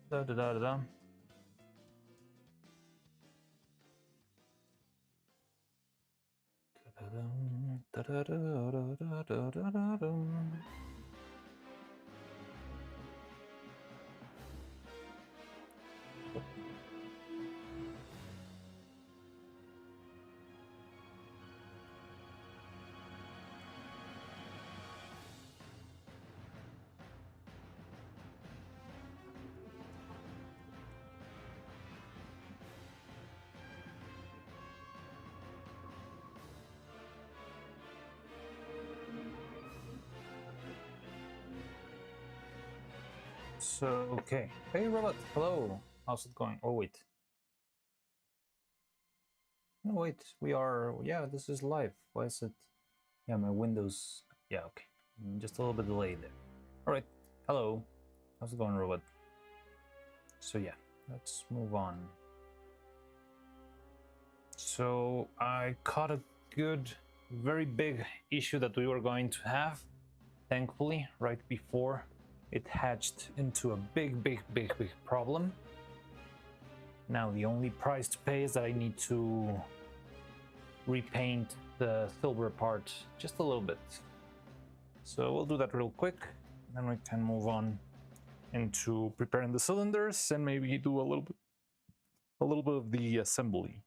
Da da da da da. Da da da da da da da da. So, okay. Hey, robot. Hello. How's it going? Oh, wait. No, wait. We are. Yeah, this is live. Why is it? Yeah, my Windows. Yeah, okay. Just a little bit delayed there. All right. Hello. How's it going, robot? So, yeah, let's move on. So, I caught a good, very big issue that we were going to have, thankfully, right before it hatched into a big problem. Now the only price to pay is that I need to repaint the silver part just a little bit. So we'll do that real quick, then we can move on into preparing the cylinders and maybe do a little bit of the assembly.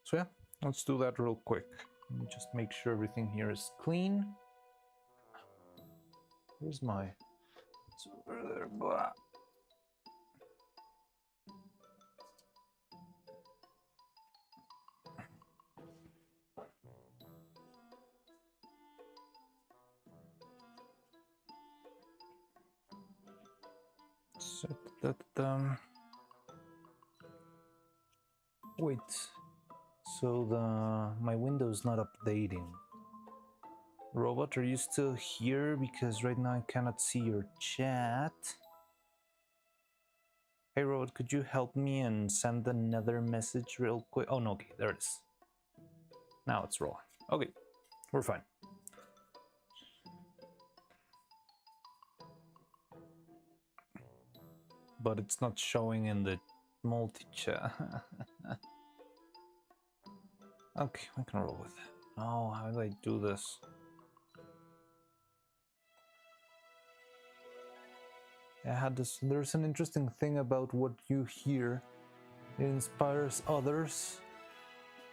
So yeah, let's do that real quick. Let me just make sure everything here is clean. Where's my blah. Set that down. Wait, so my window's not updating. Robot, are you still here? Because right now I cannot see your chat. Hey Robot, could you help me and send another message real quick? Oh no, okay, there it is. Now it's rolling. Okay, we're fine. But it's not showing in the multi-chat. Okay, we can roll with it. Oh, how do I do this? I had this. There's an interesting thing about what you hear. It inspires others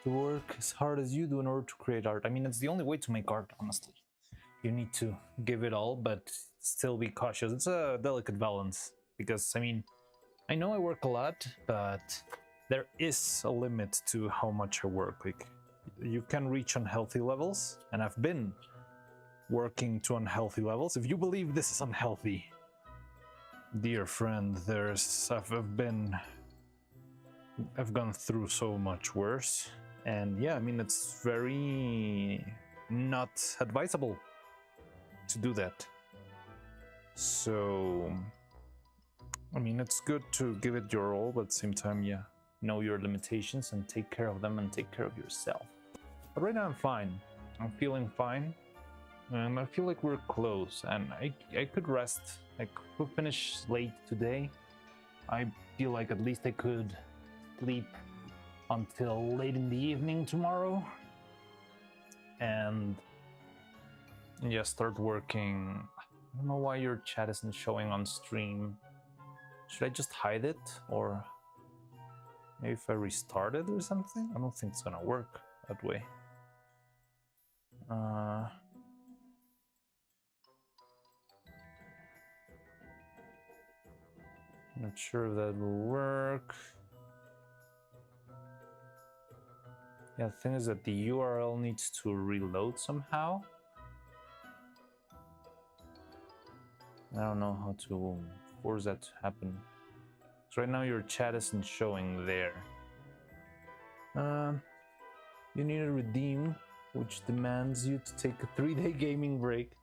to work as hard as you do in order to create art. I mean, it's the only way to make art, honestly. You need to give it all, but still be cautious. It's a delicate balance because, I mean, I know I work a lot, but there is a limit to how much I work. Like, you can reach unhealthy levels, and I've been working to unhealthy levels. If you believe this is unhealthy, dear friend, I've gone through so much worse, and yeah, I mean, it's very not advisable to do that. So, I mean, it's good to give it your all, but at the same time, yeah, know your limitations and take care of them and take care of yourself. But right now I'm fine. I'm feeling fine. And I feel like we're close, and I could rest. I could finish late today. I feel like at least I could sleep until late in the evening tomorrow. And yeah, start working. I don't know why your chat isn't showing on stream. Should I just hide it? Or maybe if I restart it or something? I don't think it's gonna work that way. Not sure if that will work. Yeah, the thing is that the URL needs to reload somehow. I don't know how to force that to happen. So right now your chat isn't showing there. You need a redeem, which demands you to take a 3-day gaming break.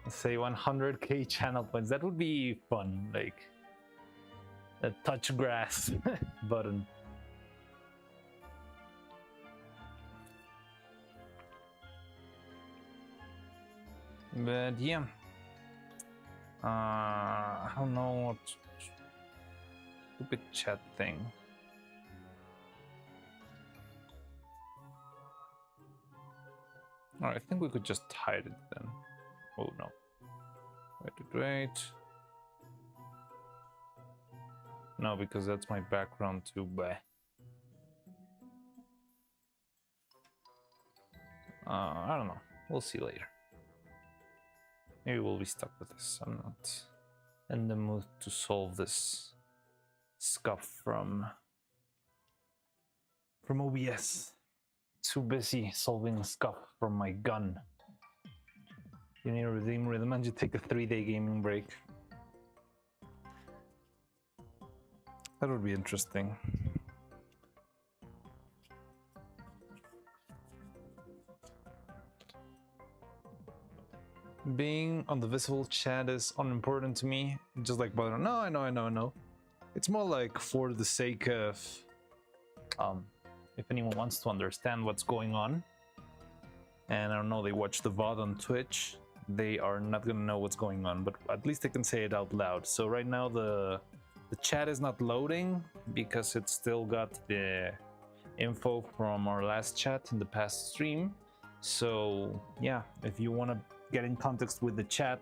Say 100k channel points. That would be fun, like a touch grass button. But yeah, I don't know what stupid chat thing. Alright, I think we could just hide it then. Oh no. Wait. No, because that's my background too. Bleh. I don't know. We'll see later. Maybe we'll be stuck with this. I'm not in the mood to solve this scuff from OBS. Too busy solving scuff from my gun. You need to redeem rhythm and you take a 3-day gaming break. That would be interesting. Being on the visible chat is unimportant to me. Just like, but no, I know. It's more like for the sake of, if anyone wants to understand what's going on, and I don't know, they watch the VOD on Twitch, they are not gonna know what's going on, but at least they can say it out loud. So right now the chat is not loading because it's still got the info from our last chat in the past stream. So yeah, if you want to get in context with the chat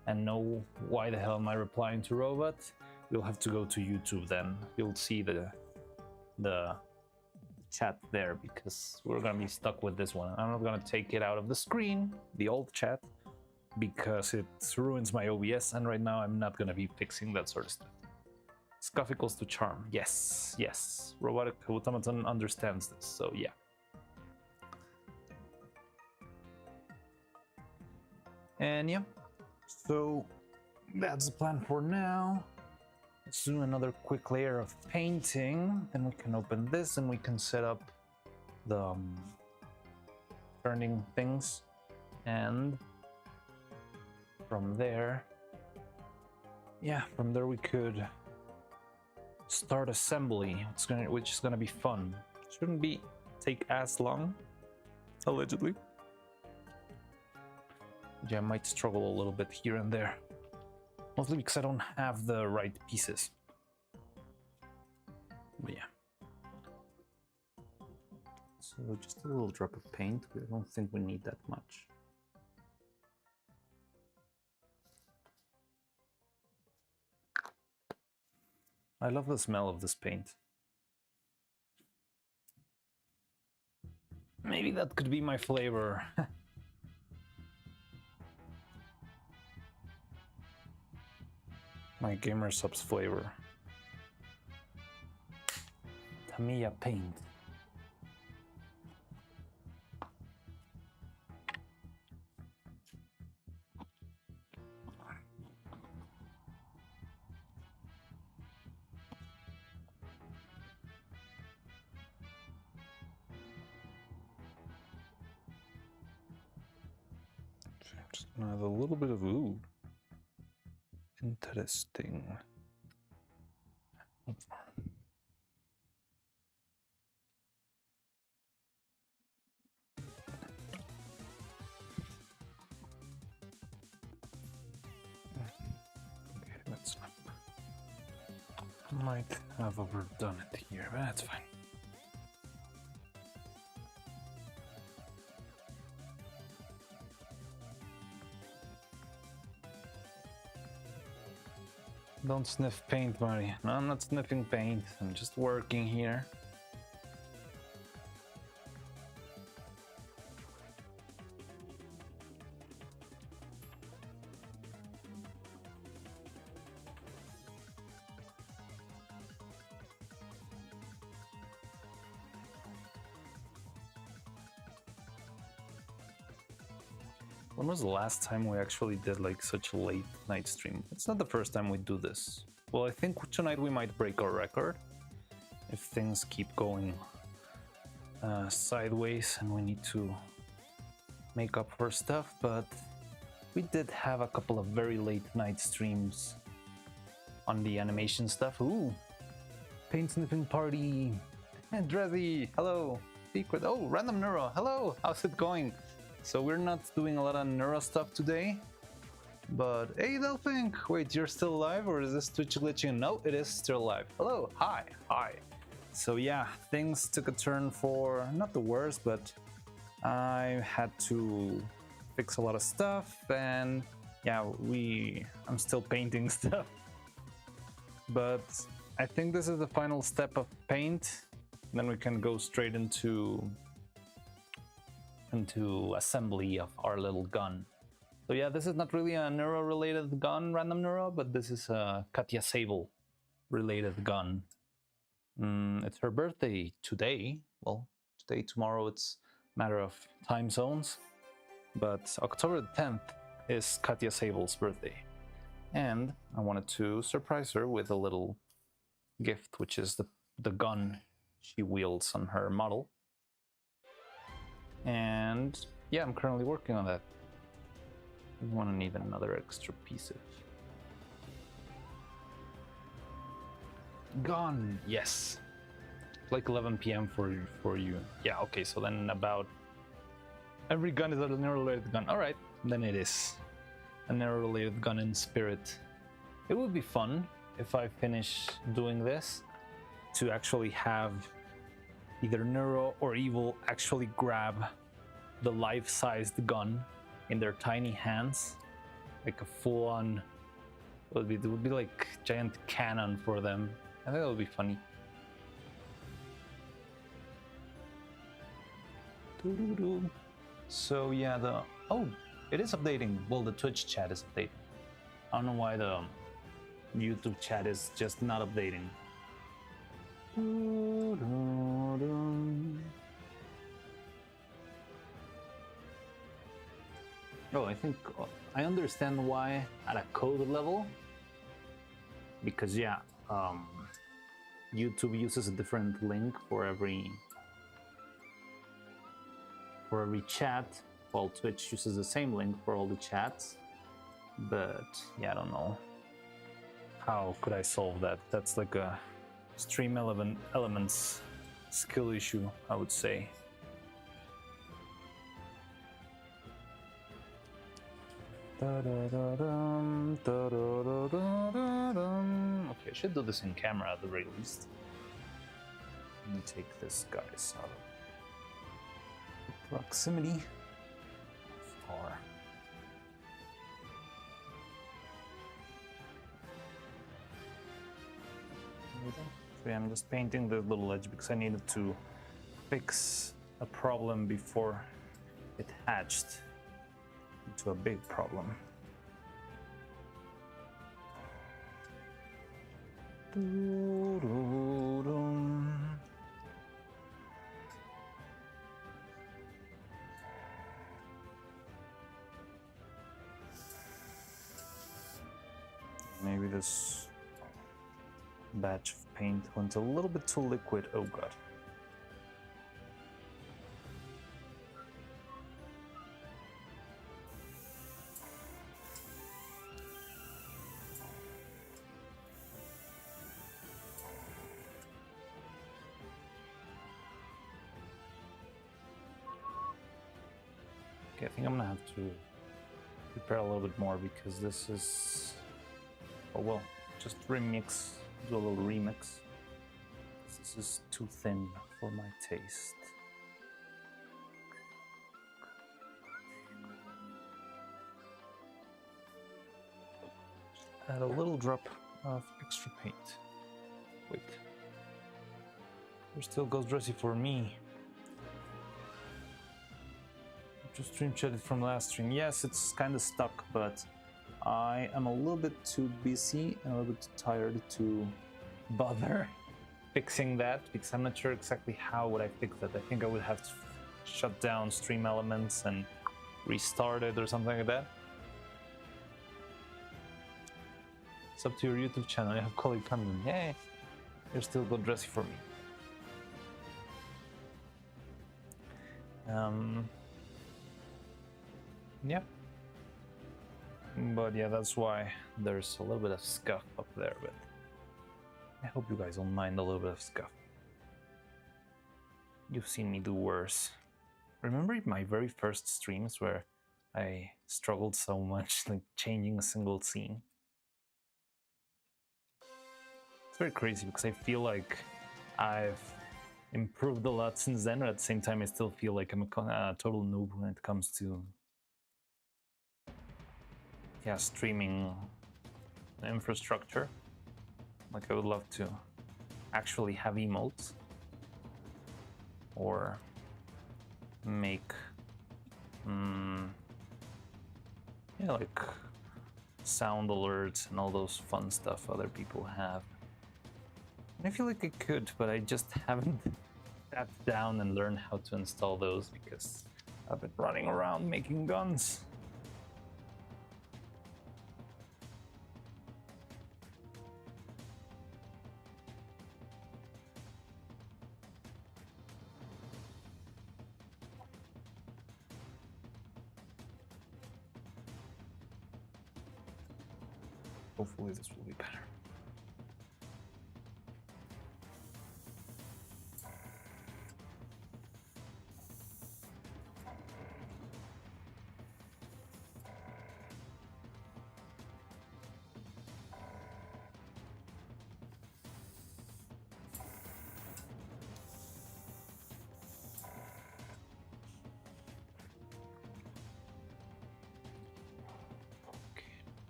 and know why the hell am I replying to Robot, you'll have to go to YouTube then. You'll see the chat there because we're gonna be stuck with this one. I'm not gonna take it out of the screen, the old chat, because it ruins my OBS, and right now I'm not gonna be fixing that sort of stuff. Scuff equals to charm. Yes. Robotic automaton understands this, so yeah. And yeah, so that's the plan for now. Let's do another quick layer of painting, then we can open this and we can set up the turning things, and from there, we could start assembly. Which is gonna be fun. Shouldn't take as long, allegedly. Yeah, I might struggle a little bit here and there, mostly because I don't have the right pieces. But yeah. So just a little drop of paint. I don't think we need that much. I love the smell of this paint. Maybe that could be my flavor. My gamer subs flavor. Tamiya paint. Just gonna have a little bit of ooh. Interesting. Okay, that's not. I might have overdone it here, but that's fine. Don't sniff paint, Mari. No, I'm not sniffing paint. I'm just working here. When was the last time we actually did like such a late night stream? It's not the first time we do this. Well, I think tonight we might break our record if things keep going sideways and we need to make up for stuff, but we did have a couple of very late night streams on the animation stuff. Ooh, paint sniffing party. And Drezzy, hello. Secret, oh, random neuro, hello, how's it going? So we're not doing a lot of neuro stuff today. But hey, Delphink, wait, you're still alive, or is this Twitch glitching? No, it is still alive. Hello, hi. So yeah, things took a turn for not the worst, but I had to fix a lot of stuff, and yeah, I'm still painting stuff. But I think this is the final step of paint. Then we can go straight into assembly of our little gun. So yeah, this is not really a neuro-related gun, random neuro, but this is a Katya Sable-related gun. It's her birthday today. Well, today, tomorrow, it's a matter of time zones. But October the 10th is Katya Sable's birthday. And I wanted to surprise her with a little gift, which is the gun she wields on her model. And yeah, I'm currently working on that. I want to need another extra piece of gun. Yes, like 11 p.m. for you. Yeah, okay. So then about every gun is a neuro-related gun. All right, then it is a neuro-related gun in spirit. It would be fun if I finish doing this to actually have either Neuro or Evil actually grab the life-sized gun in their tiny hands, like a full-on. It would be like giant cannon for them. I think that would be funny. So yeah, it is updating. Well, the Twitch chat is updating. I don't know why the YouTube chat is just not updating. Oh, I think I understand why at a code level. Because yeah, YouTube uses a different link for every chat, while Twitch uses the same link for all the chats. But yeah, I don't know. How could I solve that? That's like a stream elements skill issue, I would say. Okay, I should do this in camera at the very least. Let me take this guy's out of proximity. Far. So yeah, I'm just painting the little edge because I needed to fix a problem before it hatched into a big problem. Maybe this batch of paint went a little bit too liquid. Oh god. Okay, I think I'm gonna have to prepare a little bit more because this is, oh well, just remix, do a little remix. This is too thin for my taste. Add a little drop of extra paint. Wait, there still goes dressy for me. Just stream chatted from last stream. Yes, it's kind of stuck, but I am a little bit too busy and a little bit too tired to bother fixing that because I'm not sure exactly how would I fix that. I think I would have to shut down stream elements and restart it or something like that. It's up to your YouTube channel. I have colleague coming. Yay! You're still good dressy for me. Yeah. But yeah, that's why there's a little bit of scuff up there, but I hope you guys don't mind a little bit of scuff. You've seen me do worse. Remember my very first streams where I struggled so much, like changing a single scene. It's very crazy because I feel like I've improved a lot since then, but at the same time I still feel like I'm a total noob when it comes to streaming infrastructure. Like, I would love to actually have emotes or make like sound alerts and all those fun stuff other people have. And I feel like I could, but I just haven't sat down and learned how to install those because I've been running around making guns. Hopefully this will be better.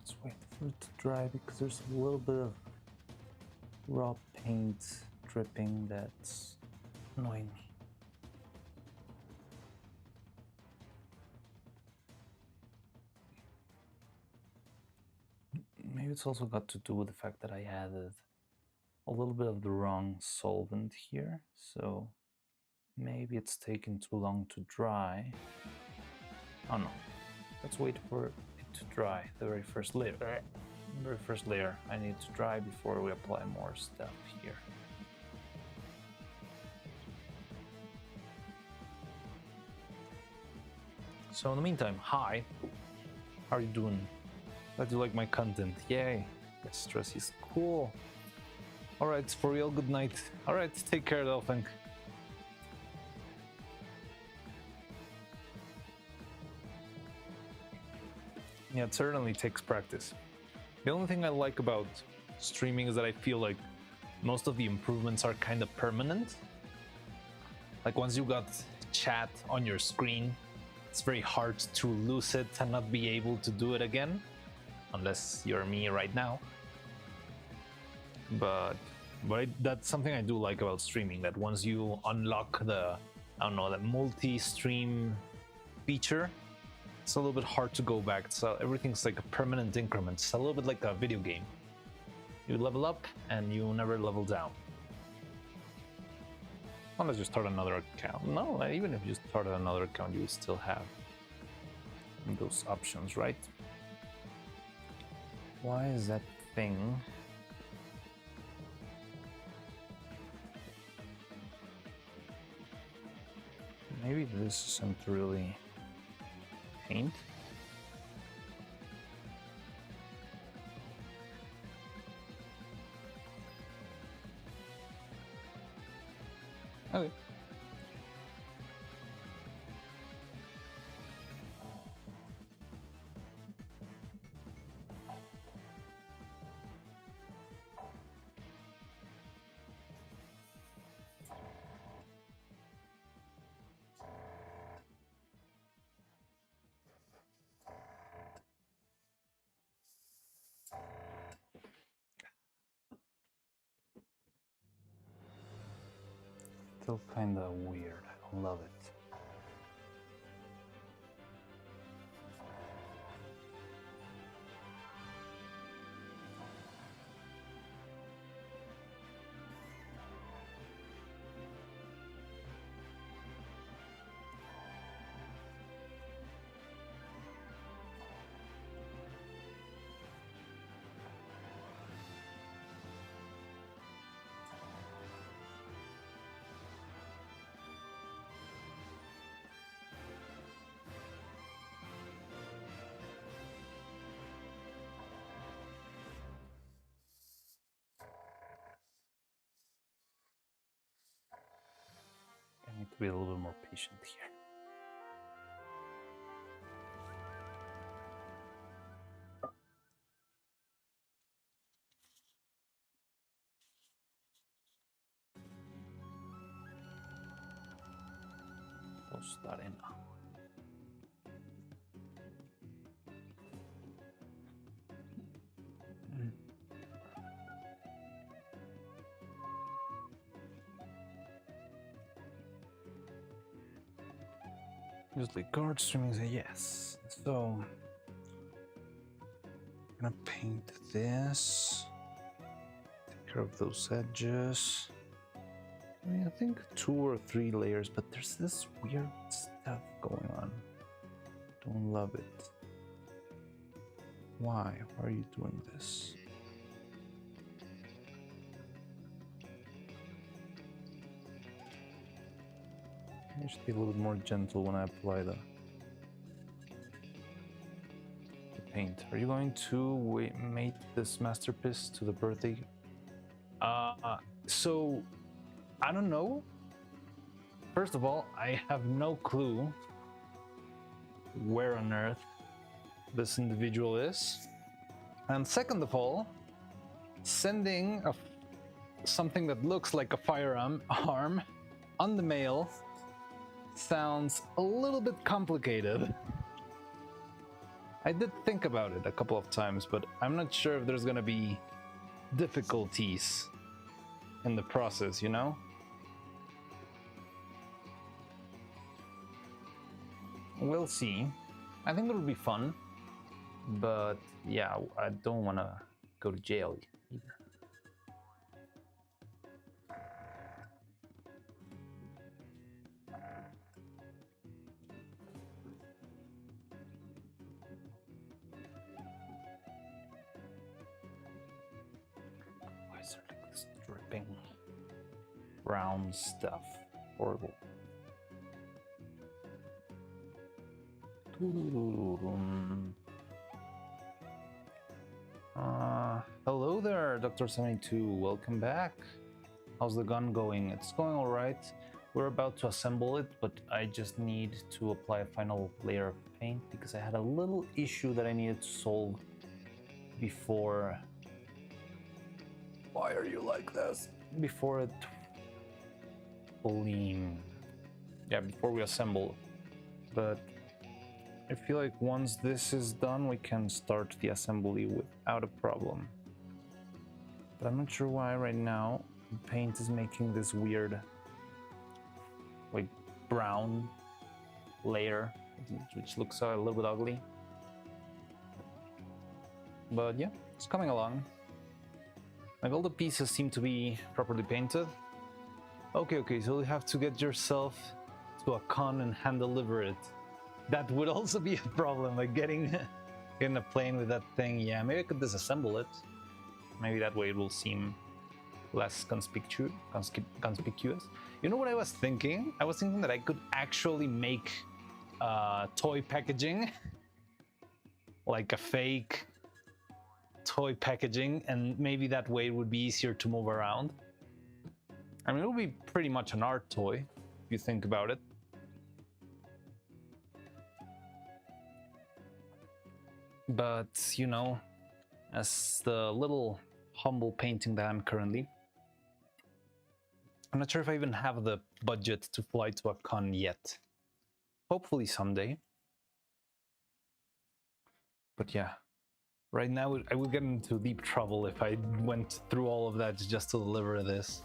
Let's wait for it to dry because there's a little bit of raw paint dripping that's annoying me. Maybe it's also got to do with the fact that I added a little bit of the wrong solvent here, so maybe it's taking too long to dry. Oh no, let's wait for it to dry, the very first layer. Very first layer I need to dry before we apply more stuff here. So in the meantime, hi, how are you doing? Glad you like my content. Yay, yes, stress is cool. All right, for real, good night. All right, take care, Dolphin. Yeah, it certainly takes practice. The only thing I like about streaming is that I feel like most of the improvements are kind of permanent. Like, once you got chat on your screen, it's very hard to lose it and not be able to do it again, unless you're me right now. But that's something I do like about streaming, that once you unlock the, I don't know, the multi-stream feature, it's a little bit hard to go back. So everything's like a permanent increment. It's a little bit like a video game. You level up and you never level down. Unless you start another account. No, even if you started another account, you would still have those options, right? Why is that thing? Maybe this isn't really paint. Okay. Still kind of weird. I don't love it. I need to be a little bit more patient here. Just arena. Usually guard streaming is a yes. So I'm gonna paint this. Take care of those edges. I mean, I think 2 or 3 layers, but there's this weird stuff going on. Don't love it. Why? Why are you doing this? I should be a little bit more gentle when I apply the paint. Are you going to mate this masterpiece to the birthday? So I don't know. First of all, I have no clue where on earth this individual is. And second of all, sending something that looks like a firearm on the mail sounds a little bit complicated. I did think about it a couple of times, but I'm not sure if there's gonna be difficulties in the process, you know? We'll see. I think it'll be fun, but yeah, I don't want to go to jail either. Why is there like this dripping brown stuff? Horrible. Hello there, Dr. 72. Welcome back. How's the gun going? It's going all right. We're about to assemble it, but I just need to apply a final layer of paint because I had a little issue that I needed to solve before. Why are you like this? Before it before we assemble. But I feel like once this is done, we can start the assembly without a problem. But I'm not sure why right now the paint is making this weird, like, brown layer, which looks a little bit ugly. But yeah, it's coming along. Like, all the pieces seem to be properly painted. Okay, so you have to get yourself to a con and hand deliver it. That would also be a problem, like getting in a plane with that thing. Yeah, maybe I could disassemble it. Maybe that way it will seem less conspicuous. You know what I was thinking? I was thinking that I could actually make toy packaging, like a fake toy packaging, and maybe that way it would be easier to move around. I mean, it would be pretty much an art toy, if you think about it. But, you know, as the little humble painting that I'm currently, I'm not sure if I even have the budget to fly to a con yet. Hopefully someday. But yeah, right now I would get into deep trouble if I went through all of that just to deliver this.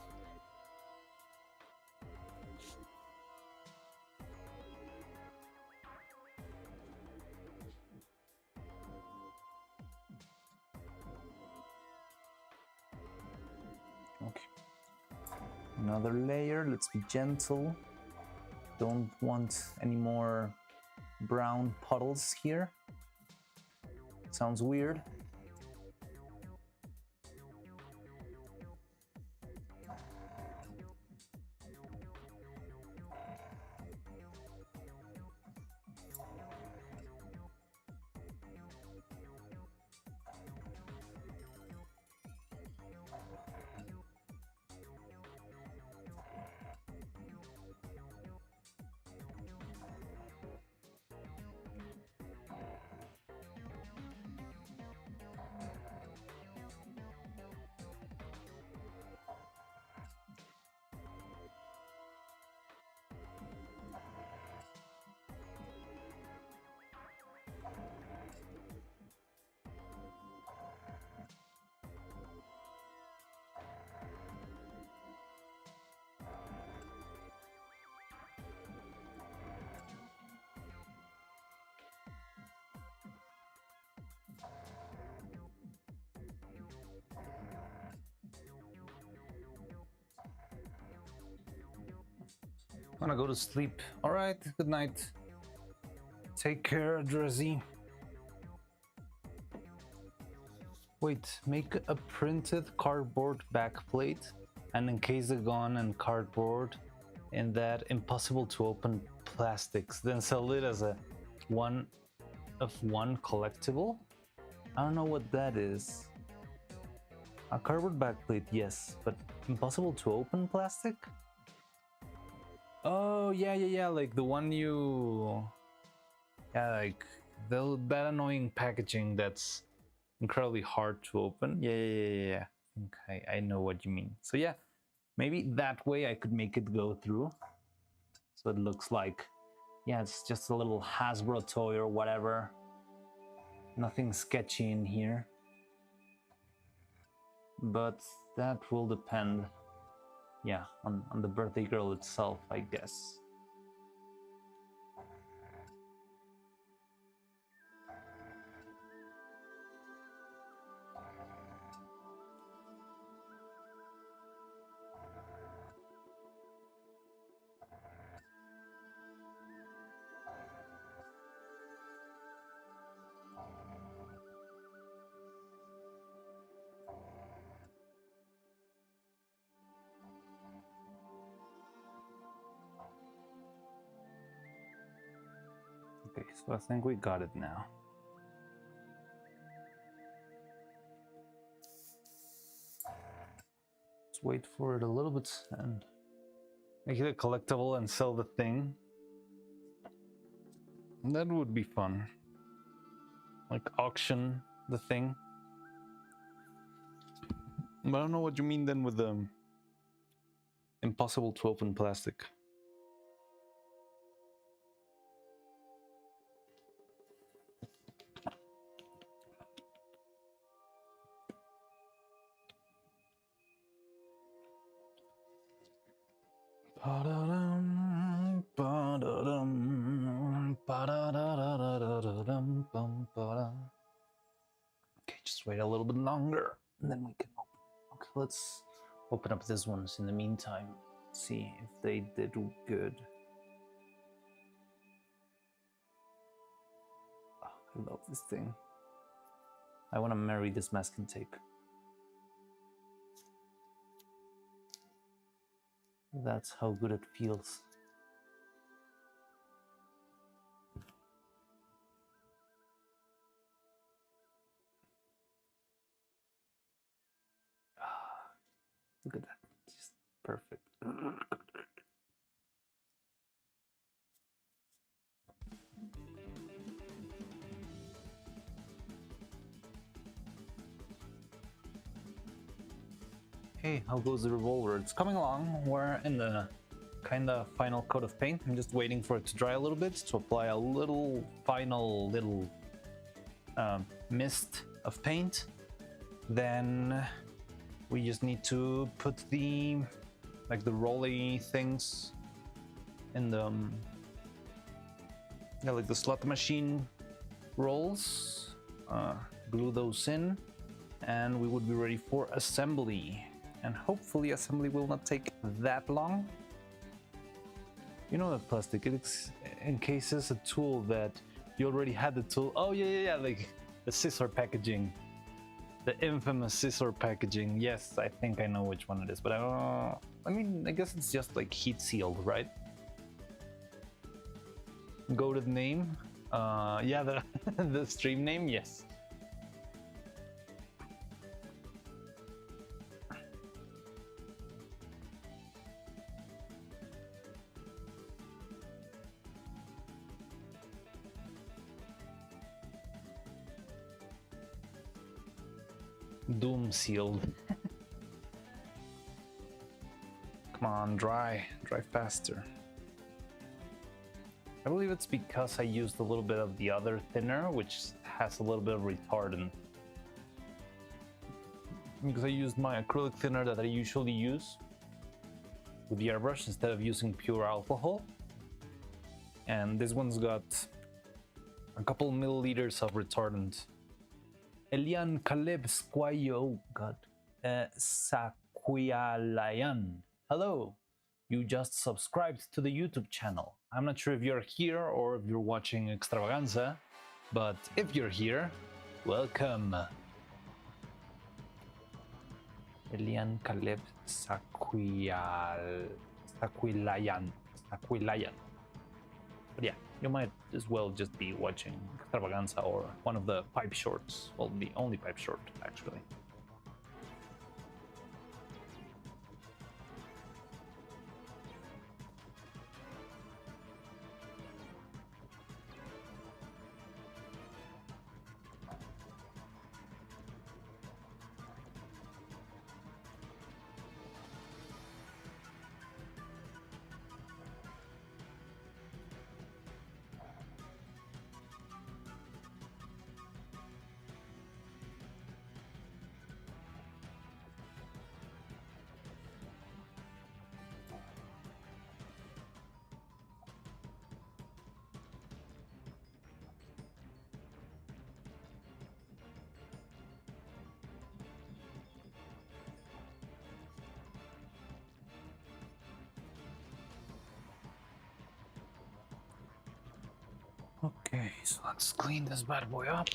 Okay. Another layer, let's be gentle. Don't want any more brown puddles here. Sounds weird. I'm gonna go to sleep. All right, good night. Take care, Drizzy. Wait, make a printed cardboard backplate and encase the gun and cardboard in that impossible to open plastics. Then sell it as a one of one collectible. I don't know what that is. A cardboard backplate, yes, but impossible to open plastic? Oh, yeah, like the one you... Yeah, like that annoying packaging that's incredibly hard to open. Yeah. I think I know what you mean. So yeah, maybe that way I could make it go through. So it looks like, yeah, it's just a little Hasbro toy or whatever. Nothing sketchy in here. But that will depend, yeah, on the birthday girl itself, I guess. Okay, so I think we got it now. Let's wait for it a little bit and make it a collectible and sell the thing. That would be fun. Like auction the thing. But I don't know what you mean then with the impossible to open plastic. Okay, just wait a little bit longer and then we can open. Okay, let's open up these ones in the meantime. See if they did good. Oh, I love this thing. I want to marry this masking tape. That's how good it feels. Look at that, just perfect. Hey, how goes the revolver? It's coming along. We're in the kind of final coat of paint. I'm just waiting for it to dry a little bit to apply a little final little mist of paint. Then we just need to put the rolly things in the yeah, like the slot machine rolls, glue those in, and we would be ready for assembly. And hopefully assembly will not take that long. You know that plastic, it encases a tool that you already had the tool. Oh yeah, like the scissor packaging. The infamous scissor packaging. Yes, I think I know which one it is, but I mean, I guess it's just like heat sealed, right? Goated name. Yeah, the stream name, yes. Doom sealed. Come on, dry faster. I believe it's because I used a little bit of the other thinner, which has a little bit of retardant. Because I used my acrylic thinner that I usually use with the airbrush instead of using pure alcohol. And this one's got a couple milliliters of retardant. Elian Caleb Squayo, God, Sakualayan. Hello. you just subscribed to the YouTube channel. I'm not sure if you're here or if you're watching Extravaganza, but if you're here, welcome. Elian Caleb Saquilayan. But yeah, you might as well just be watching Extravaganza or one of the pipe shorts. Well, the only pipe short, actually. Okay, so let's clean this bad boy up.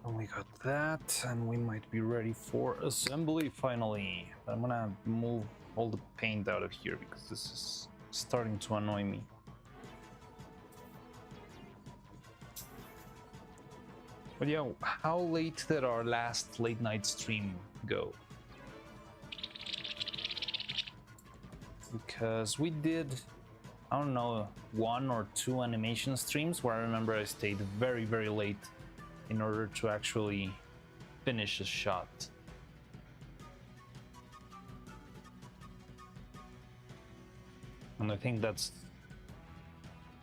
And we got that, and we might be ready for assembly finally. But I'm gonna move all the paint out of here because this is starting to annoy me. But yeah, how late did our last late night stream go? Because we did, I don't know, 1 or 2 animation streams where I remember I stayed very, very late in order to actually finish a shot. And I think that's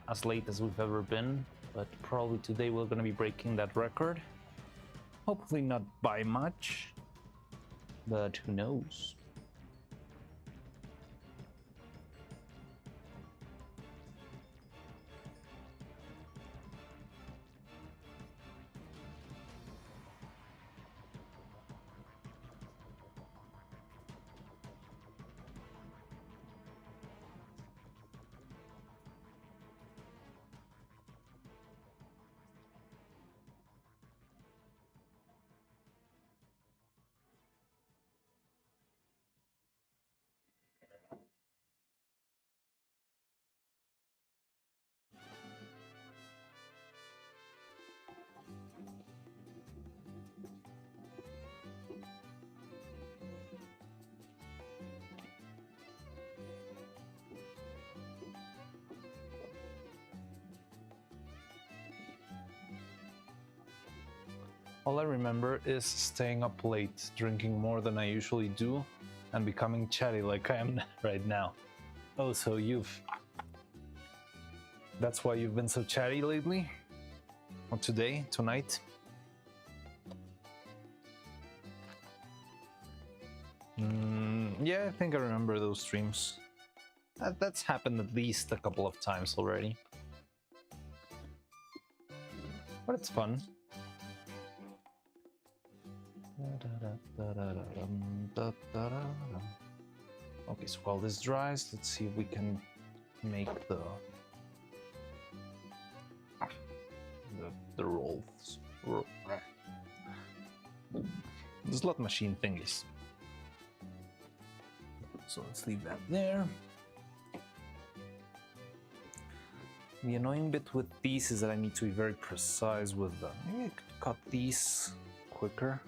as late as we've ever been, but probably today we're gonna be breaking that record. Hopefully not by much, but who knows? All I remember is staying up late, drinking more than I usually do, and becoming chatty like I am right now. Oh, so that's why you've been so chatty lately? Or today, tonight? Yeah, I think I remember those streams. That's happened at least a couple of times already. But it's fun. Okay, so while this dries, let's see if we can make the rolls. The slot machine thingies. So let's leave that there. The annoying bit with these is that I need to be very precise with them. Maybe I could cut these quicker.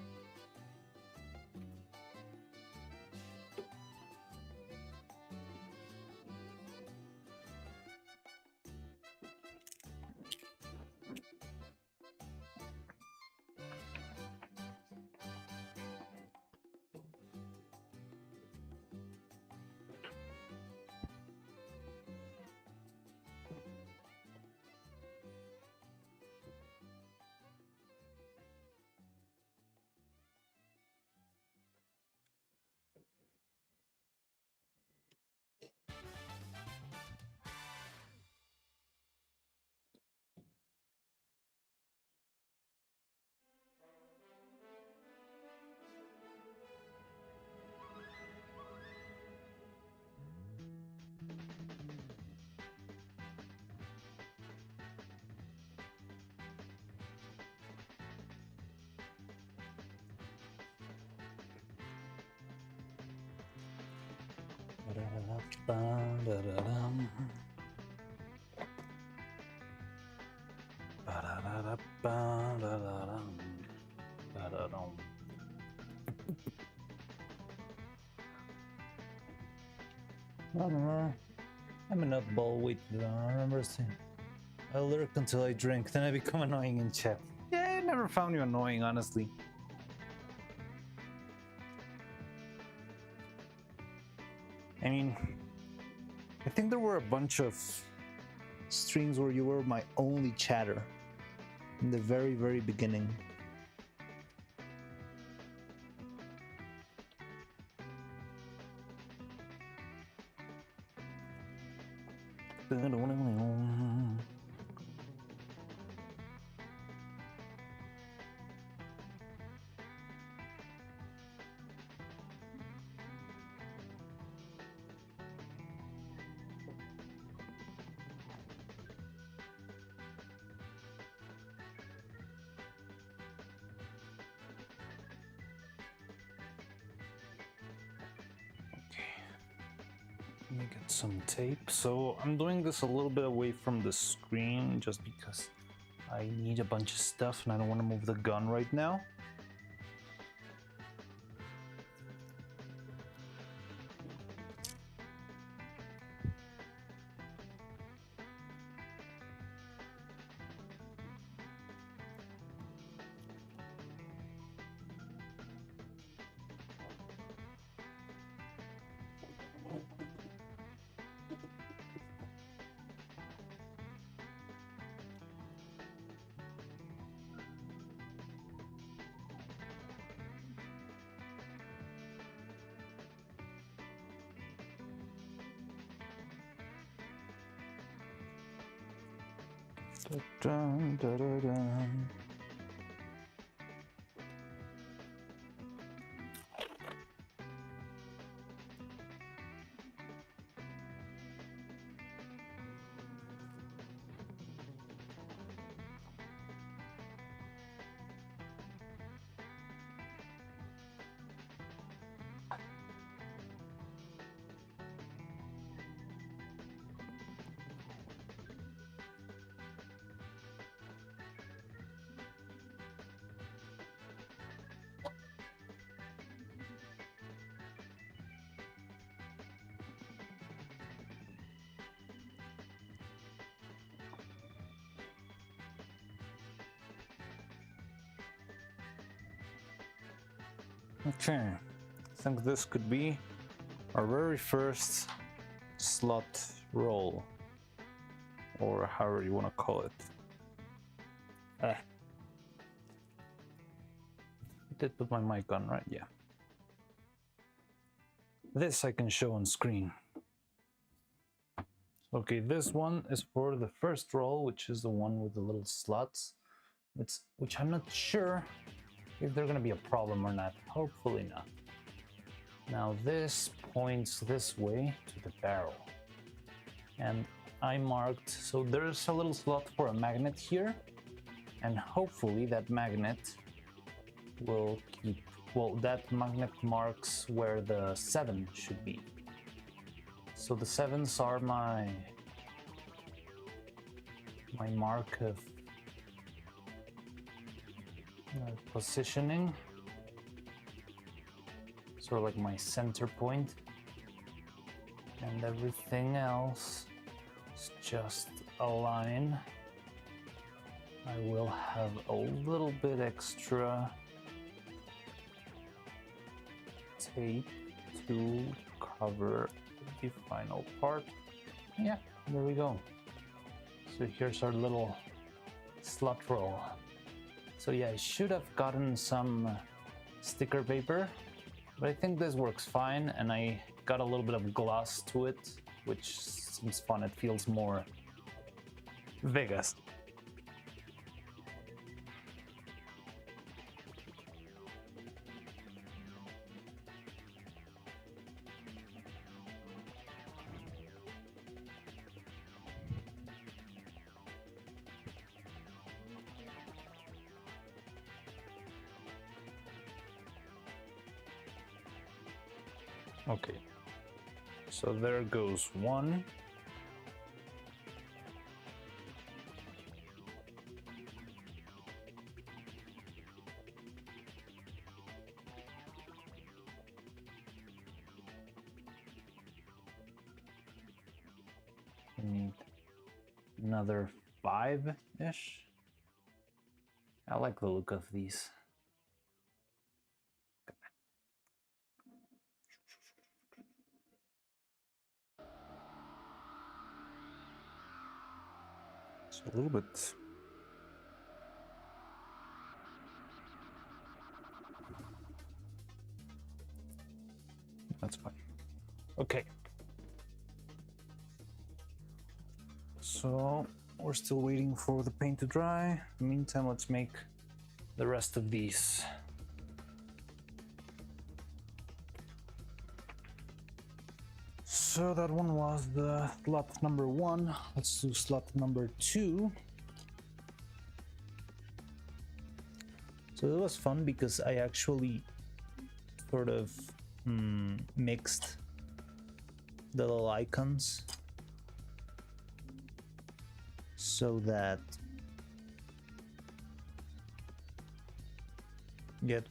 I don't know. I'm a nutball. Wait, I remember saying I lurk until I drink, then I become annoying in chat. Yeah, I never found you annoying, honestly. I mean, I think there were a bunch of streams where you were my only chatter in the very, very beginning. Let me get some tape. So I'm doing this a little bit away from the screen just because I need a bunch of stuff and I don't want to move the gun right now. Dun, dun, dun, dun. Okay, I think this could be our very first slot roll, or however you want to call it. I did put my mic on, right? Yeah. This I can show on screen. Okay, this one is for the first roll, which is the one with the little slots, which I'm not sure if they're gonna be a problem or not. Hopefully not. Now this points this way to the barrel. And I marked, so there's a little slot for a magnet here. And hopefully that magnet will keep, well, that magnet marks where the 7 should be. So the 7s are my mark of positioning, sort of like my center point, and everything else is just a line. I will have a little bit extra tape to cover the final part. Yeah, there we go. So here's our little slot roll. So yeah, I should have gotten some sticker paper, but I think this works fine, and I got a little bit of gloss to it, which seems fun. It feels more Vegas. Okay, So there goes one. We need another 5-ish. I like the look of these. So a little bit. That's fine. Okay. So we're still waiting for the paint to dry. In the meantime, let's make the rest of these. So that one was the slot number 1. Let's do slot number 2. So it was fun because I actually sort of mixed the little icons so that it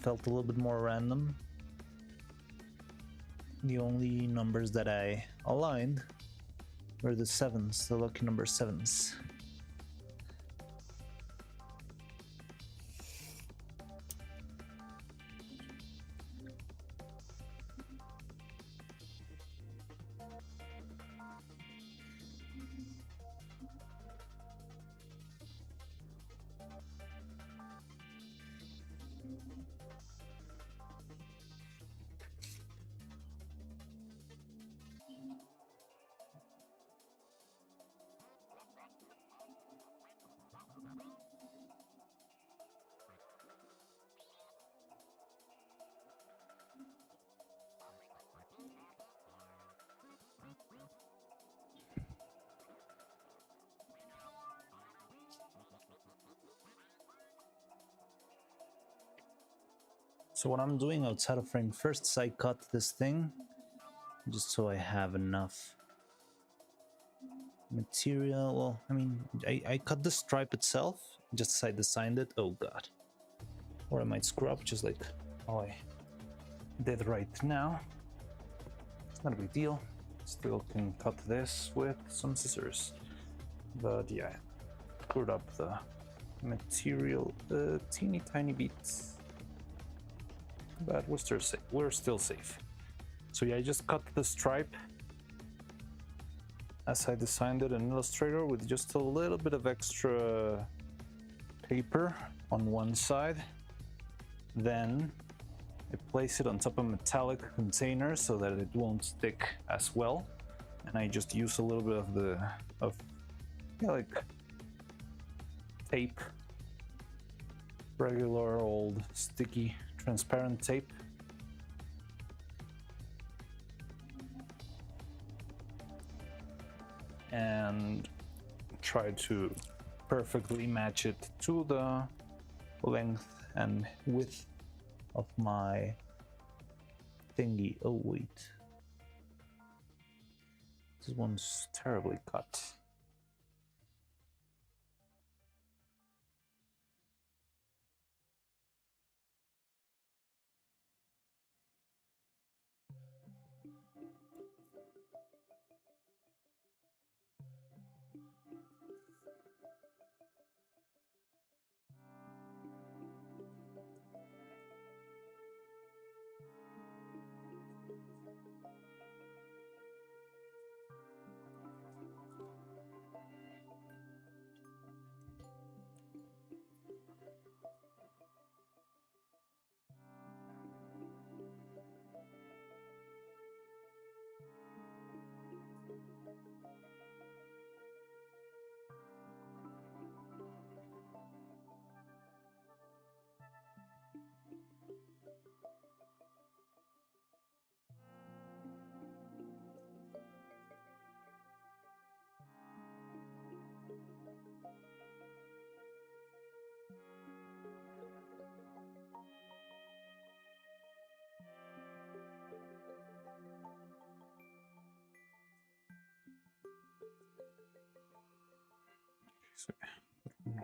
felt a little bit more random. The only numbers that I aligned were the 7s, the lucky number 7s. So what I'm doing outside of frame first is I cut this thing just so I have enough material. Well, I mean, I cut the stripe itself just as I designed it. Oh god. Or I might screw up just like how I did right now. It's not a big deal. Still can cut this with some scissors. But yeah, screwed up the material a teeny tiny bit. But we're still safe. We're still safe. So yeah, I just cut the stripe as I designed it in Illustrator with just a little bit of extra paper on one side. Then I place it on top of a metallic container so that it won't stick as well. And I just use a little bit of like tape, regular old sticky transparent tape. And try to perfectly match it to the length and width of my thingy. Oh wait, this one's terribly cut.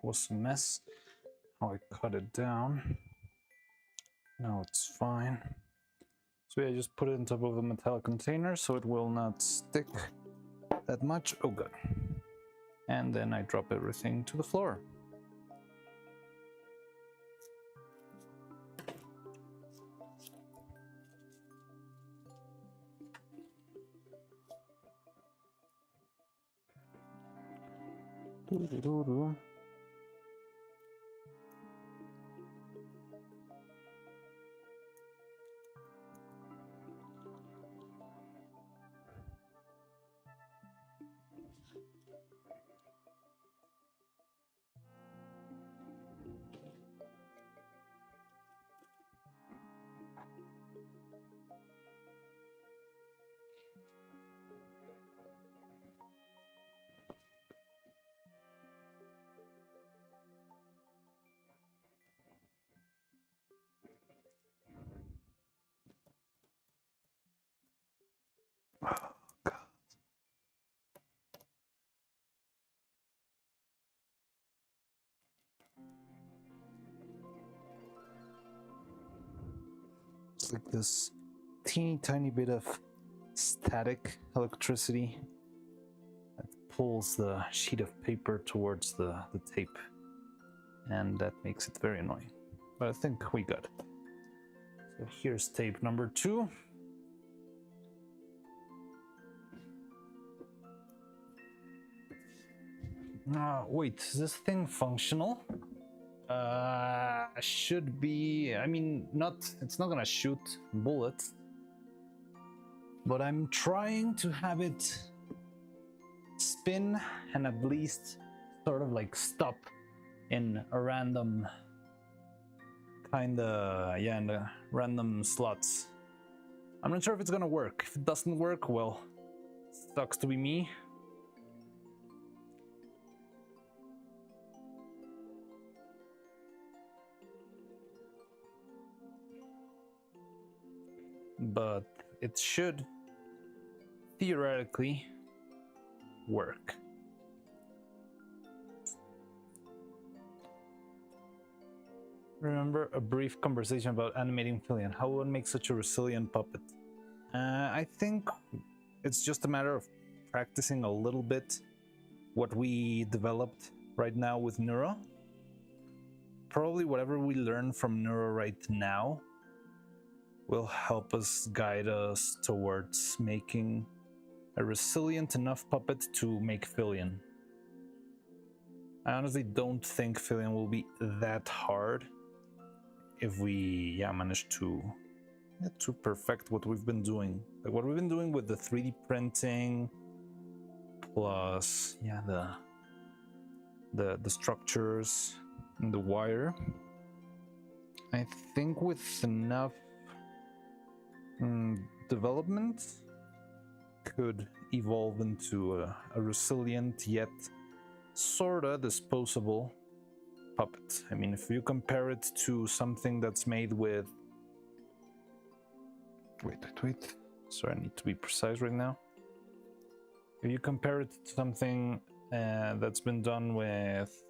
was a mess. How I cut it down. Now it's fine. So yeah, just put it on top of a metallic container so it will not stick that much. Oh, good. And then I drop everything to the floor. Doo-doo-doo-doo. Oh, God. It's like this teeny tiny bit of static electricity that pulls the sheet of paper towards the tape, and that makes it very annoying. But I think we got it. So here's tape number 2. Wait, is this thing functional? Should be. I mean, it's not gonna shoot bullets, but I'm trying to have it spin and at least sort of like stop in a random in the random slots. I'm not sure if it's gonna work. If it doesn't work, well, sucks to be me. But it should theoretically work. Remember a brief conversation about animating Filian. How one makes such a resilient puppet? I think it's just a matter of practicing a little bit what we developed right now with neuro. Probably whatever we learn from neuro right now will help us guide us towards making a resilient enough puppet to make Filian. I honestly don't think Filian will be that hard if we manage to perfect what we've been doing. Like what we've been doing with the 3D printing plus the structures and the wire. I think with enough development could evolve into a resilient yet sorta disposable puppet. I mean, if you compare it to something that's made with wait, sorry, I need to be precise right now. If you compare it to something that's been done with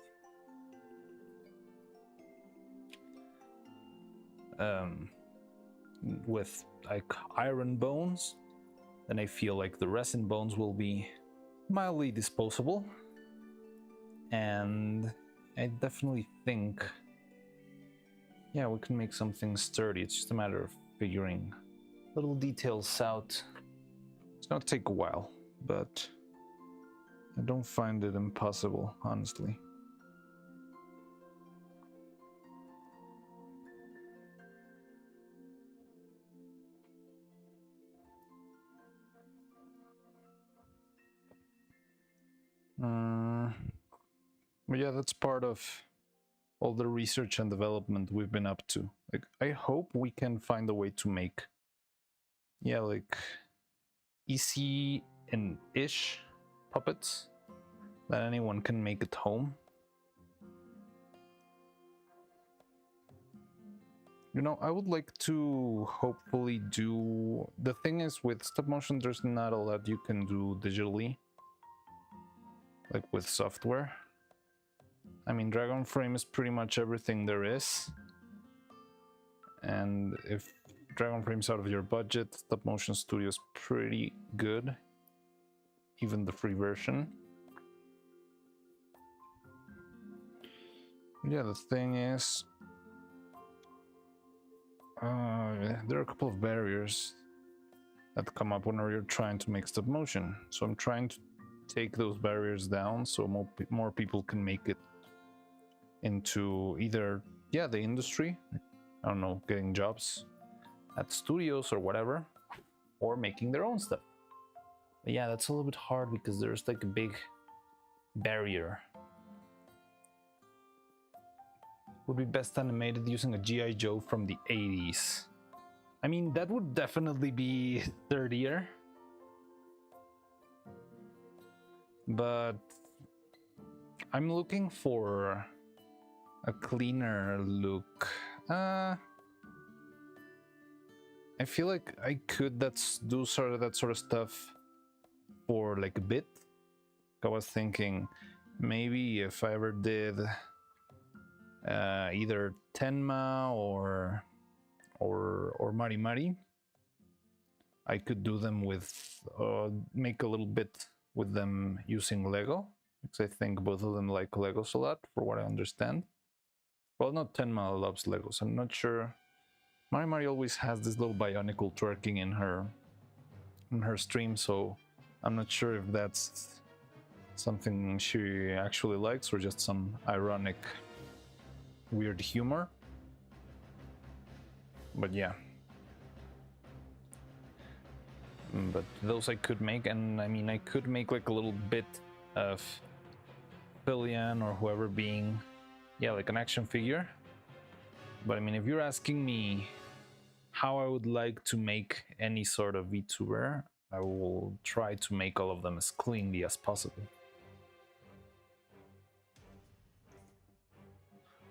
like iron bones, then I feel like the resin bones will be mildly disposable. And I definitely think, we can make something sturdy. It's just a matter of figuring little details out. It's gonna take a while, but I don't find it impossible, honestly. But yeah, that's part of all the research and development we've been up to. Like, I hope we can find a way to make, like easy and ish puppets that anyone can make at home. I would like to hopefully do. The thing is, with stop motion, there's not a lot you can do digitally, like with software. I mean, Dragon Frame is pretty much everything there is. And if Dragon Frame's out of your budget, Stop Motion Studio is pretty good. Even the free version. Yeah, the thing is, there are a couple of barriers that come up whenever you're trying to make stop motion. So I'm trying to take those barriers down so more people can make it into either, yeah, the industry, I don't know, getting jobs at studios or whatever, or making their own stuff. But yeah, that's a little bit hard because there's like a big barrier. Would be best animated using a G.I. Joe from the 80s. I mean, that would definitely be thirdier. But I'm looking for a cleaner look. I feel like I could do that sort of stuff for like a bit. I was thinking maybe if I ever did either Tenma or Mari Mari, I could do them with make a little bit with them using Lego, because I think both of them like Legos a lot, for what I understand. Well, not Tenma loves Legos. I'm not sure. Mari Mari always has this little bionicle twerking in her stream, so I'm not sure if that's something she actually likes or just some ironic weird humor. But yeah, but those I could make, and I mean I could make like a little bit of Fillion or whoever being, yeah, like an action figure. But I mean, if you're asking me how I would like to make any sort of VTuber, I will try to make all of them as cleanly as possible.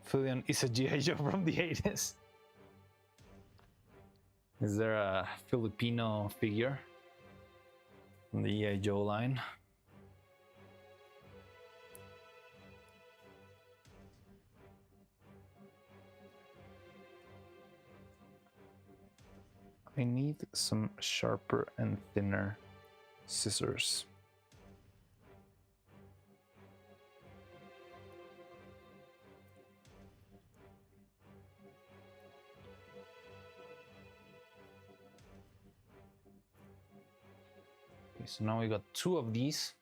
Fillion is a G.I. Joe from the 80s. Is there a Filipino figure from the G.I. Joe line? I need some sharper and thinner scissors. Okay, so now we got 2 of these.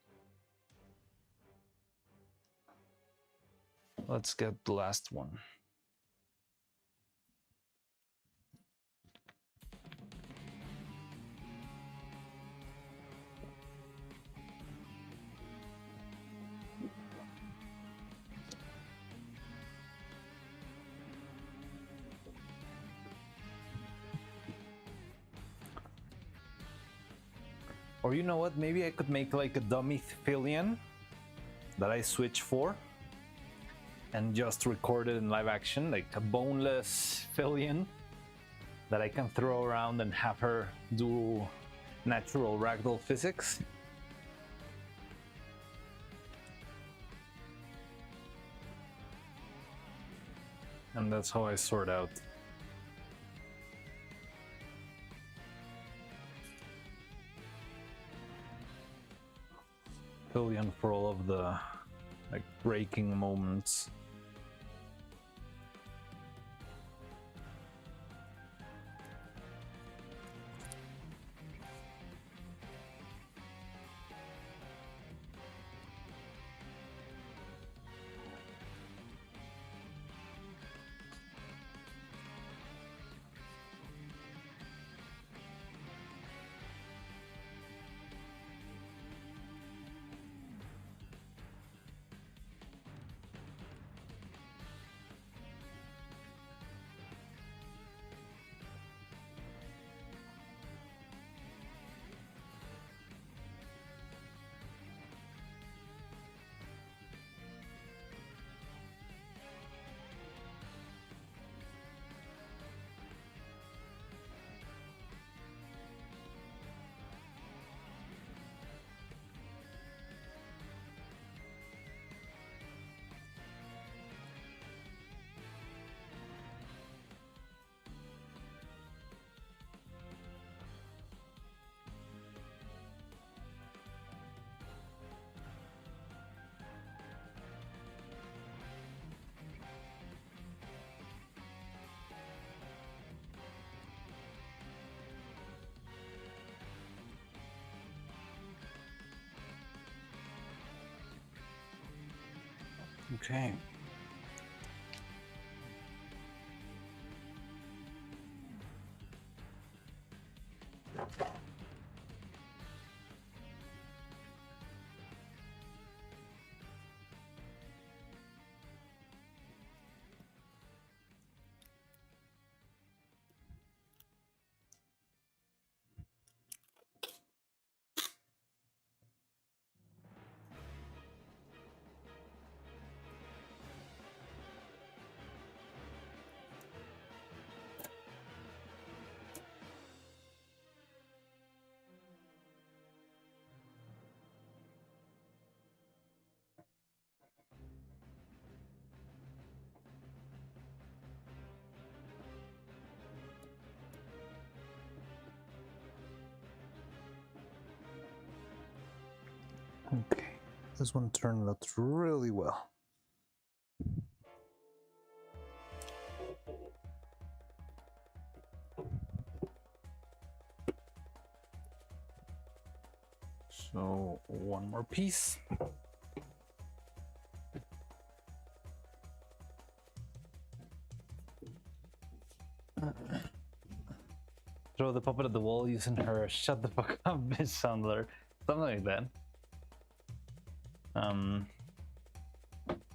Let's get the last one. Or you know what, maybe I could make like a dummy Fillion that I switch for and just record it in live action, like a boneless Fillion that I can throw around and have her do natural ragdoll physics. And that's how I sort out Fillion for all of the like breaking moments. Okay. Okay, this one turned out really well. So one more piece. Throw the puppet at the wall using her "shut the fuck up" bitch soundler, something like that.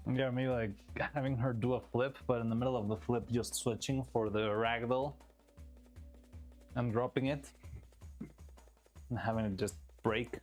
Yeah, maybe like having her do a flip, but in the middle of the flip, just switching for the ragdoll and dropping it and having it just break.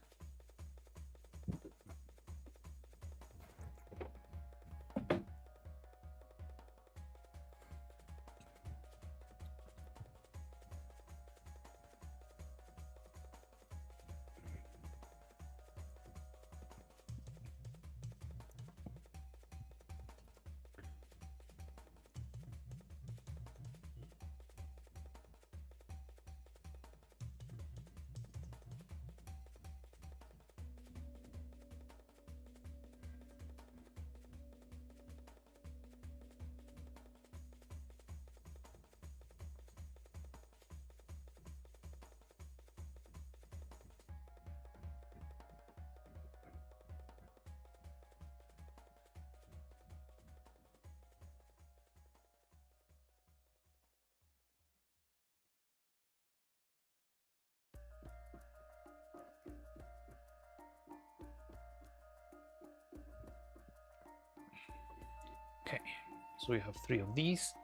Okay, so we have 3 of these.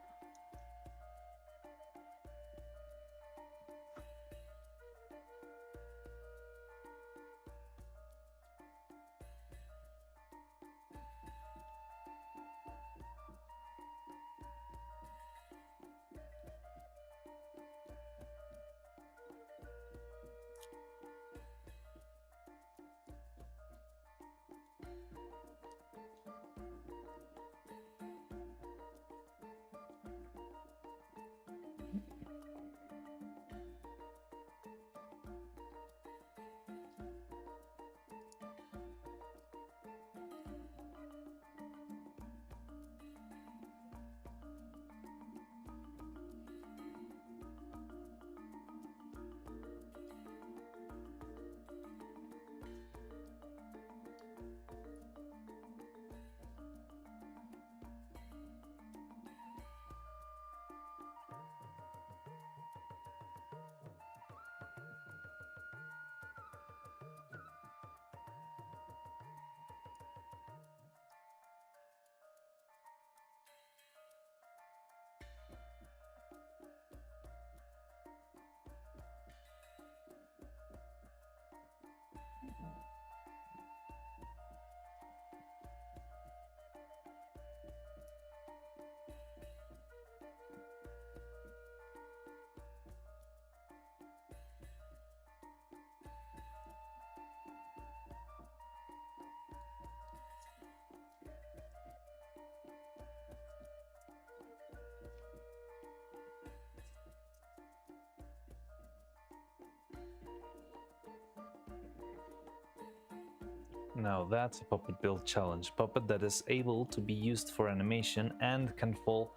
Now that's a puppet build challenge. Puppet that is able to be used for animation and can fall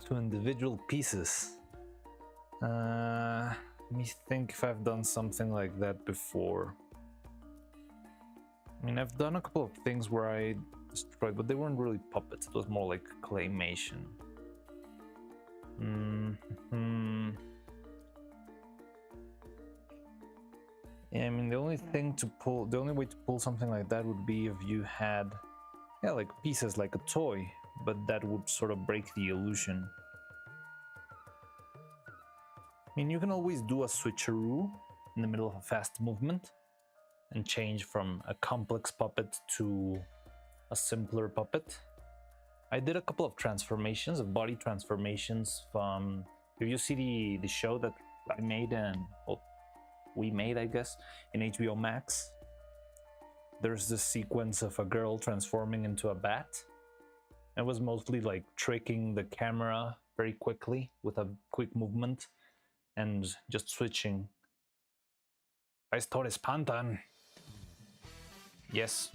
to individual pieces. Let me think if I've done something like that before. I mean, I've done a couple of things where I destroyed, but they weren't really puppets. It was more like claymation. Yeah, I mean, the only way to pull something like that would be if you had, yeah, like pieces like a toy, but that would sort of break the illusion. I mean, you can always do a switcheroo in the middle of a fast movement and change from a complex puppet to a simpler puppet. I did a couple of transformations, of body transformations from, if you see the show that I made and, well, we made, I guess, in HBO Max, there's this sequence of a girl transforming into a bat. It was mostly like tricking the camera very quickly with a quick movement and just switching. Pastores Pantan. Yes.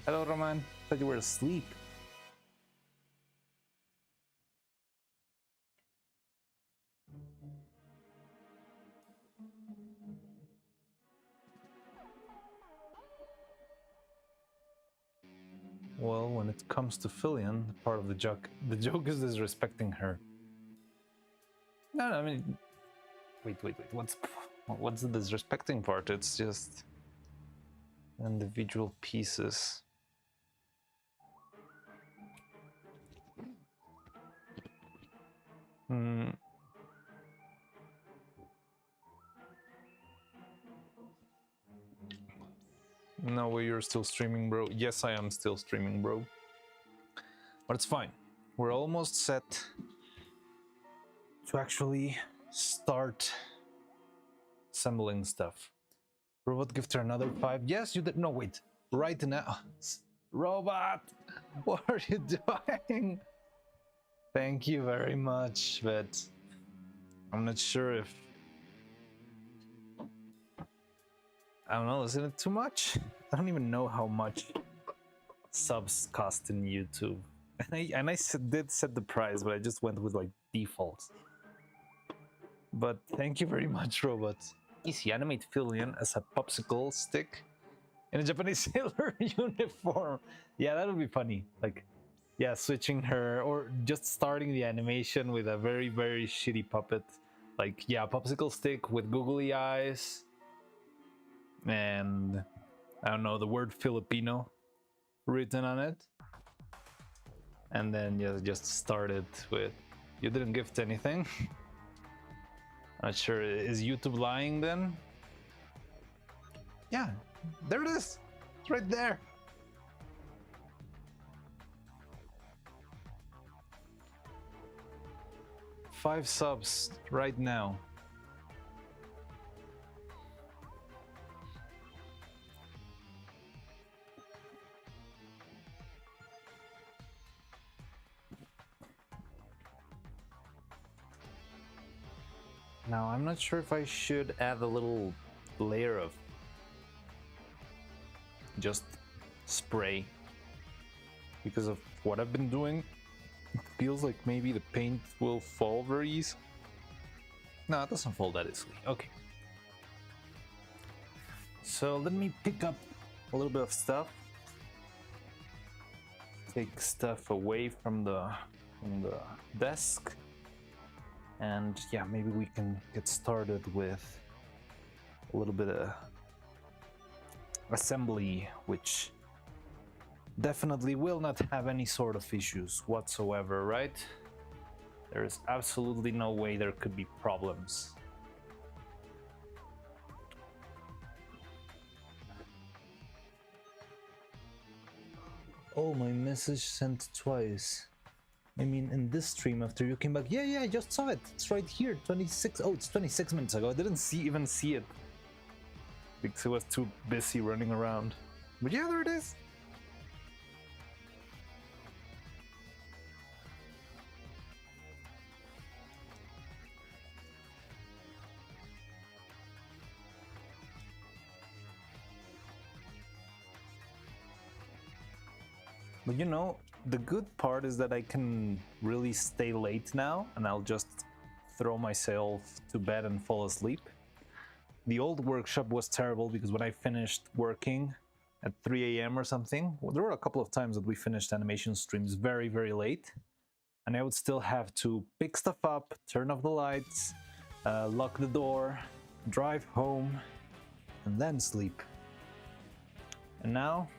Hello, Roman. Thought you were asleep. Well, when it comes to Filion, part of the joke is disrespecting her. No, I mean, wait. What's the disrespecting part? It's just individual pieces. No way, you're still streaming, bro. Yes, I am still streaming, bro. But it's fine. We're almost set to actually start assembling stuff. Robot gifter another 5. Yes, you did. No, wait. Right now. Robot, what are you doing? Thank you very much, but I'm not sure if... I don't know, isn't it too much? I don't even know how much subs cost in YouTube. And I did set the price, but I just went with like defaults. But thank you very much, Robot. Easy, animate Filion as a popsicle stick in a Japanese sailor uniform. Yeah, that would be funny. Like, yeah, switching her or just starting the animation with a very, very shitty puppet. Like, yeah, popsicle stick with googly eyes. And I don't know, the word Filipino written on it. And then yeah, just started with, you didn't gift anything. Not sure, is YouTube lying then? Yeah, there it is. It's right there. Five subs right now. Now, I'm not sure if I should add a little layer of just spray because of what I've been doing. It feels like maybe the paint will fall very easily. No, it doesn't fall that easily. Okay. So let me pick up a little bit of stuff. Take stuff away from the desk. And yeah, maybe we can get started with a little bit of assembly, which definitely will not have any sort of issues whatsoever, right? There is absolutely no way there could be problems. Oh, my message sent twice. I mean, in this stream after you came back. Yeah, I just saw it. It's right here. 26. Oh, it's 26 minutes ago. I didn't even see it because I was too busy running around. But yeah, there it is. But you know, the good part is that I can really stay late now and I'll just throw myself to bed and fall asleep. The old workshop was terrible because when I finished working, at 3 a.m. or something. Well, there were a couple of times that we finished animation streams very, very late, and I would still have to pick stuff up, turn off the lights, lock the door, drive home, and then sleep. And now,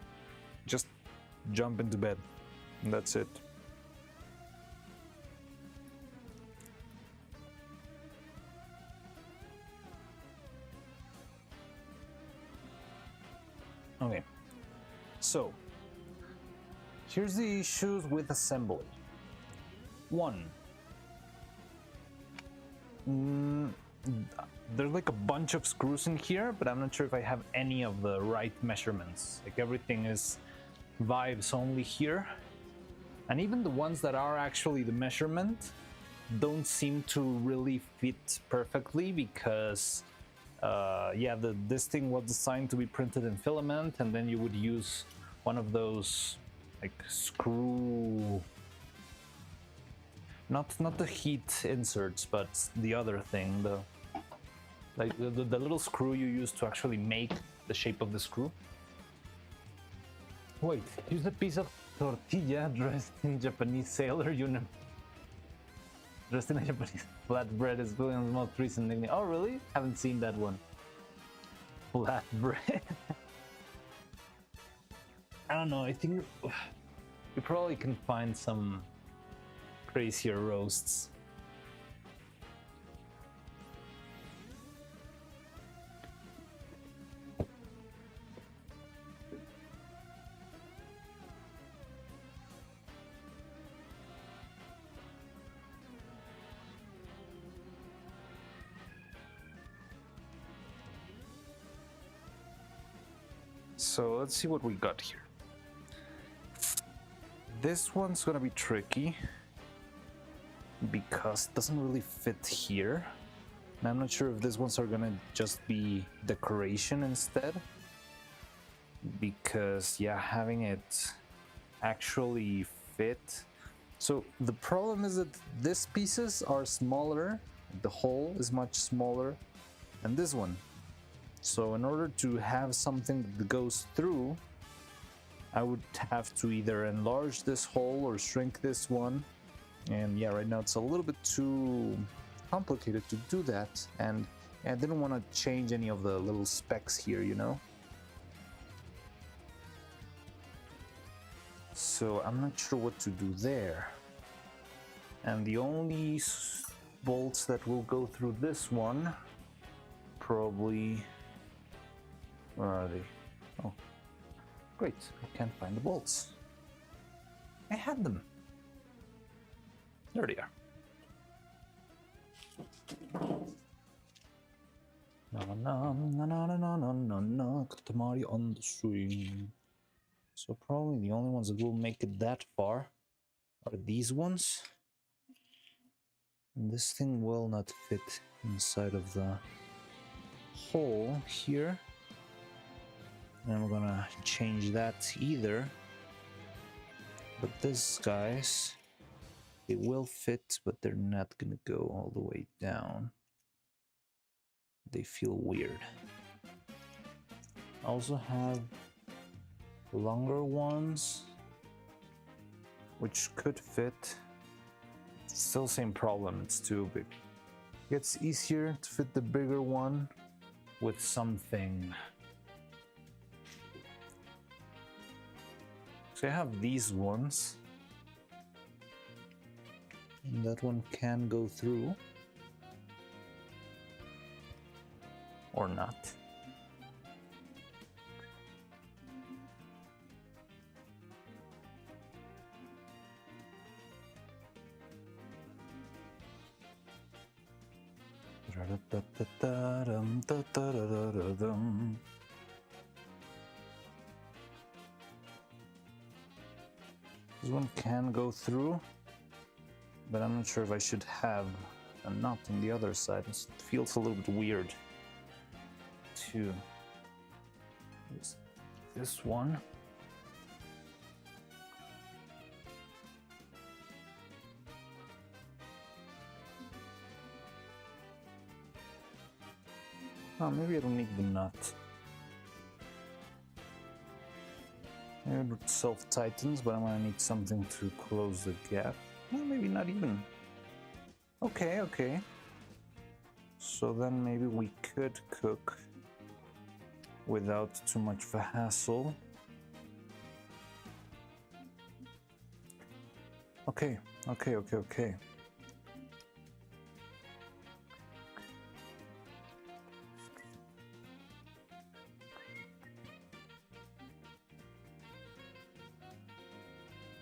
just jump into bed, and that's it. Okay, so here's the issues with assembly. One, there's like a bunch of screws in here, but I'm not sure if I have any of the right measurements. Like everything is vibes only here, and even the ones that are actually the measurement don't seem to really fit perfectly because yeah, this thing was designed to be printed in filament, and then you would use one of those like screw, not the heat inserts, but the other thing, the little screw you use to actually make the shape of the screw. Wait, use a piece of tortilla dressed in Japanese sailor uniform. Dressed in a Japanese flatbread is William's most recent nickname. Oh, really? Haven't seen that one. Flatbread. I don't know. I think we probably can find some crazier roasts. So let's see what we got here. This one's gonna be tricky because it doesn't really fit here. And I'm not sure if these ones are gonna just be decoration instead. Because yeah, having it actually fit. So the problem is that these pieces are smaller, the hole is much smaller than this one. So in order to have something that goes through, I would have to either enlarge this hole or shrink this one. And yeah, right now it's a little bit too complicated to do that. And I didn't want to change any of the little specs here, you know? So I'm not sure what to do there. And the only bolts that will go through this one, probably... Where are they? Oh, great. I can't find the bolts. I had them. There they are. No, Katamari on the stream. So probably the only ones that will make it that far are these ones. And this thing will not fit inside of the hole here. And I'm gonna change that either. But these guys, they will fit, but they're not gonna go all the way down. They feel weird. I also have longer ones, which could fit. Still same problem, it's too big. It's easier to fit the bigger one with something. So I have these ones, and that one can go through, or not. This one can go through, but I'm not sure if I should have a knot on the other side. It feels a little bit weird too. This one. Oh, maybe I don't need the nut. Maybe it self-tightens, but I'm gonna need something to close the gap. Well, maybe not even. Okay, okay. So then maybe we could cook without too much of a hassle. Okay, okay, okay, okay.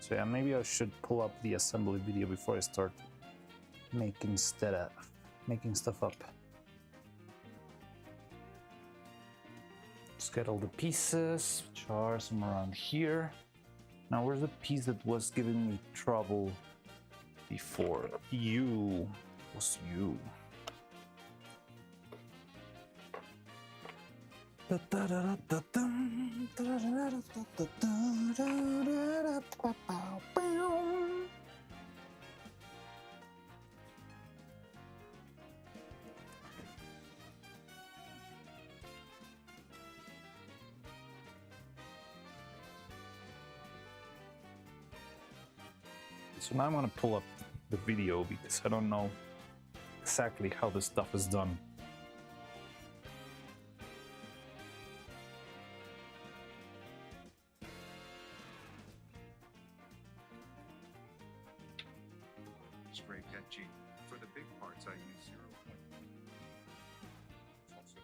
So yeah, maybe I should pull up the assembly video before I start making stuff up. Just get all the pieces, which are somewhere around here. Now, where's the piece that was giving me trouble before? You. Was you. So now I'm gonna pull up the video because I don't know exactly how this stuff is done. Spray G. For the big parts I use 0. Also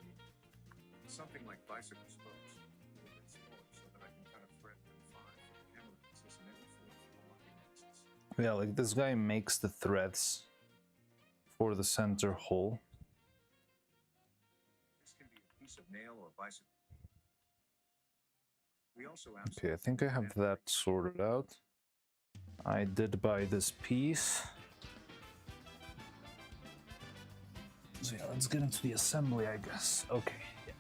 something like bicycle spokes, a little bit smaller, so that I can cut a thread from 5 for the camera axis and every 4 for the locking axis. Yeah, like this guy makes the threads for the center hole. This can be a piece of nail or bicycle. We also have Okay, I think I have that sorted out. I did buy this piece. So yeah, let's get into the assembly, I guess. Okay. Yeah.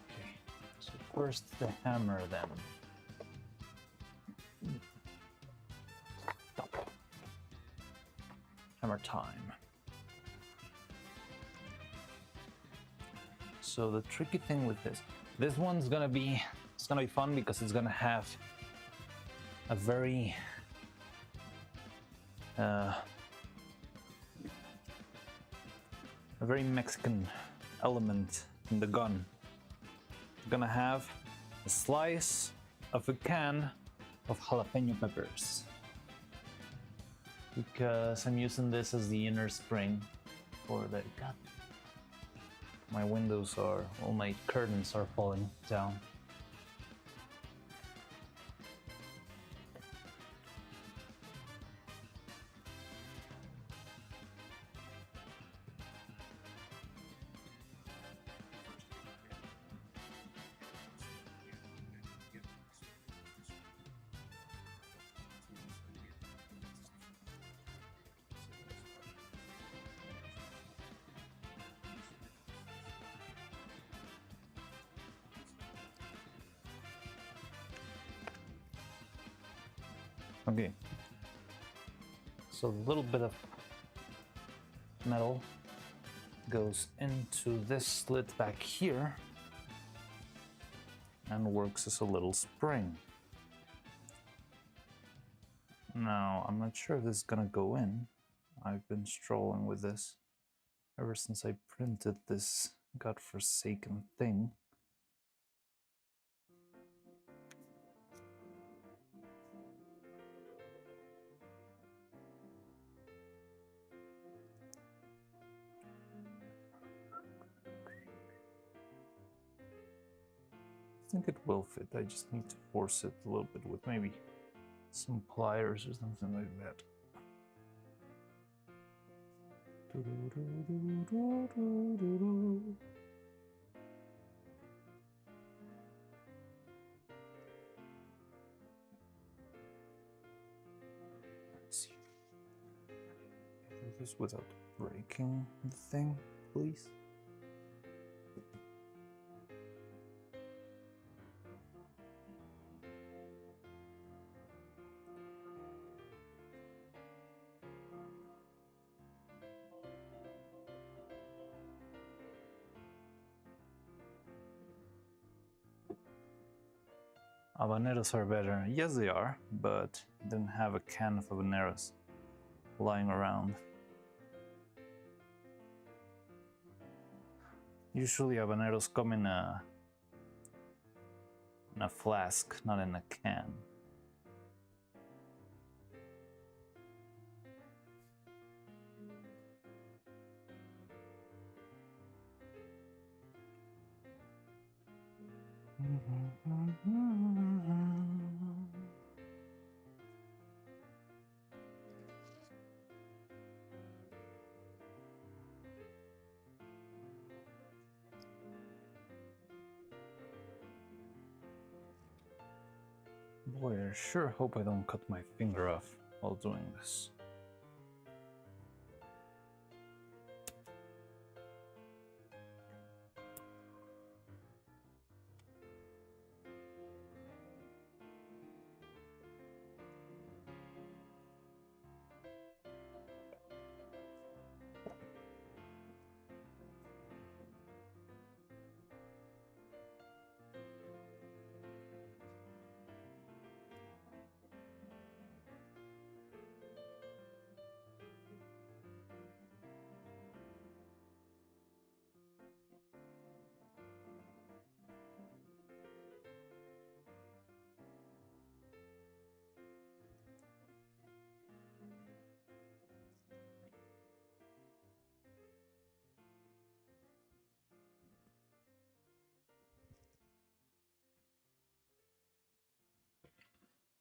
Okay. So first the hammer then. Stop. Hammer time. So the tricky thing with this one's gonna be, it's gonna be fun because it's gonna have a very Mexican element in the gun. We're gonna have a slice of a can of jalapeno peppers because I'm using this as the inner spring for the gun. My windows are, all my curtains are falling down. Okay, so a little bit of metal goes into this slit back here and works as a little spring. Now, I'm not sure if this is gonna go in. I've been strolling with this ever since I printed this godforsaken thing. I think it will fit. I just need to force it a little bit with maybe some pliers or something like that. Let's see. Do this without breaking the thing. please? Habaneros are better. Yes, they are, but I didn't have a can of habaneros lying around. Usually habaneros come in a flask, not in a can. Boy, I sure hope I don't cut my finger off while doing this.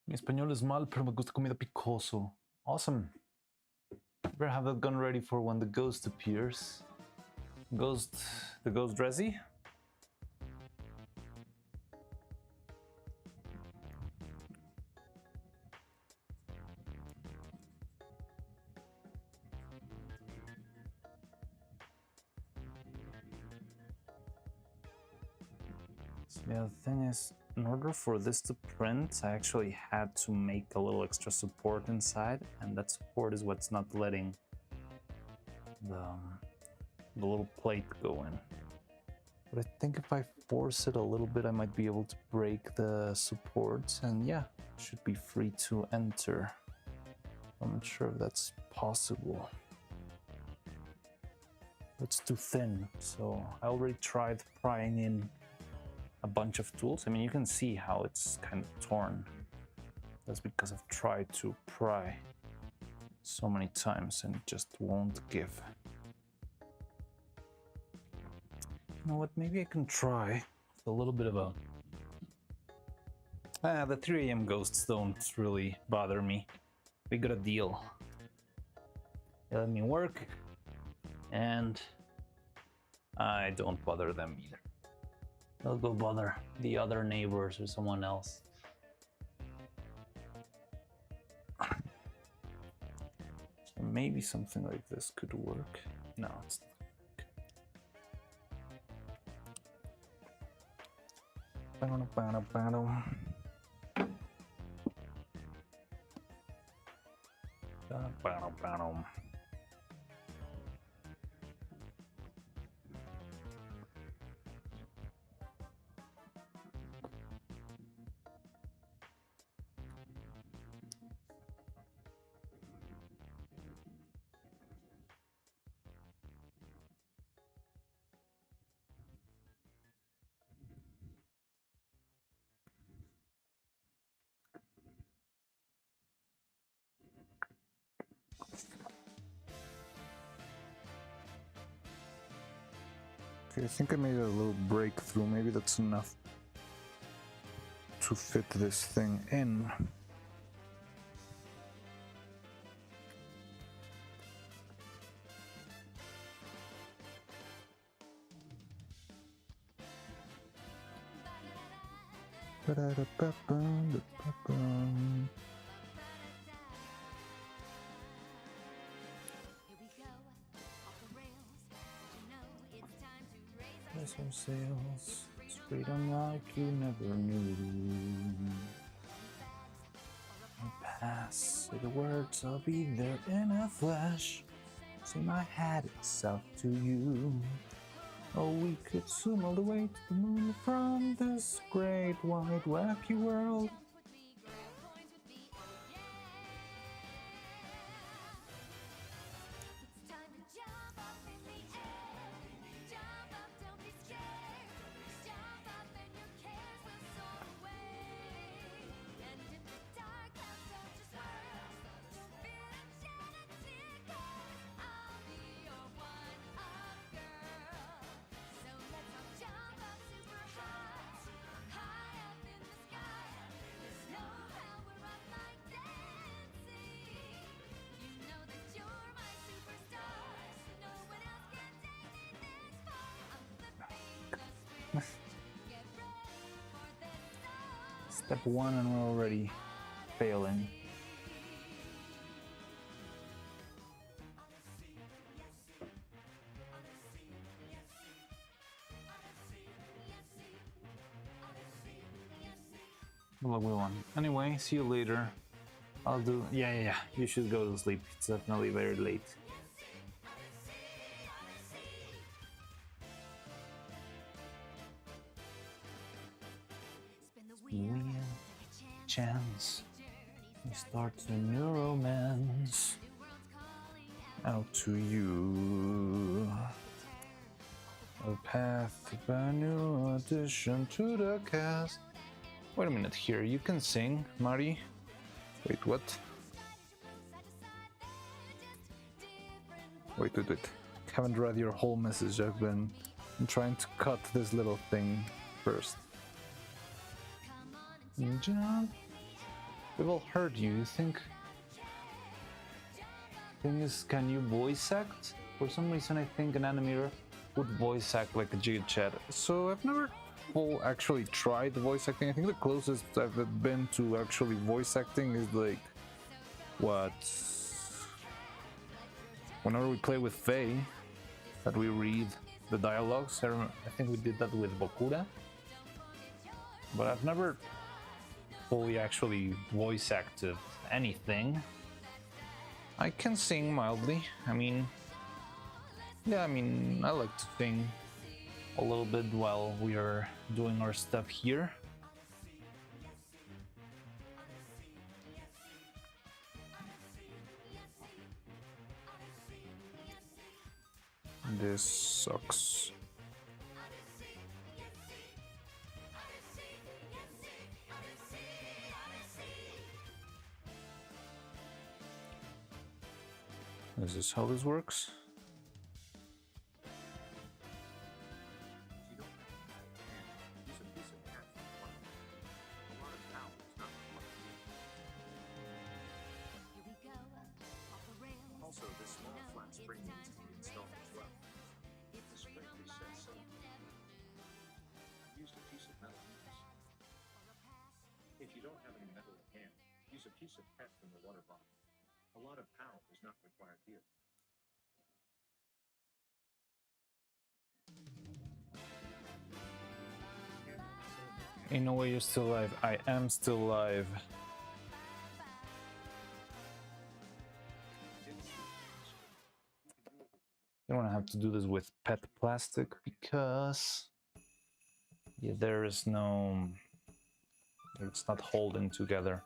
Mi español es mal, pero me gusta comida picoso. Awesome. Better have that gun ready for when the ghost appears. The ghost Dresy? So yeah, the thing is, in order for this to print, I actually had to make a little extra support inside, and that support is what's not letting the little plate go in. But I think if I force it a little bit, I might be able to break the supports, and yeah, it should be free to enter. I'm not sure if that's possible. It's too thin, so I already tried prying in a bunch of tools. I mean, you can see how it's kind of torn. That's because I've tried to pry so many times and it just won't give. You know what, maybe I can try with a little bit of a... the 3 AM ghosts don't really bother me. We got a deal. They let me work, and I don't bother them either. They'll go bother the other neighbors or someone else. So maybe something like this could work. No, it's not. Okay, I think I made a little breakthrough. Maybe that's enough to fit this thing in. So sails straight on like you never knew. I'll pass, say the words, I'll be there in a flash. Say my hat is out to you. Oh, we could swim all the way to the moon from this great wide wacky world. Step one and we're already failing. Well, we won. Anyway, see you later. I'll do... Yeah. You should go to sleep. It's definitely very late. Real chance. We start a new romance. Out to you. A path to a new addition to the cast. Wait a minute here, you can sing, Mari? Wait, what? Wait. Haven't read your whole message. I'm trying to cut this little thing first. John, we've all heard you. You think? Thing is, can you voice act? For some reason, I think an animator would voice act like a Jade Chat. So I've never actually tried voice acting. I think the closest I've been to actually voice acting is like what? Whenever we play with Faye, that we read the dialogues. I think we did that with Bokura, but I've never fully actually voice acted anything. I can sing mildly. I mean, I like to sing a little bit while we are doing our stuff here. This sucks. Is this how this works? Also, this small flat spring needs to be installed as well. The spring resets so. Use a piece of metal. If you don't have any metal at hand, use a piece of PET from the water bottle. A lot of power is not required here. In no way you're still alive. I am still alive. You don't have to do this with PET plastic because there is no... It's not holding together.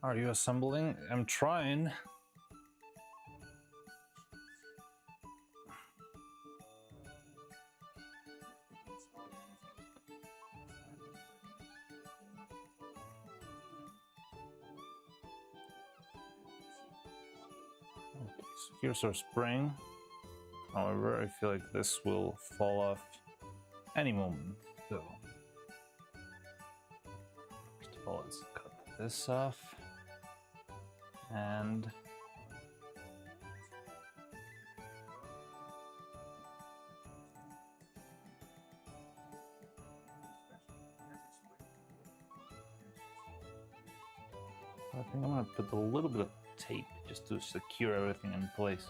Are you assembling? I'm trying. Okay, so here's our spring. However, I feel like this will fall off any moment. So, first of all, let's cut this off. And I think I'm gonna put a little bit of tape just to secure everything in place.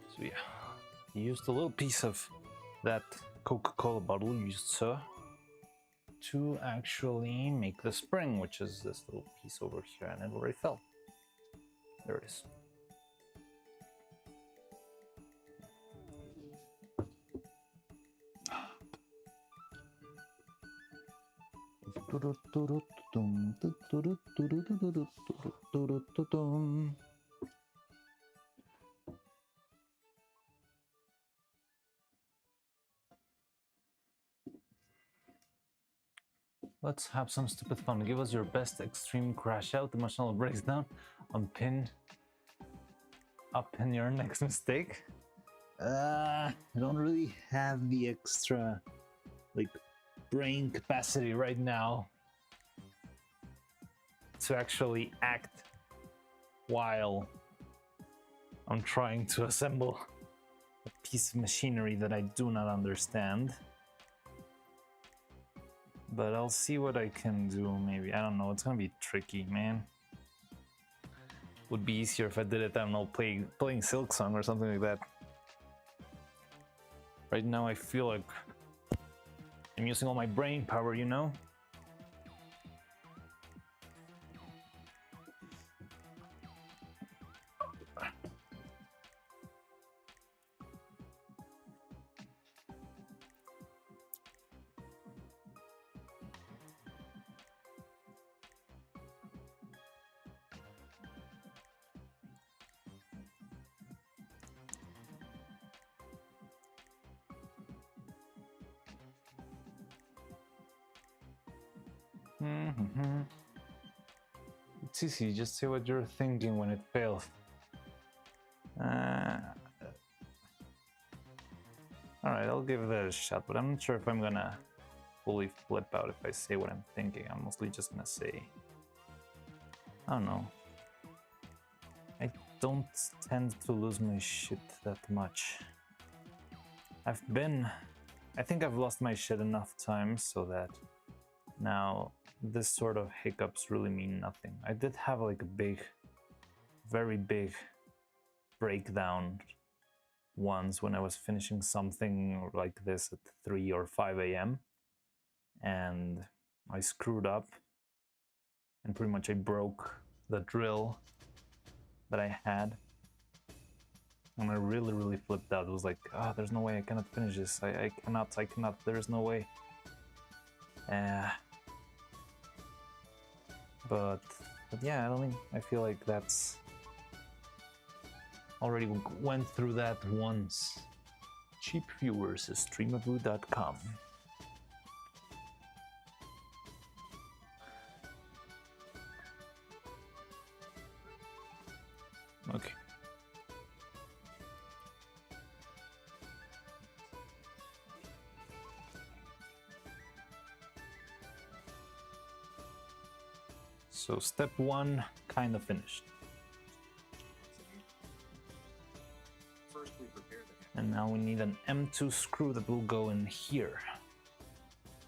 So yeah, used a little piece of that Coca-Cola bottle you just saw to actually make the spring, which is this little piece over here, and it already fell. There it is. Let's have some stupid fun. Give us your best extreme crash out, emotional breakdown, unpin your next mistake. I don't really have the extra like brain capacity right now to actually act while I'm trying to assemble a piece of machinery that I do not understand. But I'll see what I can do, maybe. I don't know, it's gonna be tricky, man. Would be easier if I did it, I don't know, playing Silk Song or something like that. Right now I feel like I'm using all my brain power, you know? It's easy, just say what you're thinking when it fails. Alright, I'll give that a shot, but I'm not sure if I'm gonna fully flip out if I say what I'm thinking. I'm mostly just gonna say, I don't know. I don't tend to lose my shit that much. I think I've lost my shit enough times so that now this sort of hiccups really mean nothing. I did have like a big, very big breakdown once when I was finishing something like this at 3 or 5 a.m. and I screwed up and pretty much I broke the drill that I had. And I really flipped out. It was like, oh, there's no way I cannot finish this. I cannot, there's no way. But yeah, I feel like that's already went through that once. Cheap viewers is streamaboo.com. Okay. So step 1 kind of finished. First we prepare the And now we need an M2 screw that will go in here.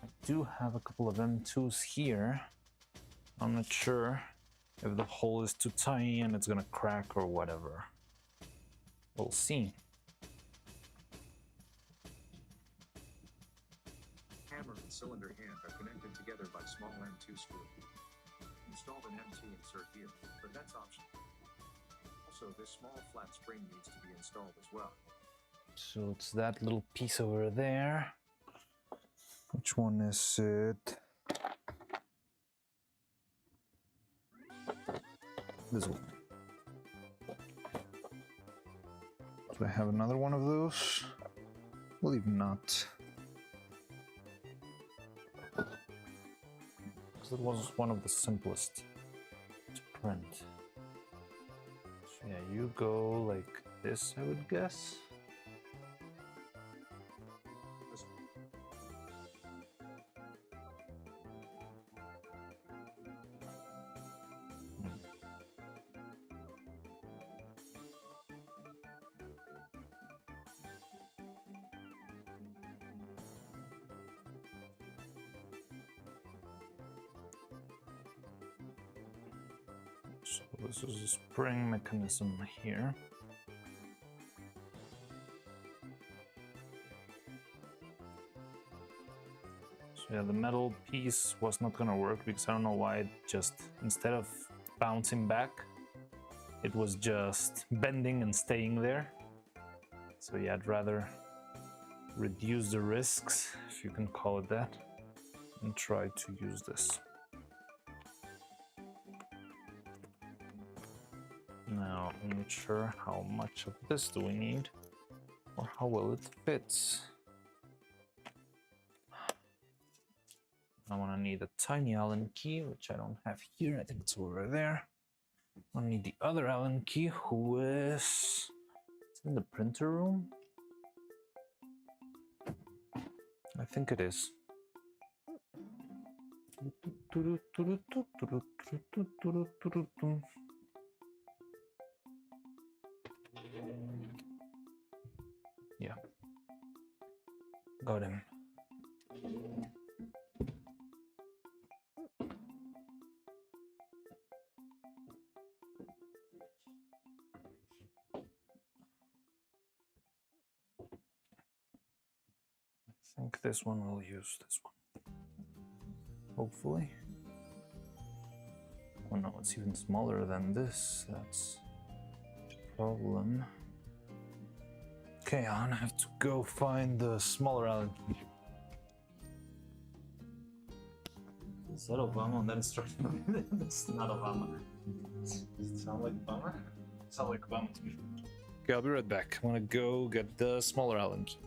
I do have a couple of M2s here. I'm not sure if the hole is too tiny and it's gonna crack or whatever. We'll see. hammer and cylinder hand are connected together by small M2 screw. Installed an M2 insert here, but that's optional. Also, this small flat spring needs to be installed as well. So it's that little piece over there. Which one is it? This one. Do I have another one of those? Believe not. Because it was one of the simplest to print. So yeah, you go like this, I would guess. So this is a spring mechanism here. So yeah, the metal piece was not gonna work because I don't know why it just, instead of bouncing back, it was just bending and staying there. So yeah, I'd rather reduce the risks, if you can call it that, and try to use this. Now, I'm not sure how much of this do we need or how well it fits. I want to need a tiny Allen key, which I don't have here. I think it's over there. I need the other Allen key, who is in the printer room. I think it is. Yeah, got him. I think this one will use this one. Hopefully. Oh no, it's even smaller than this. That's a problem. Okay, I'm gonna have to go find the smaller Allen key. Is that Obama on that instruction? That's not Obama. Does it sound like Obama? It sounds like Obama to me. Okay, I'll be right back. I'm gonna go get the smaller Allen key.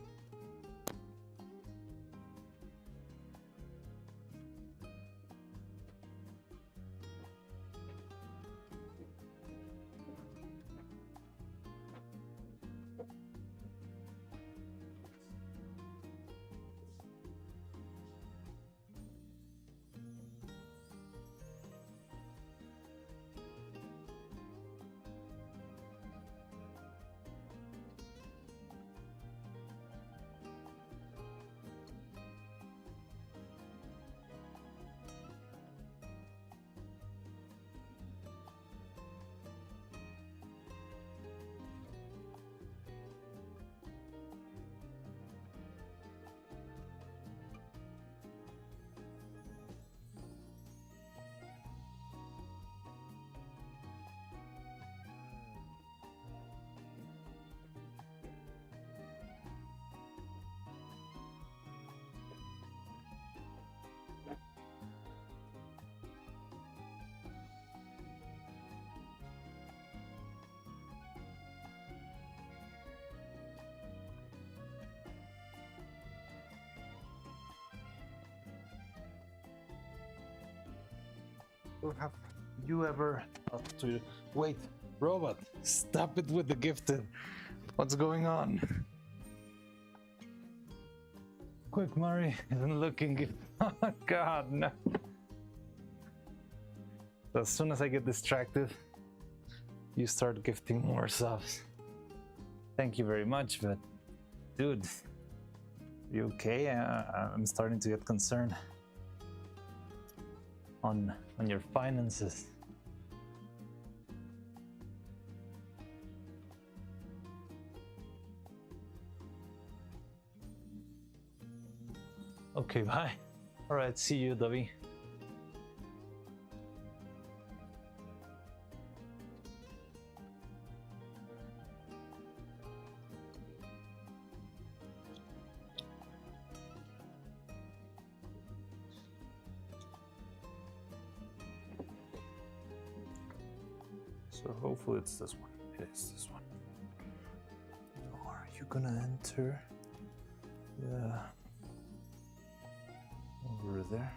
Have you ever thought to wait, robot, stop it with the gifted? What's going on? Quick, Murray isn't looking gifted. Oh god, no. As soon as I get distracted, you start gifting more subs. Thank you very much, but dude, you okay? I'm starting to get concerned on your finances. Okay, bye. All right, see you, Davi. So hopefully it's this one. It is this one. So are you gonna enter the over there?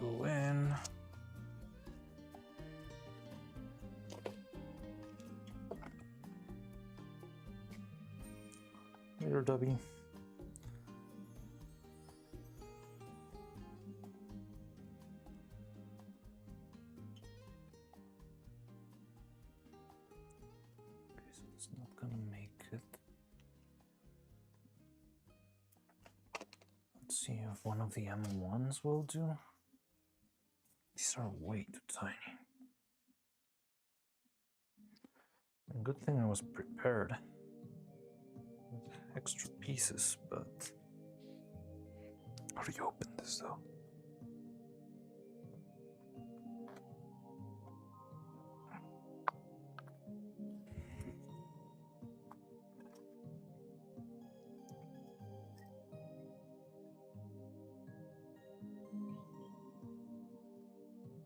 Go in. Later, Dubby. Okay, so it's not gonna make it. Let's see if one of the M1s will do. These are way too tiny. And good thing I was prepared with extra pieces, but how do you open this though?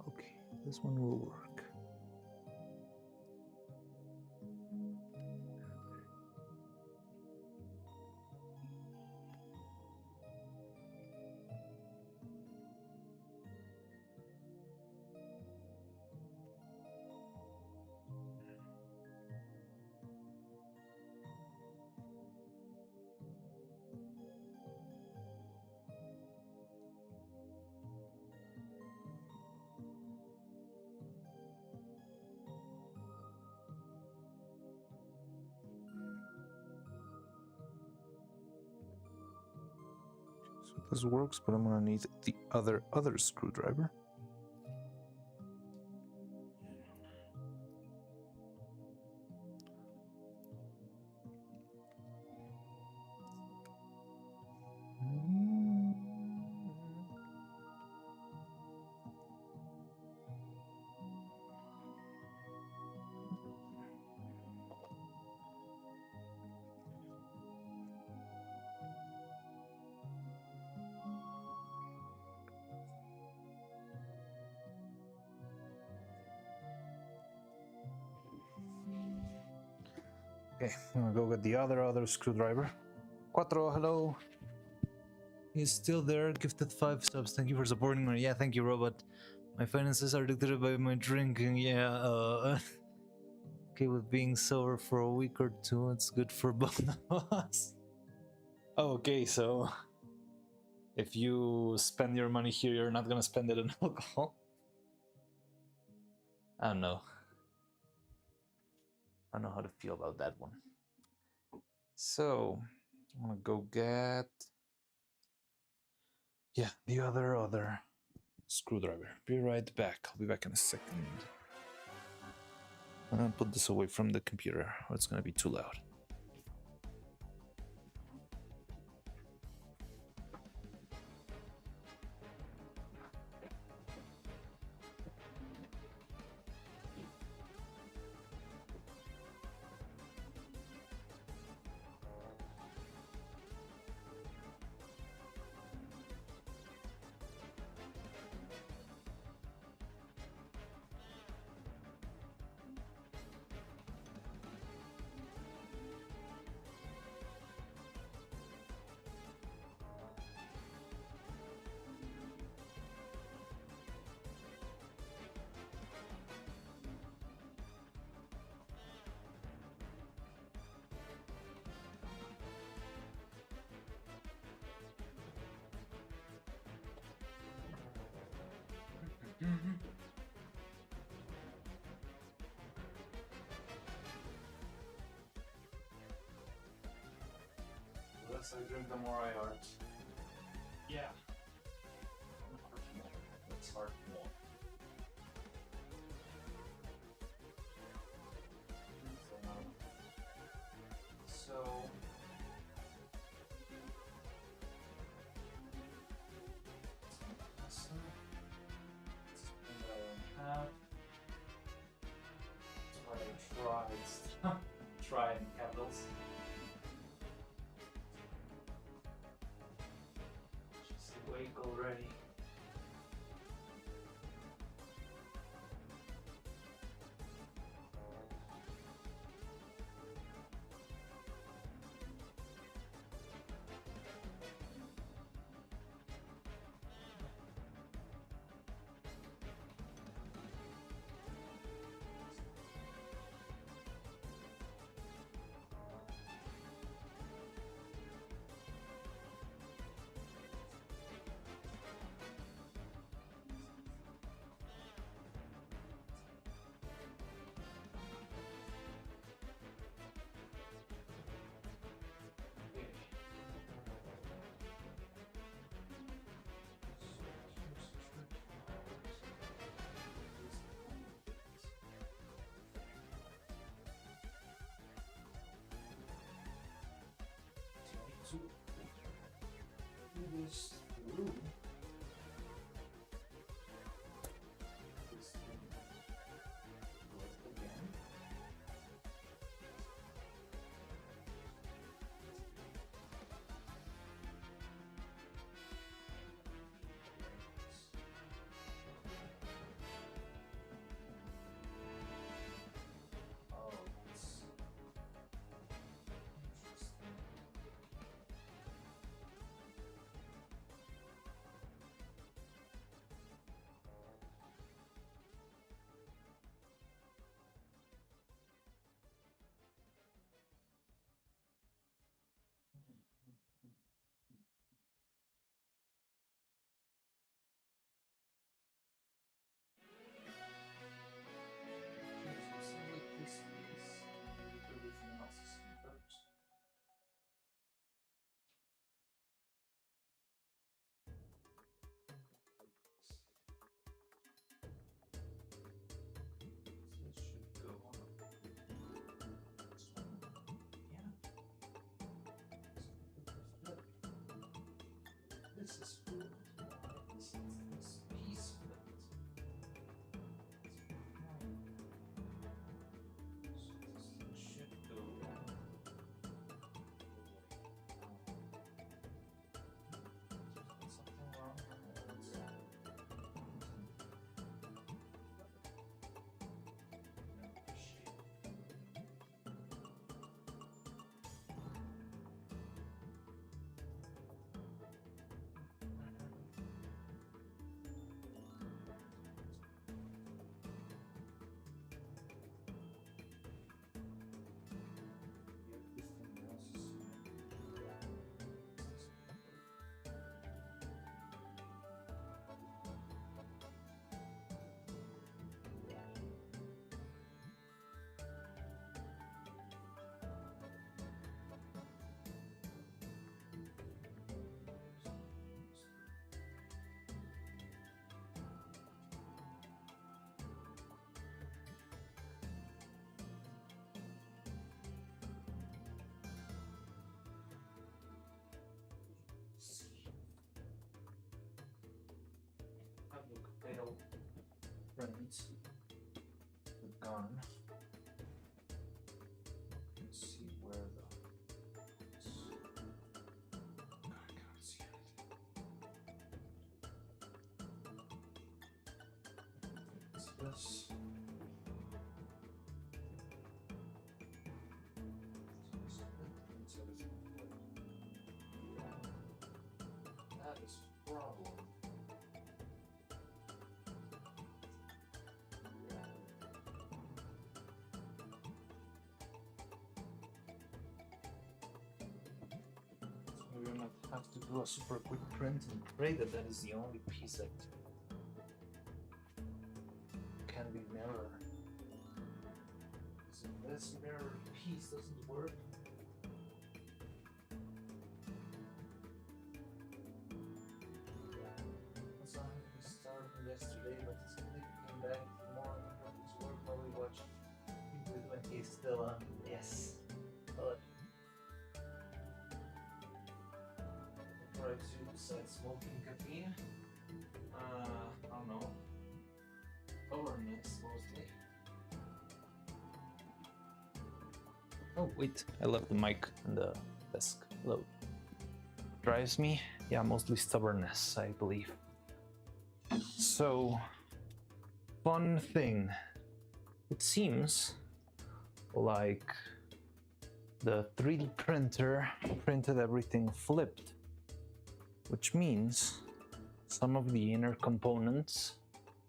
Okay, this one will work. So this works, but I'm gonna need the other screwdriver. Okay, I'm gonna go get the other screwdriver. Quattro, hello. He's still there. Gifted 5 subs. Thank you for supporting me. Yeah, thank you, Robot. My finances are dictated by my drinking. Yeah, okay, with being sober for a week or two, it's good for both of us. Oh, okay, so if you spend your money here, you're not gonna spend it on alcohol? I don't know. I don't know how to feel about that one. So, I'm gonna go get... yeah, the other screwdriver. Be right back. I'll be back in a second. I'm gonna put this away from the computer, or it's gonna be too loud. The less I drink, the more I art. Yeah. Art more. Let's art more. So now else. She's awake already. To do this through this thing again. Oh, it's interesting. Everything else is first. This should go on. Yeah. This is filled. This piece filled. So this thing should go on. Something wrong. Have a look, fail friends. The gun. Let's see where the. I can't see it. It's this. That is a problem. We're gonna have to do a super quick print and pray that that is the only piece that can be mirrored. So this mirrored piece doesn't work. So we started yesterday, but it's came back tomorrow. It's work while we watch people doing. He's still on. Yes. But what drives you besides smoking caffeine? I don't know. Awareness mostly. Oh, wait, I left the mic on the desk. Hello. Drives me? Yeah, mostly stubbornness, I believe. So, fun thing. It seems like the 3D printer printed everything flipped, which means some of the inner components,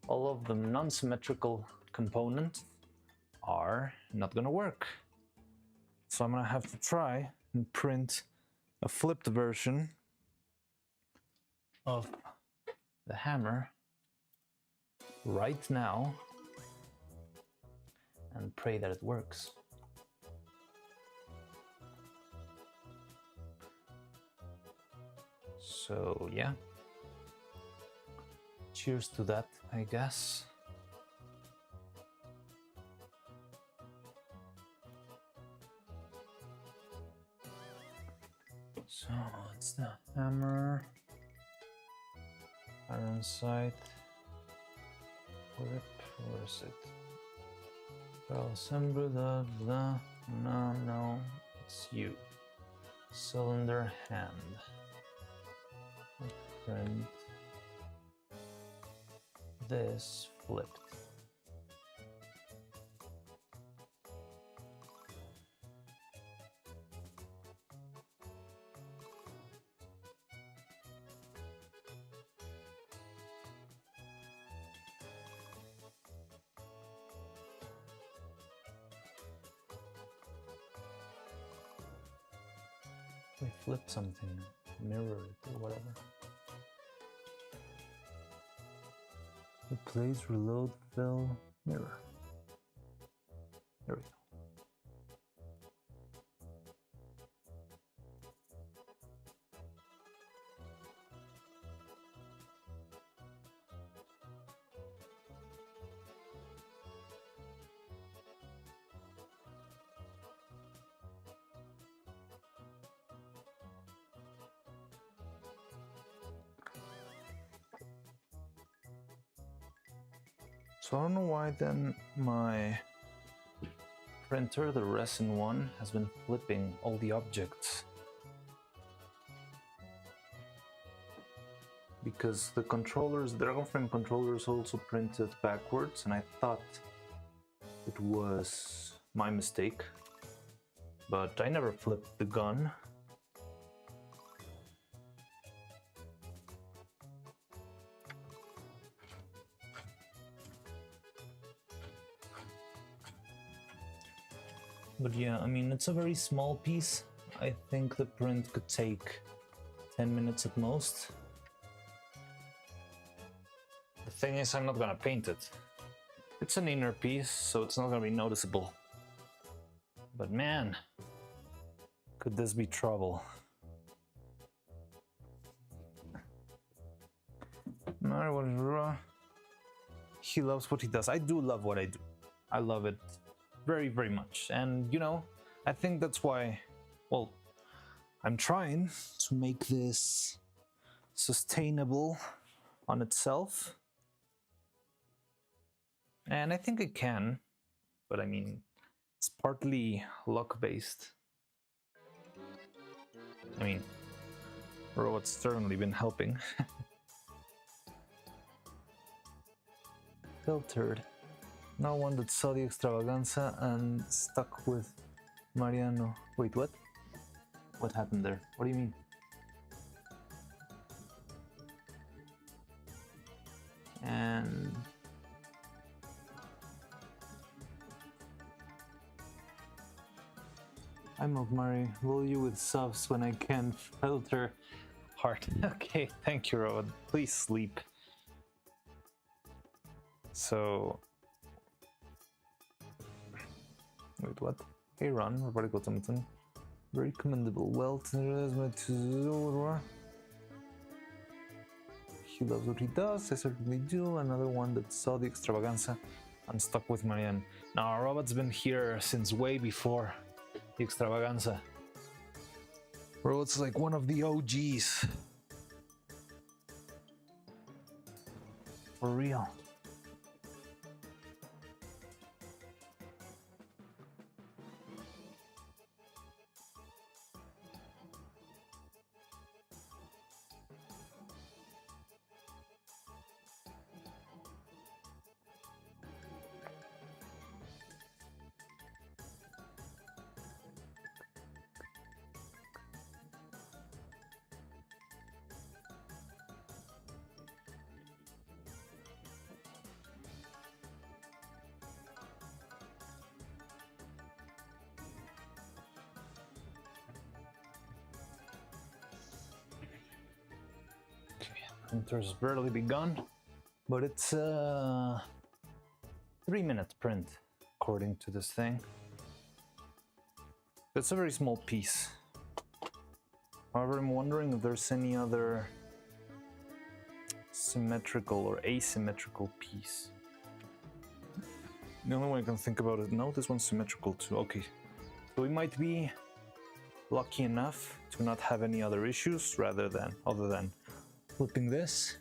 all of the non-symmetrical components, are not gonna work. So I'm gonna have to try and print a flipped version of the hammer right now and pray that it works. So yeah, cheers to that, I guess. So it's the hammer, iron sight, grip, where is it? I'll assemble the blah, no, it's you. Cylinder hand. Print this flipped. We flipped something, mirror it or whatever. Replace, reload, fill, mirror. There we go. So I don't know why then my printer, the resin one, has been flipping all the objects. Because the controllers, the Dragonframe controllers also printed backwards, and I thought it was my mistake. But I never flipped the gun. But yeah, I mean, it's a very small piece. I think the print could take 10 minutes at most. The thing is, I'm not gonna paint it. It's an inner piece, so it's not gonna be noticeable. But man, could this be trouble? He loves what he does. I do love what I do. I love it very, very much. And you know, I think that's why, well, I'm trying to make this sustainable on itself. And I think it can, but I mean, it's partly luck-based. I mean, robots certainly been helping. Filtered. Now one that saw the extravaganza and stuck with Mariano. Wait, what? What happened there? What do you mean? And I'm of Mari. Will you with subs when I can filter heart? Okay, thank you, Robot. Please sleep. So, wait, what? Hey, Ron, Robotical Automaton. Very commendable. Well, he loves what he does. I certainly do. Another one that saw the extravaganza and stuck with Marianne. Now, Robot's been here since way before the extravaganza. Robot's like one of the OGs. For real. Printer's barely begun, but it's a 3-minute print, according to this thing. It's a very small piece. However, I'm wondering if there's any other symmetrical or asymmetrical piece. The only way I can think about it, no, this one's symmetrical too. Okay, so we might be lucky enough to not have any other issues other than flipping this.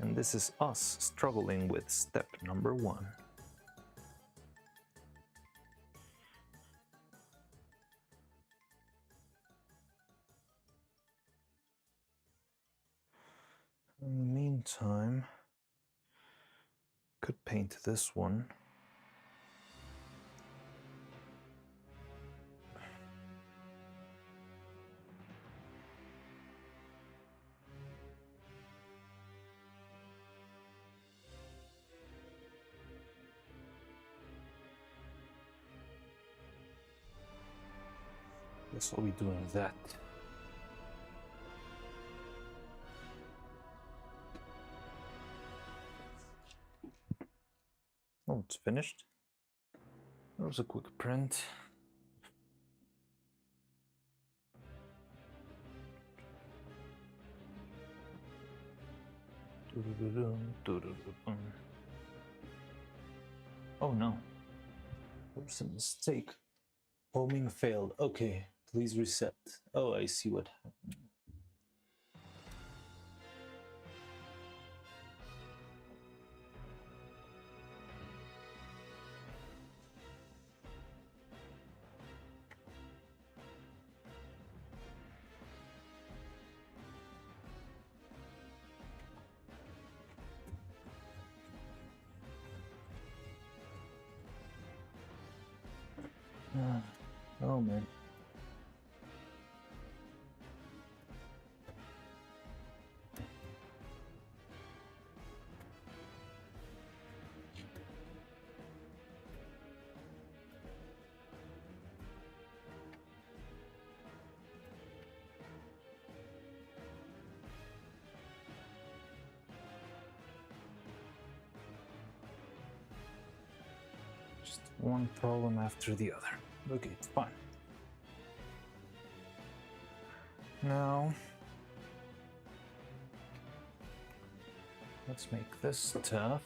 And this is us struggling with step number 1. In the meantime, could paint this one. Guess I'll be doing that. Oh, it's finished. That was a quick print. Oh no, there's a mistake. Homing failed. Okay, please reset. Oh, I see what happened. Oh man. Just one problem after the other. Okay, it's fine. Now, let's make this tough.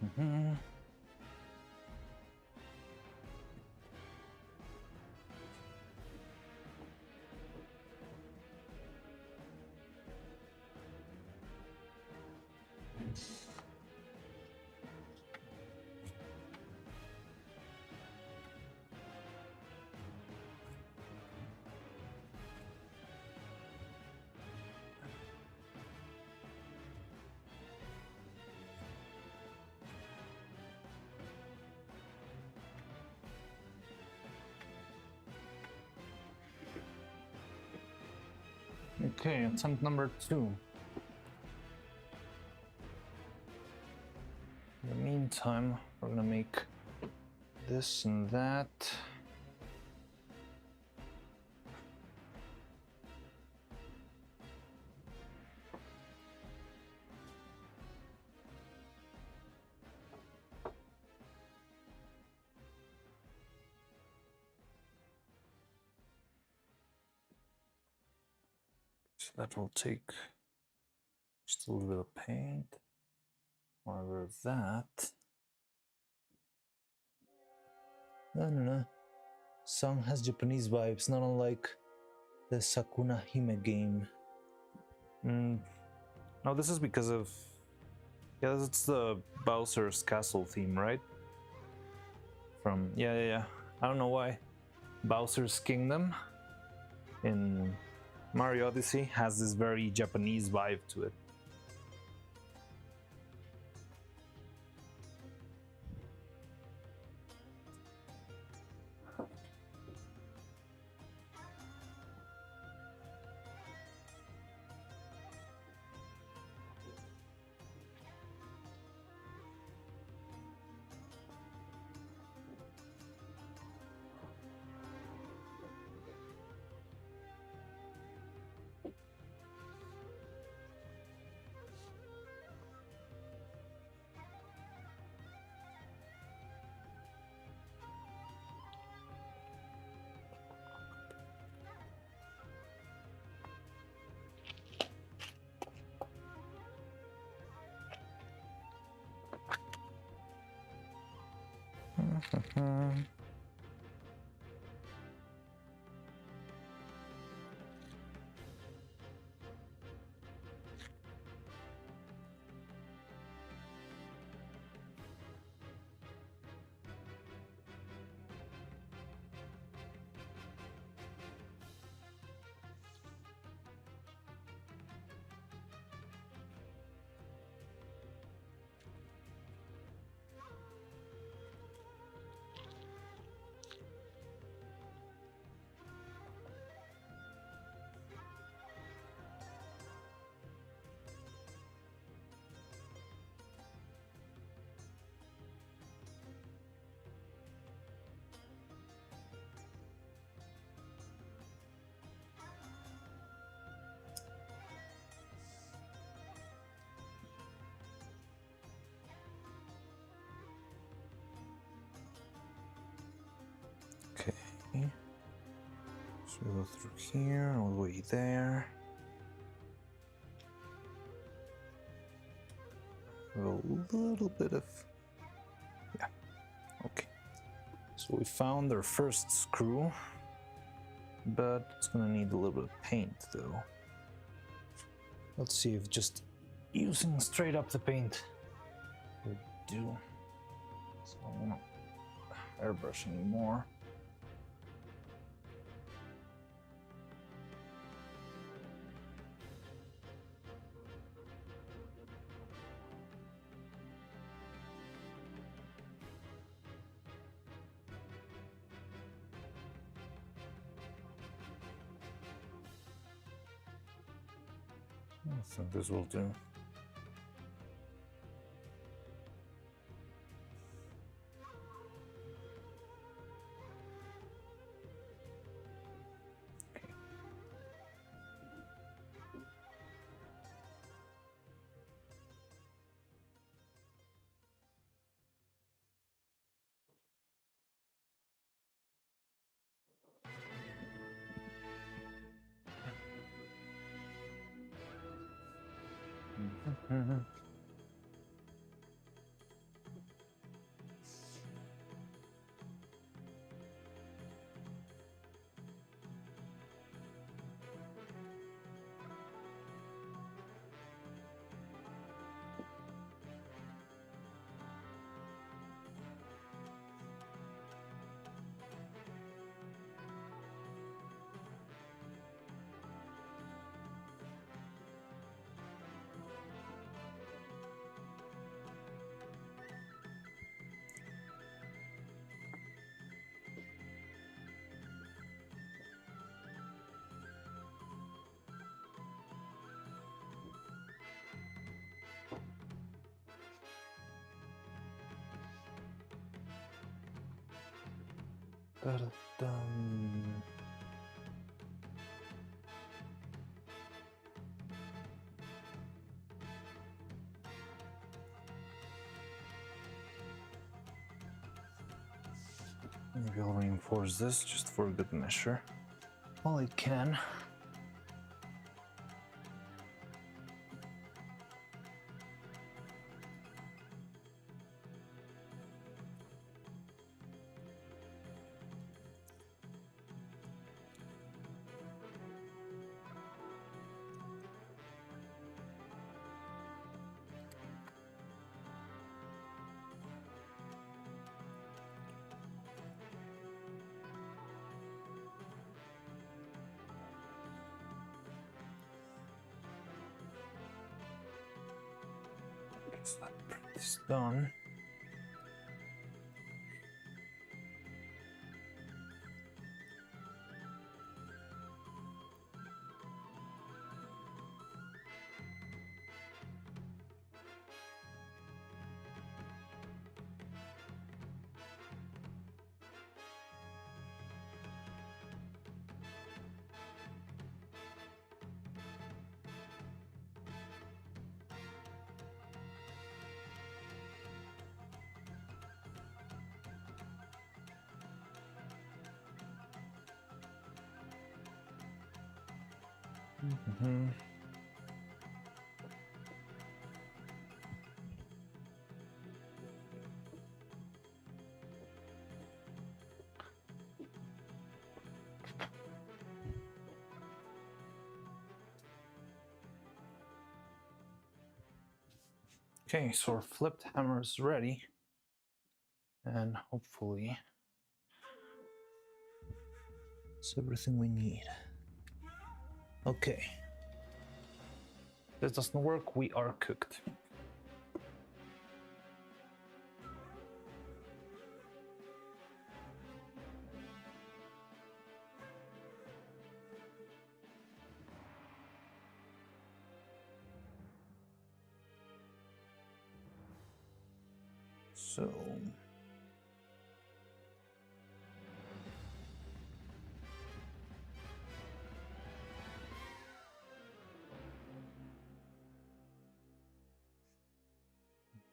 Mm-hmm. Okay, attempt number 2. In the meantime, we're gonna make this and that. So that will take just a little bit of paint. However, that I don't know. Song has Japanese vibes, not unlike the Sakuna Hime game. No, this is because of... Yeah, it's the Bowser's Castle theme, right? From... Yeah. I don't know why. Bowser's Kingdom in Mario Odyssey has this very Japanese vibe to it. Okay. So we go through here, all the way there. A little bit of... Yeah. Okay. So we found our first screw, but it's gonna need a little bit of paint though. Let's see if just using straight up the paint will do. So I won't airbrush anymore. I think this will do. Ba-da-dum. Maybe I'll reinforce this just for good measure. All I can. It's done. Mm-hmm. Okay, so our flipped hammer is ready, and hopefully it's everything we need. Okay. If this doesn't work, we are cooked. So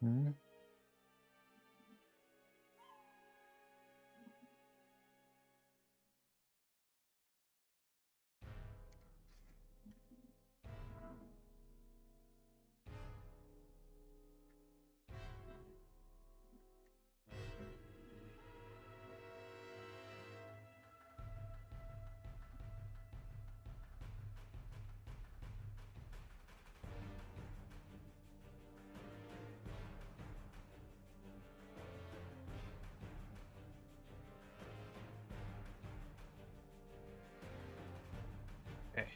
hmm. Okay.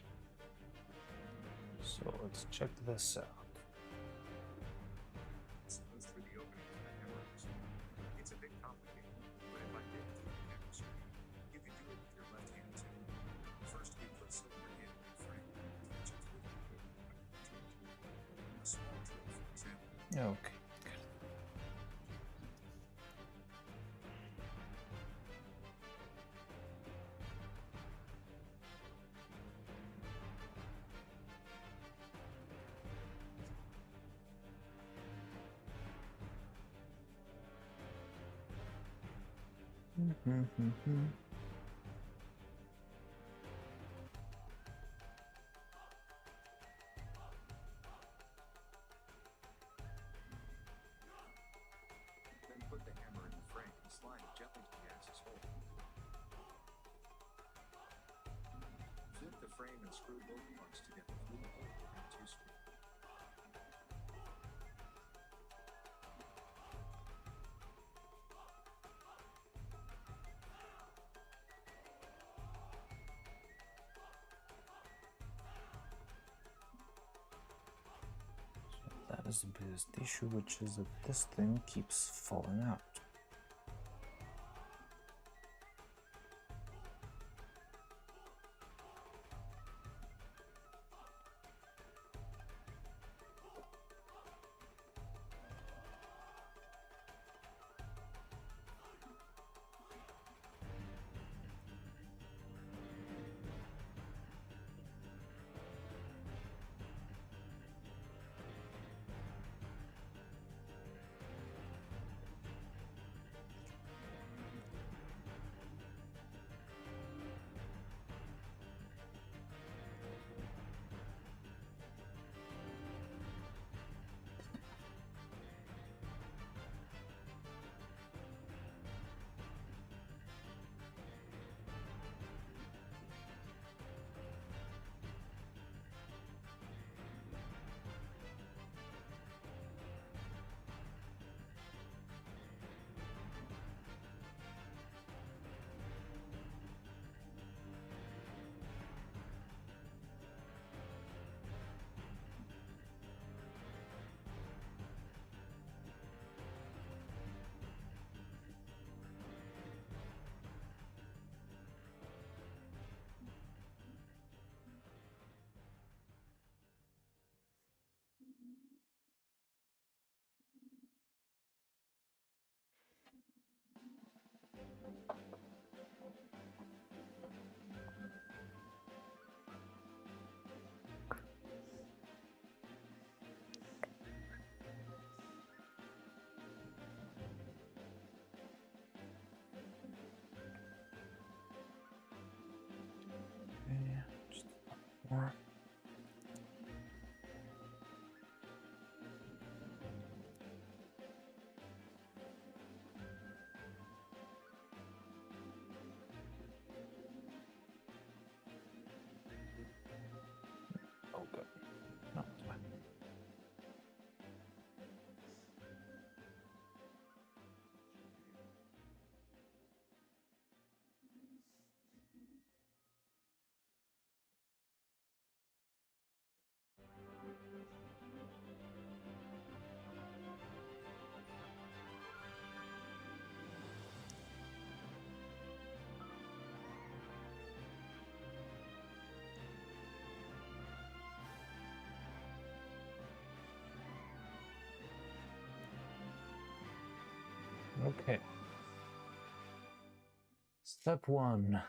So let's check this out. Goes through the opening of the hammer. It's a bit complicated, but if I did it through the hammer screen, you could do it with your left hand too. First, we put cylinder head in the frame, which is with a small drill, for example. Okay. Mm-hmm. Then put the hammer in the frame and slide it gently to the axis hole. Flip the frame and screw both parts together through the hole and two screws. That is the biggest issue, which is that this thing keeps falling out. more. Oh, good. No, it's fine. Okay. Step 1.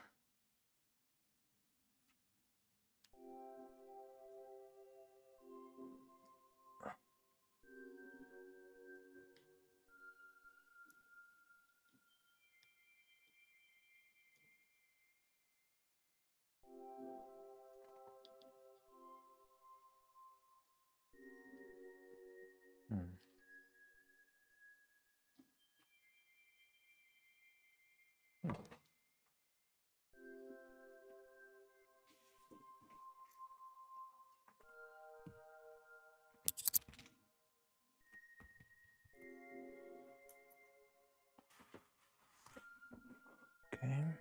Okay.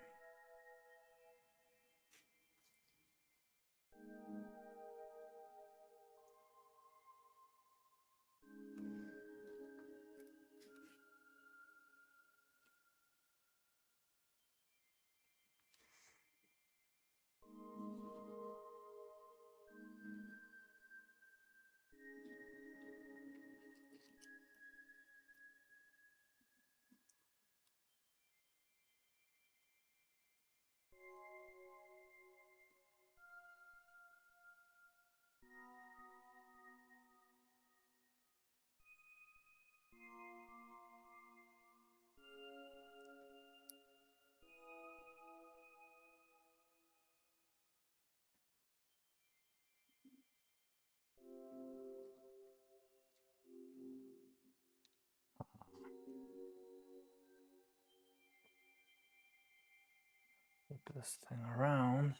Flip this thing around.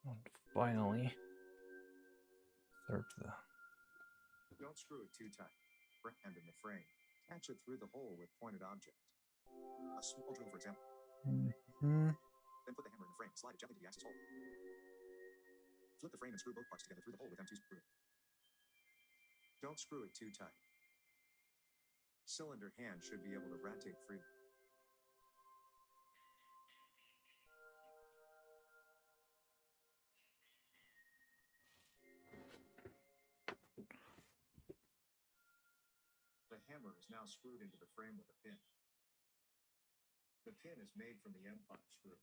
And finally, insert the... Don't screw it too tight. Hand in the frame. Catch it through the hole with pointed object. A small drill, for example. Mm-hmm. Then put the hammer in the frame. Slide it gently to the access hole. Flip the frame and screw both parts together through the hole with M2 screw. Don't screw it too tight. Cylinder hand should be able to rotate freely. The hammer is now screwed into the frame with a pin. The pin is made from the M5 screw.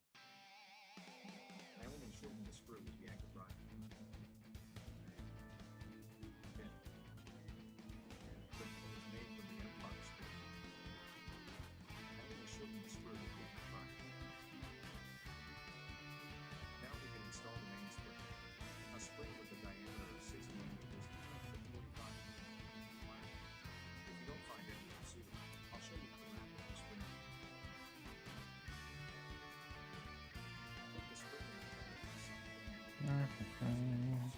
I only shortened the screw with the anchor grinder. Pin. The pin is made from the M5 screw. I only shortened the screw with the anchor grinder. Now we can install the main spring. A spring with a diameter of 6 millimeters and 45 millimeters. If you don't find any suitable, I'll show you how to wrap it the spring. Put the spring in the handle.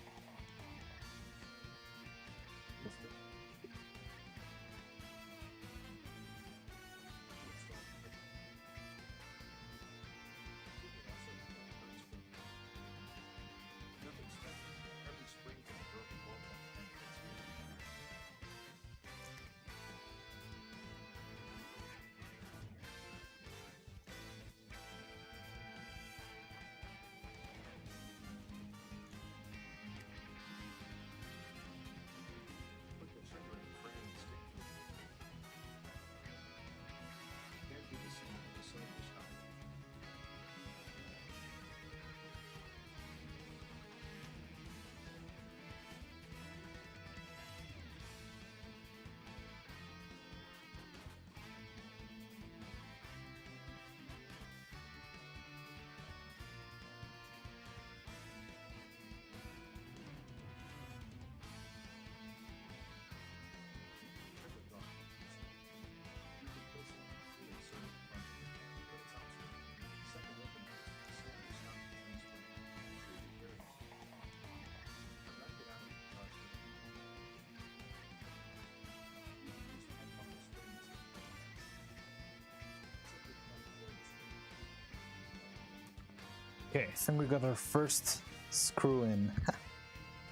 Okay, I think we got our first screw in.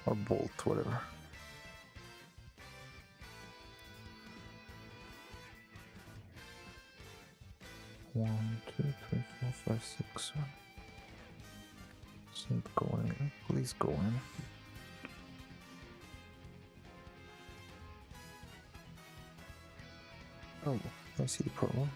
Or bolt, whatever. One, two, three, four, five, six, seven. Doesn't go in. Please go in. Oh, I see the problem.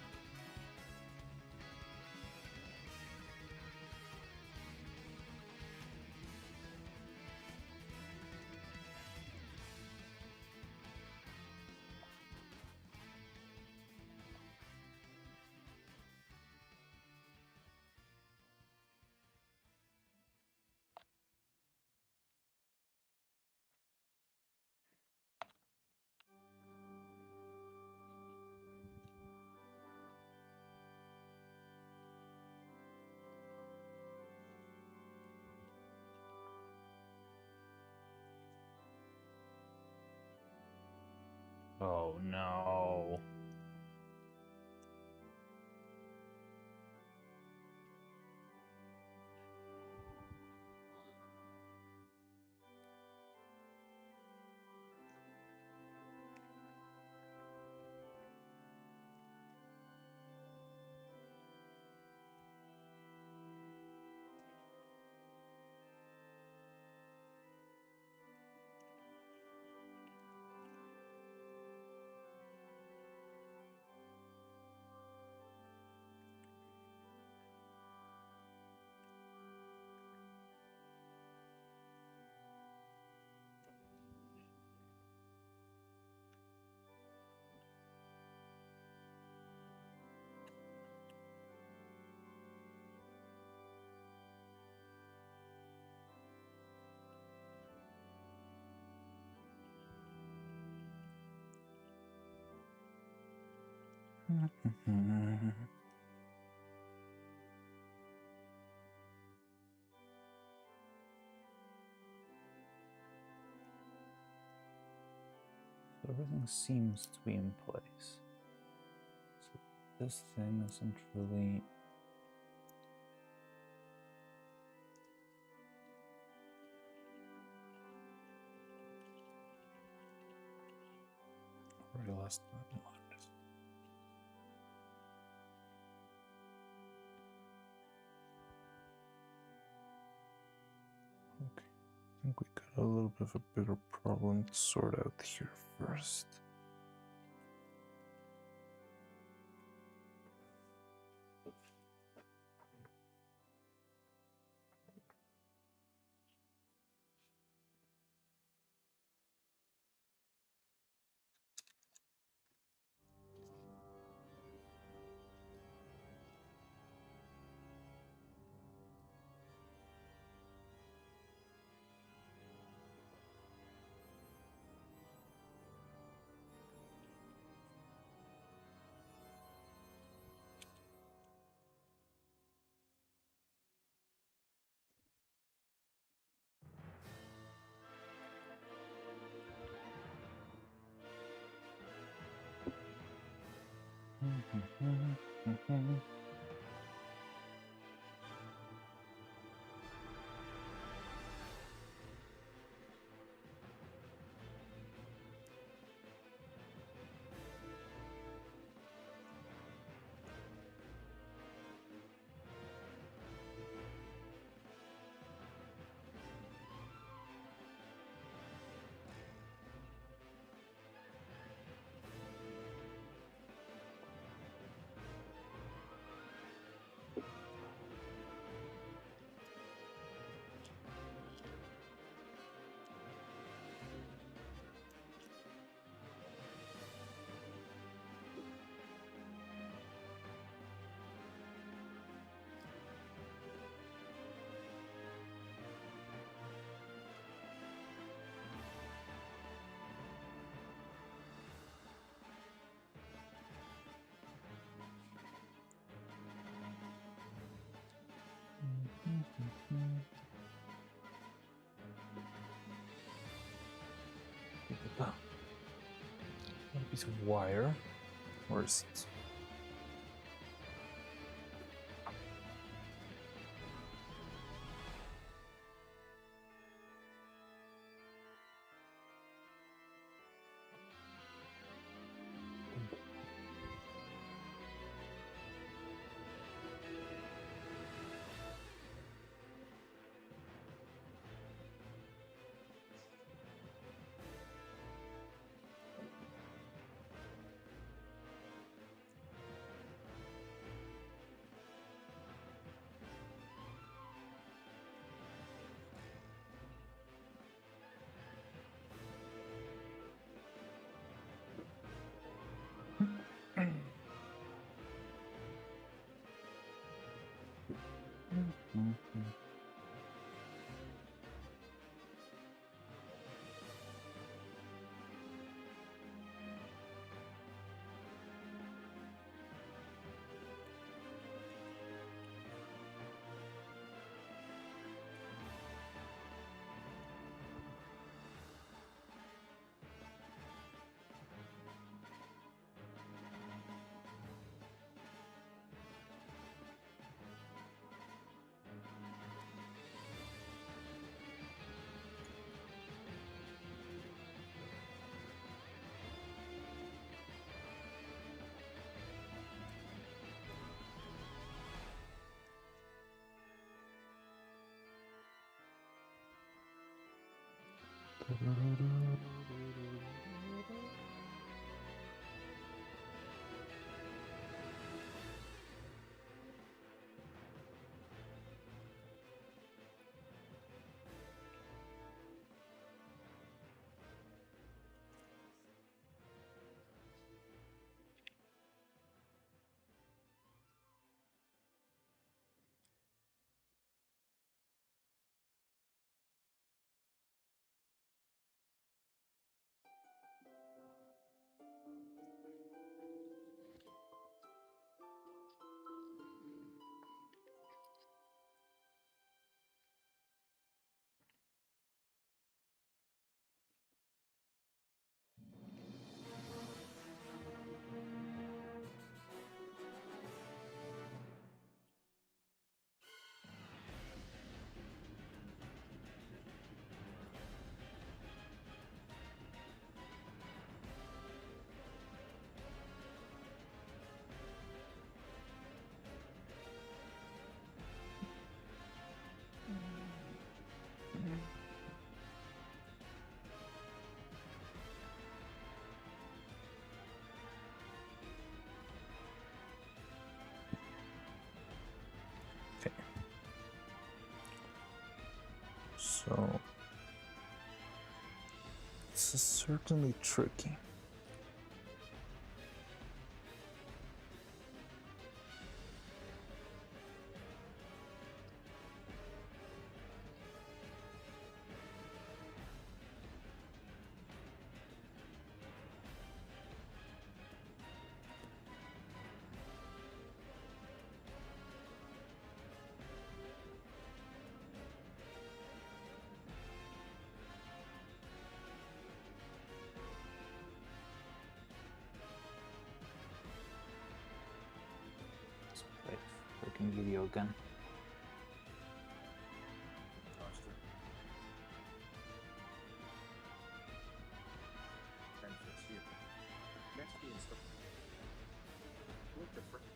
Oh no. So everything seems to be in place. So this thing isn't really last time. Okay, I think we got a little bit of a bigger problem to sort out here first. A piece of wire. Where is it? Okay. So this is certainly tricky. Let's play freaking video again. Benefits here. Next, we install. With the frame.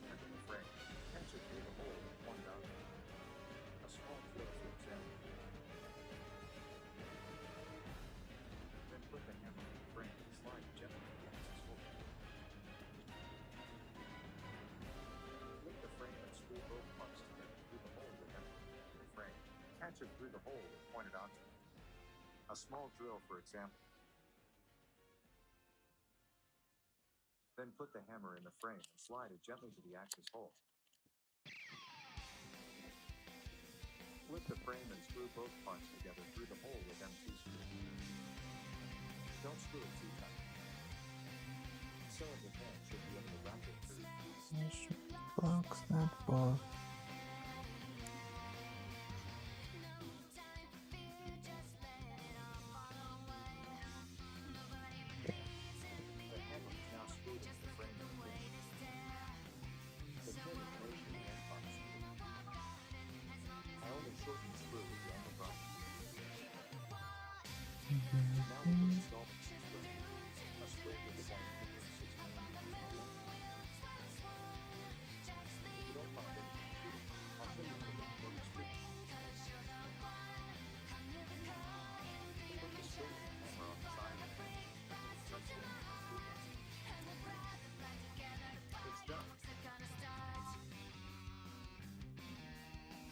And in the frame, catch it through the hole with one dot. A small drill, for example. Then put the hammer in the frame and slide it gently to the axis hole. Lift the frame and screw both parts together through the hole with the hammer in the frame. Catch it through the hole with pointed object. A small drill, for example. Then put the hammer in the frame and slide it gently to the axis hole. Lift the frame and screw both parts together through the hole with M2 screw. Don't screw it too tight. Cylinder head should be able to wrap it through. Box that box. The hammer is now screwed into the frame of the pin. The pin is made from the end box screw. I only shortened the screw with the end of brush. Now we can install the C-spring. A spring with a diameter of 6 millimeters. If you don't find anything to do, I'll show you how to put the spring. Put the spring and hammer on the side of the frame. Touch the end of the screw. It's done.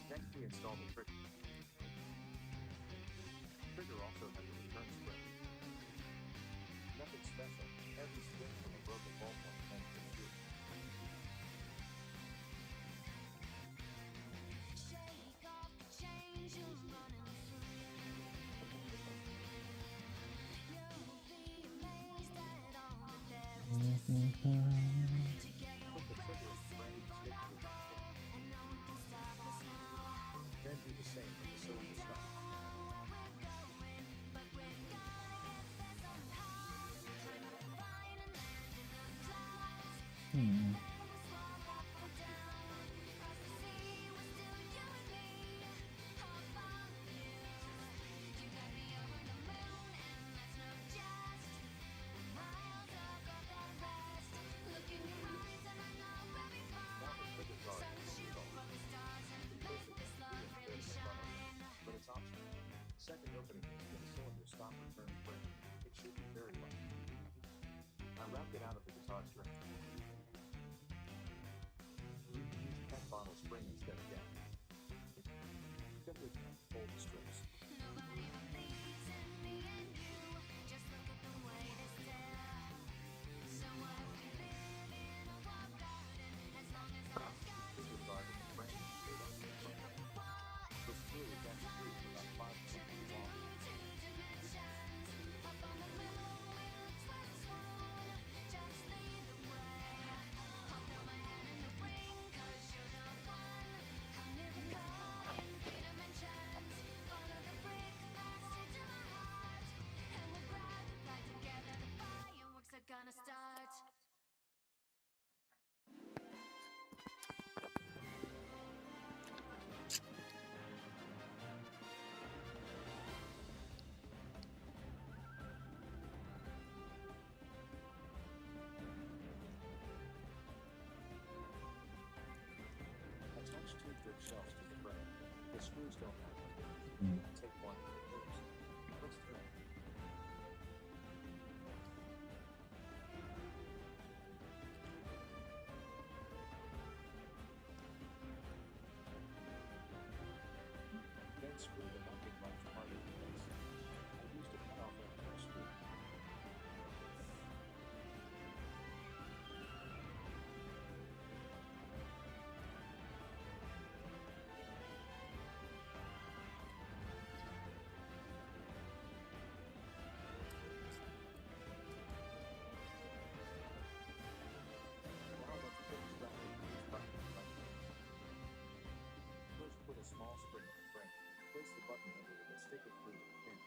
Next, we install the trigger. Trigger also has a return spring. Nothing special. Every spring from a broken ballpoint tends to screw. Put the trigger in the frame and stick to the spring. Then do the stop return spring. It should be very light. I wrapped it out of the guitar string. You can use pet bottle spring instead of gas. Then we can pull the strips. Nobody believes in me and you. Just look at the way they stare. So what if we live in a walled garden? As long as I've got This you was there, garden and branches made up in kick front. up the wall and This tree is actually about 5 turn feet to long. two dimensions. Up on the moon, we'll twist and swoon. Just lead the way. I'll throw my hand in the ring, 'cause you're the one. I'll never caught in three dimensions. Follow the brick past into my heart, and we'll grab and fly together. The fireworks are gonna start. Attach 2 brick shelves to the frame. The screws don't have them. Take one for the first. Let's turn. Then screw the mounting left part into place. I used a cut off end for a screw. Now let's put the strapping piece back in front. First put a small spring in the frame. Place the button under it and stick it through with a pin.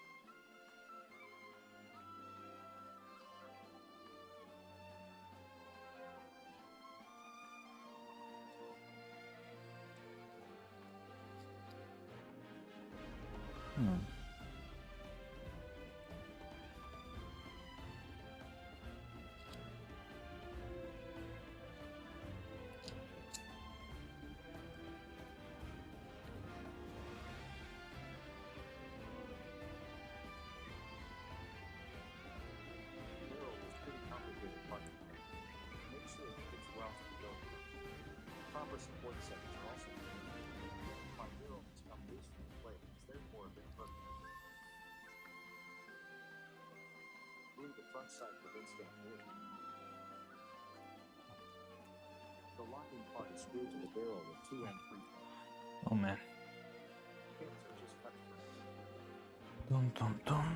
Neuro is pretty complicated part of the game. Make sure it fits well to the building. Proper support settings are also needed. My Neuro has come loose from the plate, it's therefore a bit crooked. Glue the front sight with instant glue. The locking part is screwed to the barrel with 2 and 3 pins. Oh man. Pins are just cut through. Dum dum dum.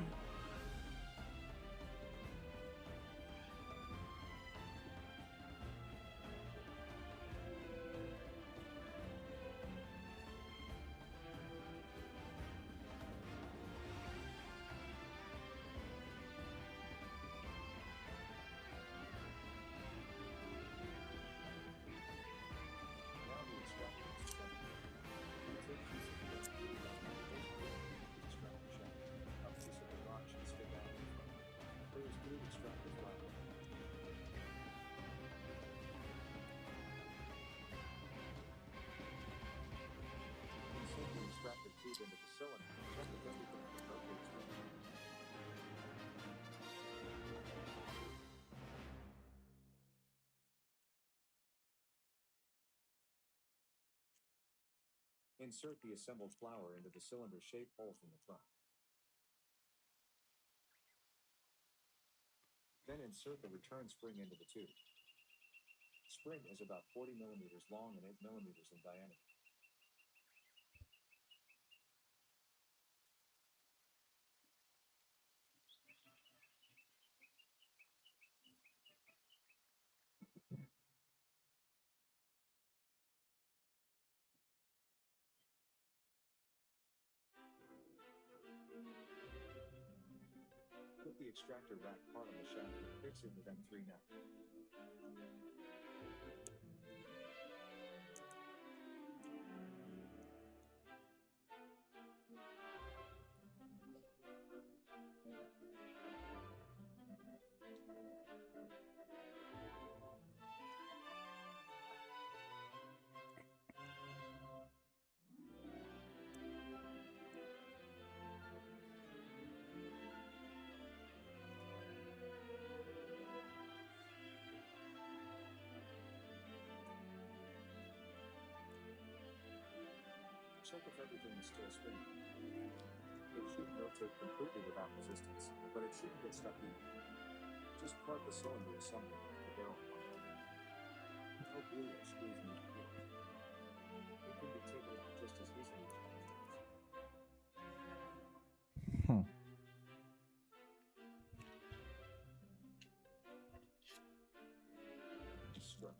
Now the extractor is assembled. You take piece of wood, glue it down the first board into the extractor shaft. A piece of the rock should stick out in front. There is glue extractor flower. Insert the extractor tube into the cylinder. Check if everything rotates right. Insert the assembled flower into the cylinder-shaped hole from the front. Then insert the return spring into the tube. Spring is about 40 millimeters long and 8 millimeters in diameter. Put the extractor rack part on the shaft and fix it with M3 nut. Check if everything is still spinning. It should rotate completely without resistance, but it shouldn't get stuck either. Just plug the cylinder assembly into the barrel plug. No glue or screws need to be. It can be taken out just as easily as Hmm. struck.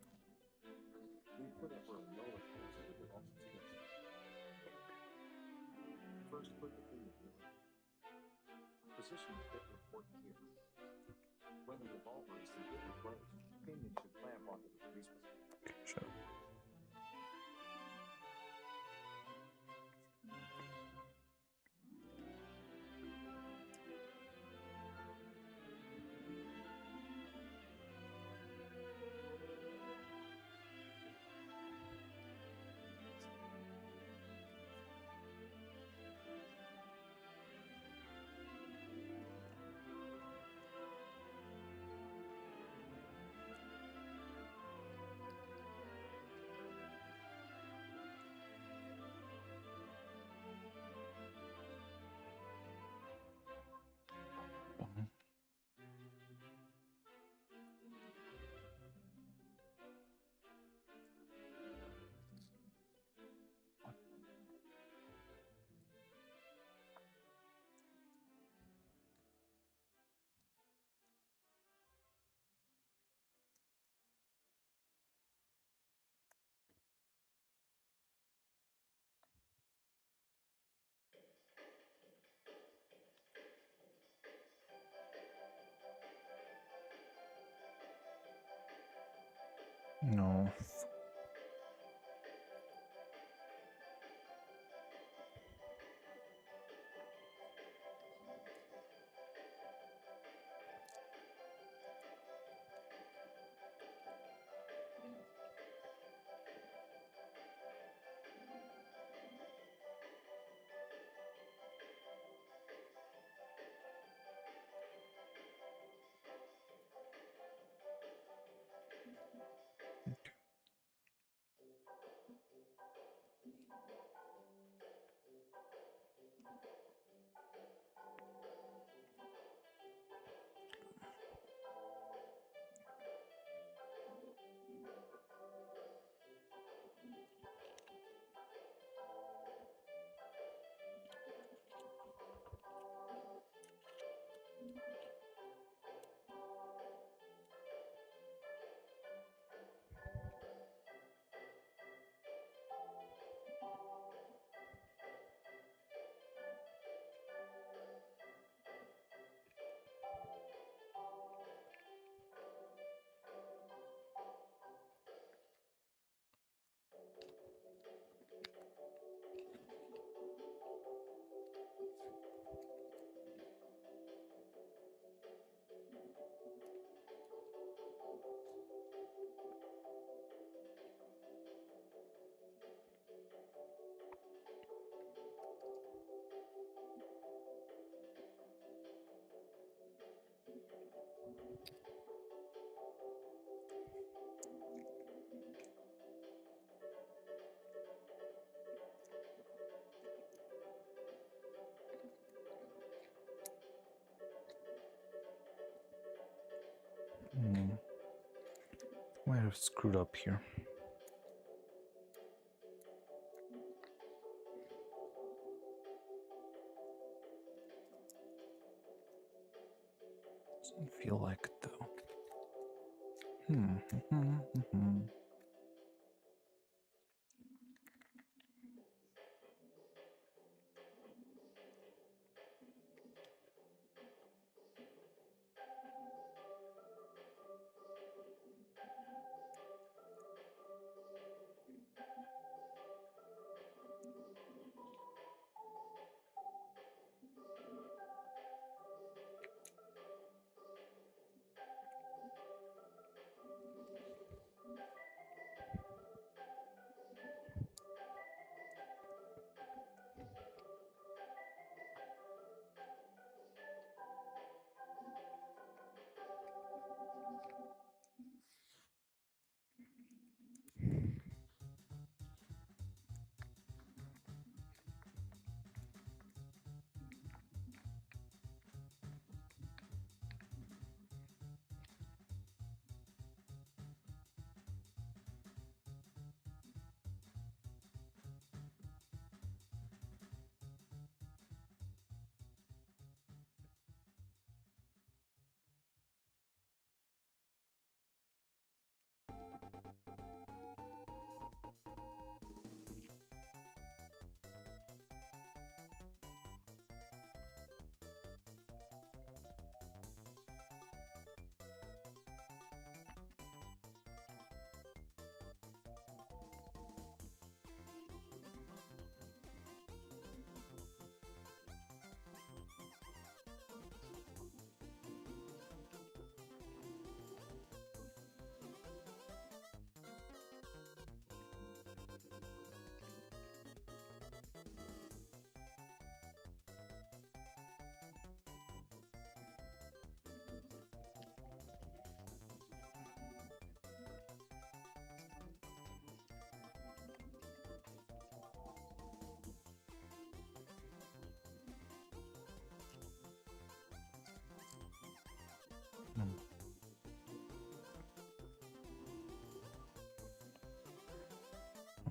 We put up our roller coaster with it all together. First, put the pinion wheel in. Position the bit important here. When the revolver is completely closed, the pinion should clamp onto the release button. Sure. Mhm. No. Hmm. Might have screwed up here. Doesn't feel like it though.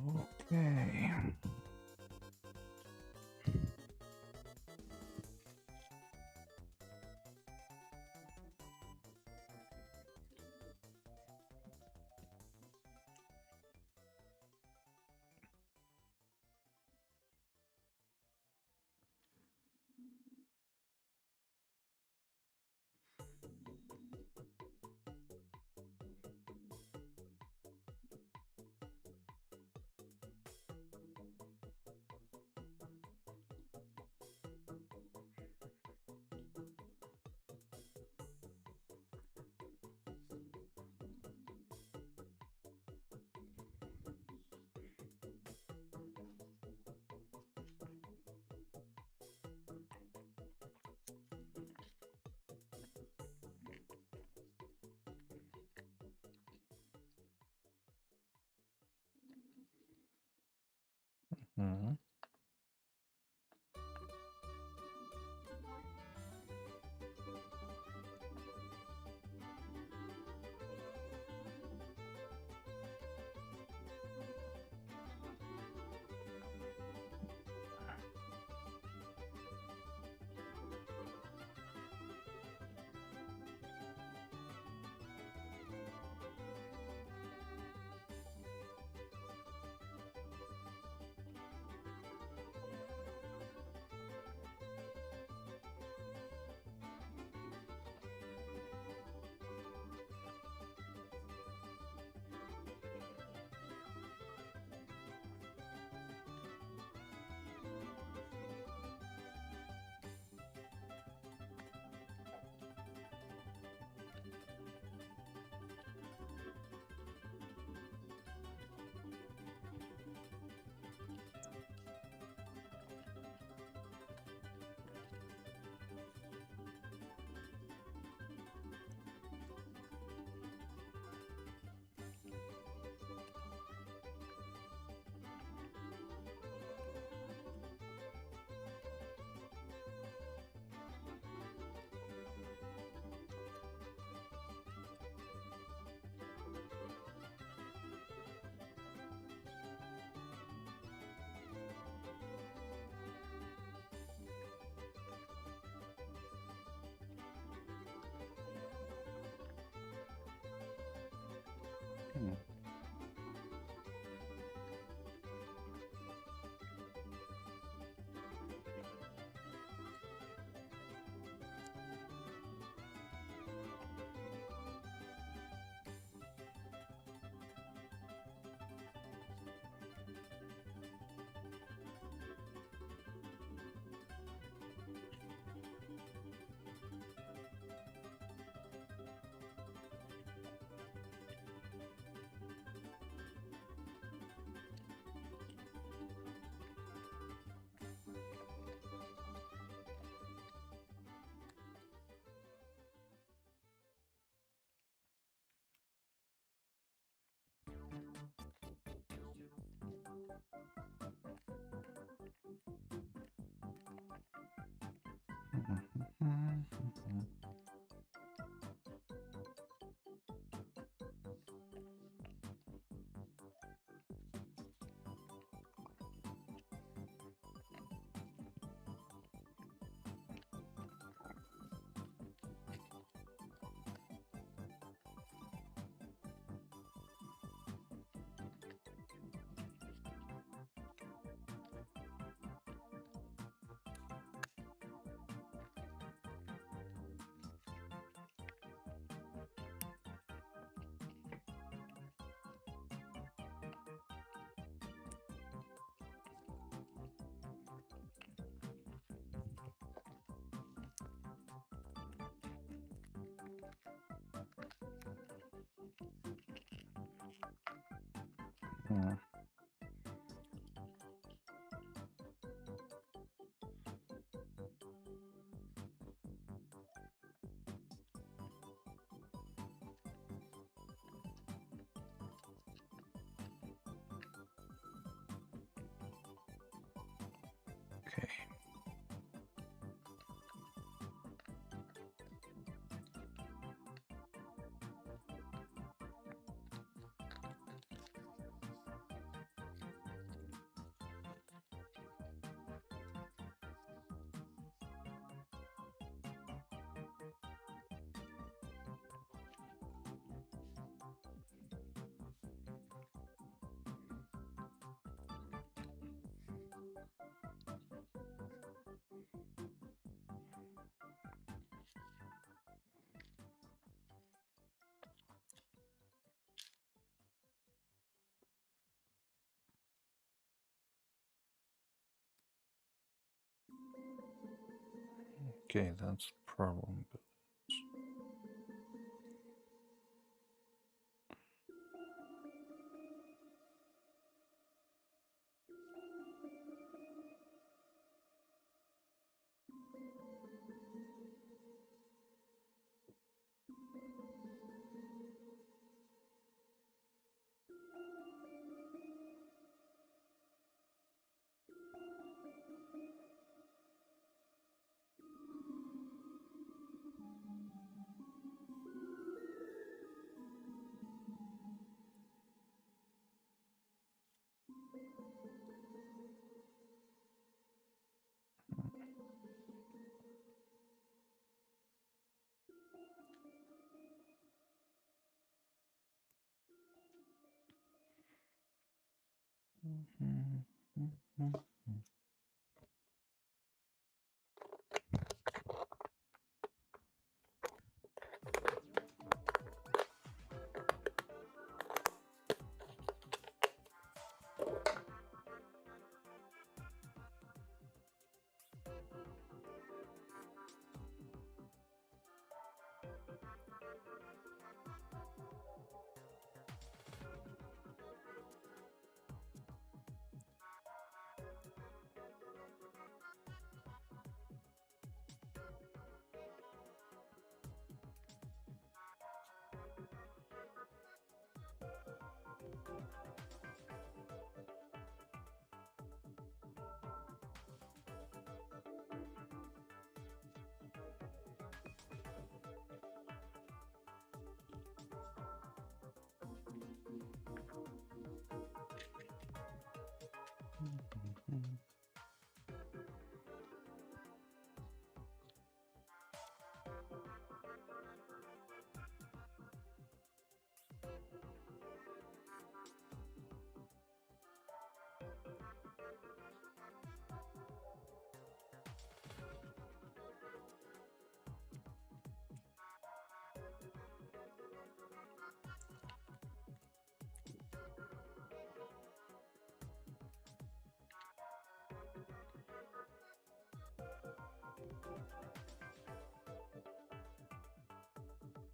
Okay. Mhm. Hmm. Mhm. Hmm. Okay. Okay, that's problem.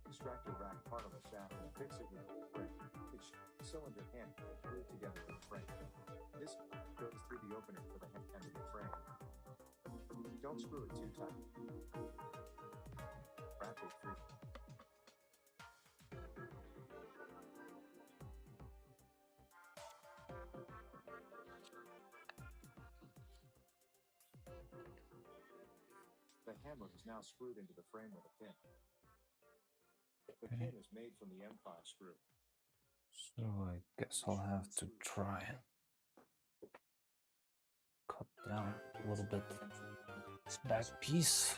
Extract a rack part of the shaft and fix it with a frame. Its cylinder hand glued together in the frame. This goes through the opening for the end of the frame. Don't screw it too tight. Ratchet free. The hammer is now screwed into the frame with a pin. The pin is made from the M5 screw. So I guess I'll have to try and cut down a little bit this back piece.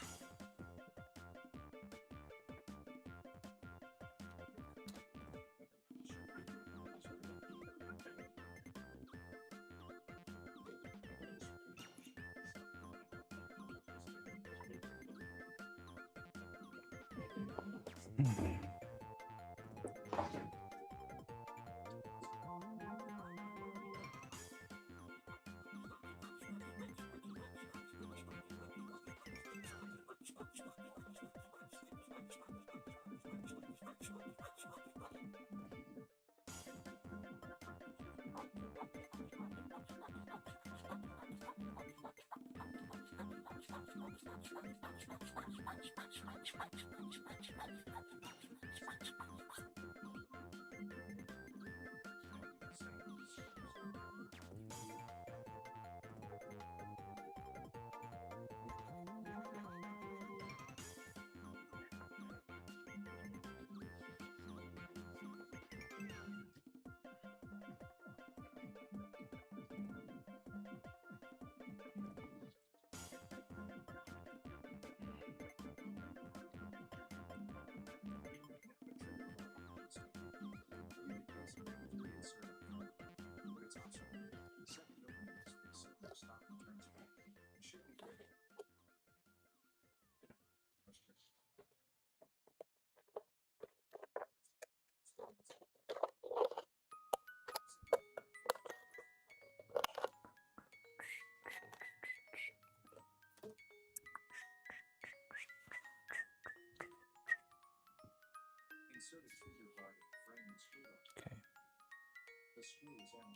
Insert a trigger guard in the frame and screw it. Okay. The screw is M3. One.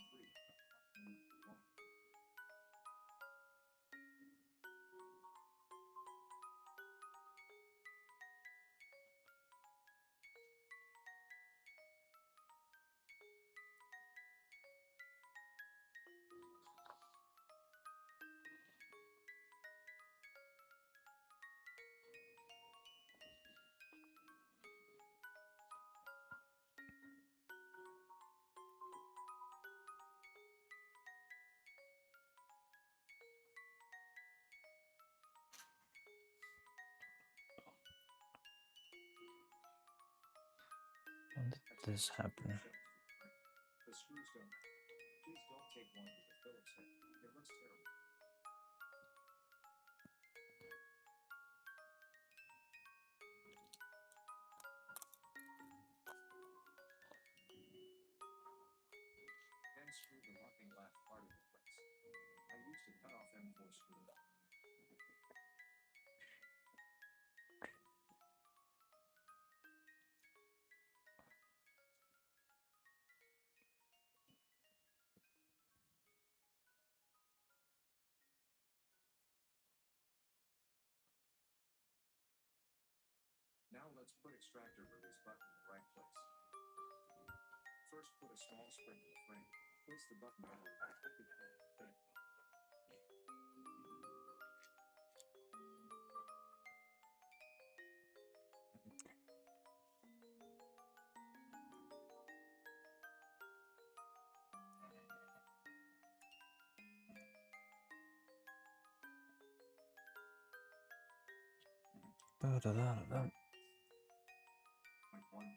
When did this happen? The screws don't match. Please don't take one with a Phillips head. It looks terrible. Then screw the locking latch part into place. I used a cut-off M4 screw. Now let's put extractor release button in the right place. First, put a small spring in the frame. Place the button over it and click it in. Da-da-da-da-da. Point one.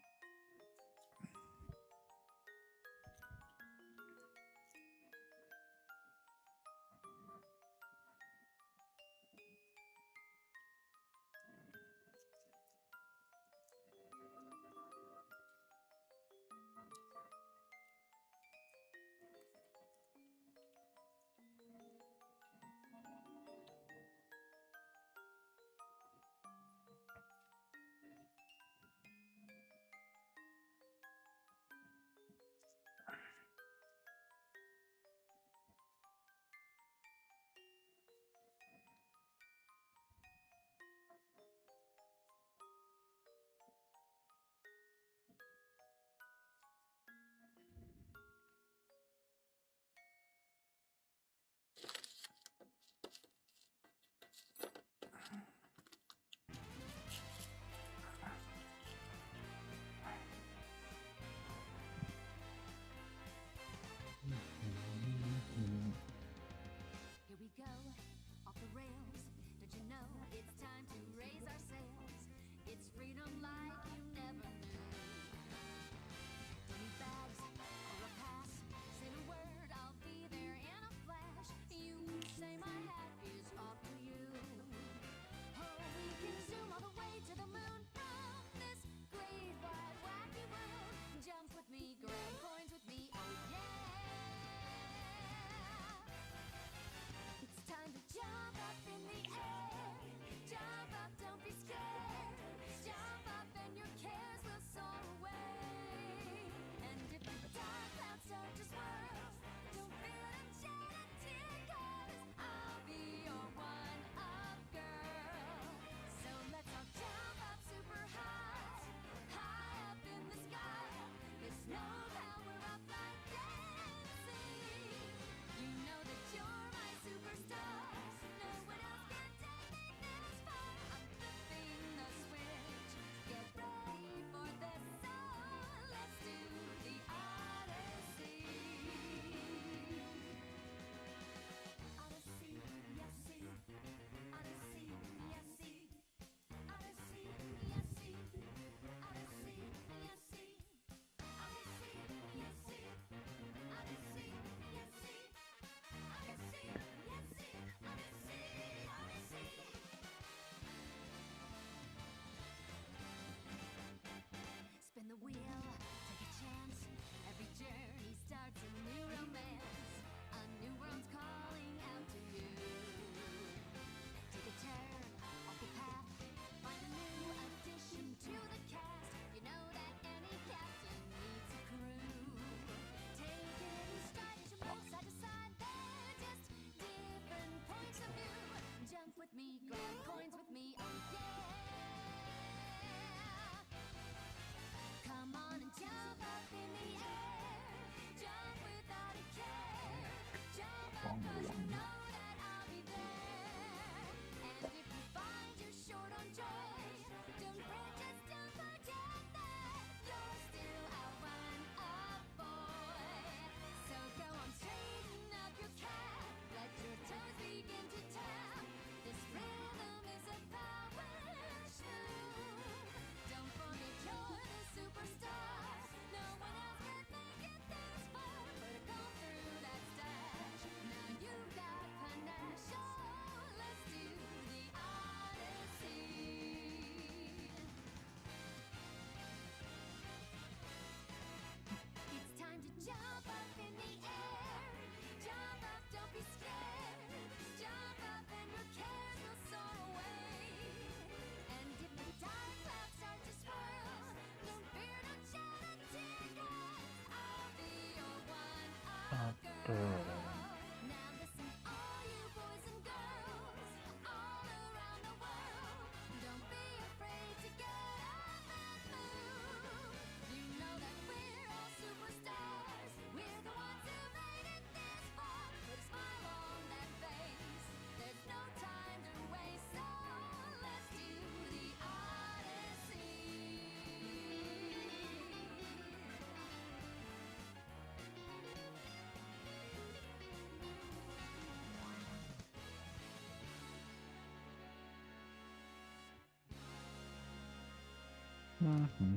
Mm-hmm.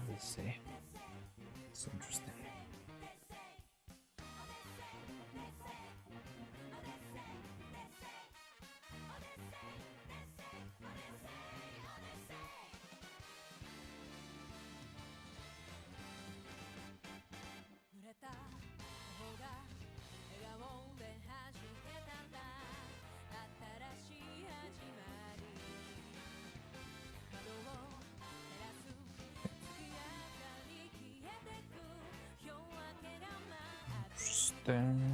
Odyssey. It's interesting. Interesting.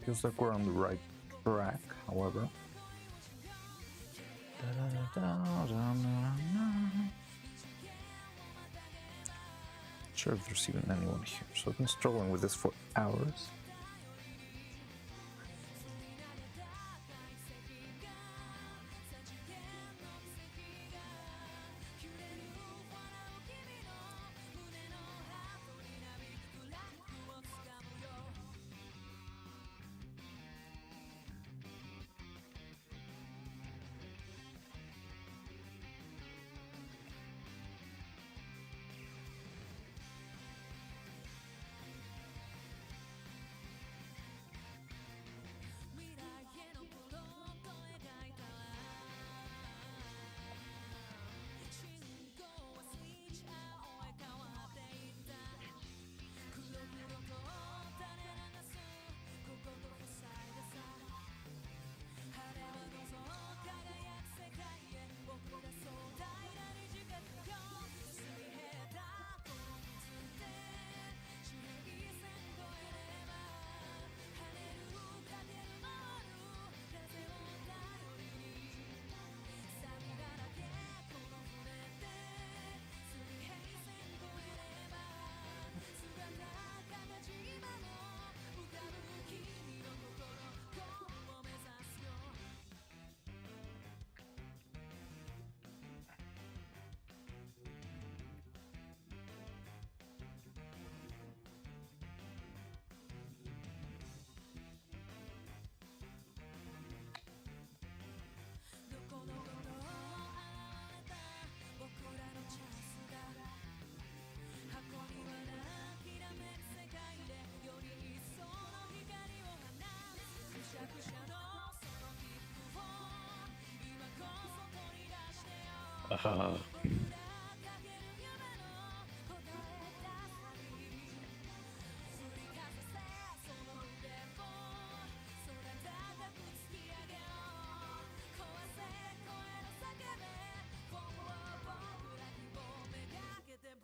Feels like we're on the right track, however. Not sure if there's even anyone here, so I've been struggling with this for hours.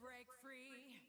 Break free.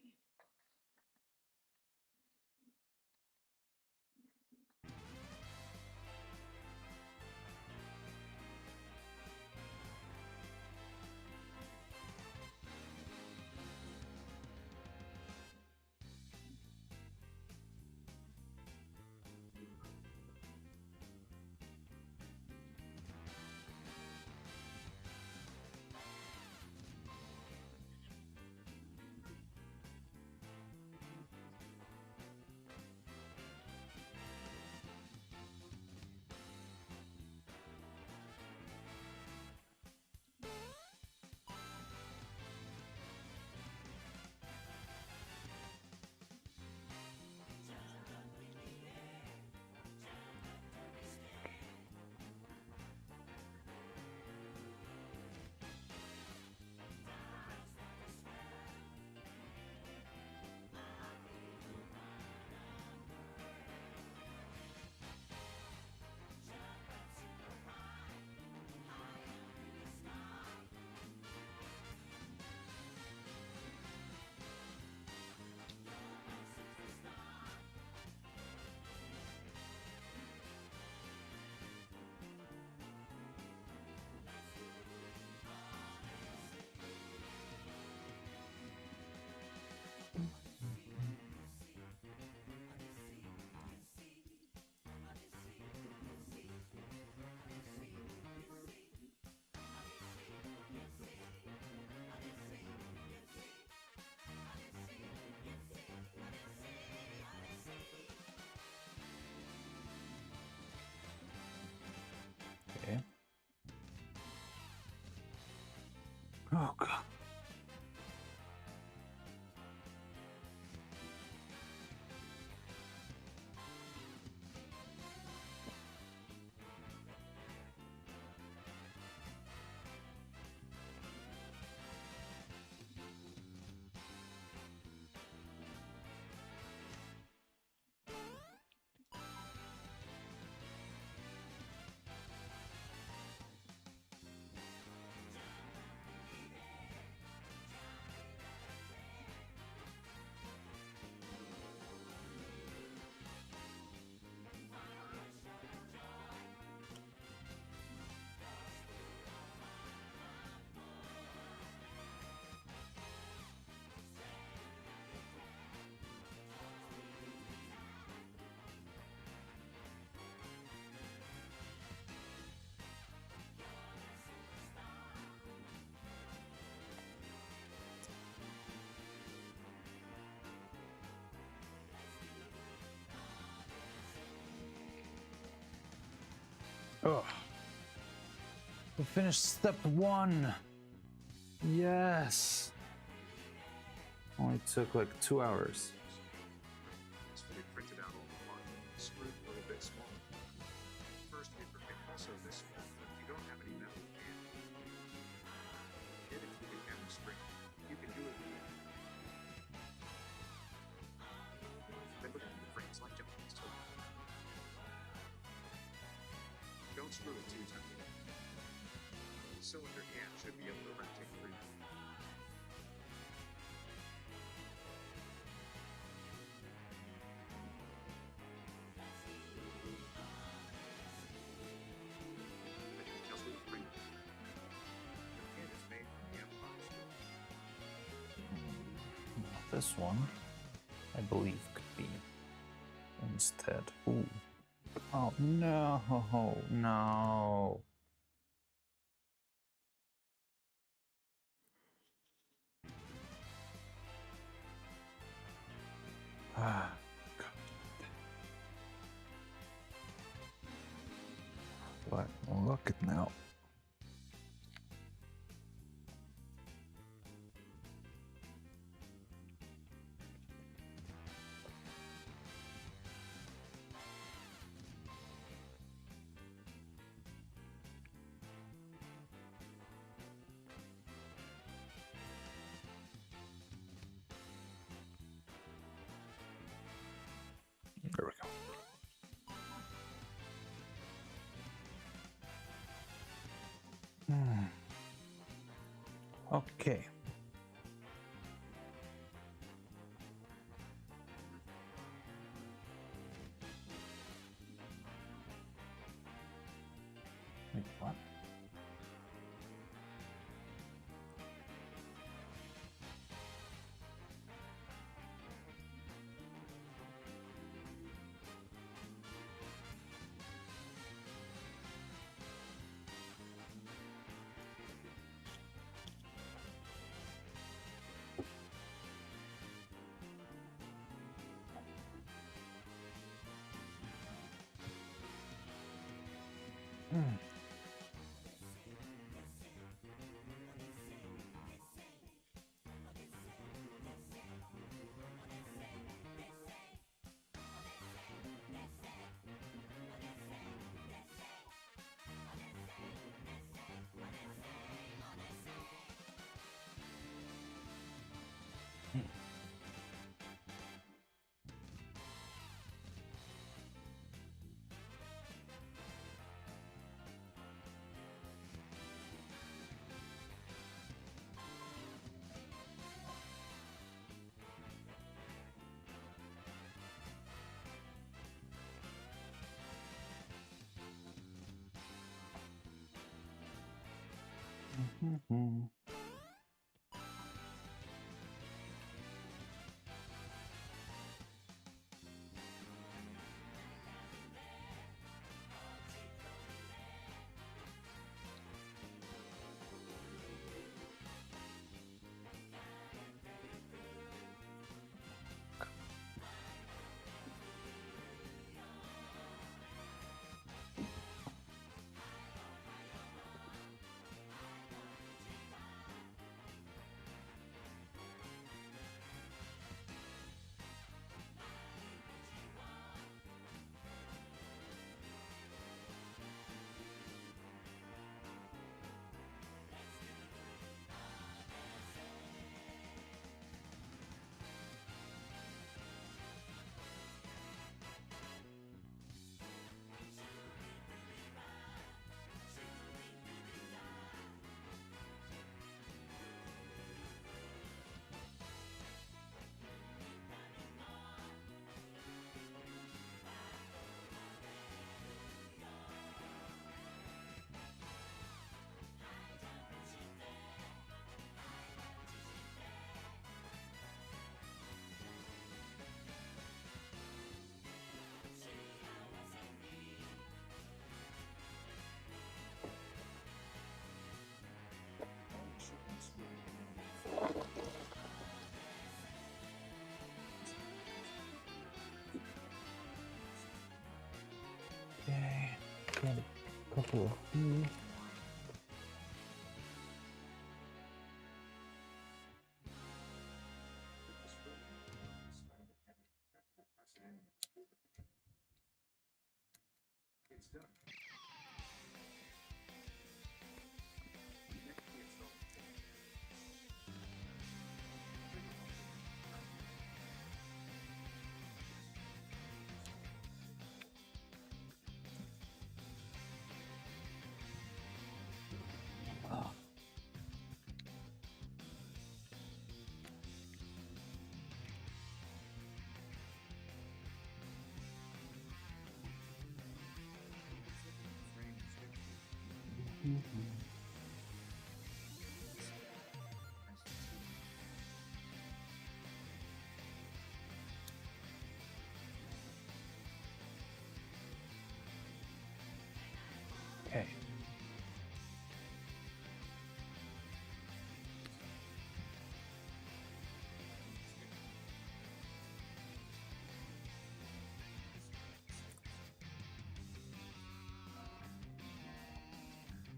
Okay. Oh god. Oh. We finished step 1. Yes. Only took like 2 hours. So they printed out all the part, screwed a little bit smaller. First paper can also this small, but if you don't have any metal can. Get it to the camera spring. You can do it with it. Then put it in the frames like Japanese tool. Don't screw it too tight. The cylinder can should be able to rotate freely. The details will be free. The can is made from the Empire Steel. This one, I believe, could be instead. Ooh. Oh no, no. Ah, God. What? Look at now. Okay. Wait, what? Mm-hmm. Okay, got a couple of these. It's done. Ah, okay.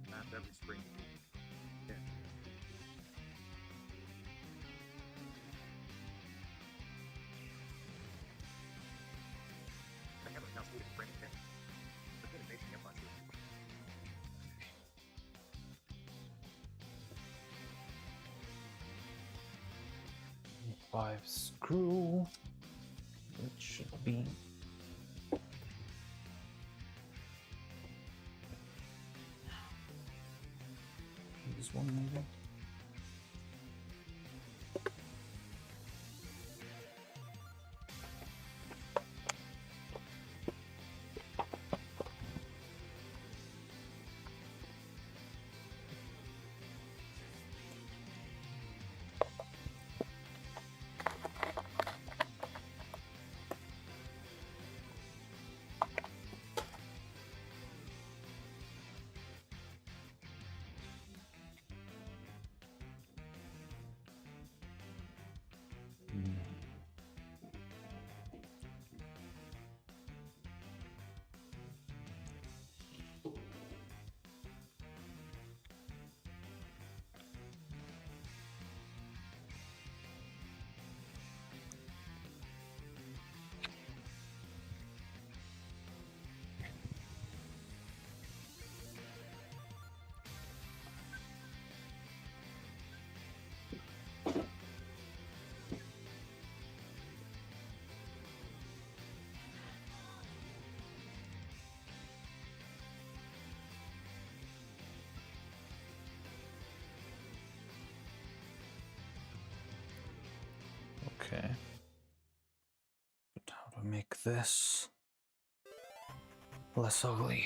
Map every spring you need. Yeah. I have a house with a spring pin. But then it makes me up on you. 5 screw. It should be. This one maybe. make this less ugly.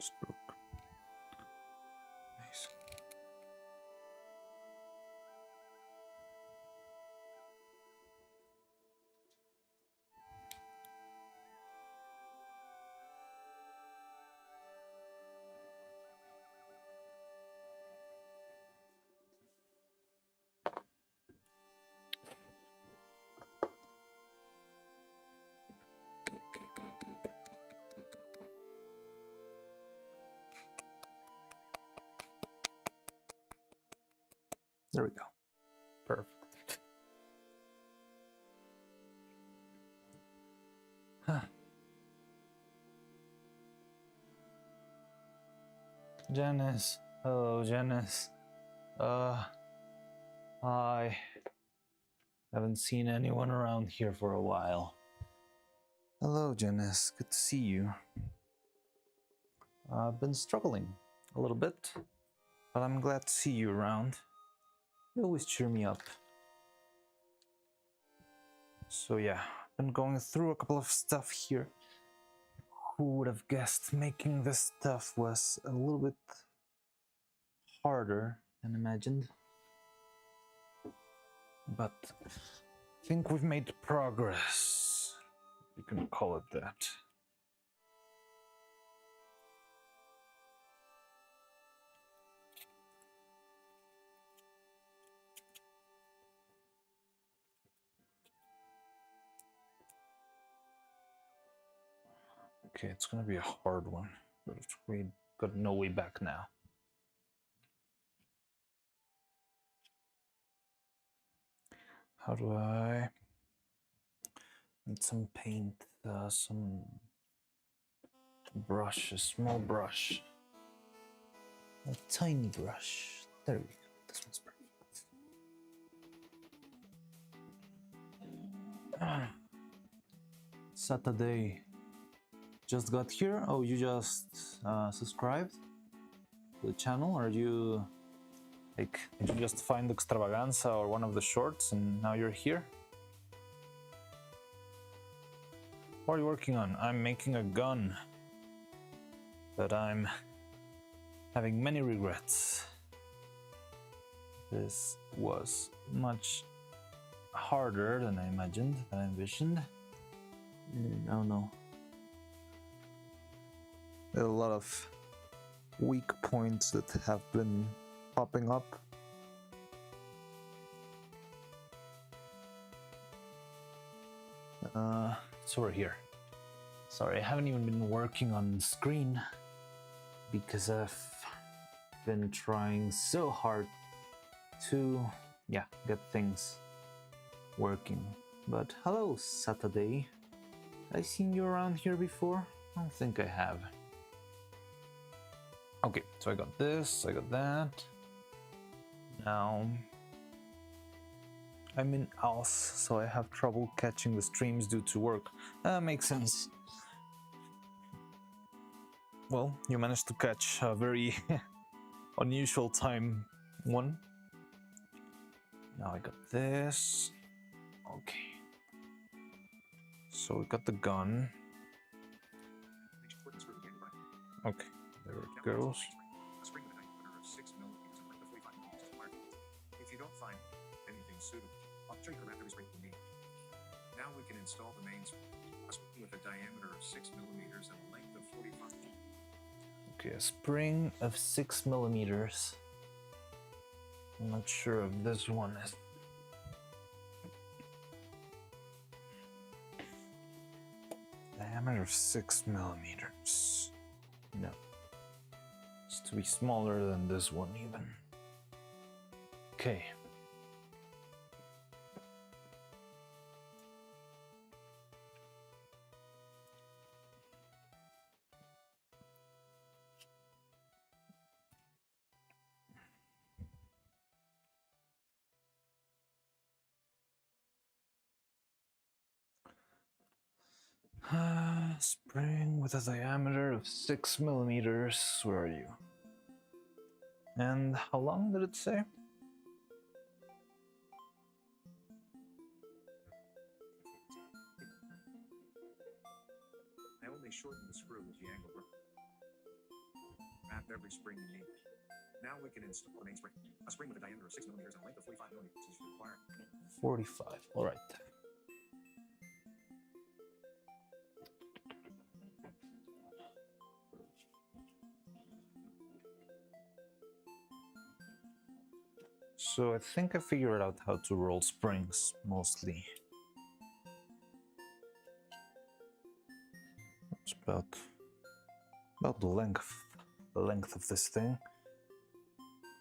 Stroke. Nice. There we go. Perfect. Huh. Janice. Hello, Janice. I haven't seen anyone around here for a while. Hello, Janice. Good to see you. I've been struggling a little bit, but I'm glad to see you around. You always cheer me up. So yeah, been going through a couple of stuff here. Who would have guessed making this stuff was a little bit harder than imagined? But I think we've made progress. You can call it that. Okay, it's gonna be a hard one, but we got no way back now. How do I need some paint, some brush, a small brush, a tiny brush. There we go. This one's perfect. Saturday just got here. Oh, you just subscribed to the channel? Are you like, did you just find Extravaganza or one of the shorts and now you're here? What are you working on? I'm making a gun that I'm having many regrets. This was much harder than I imagined, than I envisioned. I don't know. There are a lot of weak points that have been popping up. So we're here. Sorry, I haven't even been working on screen because I've been trying so hard to, get things working. But hello, Saturday. Have I seen you around here before? I don't think I have. Okay, so I got this, I got that. Now I'm in Aus, so I have trouble catching the streams due to work. That makes sense. Well, you managed to catch a very unusual time one. Now I got this. Okay. So we got the gun. Okay, there it goes. A spring with a diameter of 6 millimeters and length of 45 millimeters is required. If you don't find anything suitable, I'll show you the batteries rate you need. Now we can install the main spring. A spring with a diameter of 6 millimeters and a length of 45. Okay, a spring of 6 millimeters. I'm not sure if this one is. Diameter of 6 millimeters. No. It's to be smaller than this one, even. Okay. Spring with a diameter of 6 millimeters. Where are you? And how long did it say? I only shortened the screw with the angle. Wrap every spring you need. Now we can install the main spring. A spring with a diameter of 6 millimeters and a length of 45 millimeters is required. 45. All right. So I think I figured out how to roll springs, mostly. It's about the length of this thing,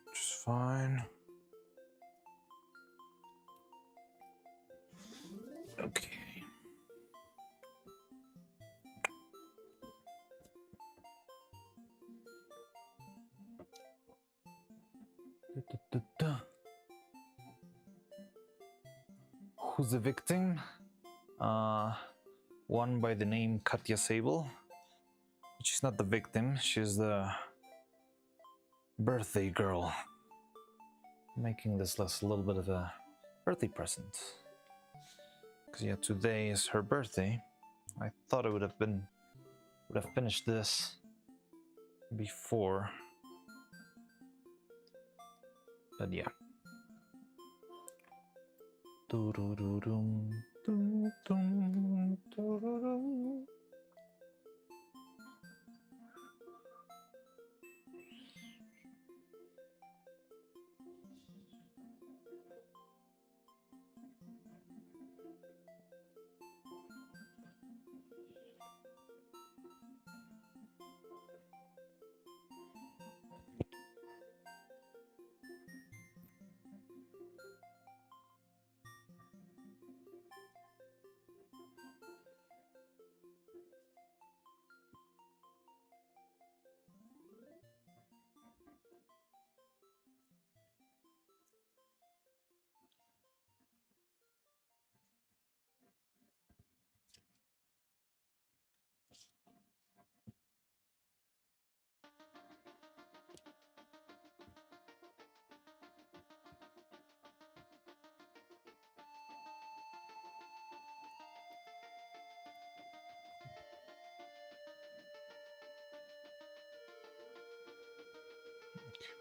which is fine. Okay. Who's the victim? One by the name Katya Sable. She's not the victim, she's the birthday girl. Making this less a little bit of a birthday present. Because today is her birthday. I thought I would have finished this before. But yeah. Doo-doo-doo-dum, doo-dum, doo-doo-dum.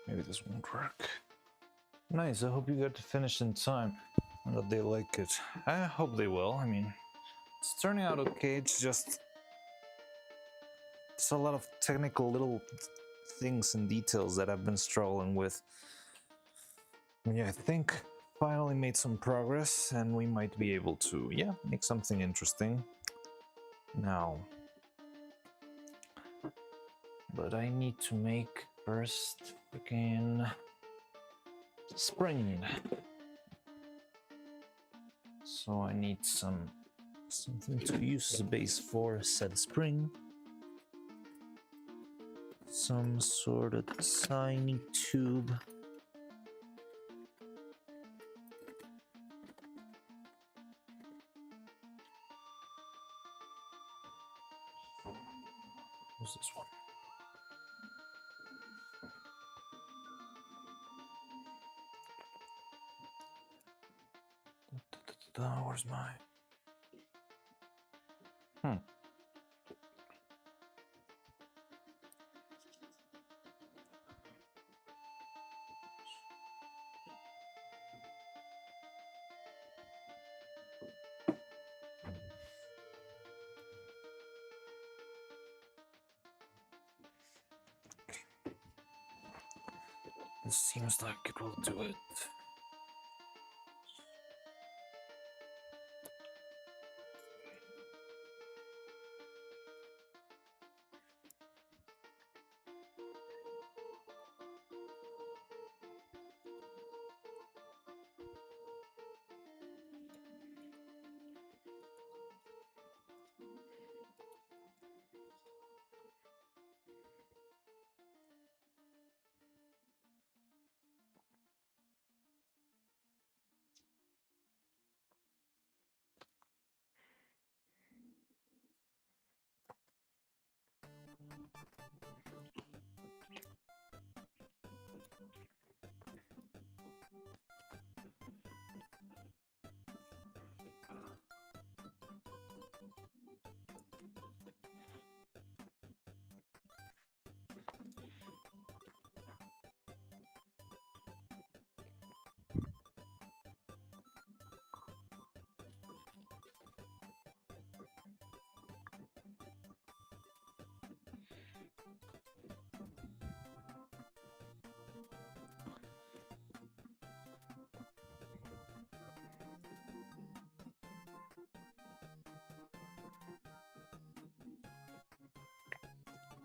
Maybe this won't work. Nice, I hope you got to finish in time and that they like it. I hope they will. I mean, it's turning out okay. It's just there's a lot of technical little things and details that I've been struggling with. Yeah, I think finally made some progress and we might be able to, yeah, make something interesting. Now, but I need to make first freaking spring. So I need something to use as a base for said spring. Some sort of tiny tube. What's this one? Where's my... This seems like it will do it.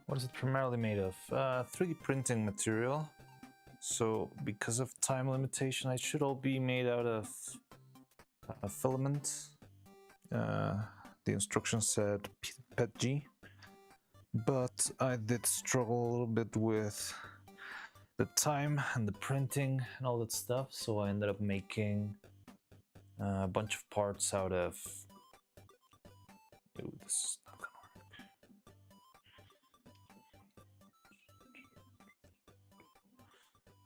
What is it primarily made of? 3D printing material. So because of time limitation, it should all be made out of a filament. The instructions said PETG, but I did struggle a little bit with the time and the printing and all that stuff, so I ended up making a bunch of parts out of... Ooh, this is not gonna work.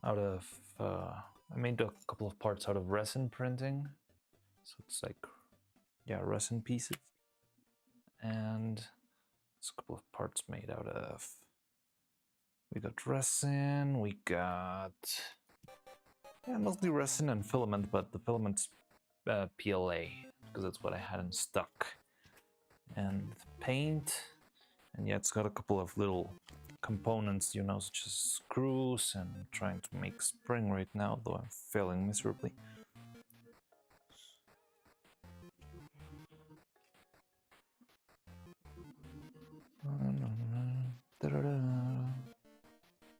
Out of... I made a couple of parts out of resin printing, so it's like, yeah, resin pieces. And it's a couple of parts made out of... We got resin, we got... Yeah, mostly resin and filament, but the filament's PLA, because that's what I had in stock. And paint, and yeah, it's got a couple of little components, you know, such as screws, and I'm trying to make spring right now, though I'm failing miserably.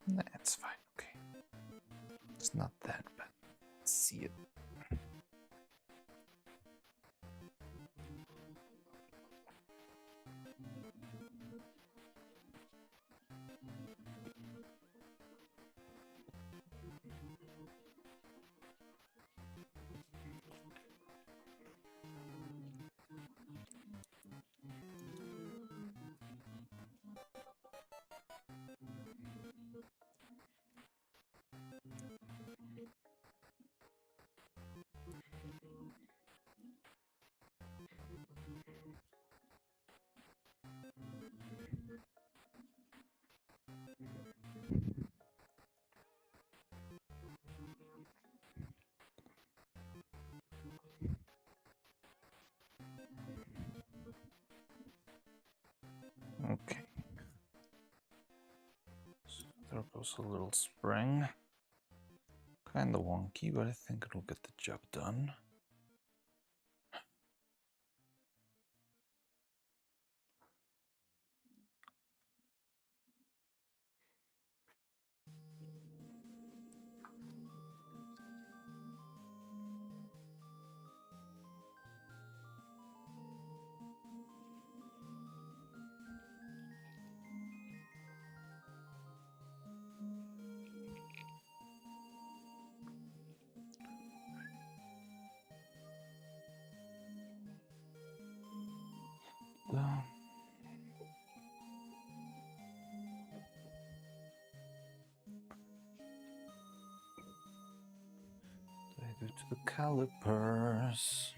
Nah, it's fine, okay. It's not that bad. Let's see it. Okay. So there goes a little spring. Kinda wonky, but I think it'll get the job done. Down. What do I do to the calipers?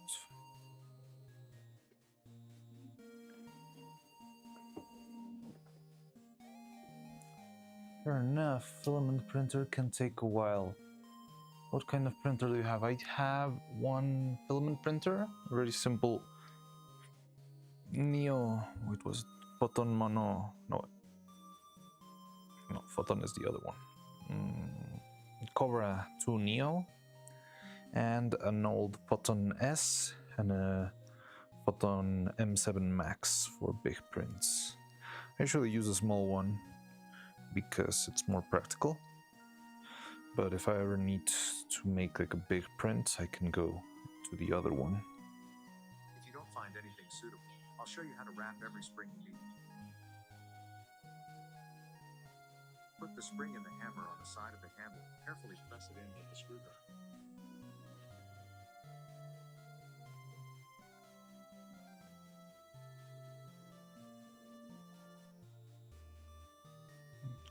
It's fair enough. Filament printer can take a while. What kind of printer do you have? I have one filament printer, very simple. Neo. It was Photon Mono. No, Photon is the other one. Cobra 2 Neo, and an old Photon S and a Photon M7 Max for big prints. I usually use a small one because it's more practical. But if I ever need to make like a big print, I can go to the other one. If you don't find anything suitable, I'll show you how to wrap every spring you need. Put the spring in the hammer on the side of the handle. Carefully press it in with the screwdriver.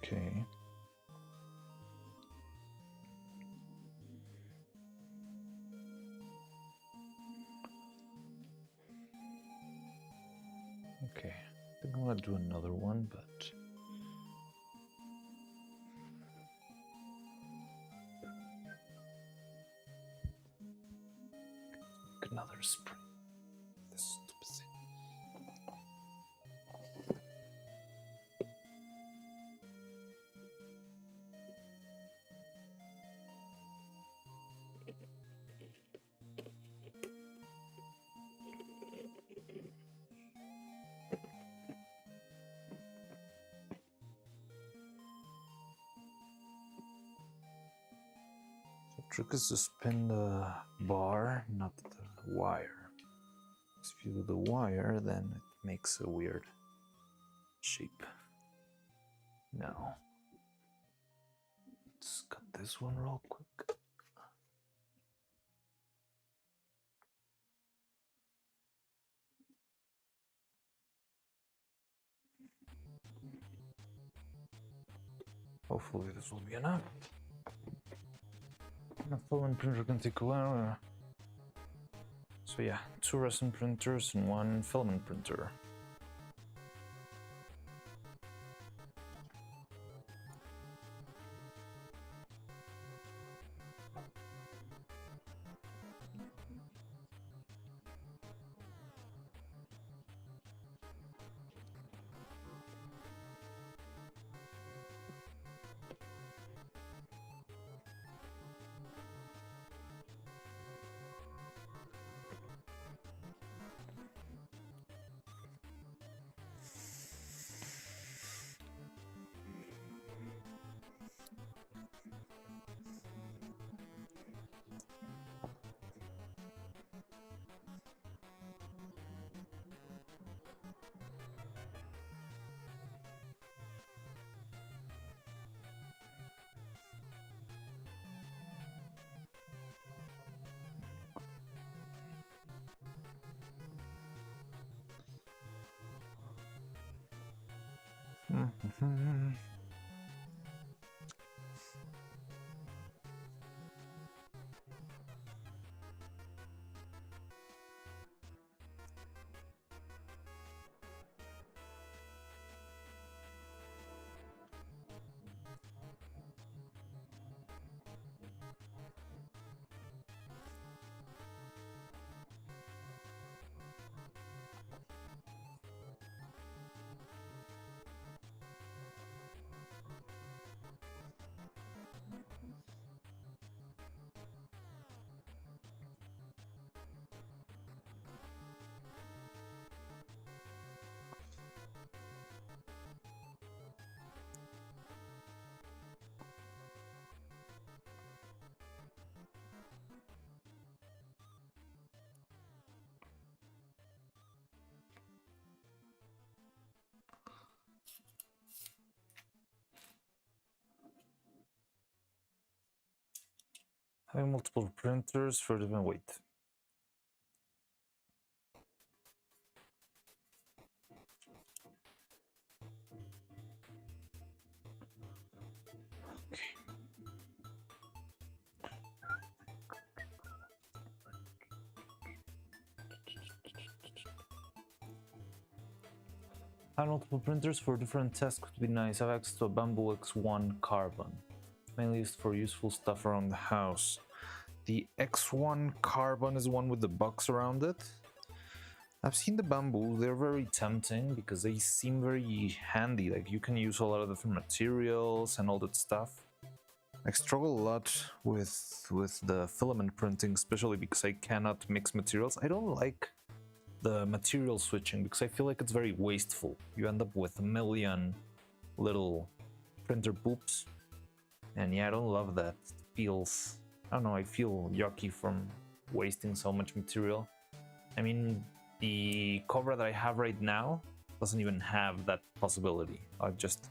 Okay. Okay. I think I'm gonna do another one, but another spring. This stupid thing. The trick is to spin the bar, not the wire. If you do the wire, then it makes a weird shape. Now, let's cut this one real quick. Hopefully this will be enough. A filament printer can take a while. So yeah, 2 resin printers and 1 filament printer. Having multiple printers for different weight. Having multiple printers for different tests could be nice. I have access to a Bamboo X1 Carbon, mainly used for useful stuff around the house. The X1 Carbon is the one with the box around it. I've seen the bamboo, they're very tempting because they seem very handy, like you can use a lot of different materials and all that stuff. I struggle a lot with the filament printing, especially because I cannot mix materials. I don't like the material switching because I feel like it's very wasteful. You end up with a million little printer poops, and yeah, I don't love that. It feels, I don't know, I feel yucky from wasting so much material. I mean, the cover that I have right now doesn't even have that possibility. I just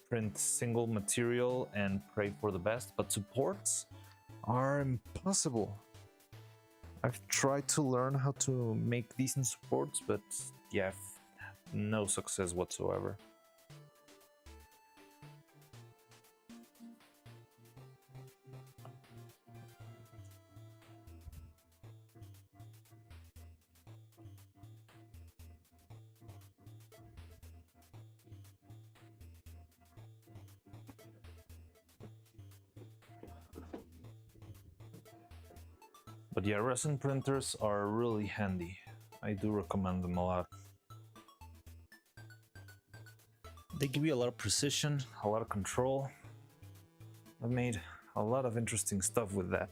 print single material and pray for the best, but supports are impossible. I've tried to learn how to make decent supports, but yeah, no success whatsoever. But yeah, resin printers are really handy. I do recommend them a lot. They give you a lot of precision, a lot of control. I've made a lot of interesting stuff with that.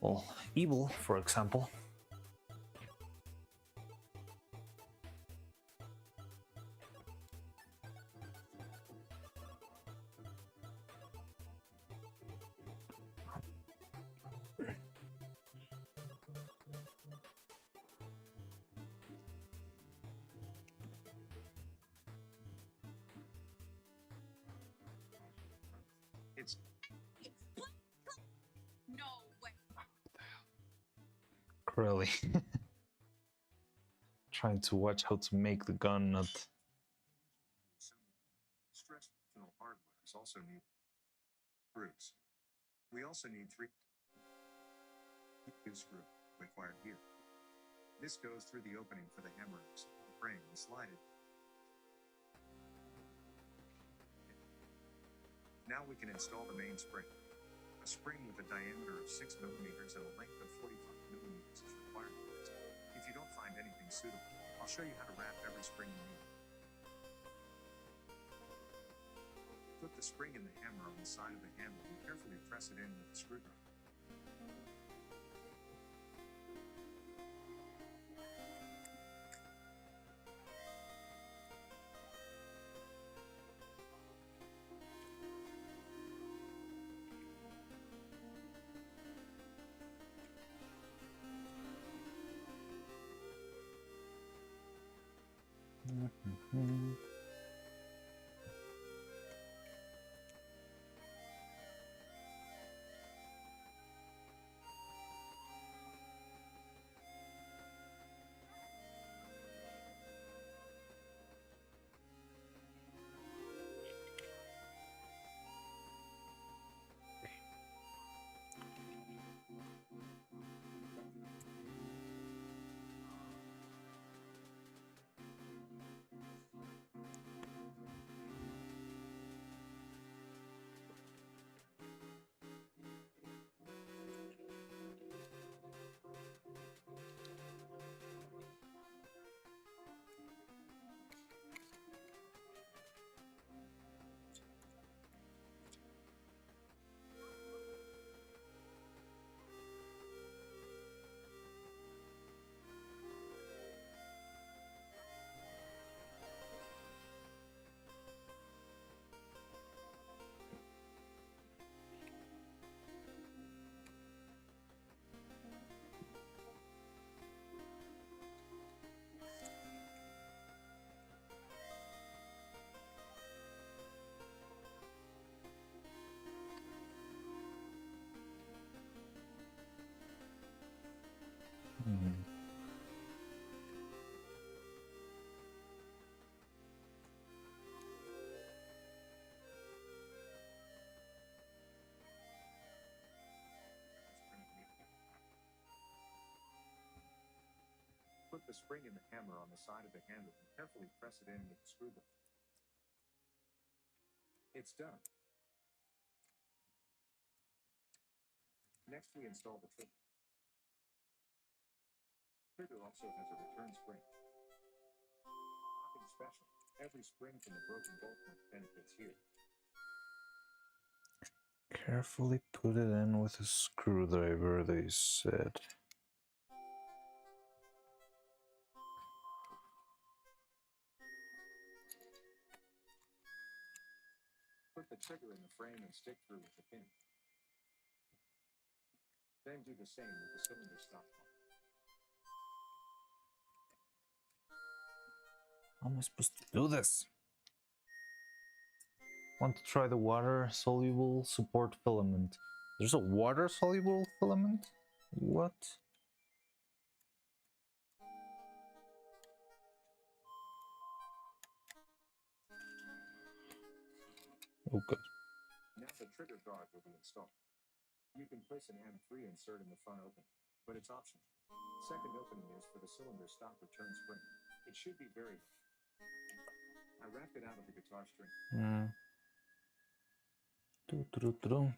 Well, Evil, for example. It's No way. Really. Trying to watch how to make the gun not. Stretchable hardware is also needed. Screws. We also need 3 screw required here. This goes through the opening for the hammer frame and slide it. Now we can install the main spring. A spring with a diameter of 6 millimeters and a length of 45 millimeters is required. If you don't find anything suitable, I'll show you how to wrap every spring you need. Put the spring in the hammer on the side of the handle and carefully press it in with a screwdriver. Hmm. Put the spring in the hammer on the side of the handle and carefully press it in with the screw gun. It's done. Next, we install the trigger. Trigger also has a return spring. Nothing special. Every spring from the broken bolt benefits here. Carefully put it in with a screwdriver, they said. Put the trigger in the frame and stick through with the pin. Then do the same with the cylinder stop part. How am I supposed to do this? Want to try the water-soluble support filament. There's a water-soluble filament? What? Oh, good. Now the trigger guard will be installed. You can place an M3 insert in the front opening, but it's optional. Second opening is for the cylinder stop return spring. It should be very low. I wrapped it out of the guitar string. Doo-doo-doo-doo.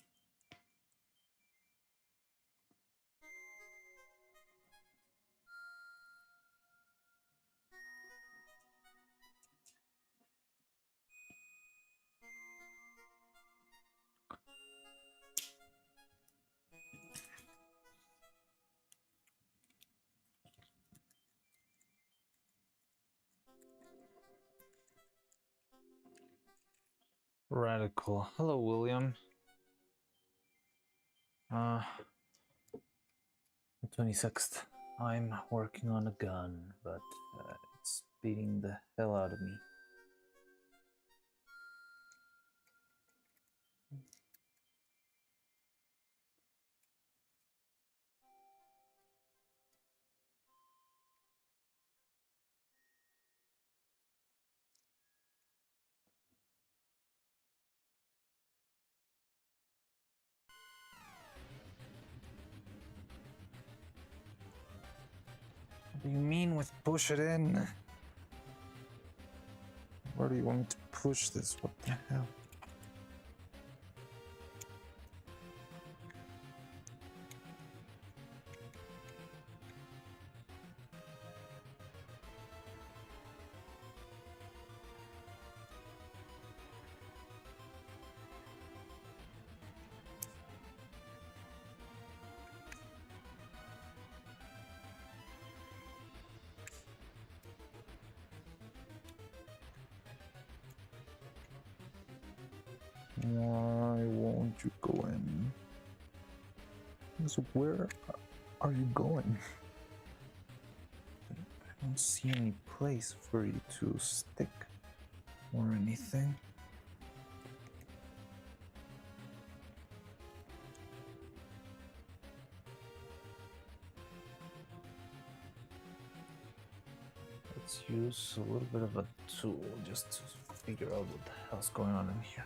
Radical. Hello, William. The 26th. I'm working on a gun, but it's beating the hell out of me. What do you mean with push it in? Where do you want me to push this? What the hell? Why won't you go in? So where are you going? I don't see any place for you to stick or anything. Let's use a little bit of a tool just to figure out what the hell's going on in here.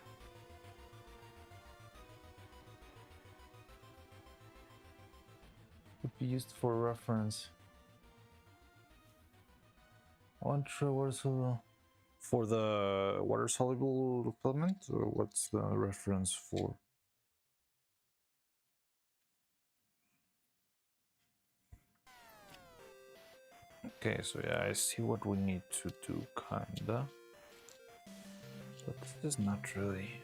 Could be used for reference. Ultra water soluble for the water soluble filament, or what's the reference for? Okay, so yeah, I see what we need to do, kinda. But this is not really.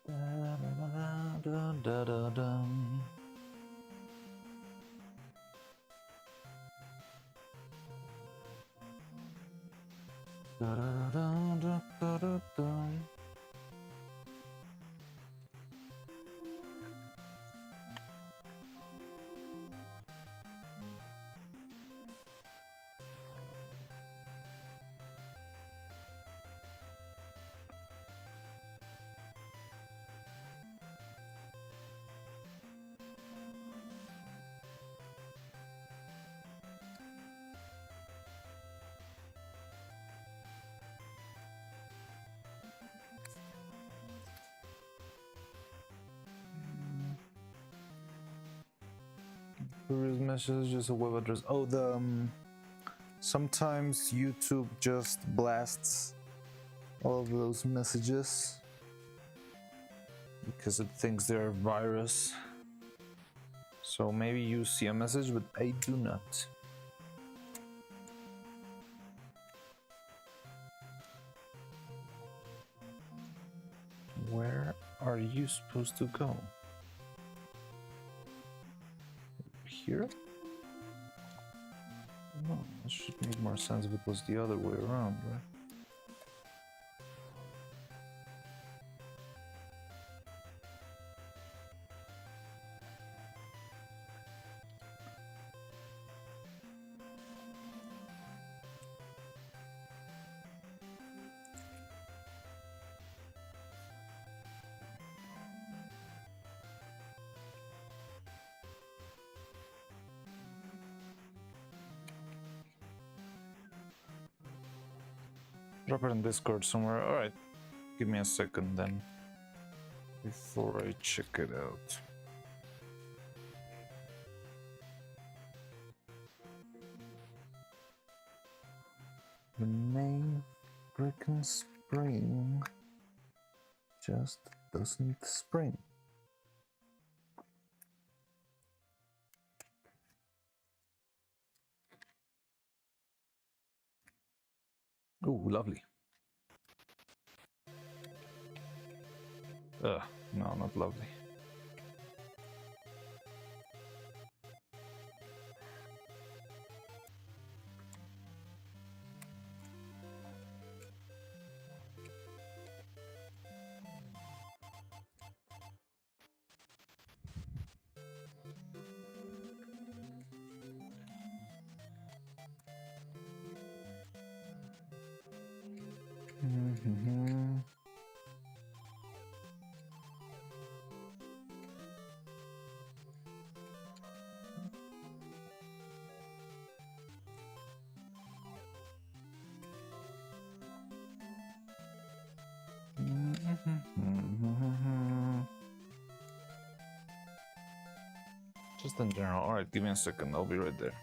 Da-da-da-da-da-da-dum. Da-da-da-da-da-da-dum. Curious messages, a web address. Oh, the sometimes YouTube just blasts all of those messages because it thinks they're a virus. So maybe you see a message, but I do not. Where are you supposed to go? Here? No, it should make more sense if it was the other way around, right? Drop it in Discord somewhere. Alright, give me a second then before I check it out. The main frickin' spring just doesn't spring. Ooh, lovely. No, not lovely. Mm-hmm. Just in general. Alright, give me a second, I'll be right there.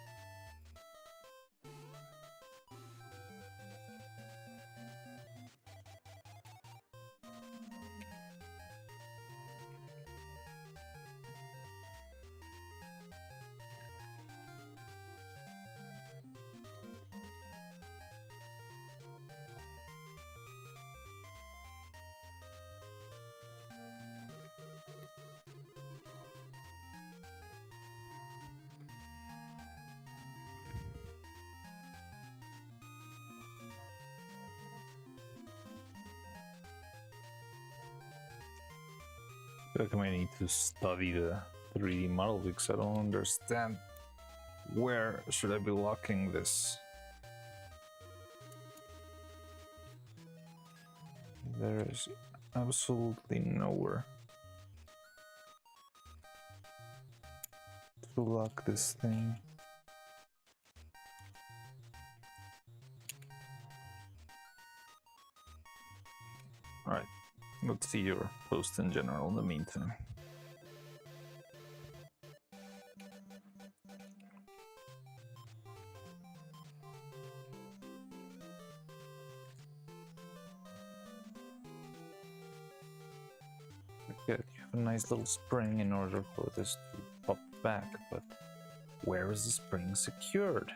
I feel like I might need to study the 3D model because I don't understand where should I be locking this. There is absolutely nowhere to lock this thing. Alright, let's see your post in general in the meantime. Good, you have a nice little spring in order for this to pop back, but where is the spring secured?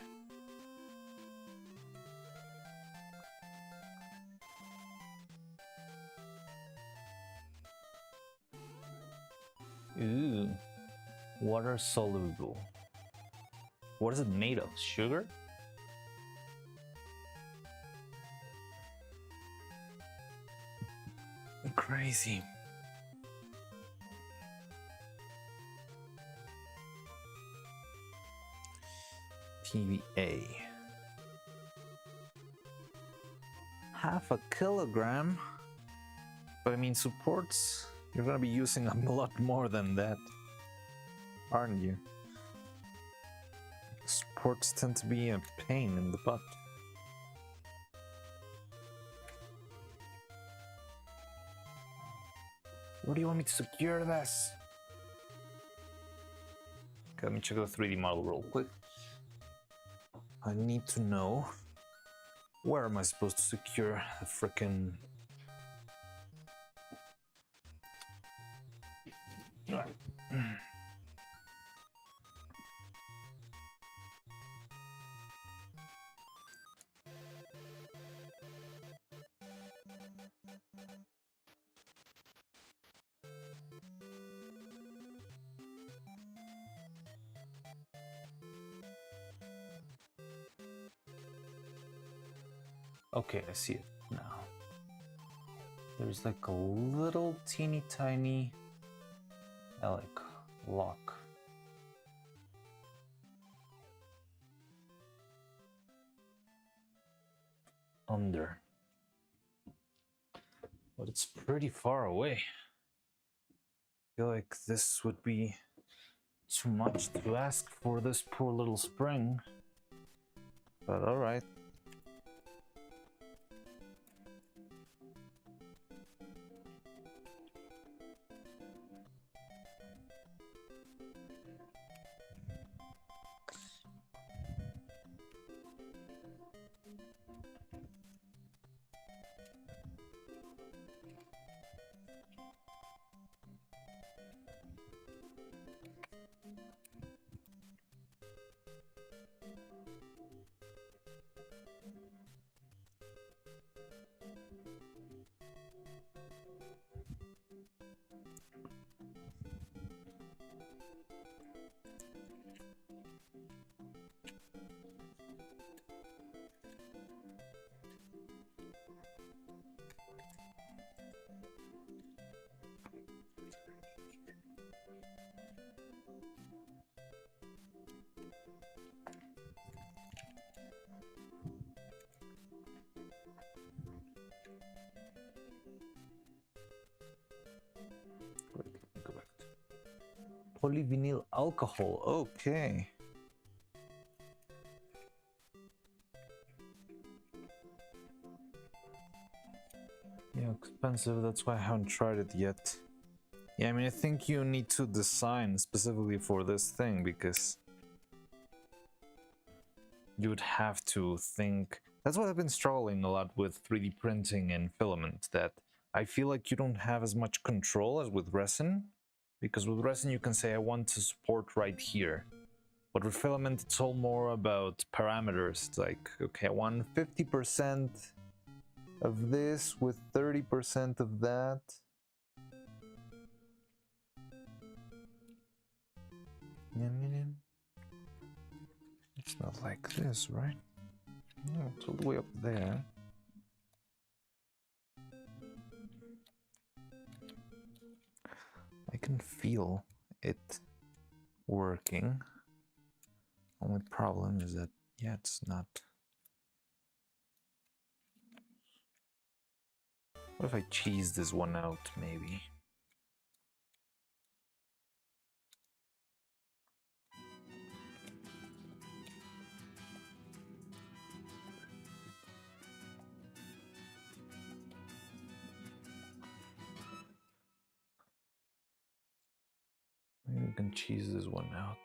Ooh, water soluble. What is it made of? Sugar? Crazy. TVA. Half a kilogram? But I mean, supports, you're gonna be using a lot more than that, aren't you? Supports tend to be a pain in the butt. Where do you want me to secure this? Okay, let me check the 3D model real quick. I need to know where am I supposed to secure the frickin'. Okay, I see it now. There's like a little teeny tiny like lock. Under. But it's pretty far away. I feel like this would be too much to ask for this poor little spring. But alright. Wait, let me go back to polyvinyl alcohol. Okay. Yeah, expensive. That's why I haven't tried it yet. Yeah, I mean, I think you need to design specifically for this thing because you would have to think. That's what I've been struggling a lot with 3D printing and filament, that I feel like you don't have as much control as with resin, because with resin you can say I want to support right here, but with filament it's all more about parameters. It's like, okay, I want 50% of this with 30% of that. It's not like this, right? No, it's all the way up there. I can feel it working. Only problem is that, yeah, it's not. What if I cheese this one out, maybe? Maybe we can cheese this one out.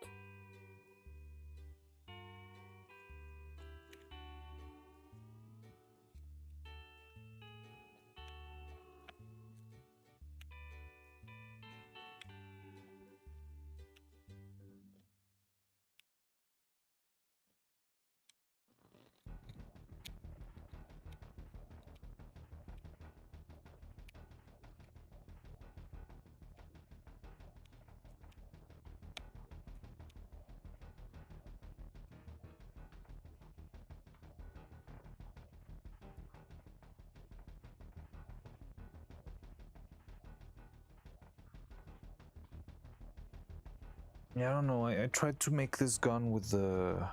Yeah, I don't know. I tried to make this gun with the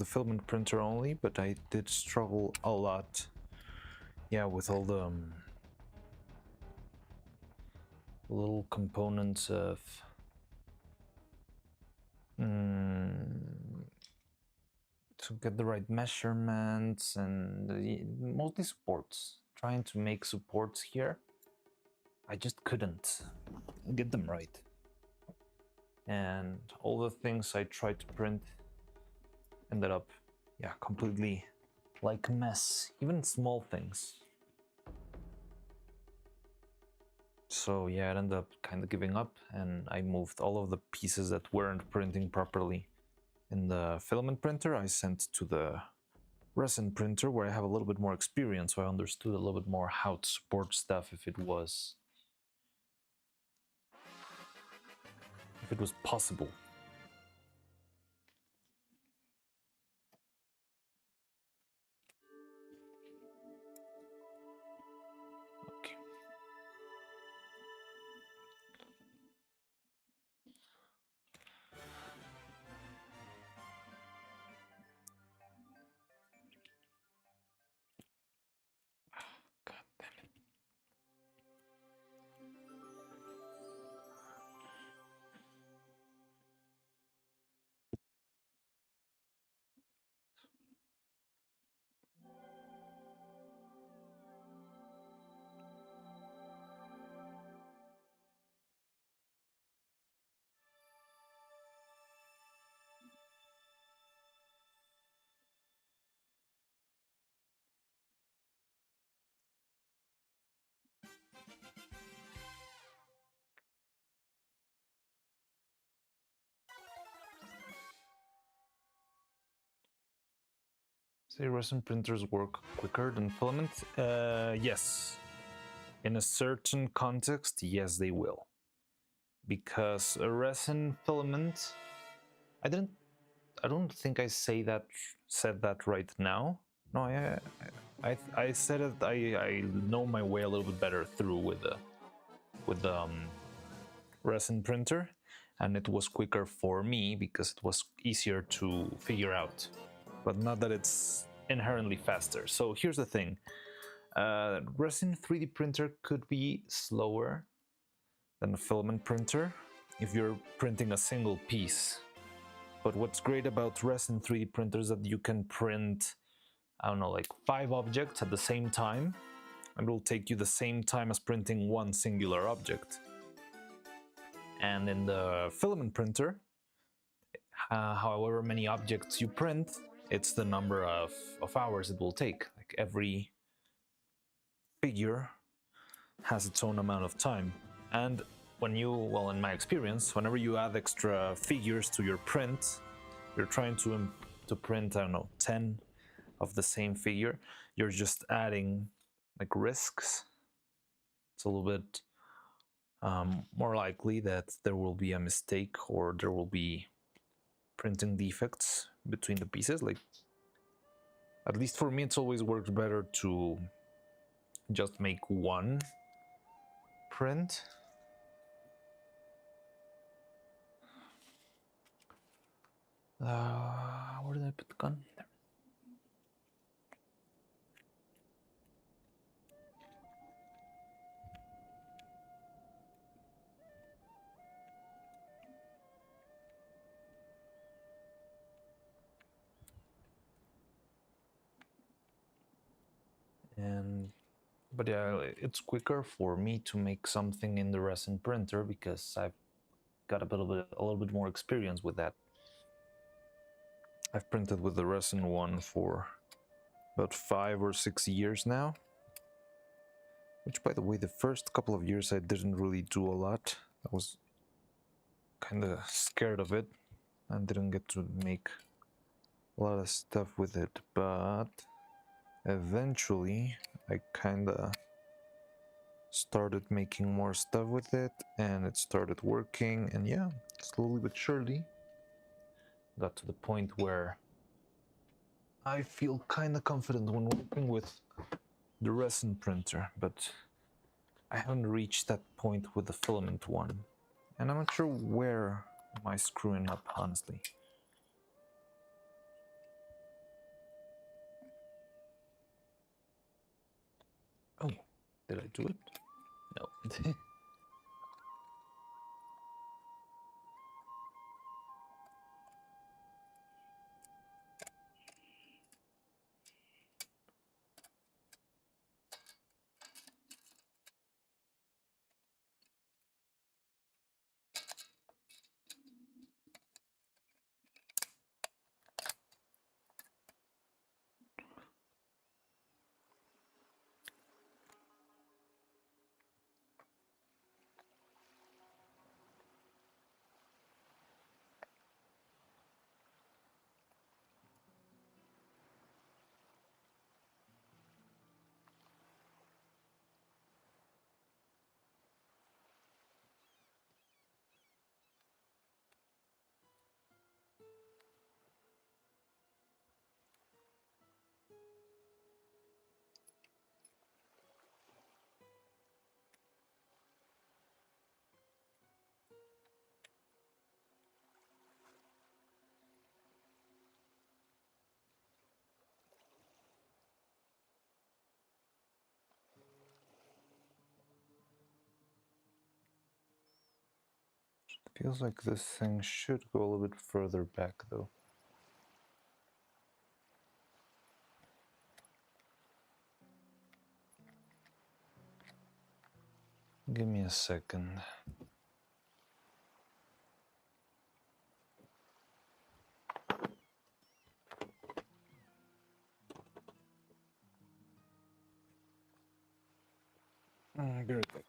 filament printer only, but I did struggle a lot. Yeah, with all the little components of to get the right measurements and mostly supports. Trying to make supports here, I just couldn't get them right. and all the things I tried to print ended up, yeah, completely like a mess, even small things. So yeah, I ended up kind of giving up, and I moved all of the pieces that weren't printing properly in the filament printer. I sent to the resin printer, where I have a little bit more experience, so I understood a little bit more how to support stuff if it was possible. Okay. God damn it. Say resin printers work quicker than filament? Yes. In a certain context, yes, they will. Because a resin filament, I don't think I said that right now. No, I said it. I know my way a little bit better through with the resin printer, and it was quicker for me because it was easier to figure out. But not that it's inherently faster. So here's the thing: resin 3D printer could be slower than a filament printer if you're printing a single piece. But what's great about resin 3D printers is that you can print, I don't know, like 5 objects at the same time, and it will take you the same time as printing one singular object. And in the filament printer, however many objects you print, it's the number of hours it will take. Like every figure has its own amount of time. And well, in my experience, whenever you add extra figures to your print, you're trying to print, I don't know, 10 of the same figure, you're just adding like risks. It's a little bit more likely that there will be a mistake or there will be printing defects between the pieces. Like, at least for me, it's always worked better to just make one print. Where did I put the gun? There. But yeah, it's quicker for me to make something in the resin printer because I've got a little bit more experience with that. I've printed with the resin one for about 5 or 6 years now. Which, by the way, the first couple of years I didn't really do a lot. I was kind of scared of it and didn't get to make a lot of stuff with it, but eventually I kind of started making more stuff with it and it started working, and yeah, slowly but surely got to the point where I feel kind of confident when working with the resin printer, but I haven't reached that point with the filament one, and I'm not sure where am I screwing up, honestly. Oh, did I do it? No. Feels like this thing should go a little bit further back though. Give me a second. Be right back.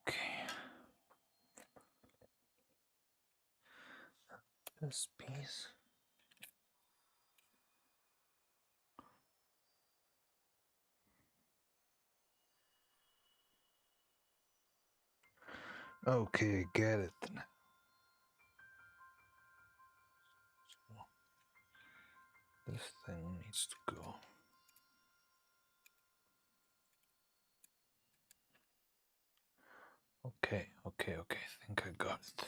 Okay. This piece. Okay, get it. This thing needs to go. Okay. I think I got it.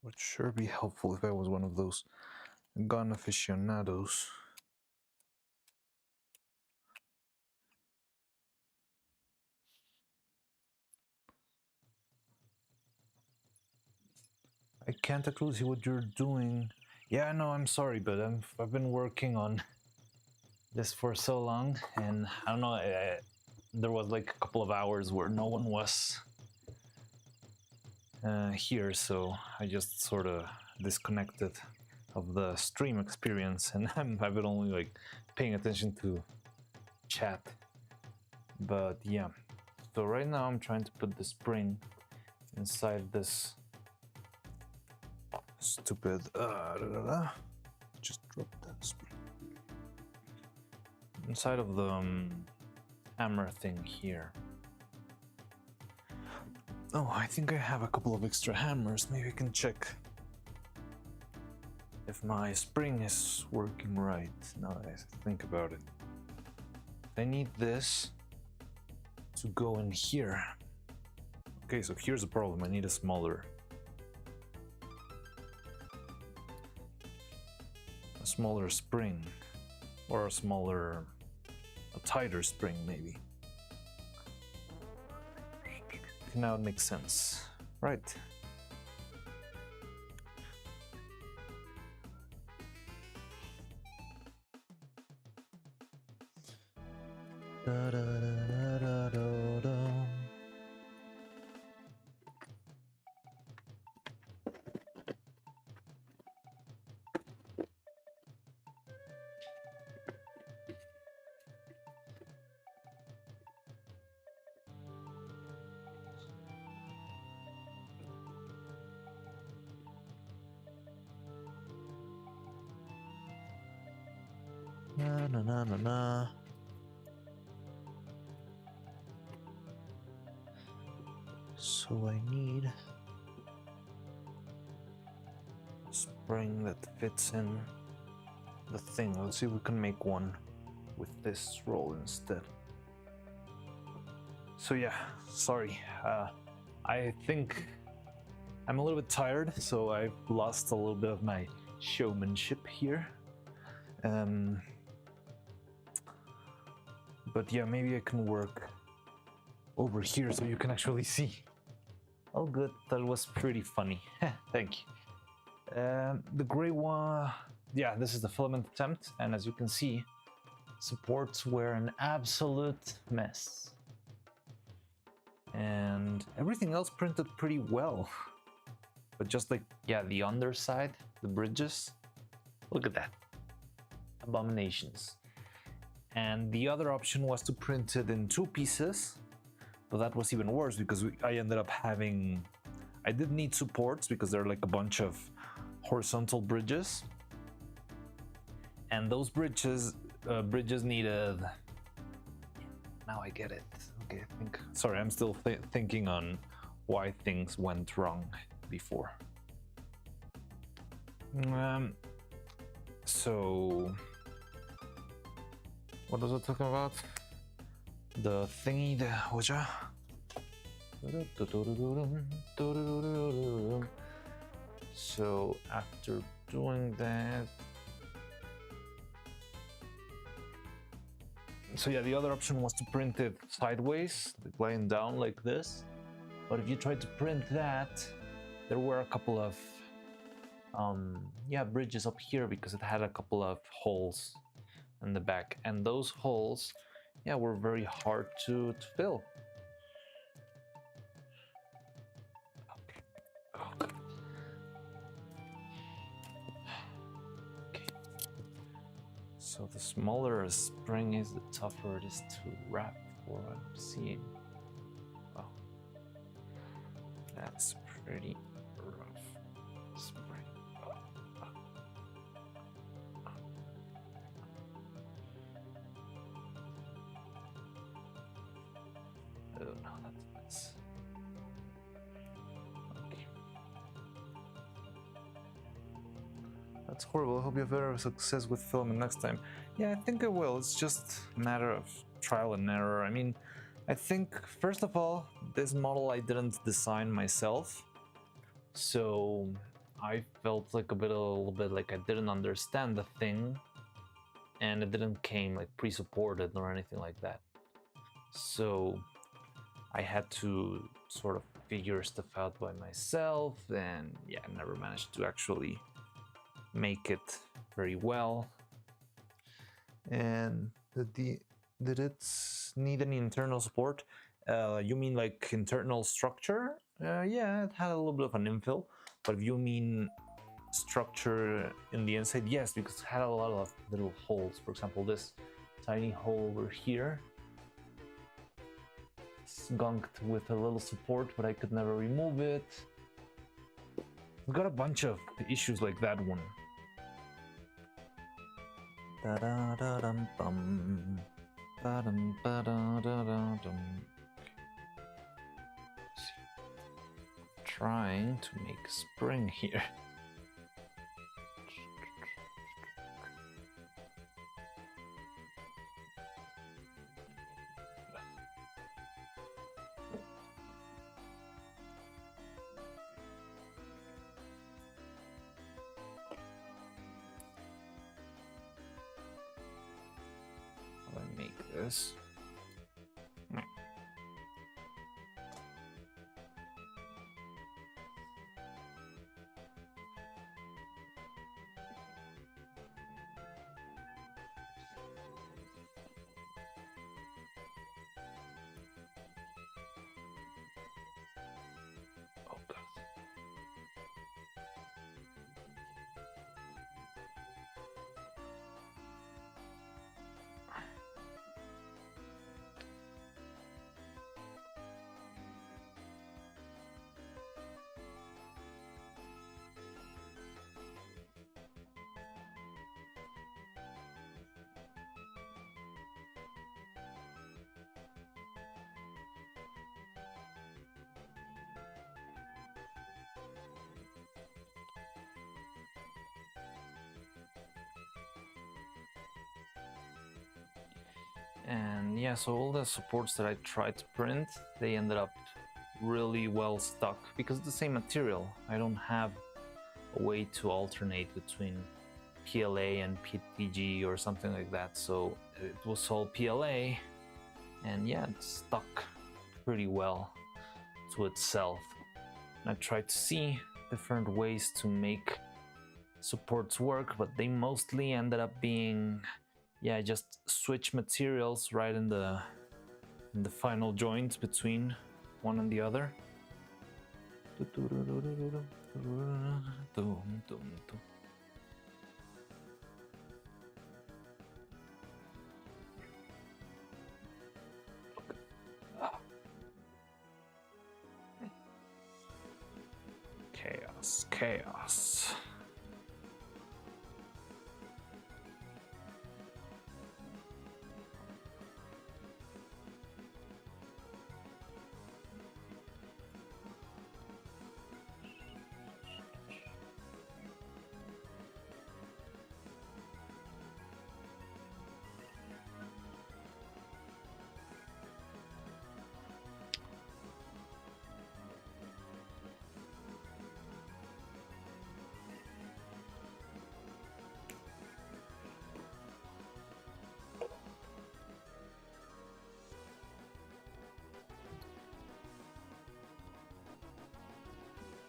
Would sure be helpful if I was one of those gun aficionados. I can't actually see what you're doing. Yeah, no, I'm sorry, but I've been working on this for so long, and I don't know. There was like a couple of hours where no one was here, so I just sort of disconnected of the stream experience, and I've been only like paying attention to chat. But yeah, so right now I'm trying to put the spring inside this stupid just drop that spring inside of the hammer thing here. Oh, I think I have a couple of extra hammers. Maybe I can check if my spring is working right. Now that I think about it, I need this to go in here. Okay, so here's the problem. I need a smaller spring, or a tighter spring maybe. Now it makes sense, right? Da, da, da, da, da, da. Na na na na na. So I need a spring that fits in the thing. Let's see if we can make one with this roll instead. So yeah, sorry. I think I'm a little bit tired, so I've lost a little bit of my showmanship here. But yeah, maybe I can work over here so you can actually see. Oh, good. That was pretty funny. Thank you. The gray one, yeah, this is the filament attempt, and as you can see, supports were an absolute mess. And everything else printed pretty well. But just like, yeah, the underside, the bridges, look at that. Abominations. And the other option was to print it in 2 pieces, but that was even worse because I ended up having, I did need supports because there are like a bunch of horizontal bridges, and those bridges needed, now I get it. Okay, I think, sorry, I'm still thinking on why things went wrong before. So what was I talking about? The thingy, the Oja. So after doing that, so yeah, the other option was to print it sideways, like laying down like this. But if you tried to print that, there were a couple of bridges up here because it had a couple of holes in the back, and those holes, yeah, were very hard to fill. Okay. Oh, good. Okay. So the smaller a spring is, the tougher it is to wrap, for what I'm seeing. Wow, that's pretty rough spring. Oh no, that's okay. That's horrible. I hope you have better success with filming next time. Yeah, I think I will. It's just a matter of trial and error. I mean, I think first of all, this model I didn't design myself, so I felt like a little bit like I didn't understand the thing, and it didn't came like pre-supported or anything like that. So I had to sort of figure stuff out by myself, and yeah, I never managed to actually make it very well. And did it need any internal support? You mean like internal structure? Yeah, it had a little bit of an infill, but if you mean structure in the inside, yes, because it had a lot of little holes. For example, this tiny hole over here, skunked with a little support, but I could never remove it. We've got a bunch of issues like that one. Da-da-da-dum-bum. Ba-dum-ba-da-da-da-dum. Trying to make a spring here. How do I make this? Oh god. And yeah, so all the supports that I tried to print, they ended up really well stuck because it's the same material. I don't have a way to alternate between PLA and PTG or something like that, so it was all PLA, and yeah, it stuck pretty well to itself. And I tried to see different ways to make supports work, but they mostly ended up being, yeah, just switch materials right in the final joint between one and the other. Chaos, chaos.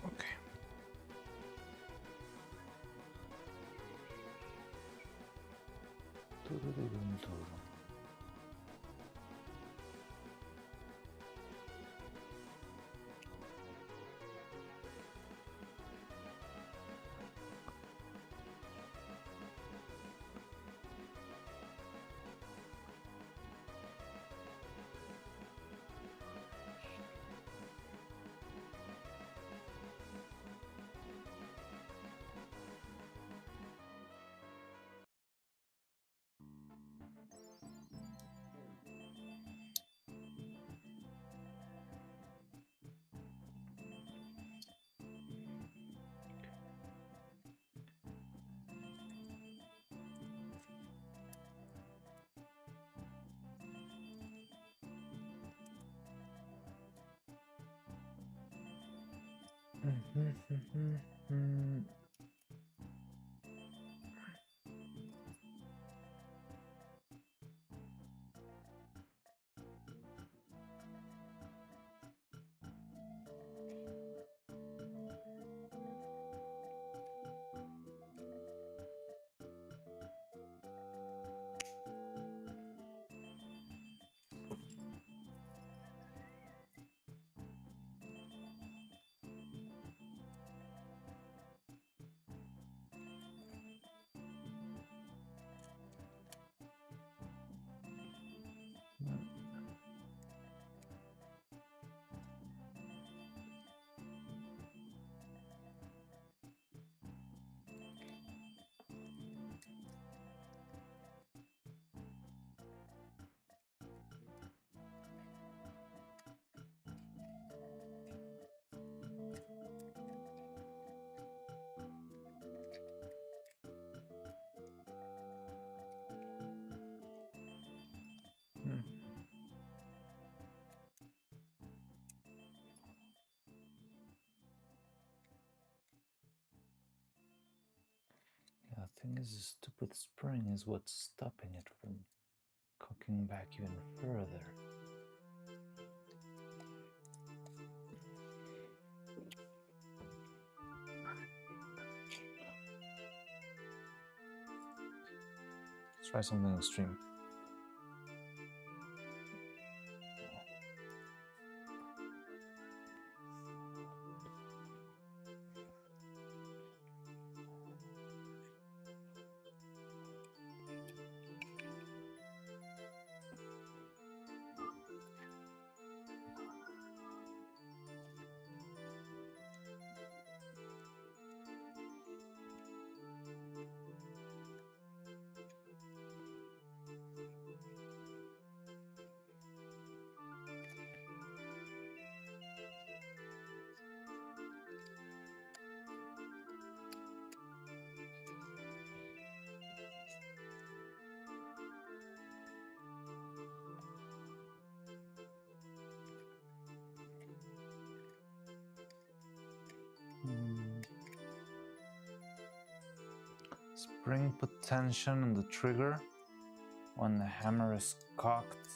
Okay. Yeah, the thing is, the stupid spring is what's stopping it from cooking back even further. Let's try something extreme. spring put tension on the trigger when the hammer is cocked.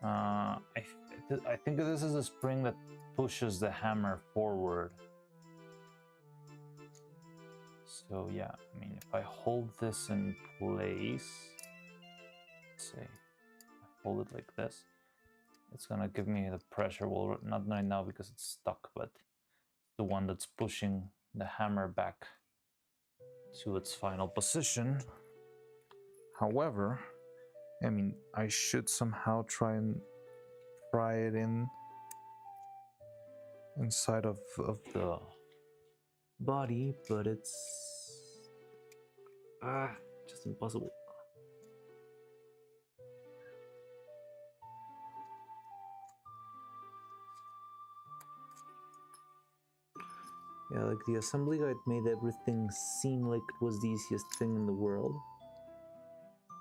I think this is a spring that pushes the hammer forward. So yeah, I mean, if I hold this in place, let's say, I hold it like this, it's gonna give me the pressure. Well, not right now because it's stuck, but the one that's pushing the hammer back to its final position. However, I mean, I should somehow try and pry it inside of the body, but it's just impossible. Yeah, like the assembly guide made everything seem like it was the easiest thing in the world.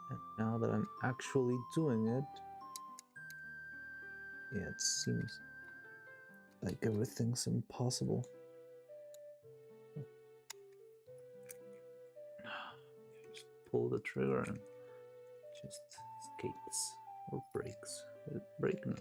And now that I'm actually doing it, yeah, it seems like everything's impossible. Just pull the trigger and just skates or breaks. Will it break? No.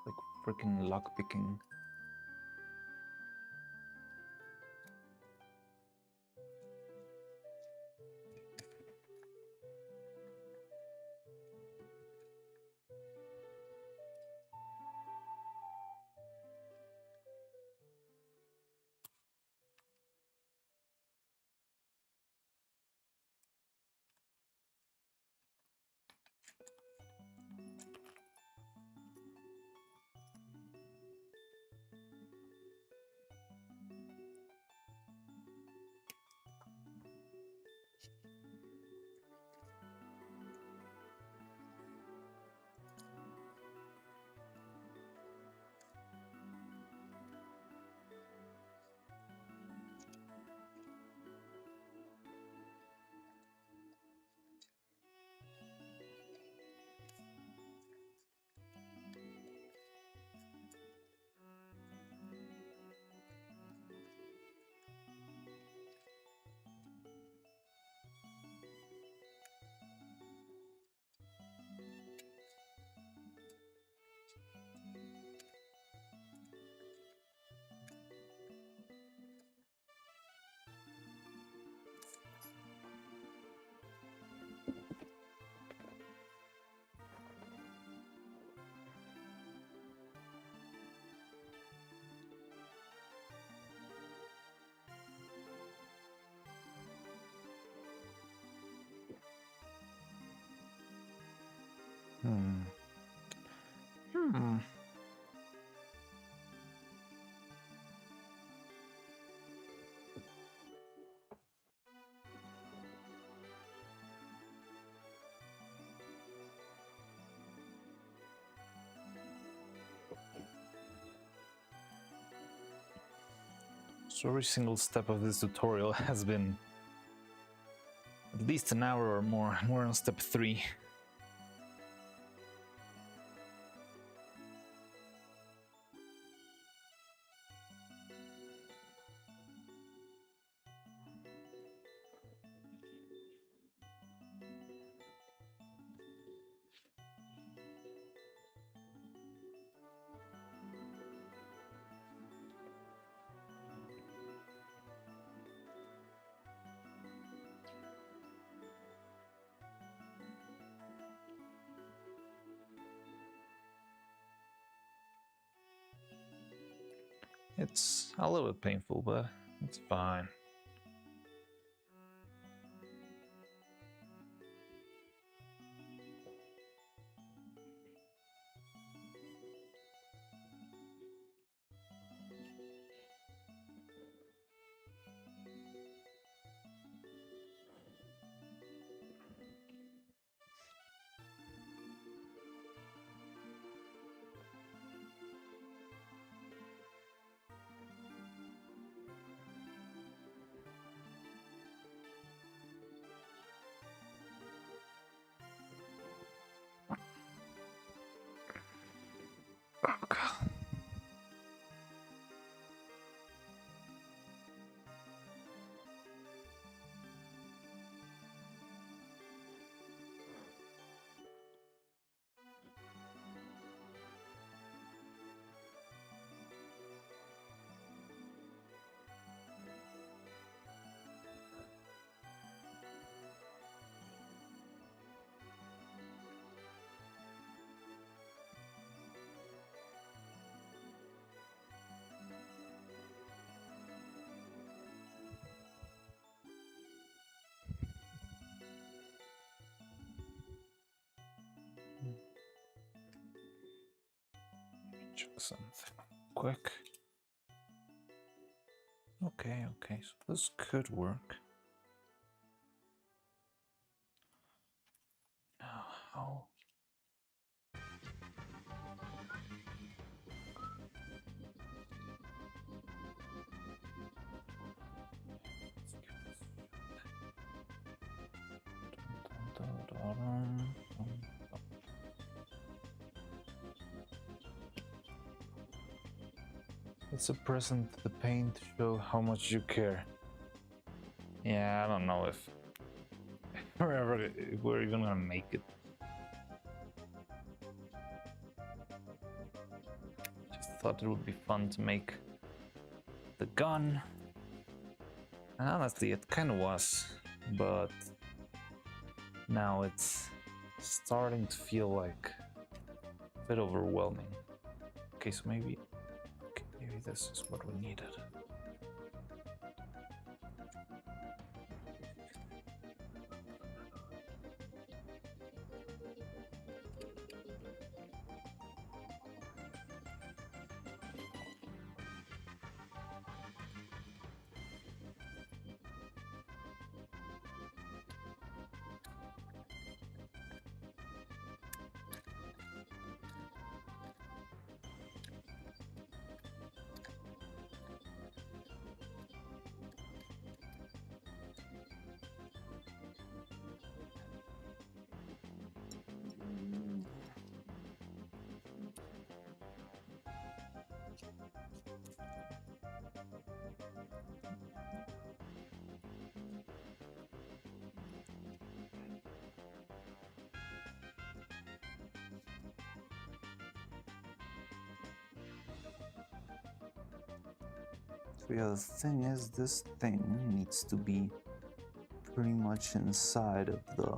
Like freaking lock picking. Hmm. So every single step of this tutorial has been at least an hour or more. We're on step 3. It's a little bit painful, but it's fine. something quick. Okay, so this could work. Now, how? It's a present to the pain to show how much you care. Yeah, I don't know if we're even gonna make it. Just thought it would be fun to make the gun. And honestly, it kind of was, but now it's starting to feel like a bit overwhelming. Okay, so maybe this is what we needed. So yeah, the thing is, this thing needs to be pretty much inside of the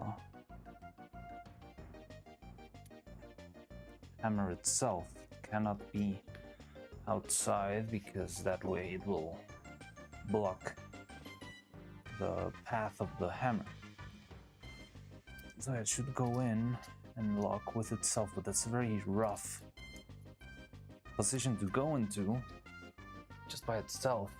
hammer itself. It cannot be outside because that way it will block the path of the hammer. So it should go in and lock with itself, but that's a very rough position to go into just by itself.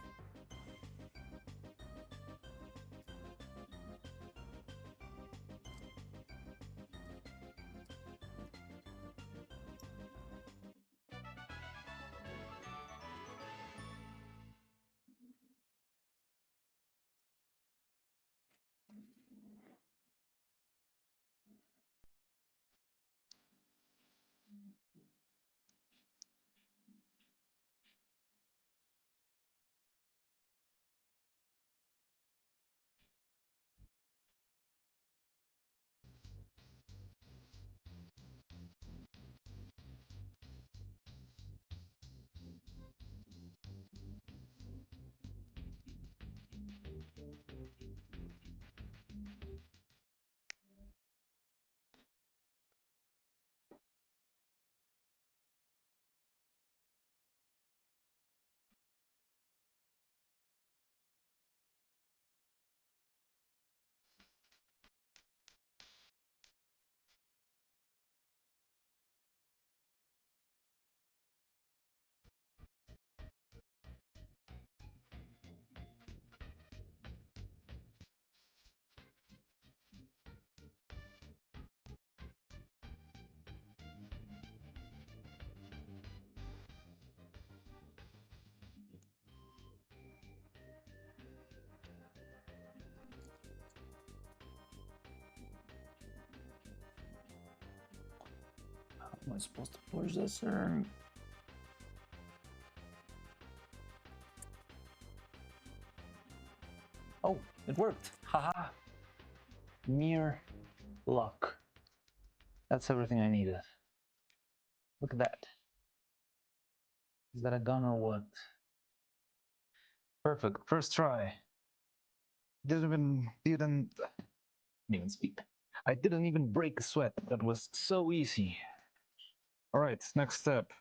How am I supposed to push this in? Oh, it worked! Haha! Mere luck. That's everything I needed. Look at that. Is that a gun or what? Perfect. First try. Didn't even speak. I didn't even break a sweat. That was so easy. All right, next step.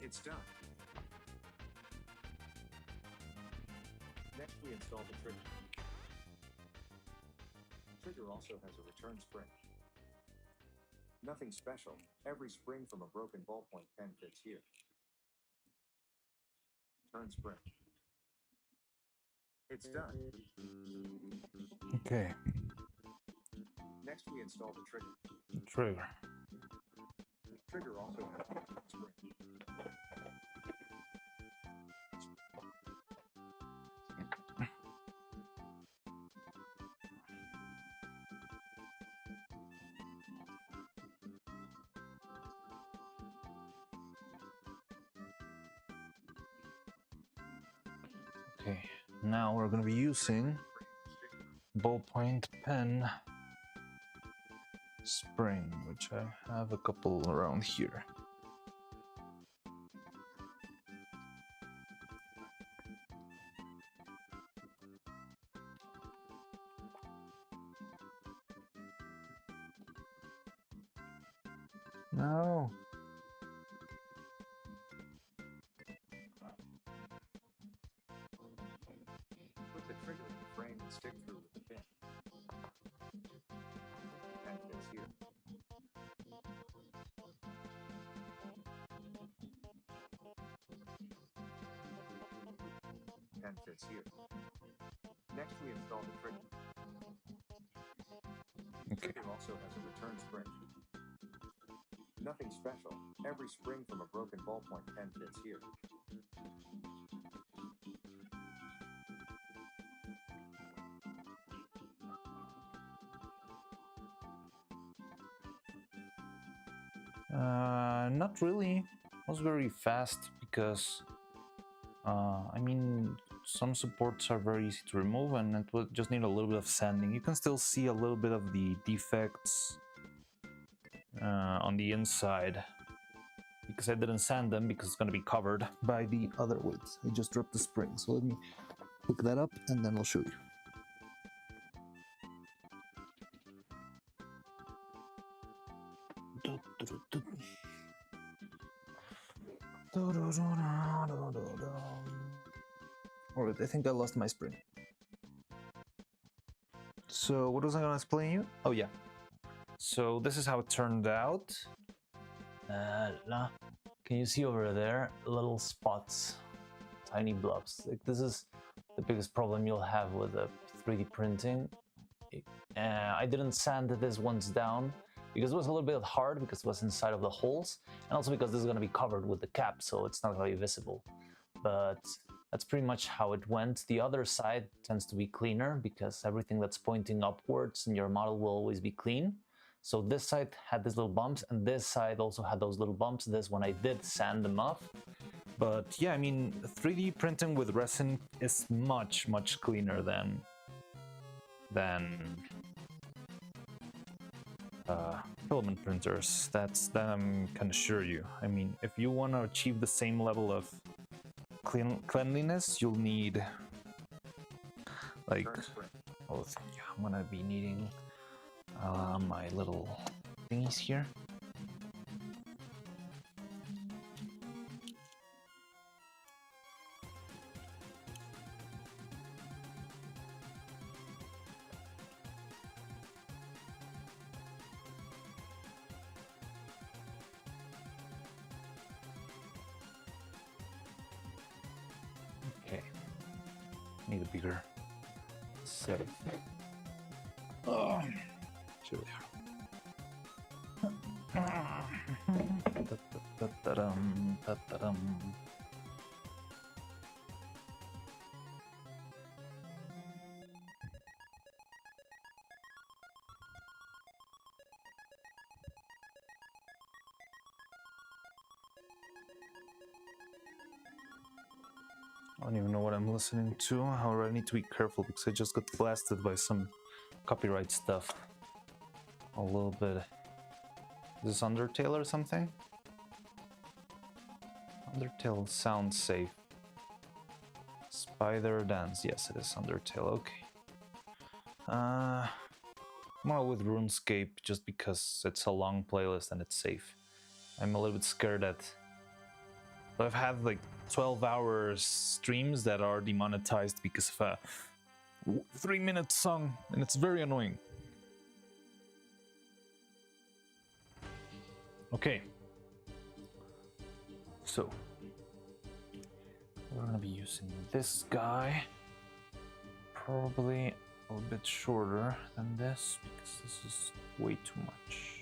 It's done. Next, we install the trigger. Trigger also has a return spring. Nothing special. Every spring from a broken ballpoint pen fits here. Turn spring. It's done. Okay, Next, we install the trigger. trigger. Trigger also has a return spring. Okay, now we're gonna be using ballpoint pen spring, which I have a couple around here. No. Put the trigger in the frame and stick through with the pin. Pen fits here. Pen fits here. Next, we install the trigger. Okay. Trigger also has a return spring. Nothing special. Every spring from a broken ballpoint pen fits here. Not really. It was very fast because, I mean, some supports are very easy to remove and it will just need a little bit of sanding. You can still see a little bit of the defects on the inside because I didn't sand them because it's going to be covered by the other weights. I just dropped the spring. So let me pick that up and then I'll show you. Alright, I think I lost my spring. So what was I gonna explain you? Oh yeah. So this is how it turned out. Can you see over there little spots, tiny blobs? Like this is the biggest problem you'll have with a 3D printing. I didn't sand this ones down because it was a little bit hard because it was inside of the holes, and also because this is going to be covered with the cap, so it's not going to be visible. But that's pretty much how it went. The other side tends to be cleaner because everything that's pointing upwards in your model will always be clean. So this side had these little bumps, and this side also had those little bumps. This one I did sand them off. But yeah, I mean, 3D printing with resin is much, much cleaner than filament printers. That I can assure you. I mean, if you want to achieve the same level of cleanliness, you'll need like, Turn spring. oh yeah, I'm gonna be needing my little thingies here. Okay, need a bigger set. Oh, here we are. Da-da-dum, da-da-dum. I don't even know what I'm listening to. However, I need to be careful because I just got blasted by some copyright stuff. A little bit. Is this Undertale or something? Undertale sounds safe. Spider Dance. Yes, it is Undertale. Okay. I'm gonna go with RuneScape just because it's a long playlist and it's safe. I'm a little bit scared that I've had like 12-hour streams that are demonetized because of a 3-minute song, and it's very annoying. Okay. So, we're gonna be using this guy. Probably a little bit shorter than this because this is way too much.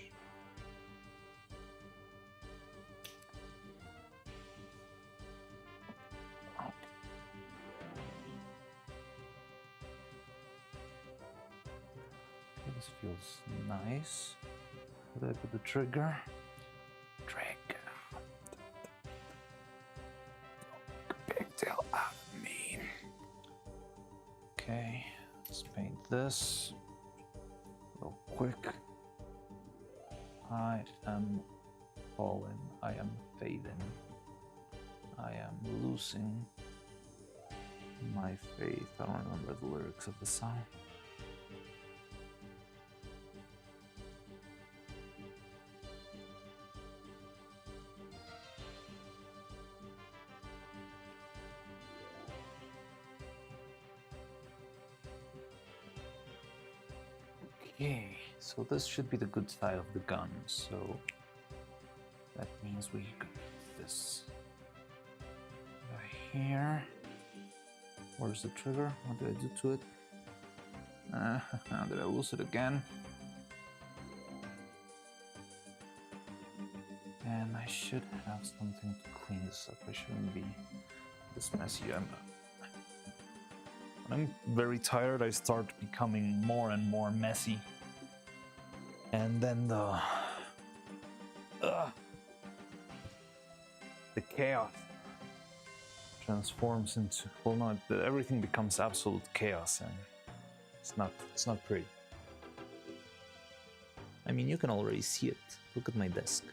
Okay, this feels nice. What do I put the trigger? Trigger. Big deal out of me. Okay, let's paint this real quick. I am falling. I am fading. I am losing my faith. I don't remember the lyrics of the song. Okay, so this should be the good side of the gun, so that means we could put this right here. Where's the trigger? What did I do to it? Did I lose it again? And I should have something to clean this up. I shouldn't be this messy. When I'm very tired, I start becoming more and more messy. And then the chaos transforms into, well, no, everything becomes absolute chaos, and it's not pretty. I mean, you can already see it. Look at my desk.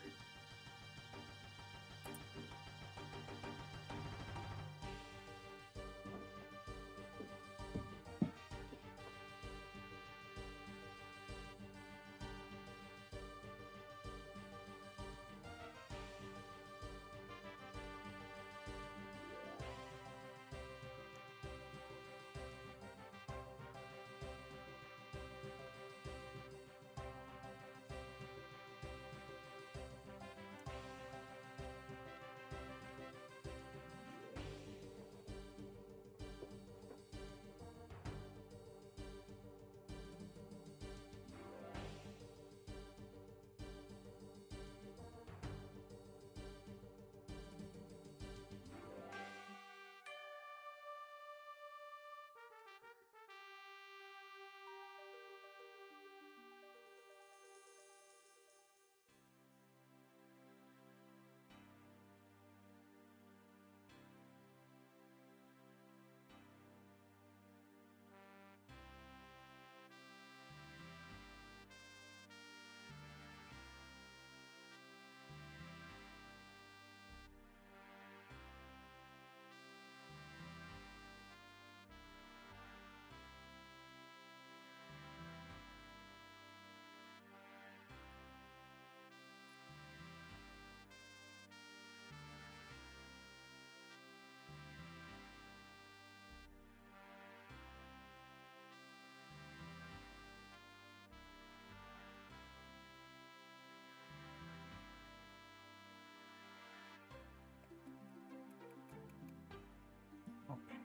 Okay.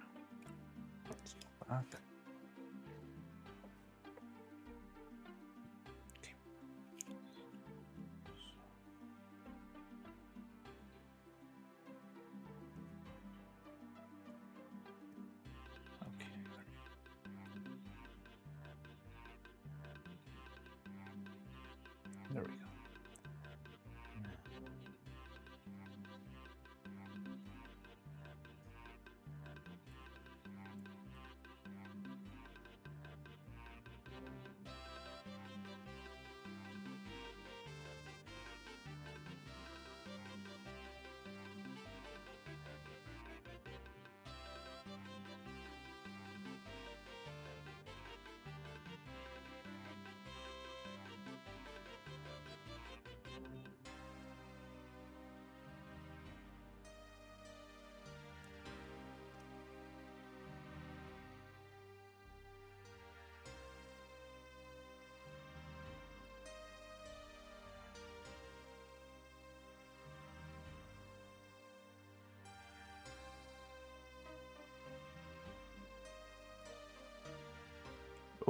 Let's go back. Okay. Okay. There we go.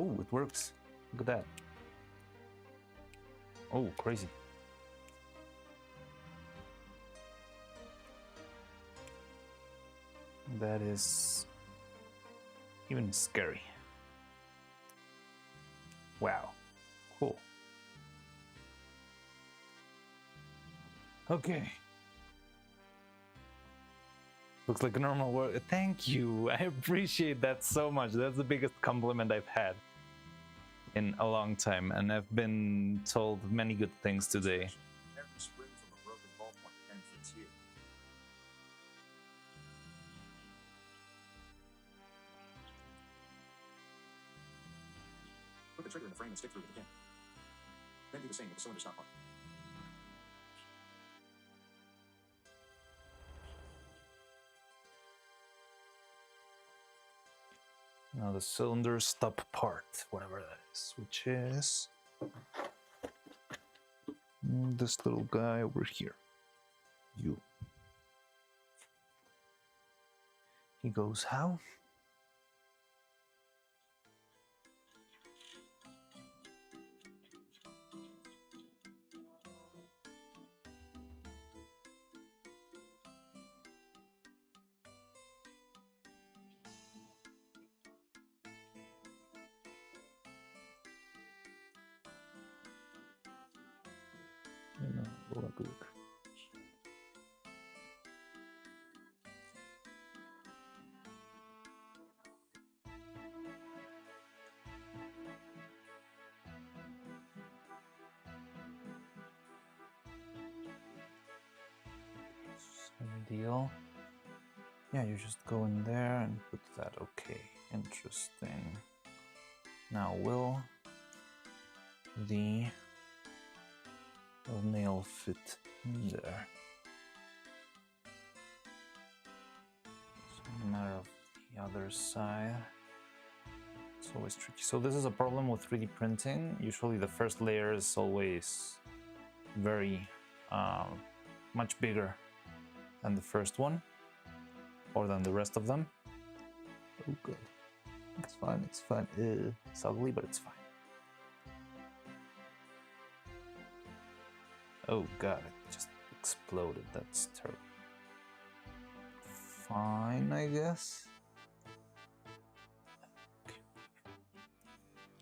Oh, it works. Look at that. Oh, crazy. That is even scary. Wow. Cool. Okay. Looks like a normal work. Thank you. I appreciate that so much. That's the biggest compliment I've had in a long time, and I've been told many good things today. Every spring from a broken ballpoint pen fits here. Put the trigger in the frame and stick through with the pin. Then do the same with the cylinder stop part. Now the cylinder stop part, whatever that is, which is this little guy over here. You. He goes how? Look. Same deal. Yeah, you just go in there and put that. Okay, interesting. Now will the nail fit in there? It's a matter of the other side. It's always tricky. So this is a problem with 3D printing. Usually the first layer is always very much bigger than the first one, or than the rest of them. Oh, good. It's fine. It's fine. It's ugly, but it's fine. Oh god, it just exploded. That's terrible. Fine, I guess. Okay.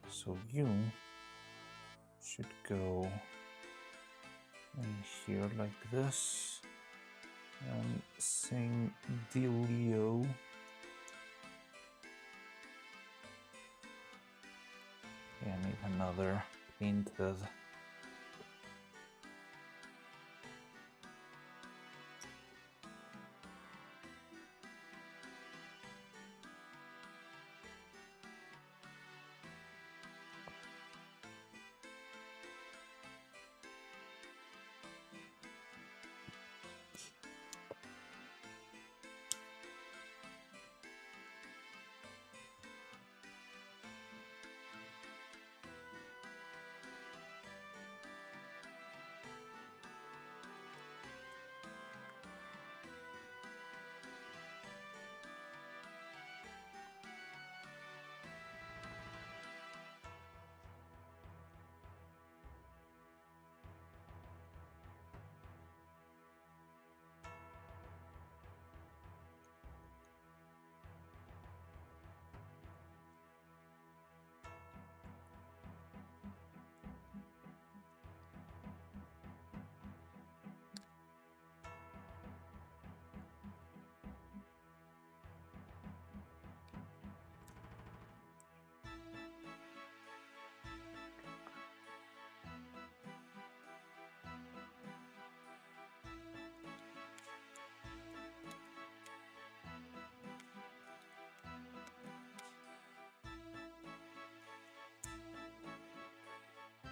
So you should go in here like this. And same dealio. Yeah, I need another painted.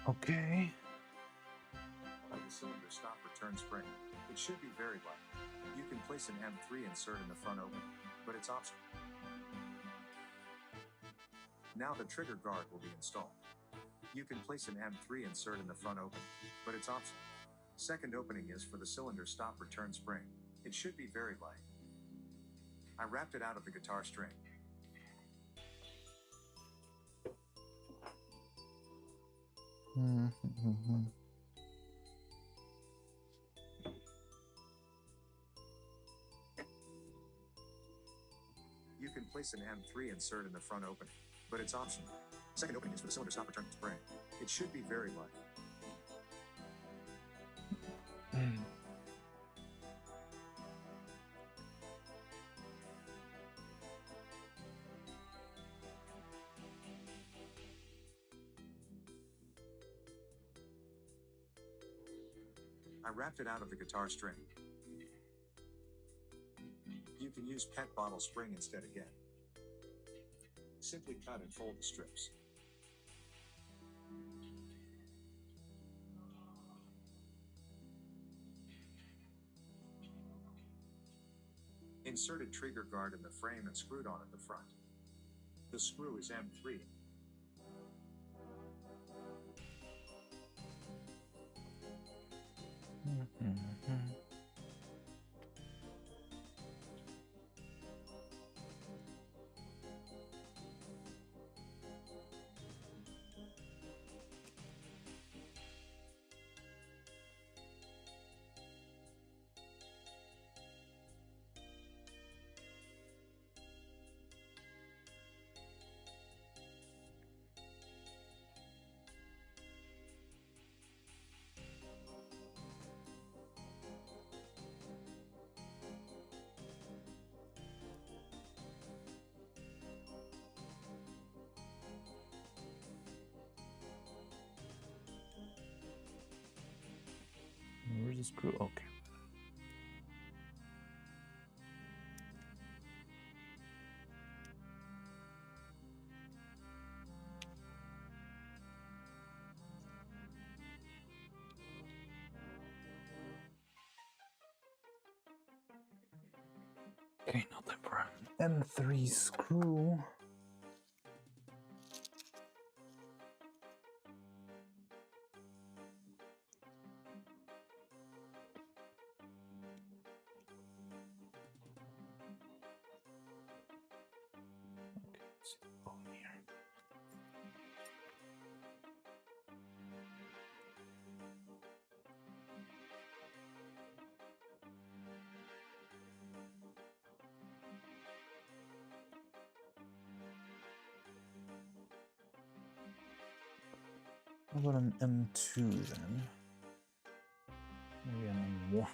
Okay. Like the cylinder stop return spring, it should be very light. You can place an M3 insert in the front opening, but it's optional. Now the trigger guard will be installed. You can place an M3 insert in the front opening, but it's optional. Second opening is for the cylinder stop return spring. It should be very light. I wrapped it out of the guitar string. Mm-hmm. You can place an M3 insert in the front opening, but it's optional. Second opening is for the cylinder stop return spring. It should be very light. I wrapped it out of the guitar string. You can use PET bottle spring instead again. Simply cut and fold the strips. Inserted trigger guard in the frame and screwed on at the front. The screw is M3. Where's the screw? Okay. Okay, now time for an M3 screw. Okay, let's see the bone here. How about an M2 then? Maybe an M1.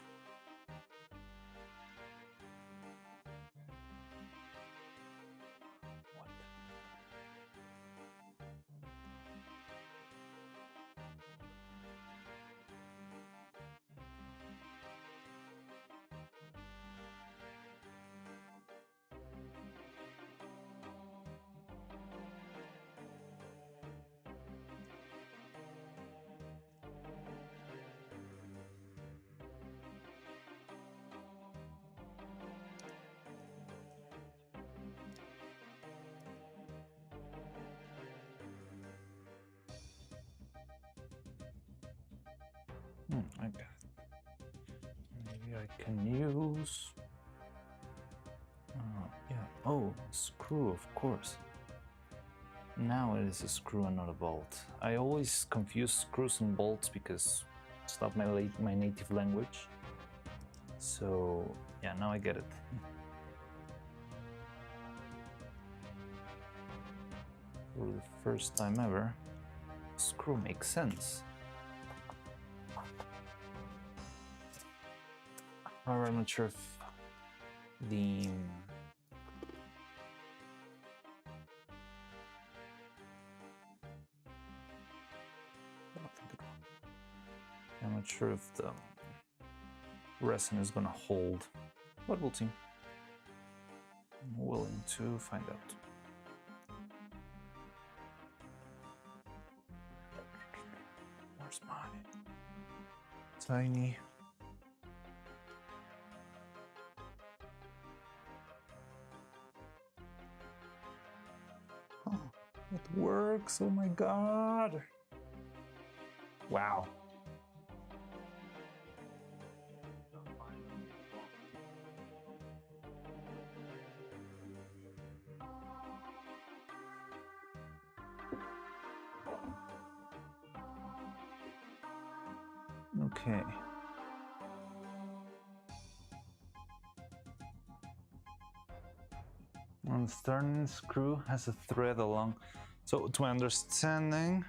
I got it. Maybe I can use. Yeah. Oh, screw, of course. Now it is a screw and not a bolt. I always confuse screws and bolts because it's not my native language. So yeah, now I get it. For the first time ever, screw makes sense. However, I'm not sure if the I'm not sure if the resin is gonna hold, but we'll see. I'm willing to find out. Where's my tiny? Oh, it works! Oh my god! Wow. Okay. And the stern screw has a thread along. So, to my understanding,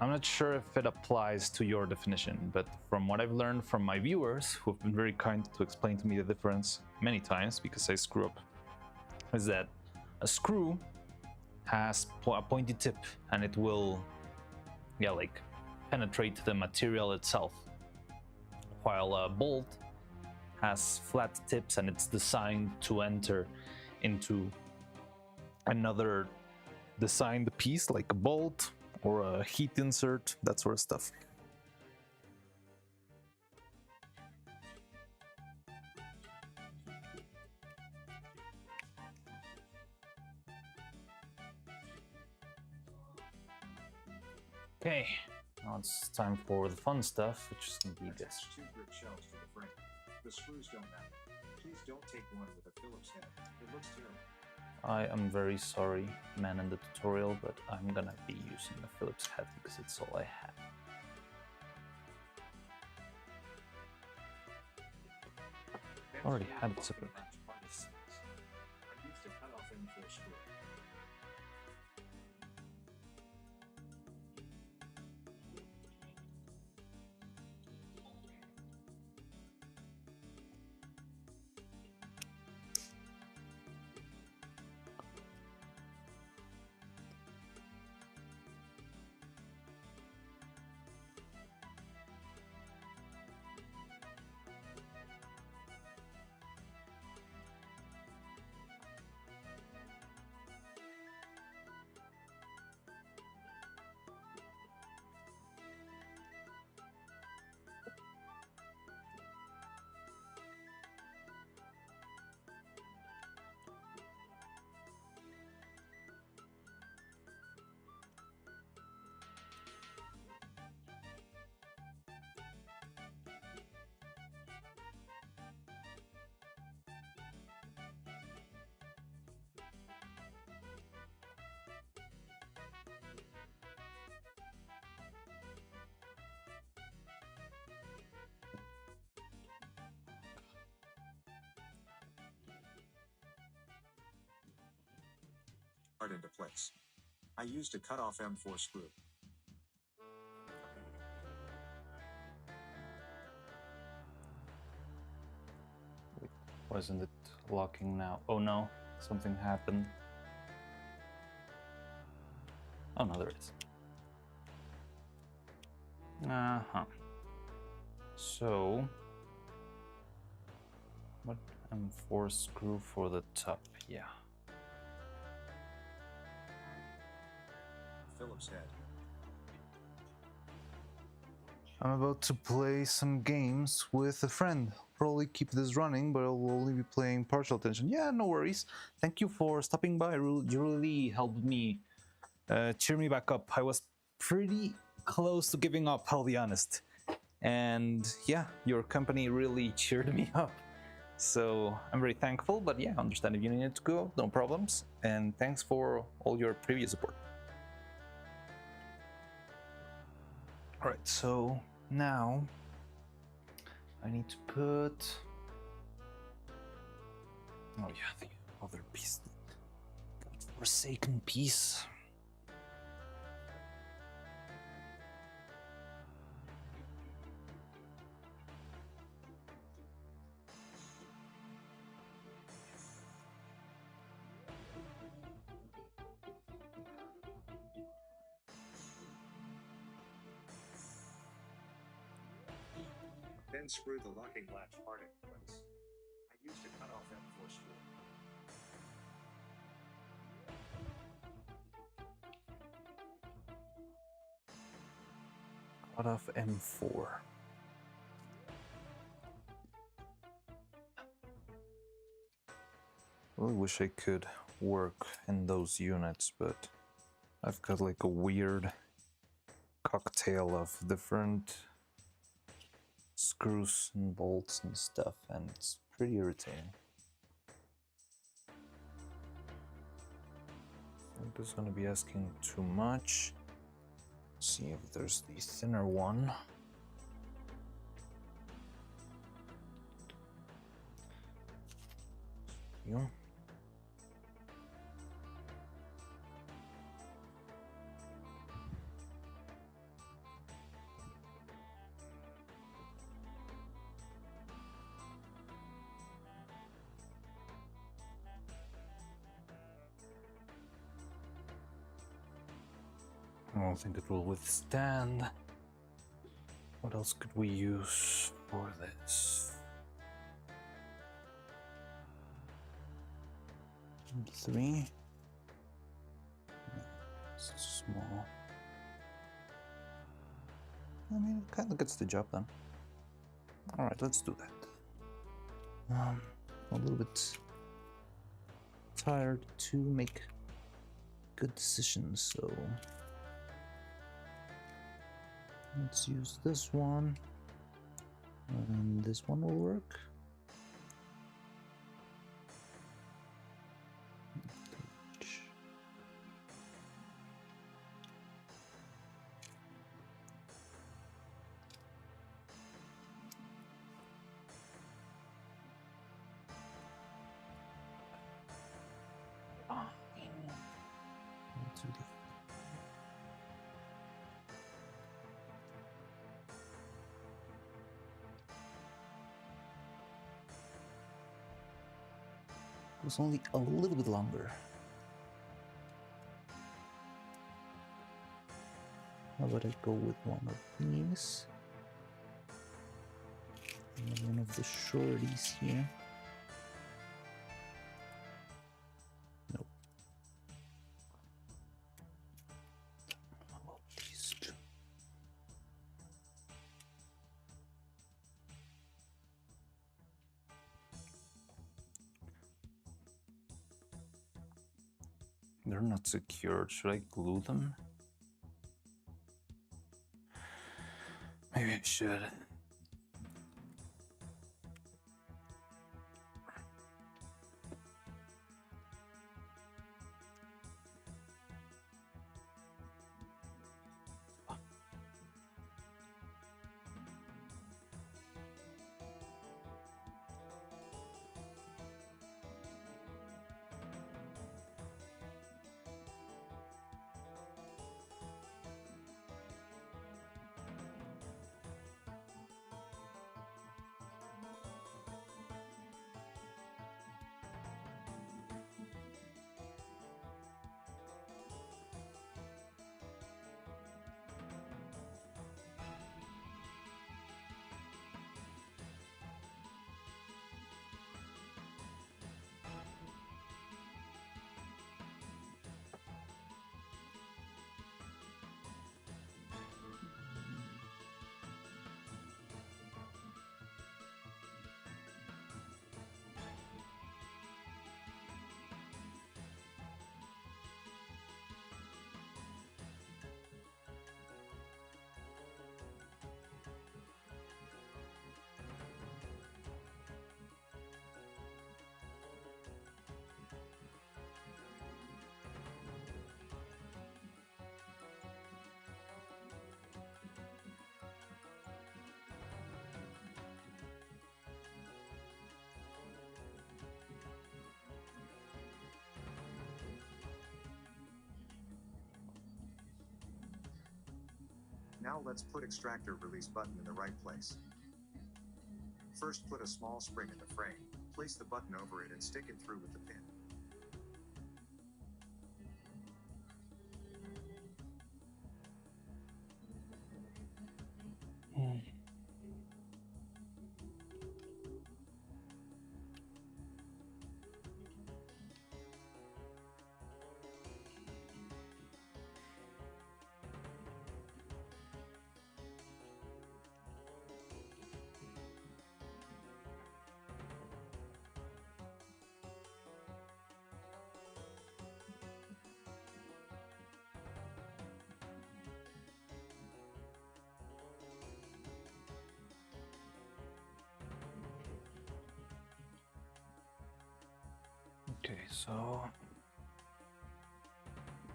I'm not sure if it applies to your definition, but from what I've learned from my viewers, who have been very kind to explain to me the difference many times because I screw up, is that a screw has a pointy tip and it will, yeah, like penetrate the material itself, while a bolt has flat tips and it's designed to enter into another designed piece like a bolt or a heat insert, that sort of stuff. Okay, now it's time for the fun stuff, which is gonna be this. Attach 2 brick shelves to the frame. The screws don't matter. Please don't take one with a Phillips head. It looks terrible. I am very sorry, man in the tutorial, but I'm gonna be using a Phillips head because it's all I have. Already had it separate. I used a cut-off M4 screw. Part into place. I used a cut-off M4 screw. Wasn't it locking now? Oh no, something happened. Oh no, there it is. Uh-huh. So, what M4 screw for the top? Yeah. Phillips head. I'm about to play some games with a friend. Probably keep this running, but I'll only be playing partial attention. Yeah, no worries. Thank you for stopping by. You really helped me cheer me back up. I was pretty close to giving up, I'll be honest. And yeah, your company really cheered me up. So I'm very thankful, but yeah, I understand if you needed to go, no problems. And thanks for all your previous support. Alright, so now I need to put... Oh yeah, the other piece. That forsaken piece. Then screw the locking latch part into place. I used a cut-off M4 screw. Out of M4. I really wish I could work in those units, but I've got like a weird cocktail of different screws and bolts and stuff, and it's pretty irritating. I think this is gonna be asking too much. See if there's the thinner one. You. I don't think it will withstand. What else could we use for this? 3. It's small. I mean, it kind of gets the job done. All right, let's do that. A little bit tired to make good decisions, so let's use this one, and this one will work. Let's do the was only a little bit longer. How about I go with one of these? And one of the shorties here. Nope. How about these two? They're not secured. Should I glue them? Maybe I should. Now let's put extractor release button in the right place. First, put a small spring in the frame, place the button over it and stick it through with the pin. Okay, so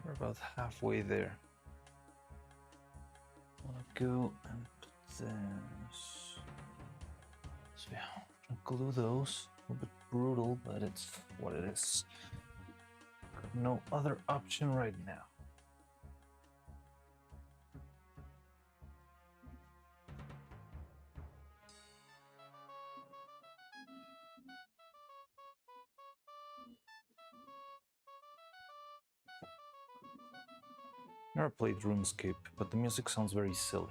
we're about halfway there. I wanna go and put this. So yeah, glue those. A little bit brutal, but it's what it is. Got no other option right now. Never played RuneScape, but the music sounds very silly.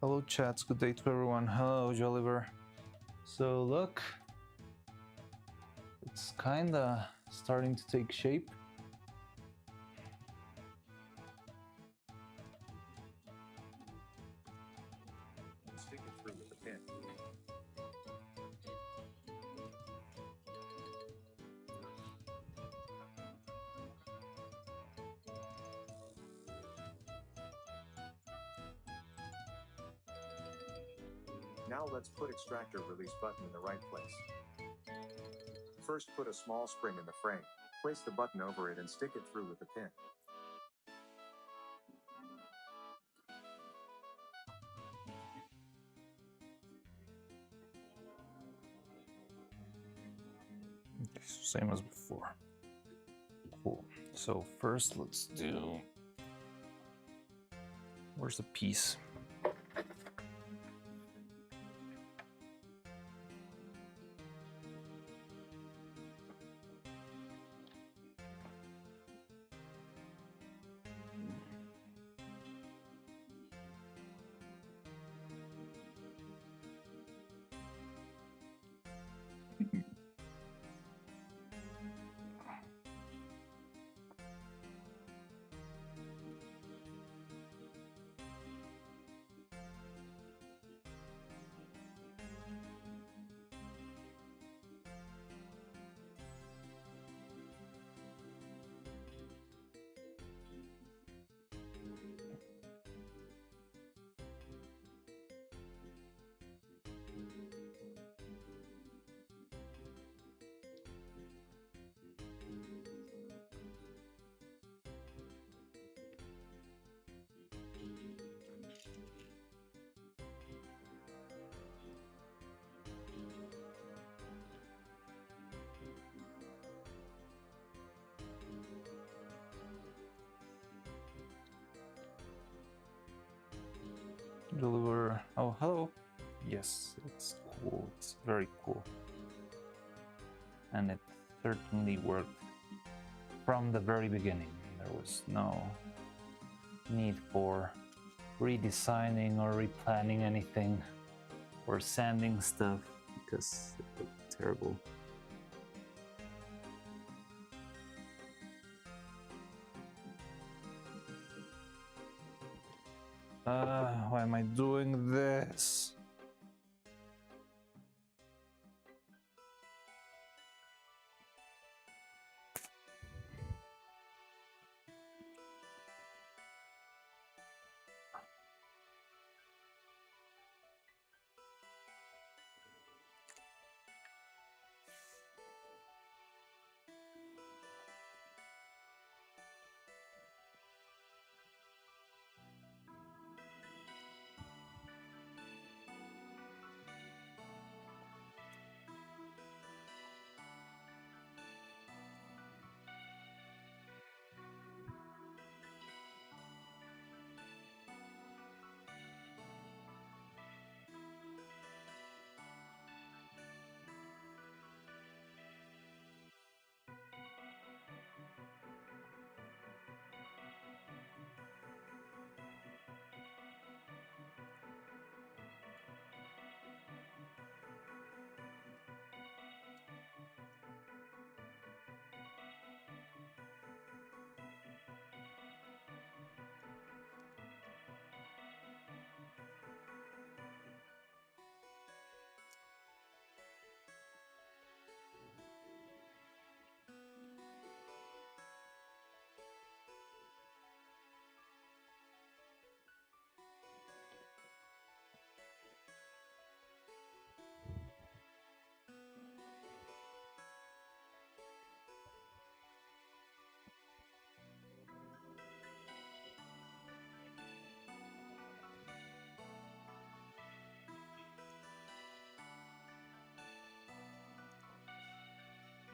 Hello chats, good day to everyone. Hello Jolliver. So look, it's kinda starting to take shape. And stick it through with the pin. Now let's put extractor release button in the right place. First put a small spring in the frame. Place the button over it and stick it through with the pin. Okay, so same as before. Cool. So first let's do, where's the piece? Deliver. Oh, hello. Yes, it's cool. It's very cool. And it certainly worked from the very beginning. There was no need for redesigning or replanning anything or sanding stuff because it looked terrible. Why am I doing this?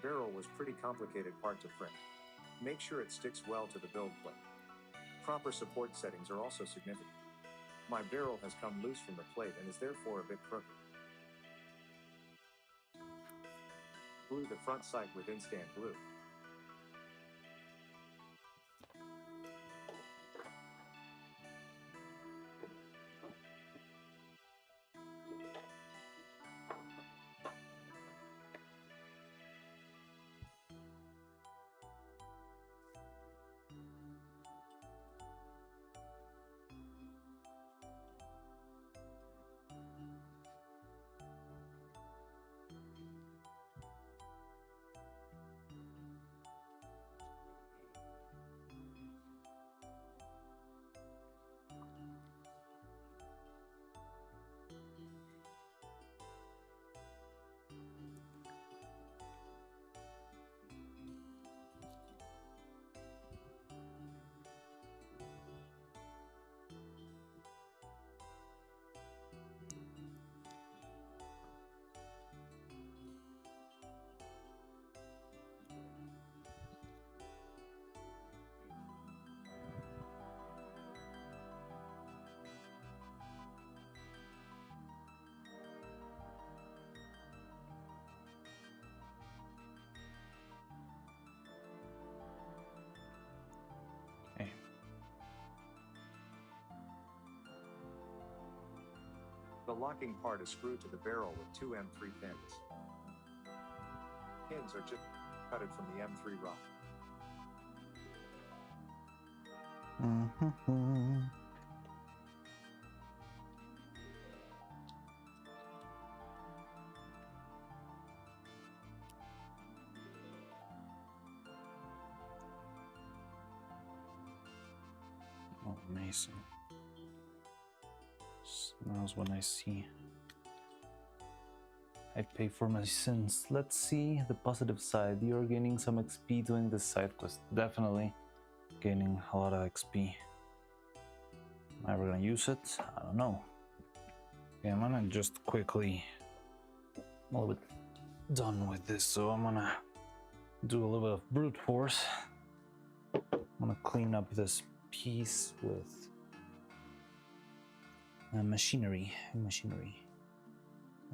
barrel was pretty complicated part to print. Make sure it sticks well to the build plate. Proper support settings are also significant. My barrel has come loose from the plate and is therefore a bit crooked. Glue the front sight with instant glue. Okay. The locking part is screwed to the barrel with two M3 pins. Pins are just cutted from the M3 rod. Oh, amazing. Smells when I see. I pay for my sins. Let's see the positive side. You're gaining some XP doing this side quest. Definitely gaining a lot of XP. Am I ever gonna use it? I don't know. Okay, I'm gonna just quickly. I'm a little bit done with this, so I'm gonna do a little bit of brute force. I'm gonna clean up this piece with machinery.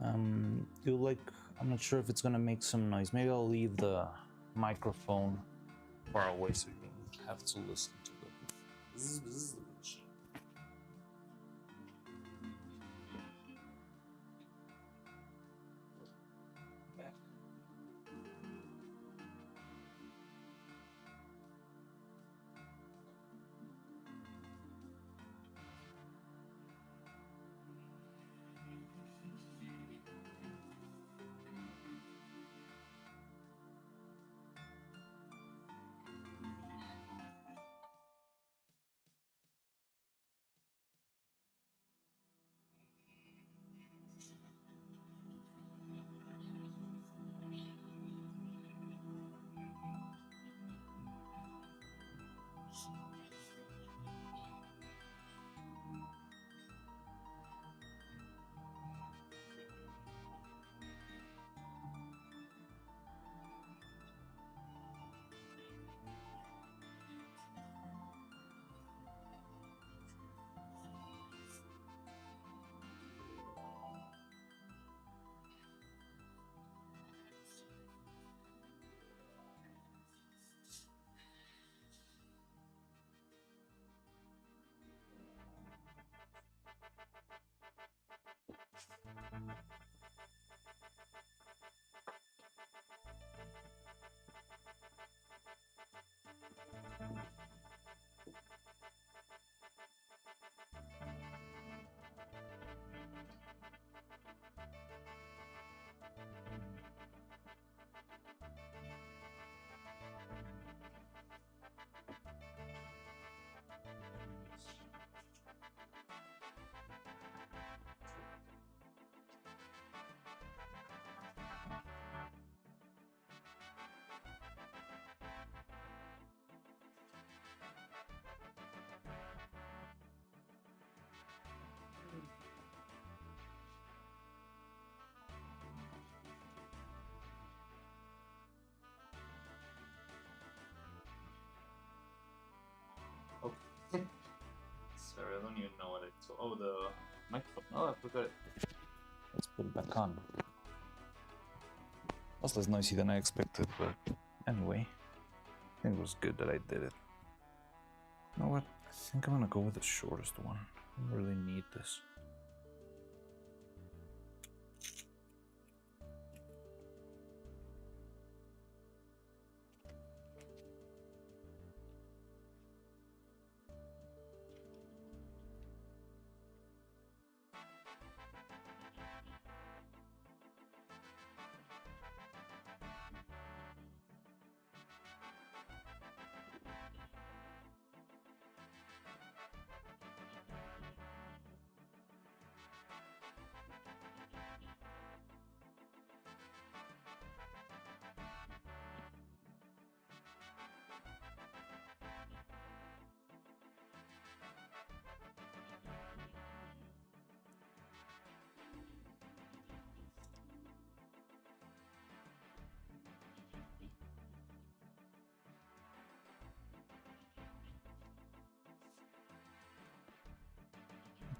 I'm not sure if it's gonna make some noise. Maybe I'll leave the microphone far away so you don't have to listen to the bzzz. So, oh, the microphone. Oh, I forgot it. Let's put it back on. Was less noisy than I expected, but anyway, I think it was good that I did it. You know what? I think I'm gonna go with the shortest one. I don't really need this.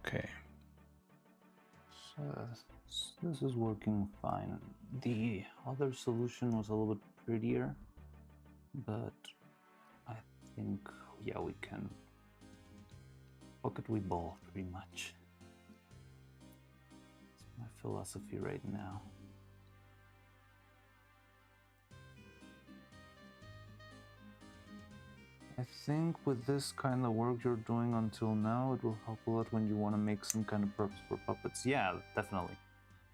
Okay. So this is working fine. The other solution was a little bit prettier, but I think, yeah, we can pocket we ball pretty much. It's my philosophy right now. I think with this kind of work you're doing until now, it will help a lot when you want to make some kind of props for puppets. Yeah, definitely.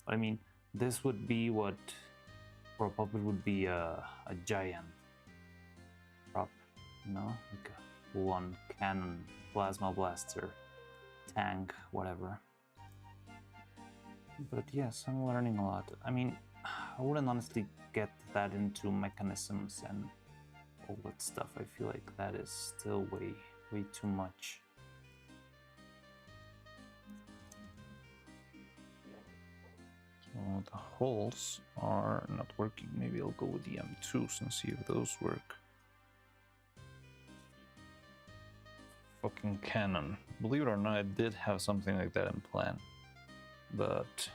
I mean, this would be what for a puppet would be a giant prop, you know, like a full-on cannon, plasma blaster, tank, whatever. But yes, I'm learning a lot. I mean, I wouldn't honestly get that into mechanisms and all that stuff. I feel like that is still way too much. So the holes are not working. Maybe I'll go with the M2s and see if those work. Fucking cannon. Believe it or not, I did have something like that in plan. But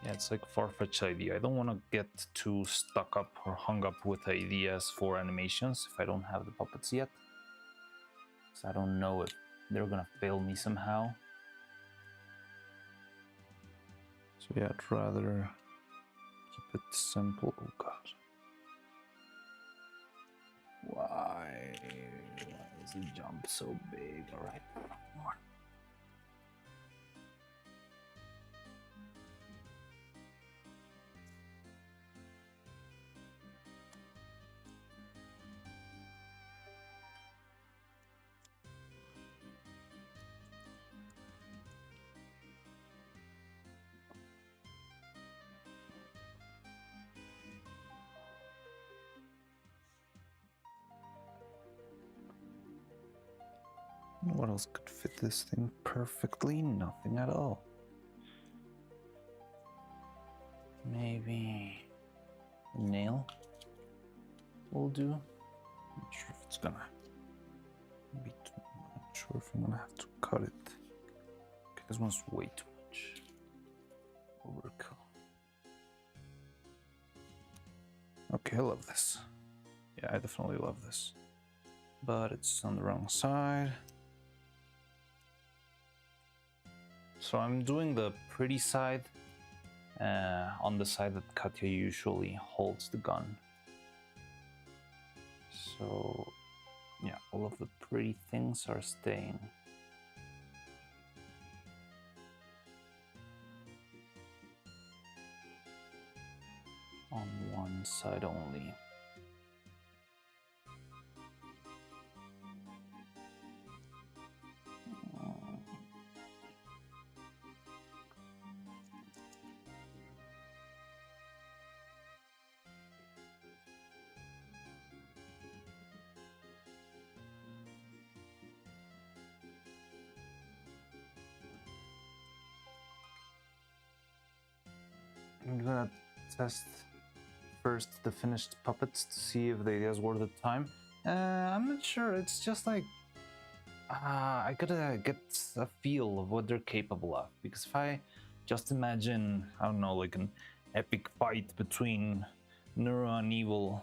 yeah, it's like a far-fetched idea. I don't want to get too stuck up or hung up with ideas for animations if I don't have the puppets yet. So I don't know if they're gonna fail me somehow. So yeah, I'd rather keep it simple. Oh god. Why is the jump so big? Alright, more. What else could fit this thing perfectly? Nothing at all. Maybe a nail will do. Not sure if it's gonna be too much. Not sure if I'm gonna have to cut it. Okay, this one's way too much. Overkill. Okay, I love this. Yeah, I definitely love this. But it's on the wrong side. So I'm doing the pretty side on the side that Katya usually holds the gun. So yeah, all of the pretty things are staying. On one side only. I'm gonna test first the finished puppets to see if they ideas worth the time. I'm not sure. It's just like I gotta get a feel of what they're capable of. Because if I just imagine, I don't know, like an epic fight between Neuro and Evil,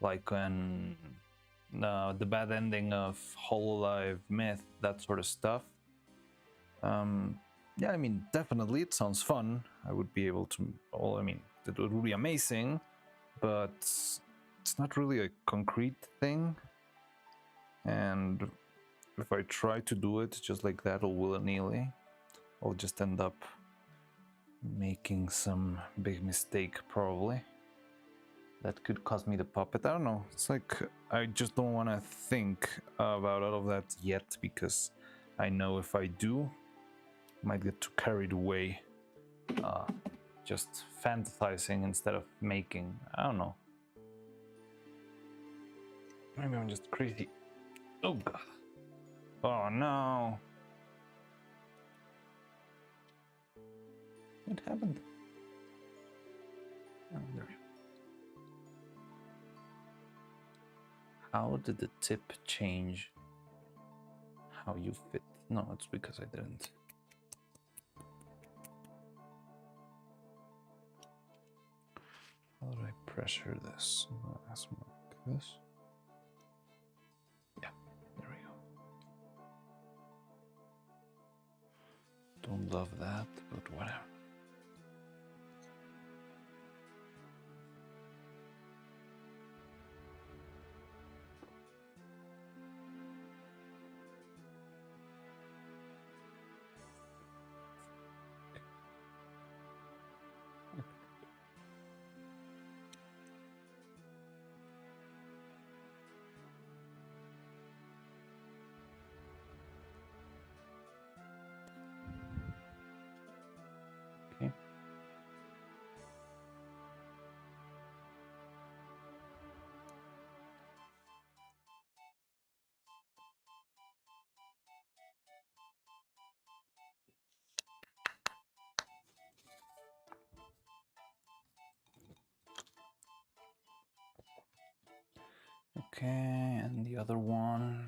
like the bad ending of Hololive Myth, that sort of stuff. Yeah, I mean, definitely it sounds fun. I would be able to. Well, I mean, it would be amazing, but it's not really a concrete thing. And if I try to do it just like that or willy-nilly, I'll just end up making some big mistake, probably. That could cost me the puppet. I don't know. It's like I just don't want to think about all of that yet, because I know if I do, I might get too carried away, just fantasizing instead of making. I don't know. Maybe I'm just crazy. Oh god. Oh no. What happened? Oh, there we go. How did the tip change how you fit? No, it's because I didn't. How do I pressure this? Something like this. Yeah, there we go. Don't love that, but whatever. Okay. Okay, and the other one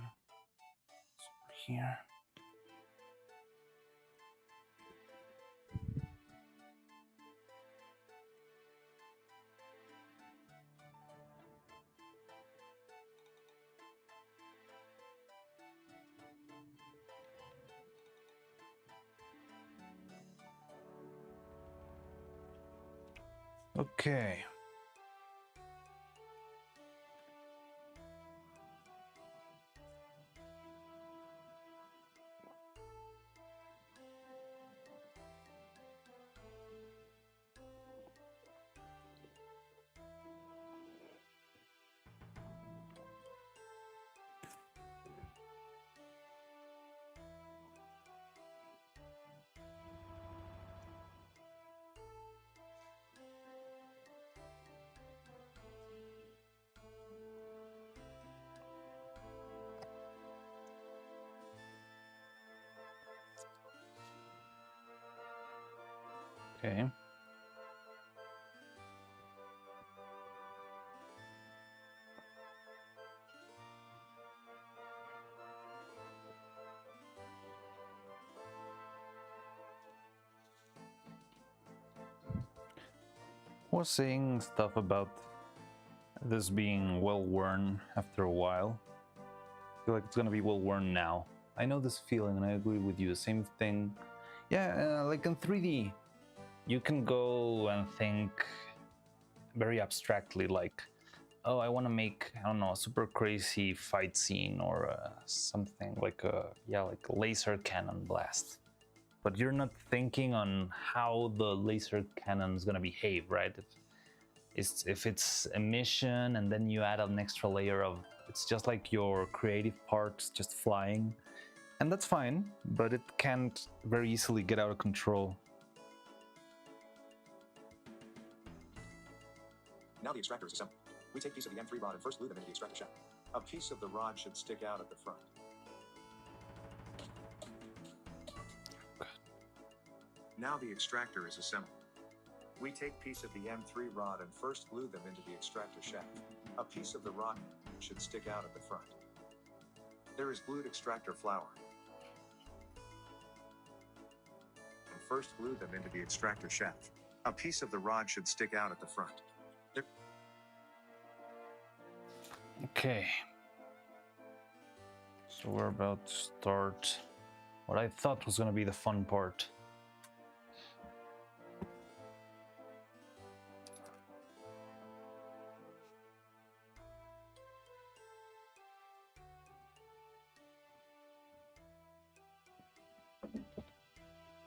is over here. Okay. Okay. Was saying stuff about this being well worn after a while. I feel like it's gonna be well worn now. I know this feeling, and I agree with you. The same thing. Yeah, like in 3D, you can go and think very abstractly, like, oh, I want to make, I don't know, a super crazy fight scene or something like like a laser cannon blast. But you're not thinking on how the laser cannon is gonna behave, right? If it's emission and then you add an extra layer of, it's just like your creative parts just flying, and that's fine, but it can't very easily get out of control. Now the extractor is assembled. We take a piece of the M3 rod and first glue them into the extractor shaft. A piece of the rod should stick out at the front. Now the extractor is assembled. We take a piece of the M3 rod and first glue them into the extractor shaft. A piece of the rod should stick out at the front. There is glued extractor flower. And first glue them into the extractor shaft. A piece of the rod should stick out at the front. Okay. So we're about to start what I thought was going to be the fun part.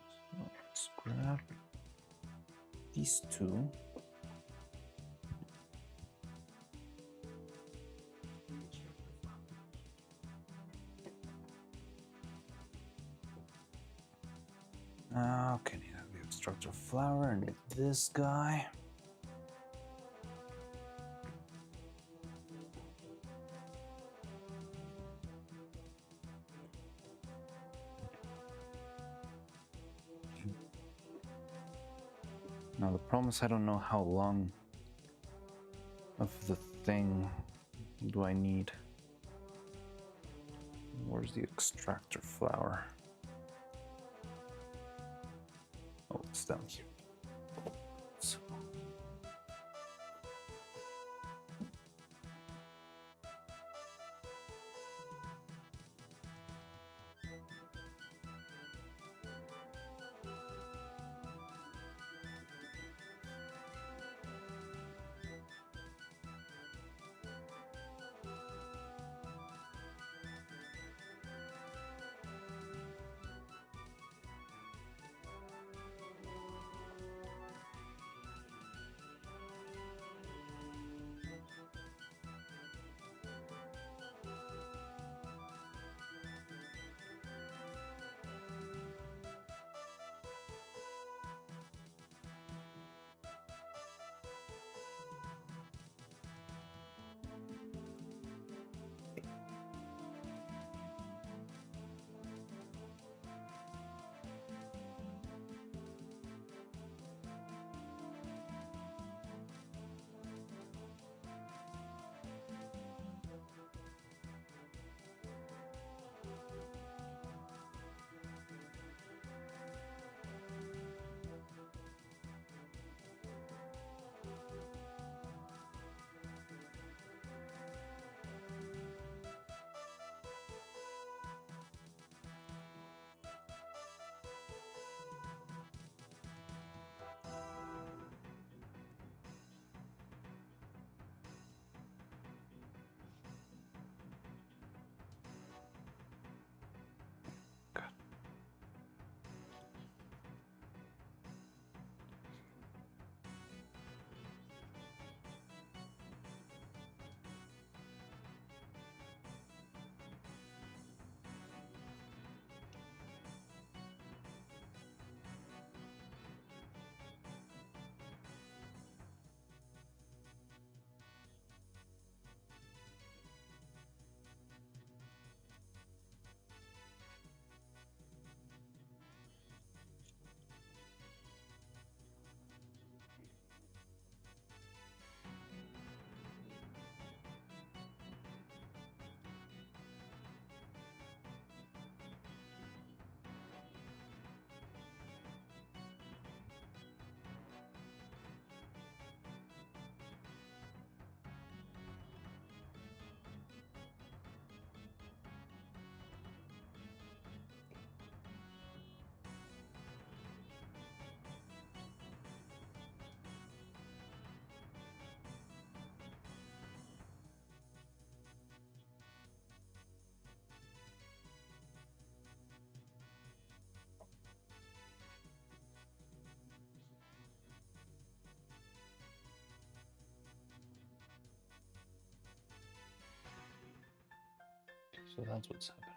So let's grab these two. Okay, need the extractor flower and this guy. Now the problem is I don't know how long of the thing do I need. Where's the extractor flower? Oh, it's down here. So. So that's what's happening.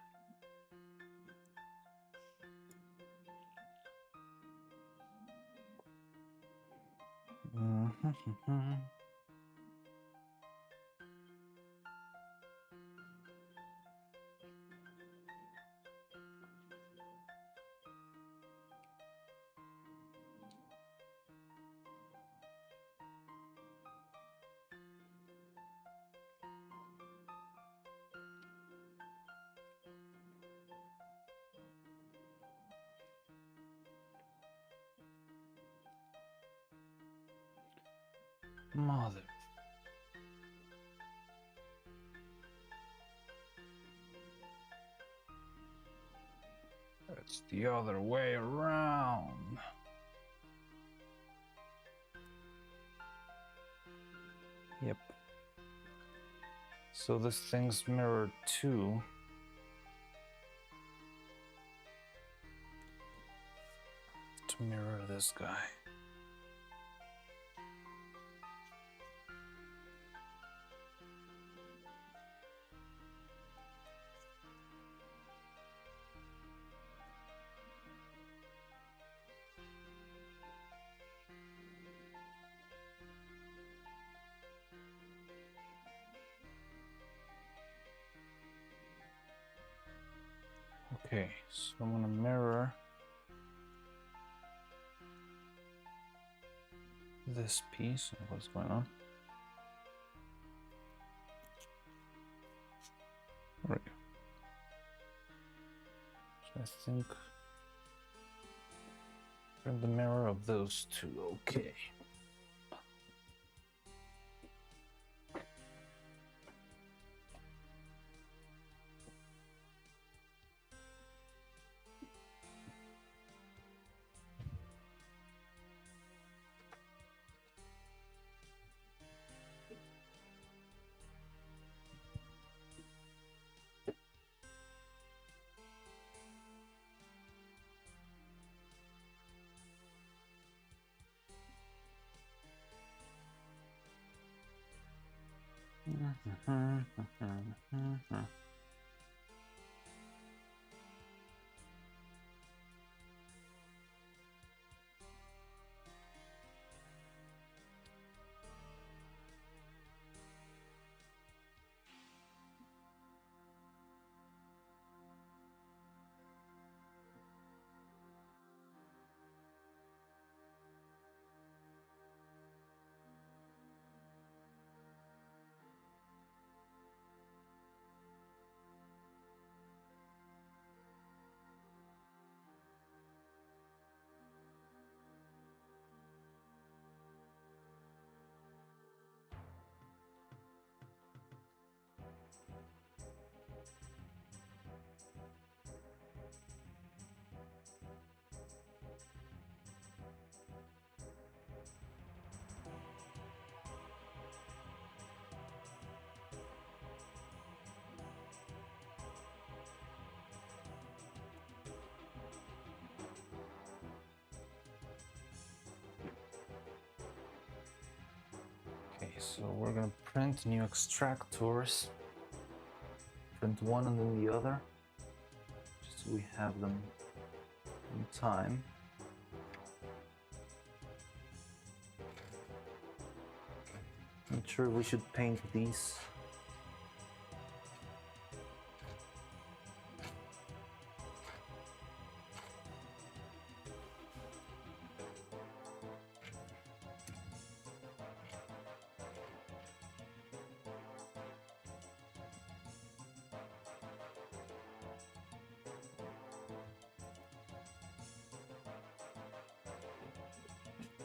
Mother. It's the other way around. Yep. So this thing's mirrored too. To mirror this guy. Okay, so I'm gonna mirror this piece. What's going on? There we go. So I think we're the mirror of those two. Okay. Okay, so we're gonna print new extractors. Print one and then the other, just so we have them in time. Not sure we should paint these.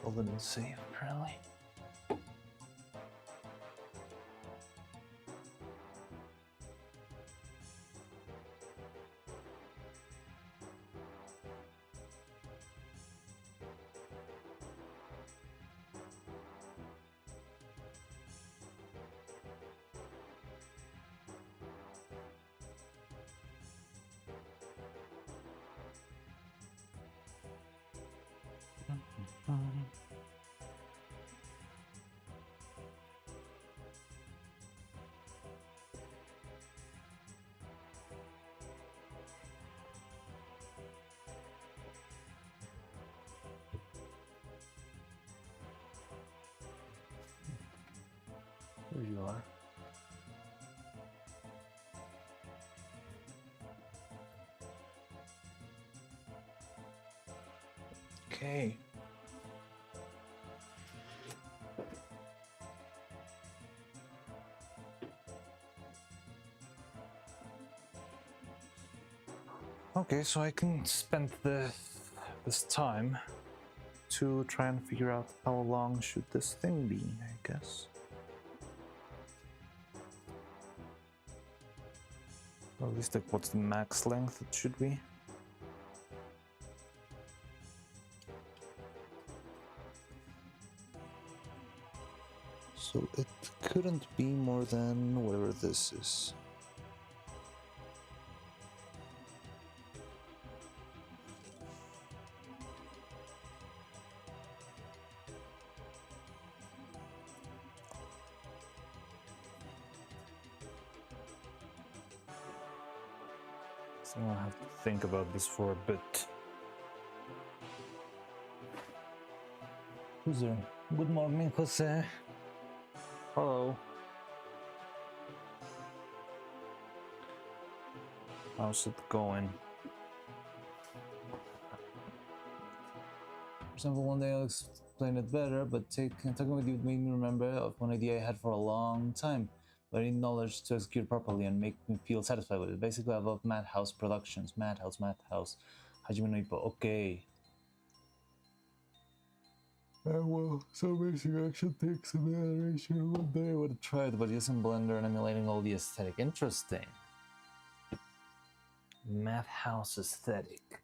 All didn't save, apparently. There you are. Okay. Okay, so I can spend this time to try and figure out how long should this thing be, I guess. Or at least like what's the max length it should be. So it couldn't be more than whatever this is. So I'll have to think about this for a bit. Who's there? Good morning, Jose. Hello. How's it going? For example, one day I'll explain it better, but talking with you made me remember of one idea I had for a long time. But I need knowledge to execute properly and make me feel satisfied with it. Basically, I love Madhouse Productions. Madhouse. Hajime no Ippo. Okay. Well, some basic action takes some iteration. One day I would have tried, but using Blender and emulating all the aesthetic. Interesting. Madhouse aesthetic.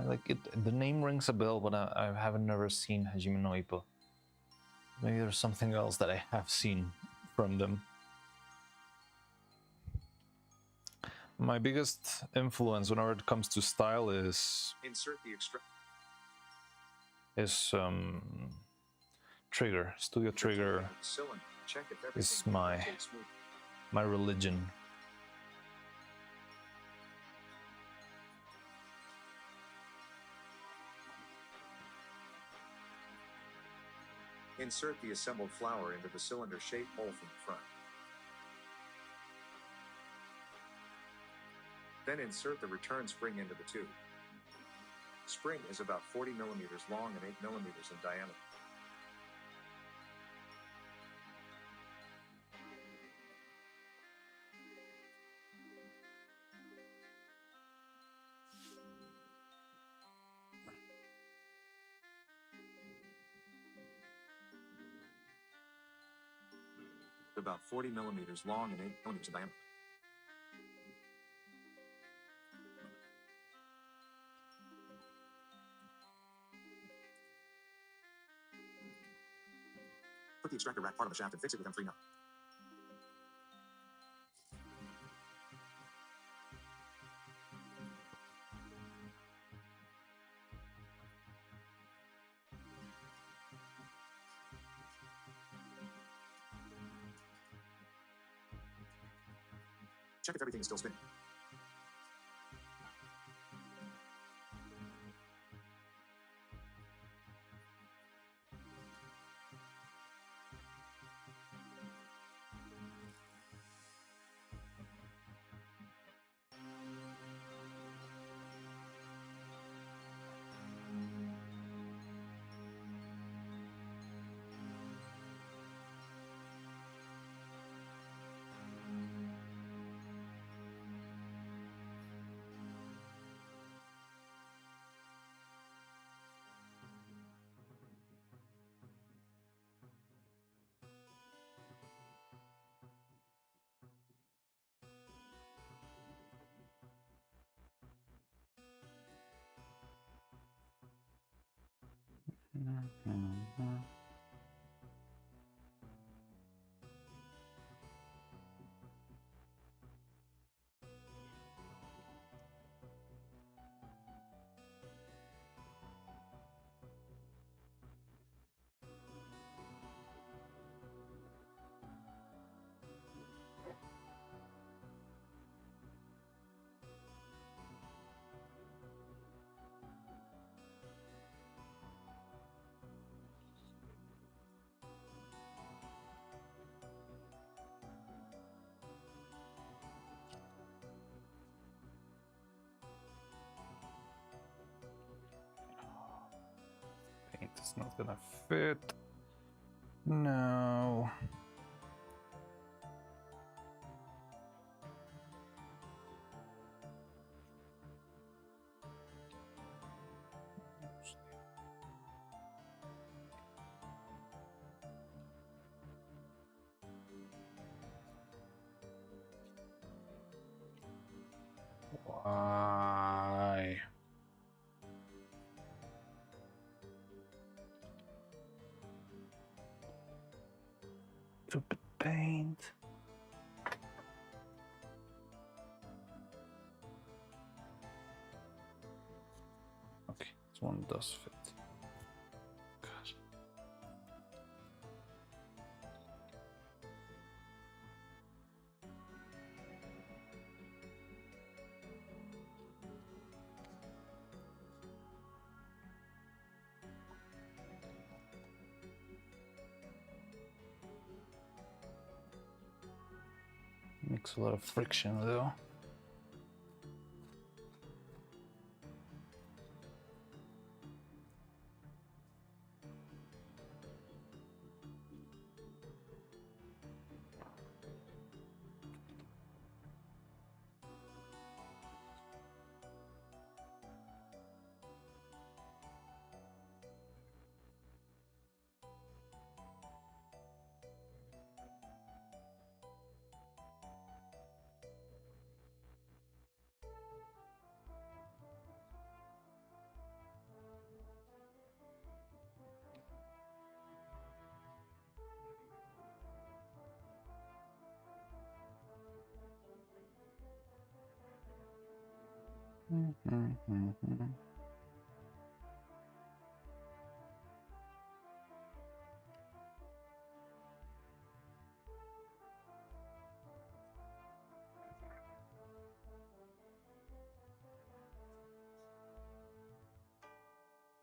Like it, the name rings a bell, but I haven't never seen Hajime no Ippo. Maybe there's something else that I have seen from them. My biggest influence whenever it comes to style is Insert the extract. Trigger. Studio Trigger Cylinder. Check if is everything my rotates smoothly. my religion. Insert the assembled flower into the cylinder-shaped hole from the front. Then insert the return spring into the tube. Spring is about 40 millimeters long and 8 millimeters in diameter. About 40 millimeters long and 8 millimeters in diameter. Put the extractor rack part on the shaft and fix it with M3 nut. Check if everything is still spinning. Paint is not gonna fit. No. This one does fit. God. Makes a lot of friction though.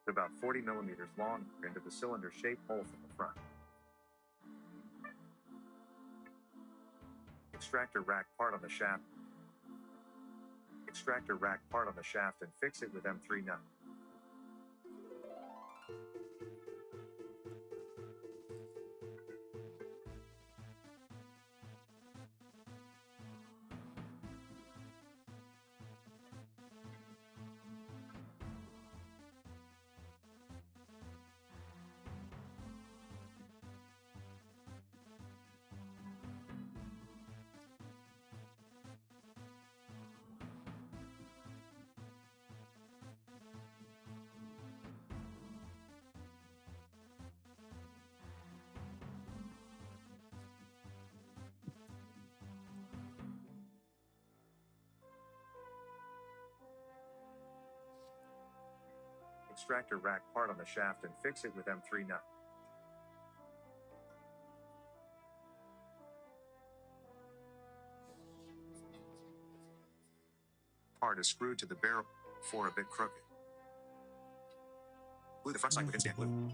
About 40 millimeters long into the cylinder-shaped hole from the front. Extractor rack part on the shaft. Extractor rack part on the shaft and fix it with M3 nut. Extractor rack part on the shaft and fix it with M3 nut. Part is screwed to the barrel, for a bit crooked. Glue the front side with instant glue.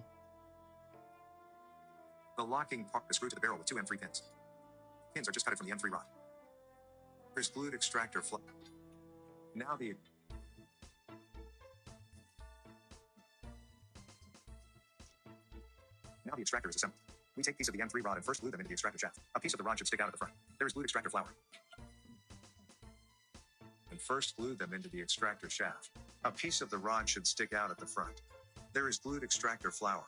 The locking part is screwed to the barrel with two M3 pins. Pins are just cut from the M3 rod. There's glued extractor Now the extractor is assembled. We take a piece of the M3 rod and first glue them into the extractor shaft. A piece of the rod should stick out at the front. There is glued extractor flour. And first glue them into the extractor shaft. A piece of the rod should stick out at the front. There is glued extractor flour.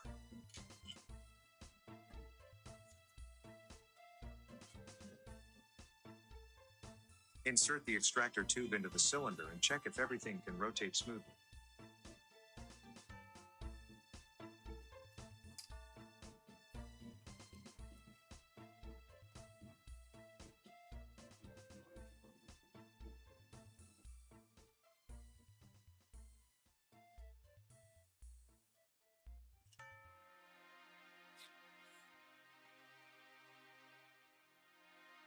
Insert the extractor tube into the cylinder and check if everything can rotate smoothly.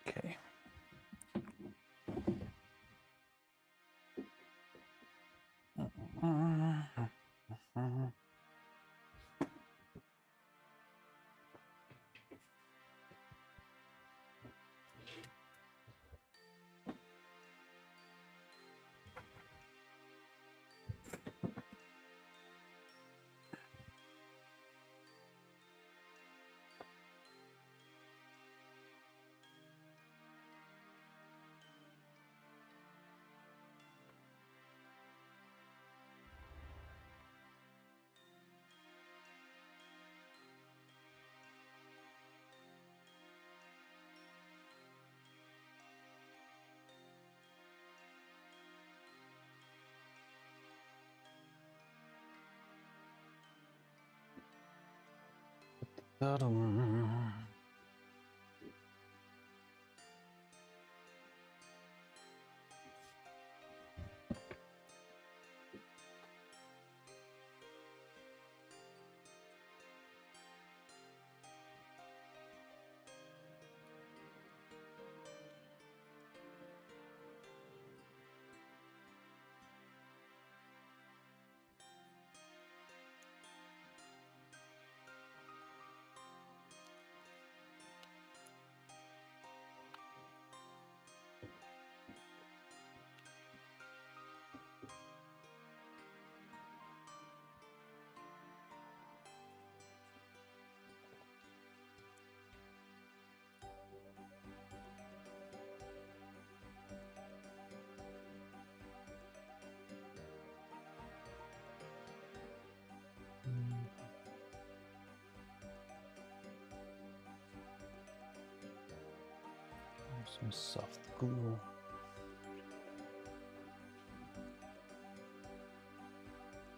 Okay. Some soft glue.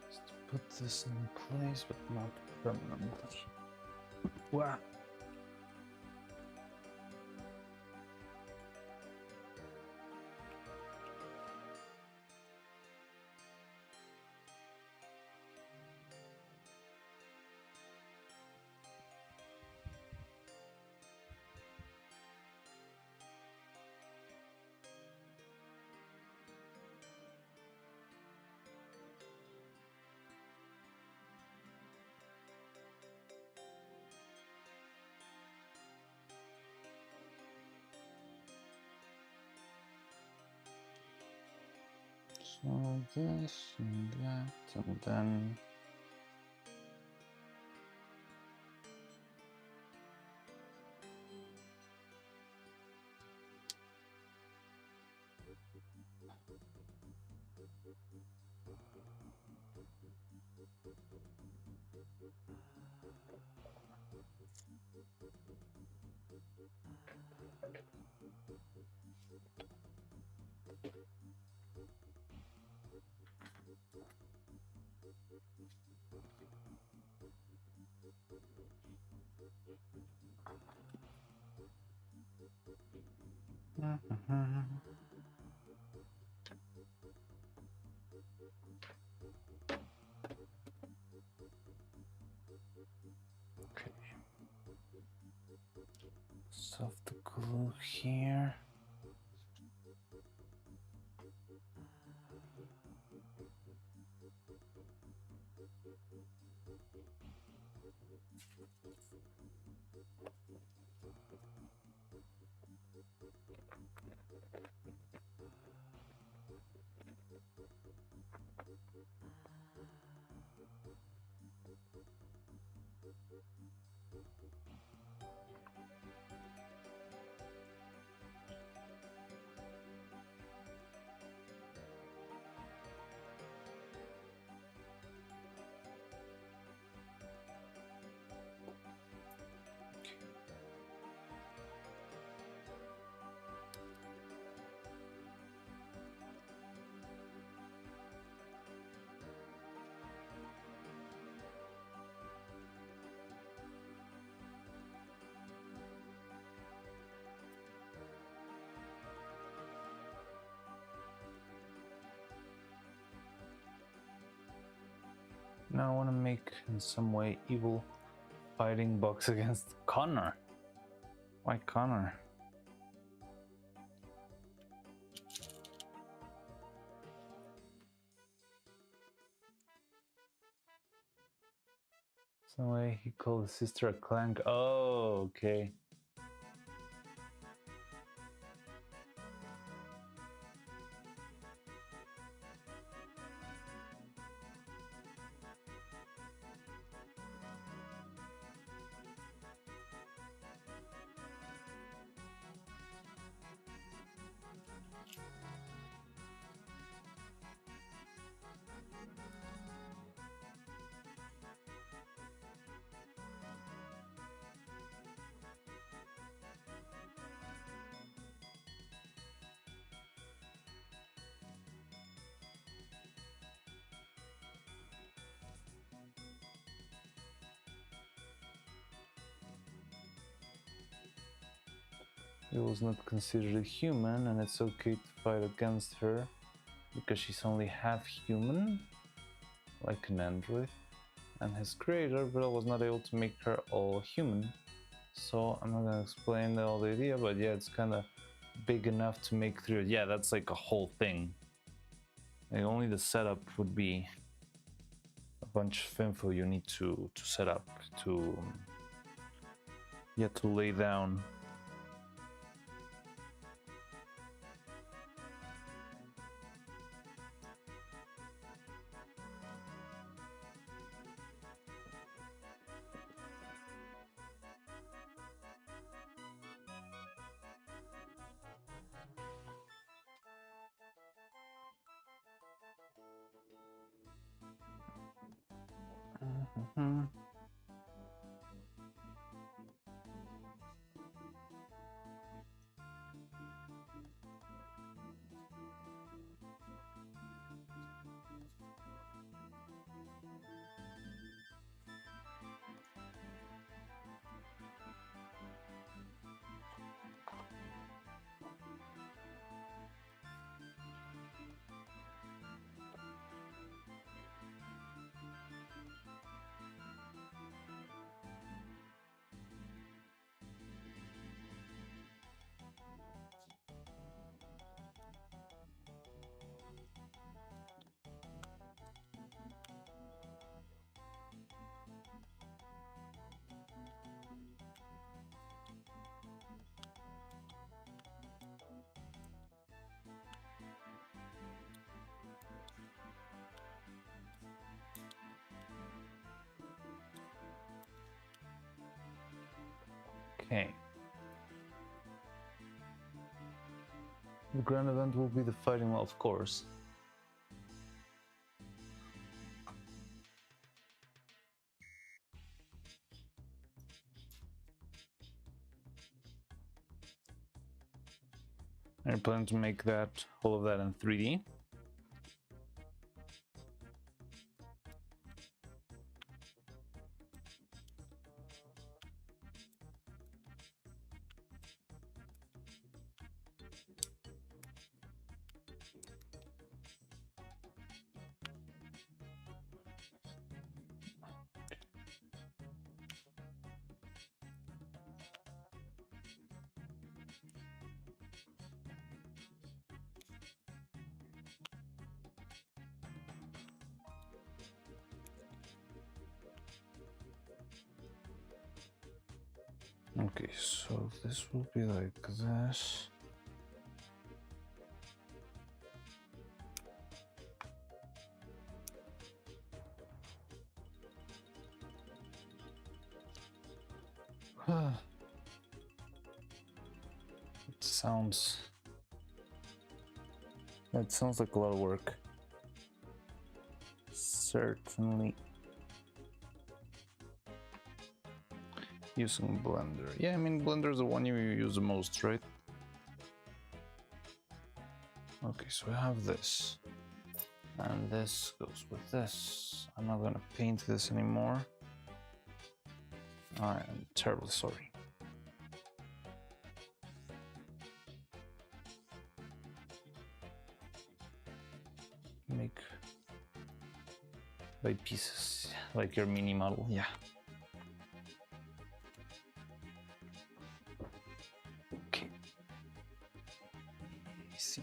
Just put this in place, but not permanently. Wow. So this and that, and then okay. Soft glue here. Now I want to make, in some way, evil fighting box against Connor. Why Connor? Some way he called his sister a clank. Oh, okay. He was not considered a human, and it's okay to fight against her because she's only half human, like an android, and his creator, but was not able to make her all human. So I'm not gonna explain the whole idea, but yeah, it's kind of big enough to make through. Yeah, that's like a whole thing. Like only the setup would be a bunch of info you need to set up to to lay down. Mhm. Okay. The grand event will be the fighting, well, of course. I plan to make that all of that in 3D. Okay, so this will be like this. It sounds... That sounds like a lot of work. Certainly. Using Blender. Yeah, I mean, Blender is the one you use the most, right? Okay, so I have this. And this goes with this. I'm not gonna paint this anymore. I am terribly sorry. Make by pieces, like your mini model, yeah. Okay. See.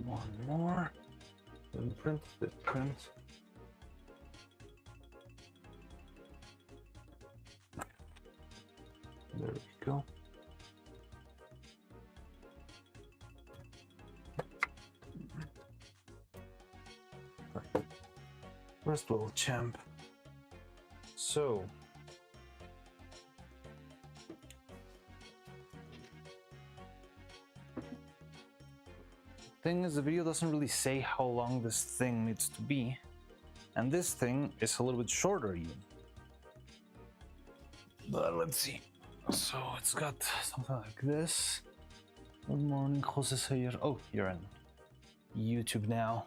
One more. Then print the print. There we go. Rest well, champ. So. Thing is, the video doesn't really say how long this thing needs to be. And this thing is a little bit shorter even. But let's see. So it's got something like this. Good morning, Jose Sayer. Oh, you're in YouTube now.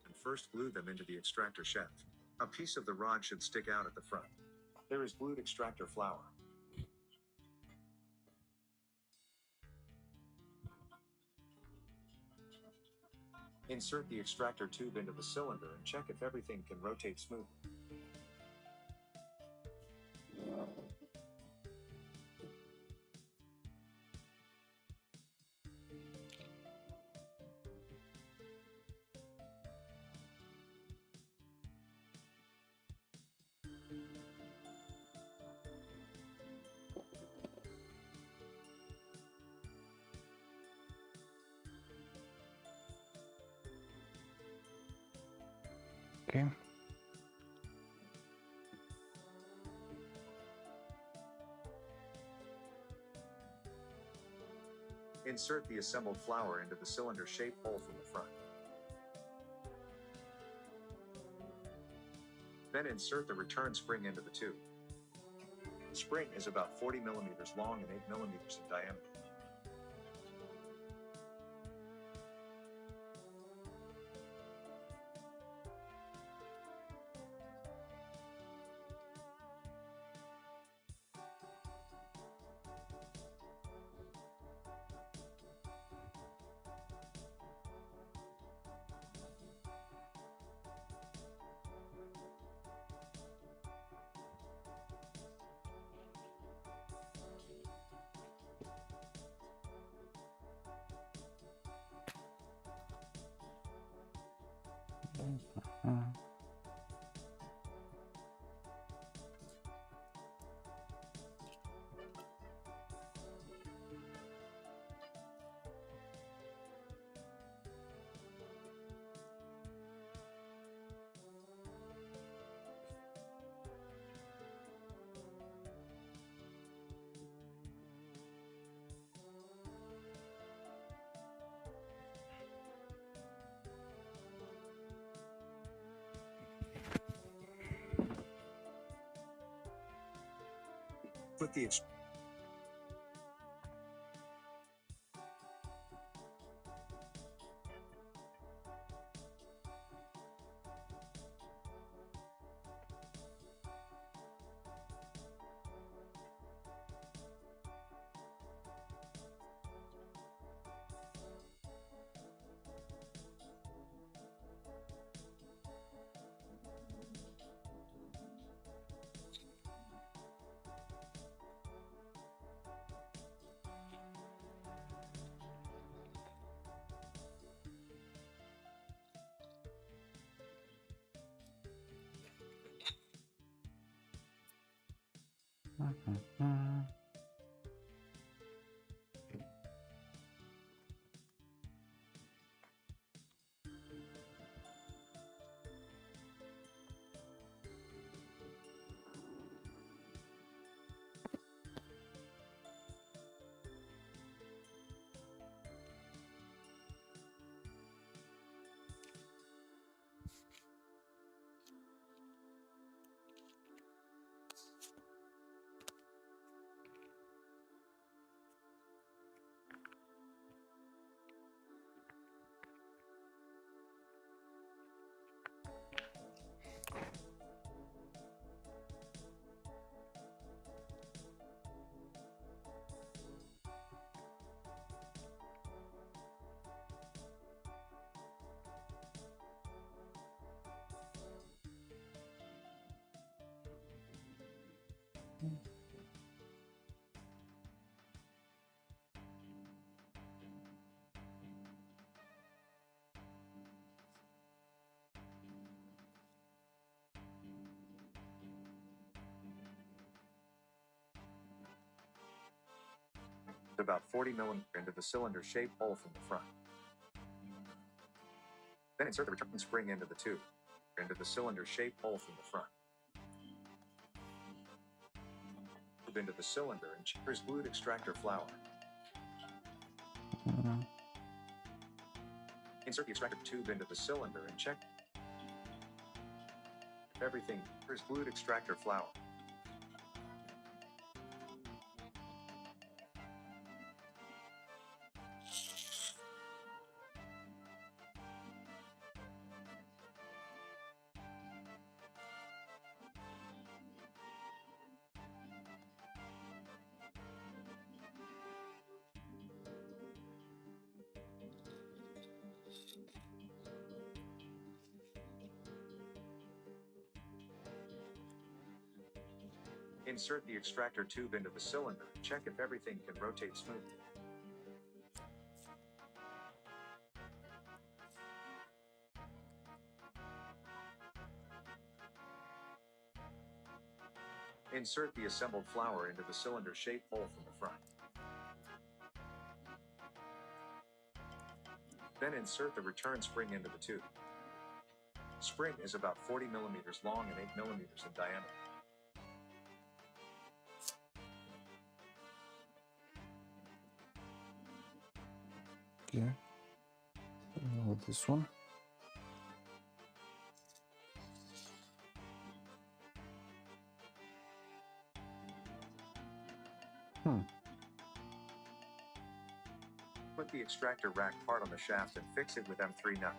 And first glue them into the extractor shaft. A piece of the rod should stick out at the front. There is glued extractor flour. Insert the extractor tube into the cylinder and check if everything can rotate smoothly. Okay. Insert the assembled flour into the cylinder-shaped hole from the front. Then insert the return spring into the tube. The spring is about 40 millimeters long and 8 millimeters in diameter. Put the about 40 millimeter into the cylinder-shaped hole from the front. Then insert the return spring into the tube, into the cylinder-shaped hole from the front. Tube into the cylinder and checkers glued extractor flower. Insert the extractor tube into the cylinder and check everything. Checkers glued extractor flower. Insert the extractor tube into the cylinder. Check if everything can rotate smoothly. Insert the assembled flower into the cylinder-shaped hole from the front. Then insert the return spring into the tube. Spring is about 40 millimeters long and 8 millimeters in diameter. Okay. This one. Put the extractor rack part on the shaft and fix it with M3 nut.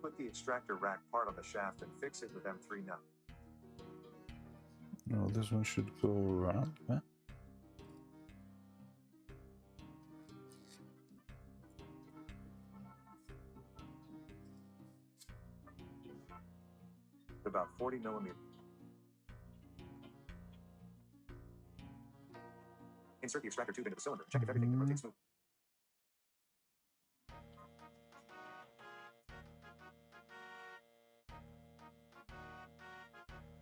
Put the extractor rack part on the shaft and fix it with M3 nut. No, this one should go around. Huh? About 40 millimeters. Insert the extractor tube into the cylinder. Check if everything can rotate smooth.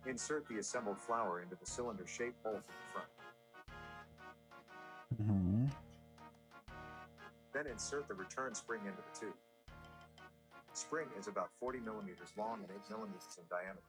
Insert the assembled flower into the cylinder-shaped hole from the front. Mm-hmm. Then insert the return spring into the tube. Spring is about 40 millimeters long and 8 millimeters in diameter.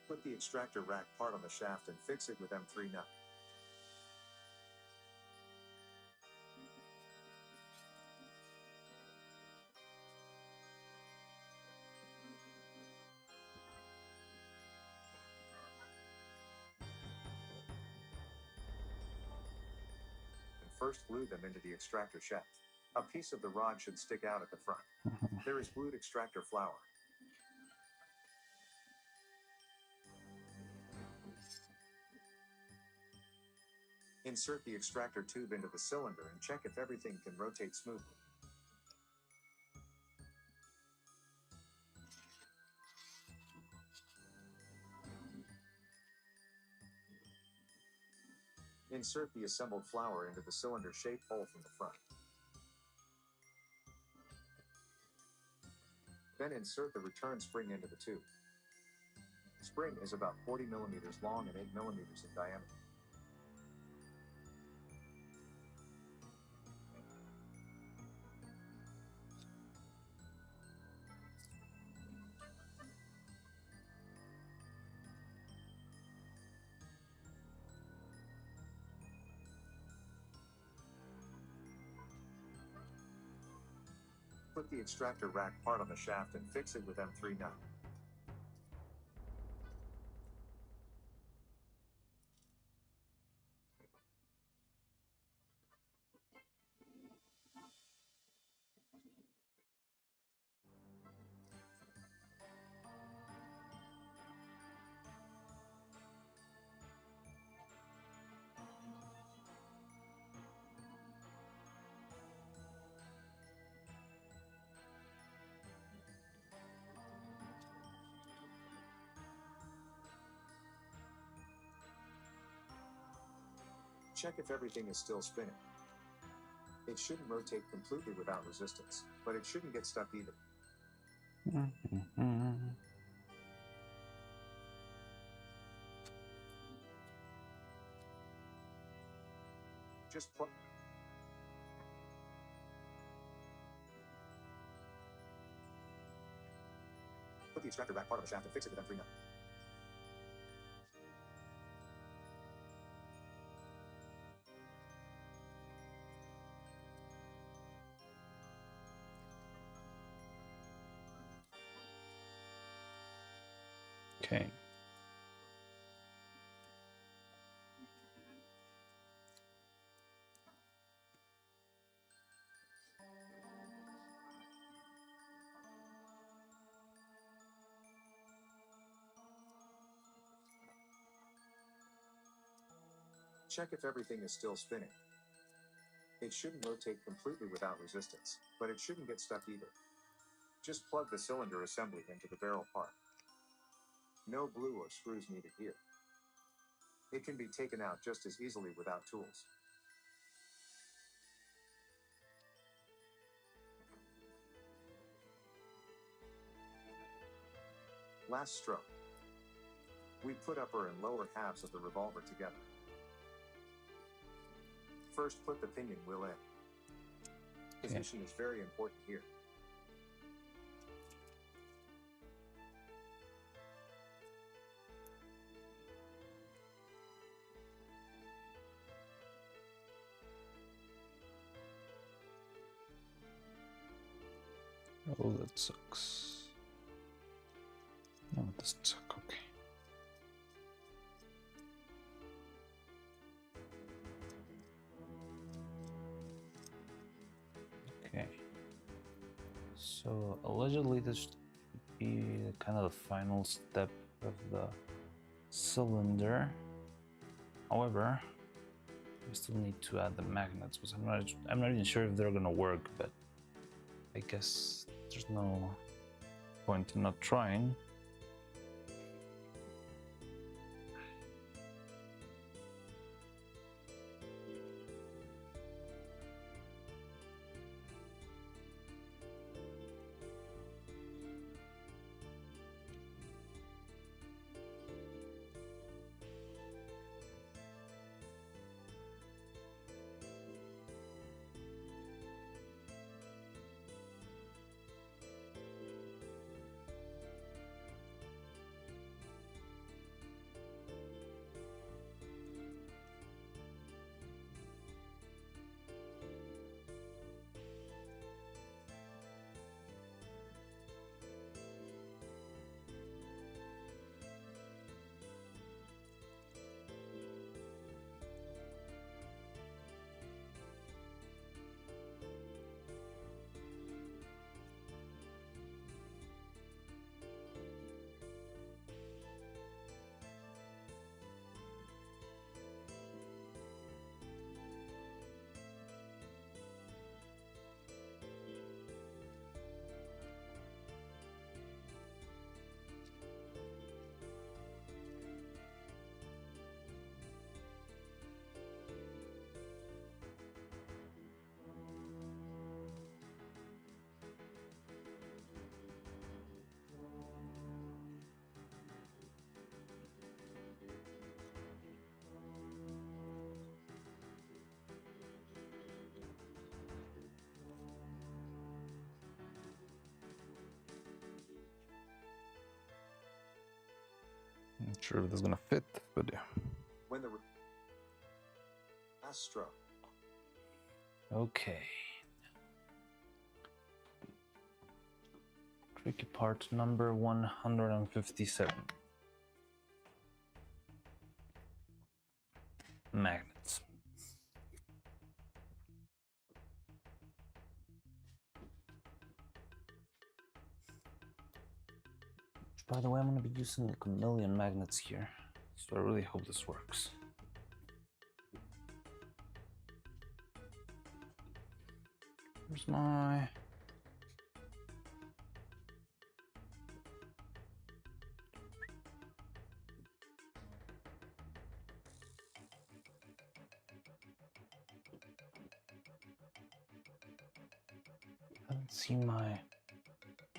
Put the extractor rack part on the shaft and fix it with M3 nut. And first glue them into the extractor shaft. A piece of the rod should stick out at the front. There is glued extractor flower. Insert the extractor tube into the cylinder and check if everything can rotate smoothly. Insert the assembled flower into the cylinder-shaped hole from the front. Then insert the return spring into the tube. Spring is about 40 millimeters long and 8 millimeters in diameter. Put the extractor rack part on the shaft and fix it with M3 nut. Check if everything is still spinning. It shouldn't rotate completely without resistance, but it shouldn't get stuck either. Mm-hmm. Just plug. Put the extractor rack part on the shaft and fix it with M3 nut. Okay. Check if everything is still spinning. It shouldn't rotate completely without resistance, but it shouldn't get stuck either. Just plug the cylinder assembly into the barrel part. No glue or screws needed here. It can be taken out just as easily without tools. Last stroke. We put upper and lower halves of the revolver together. First, put the pinion wheel in. Position is very important here. Oh, that sucks. No, it doesn't suck. Okay. Okay. So allegedly this should be kind of the final step of the cylinder. However, we still need to add the magnets, because I'm not even sure if they're gonna work, but I guess there's no point in not trying. Not sure if this is gonna fit, but yeah. When the Astro. Okay. Tricky part number 157. Magnets. By the way, I'm going to be using like a million magnets here, so I really hope this works. Where's my... I haven't seen my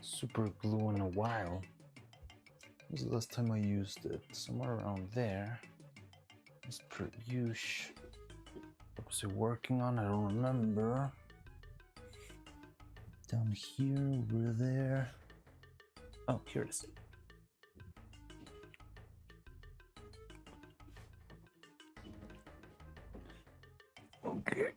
super glue in a while. When was the last time I used it? Somewhere around there. As per usual. What was I working on? I don't remember. Down here, over there. Oh, here it is. Okay.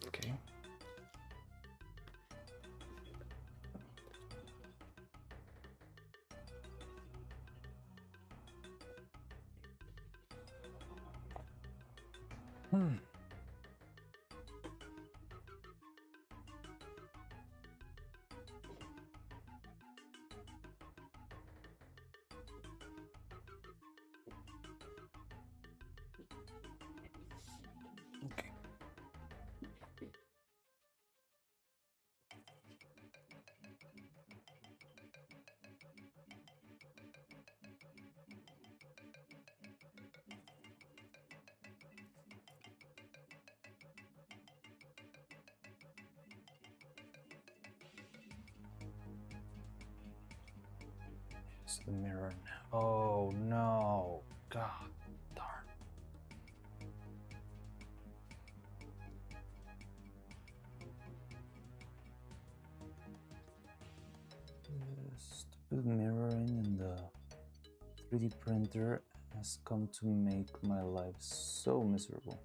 Okay. Okay. It's the mirror now. Oh no. God darn. The stupid mirroring in the 3D printer has come to make my life so miserable.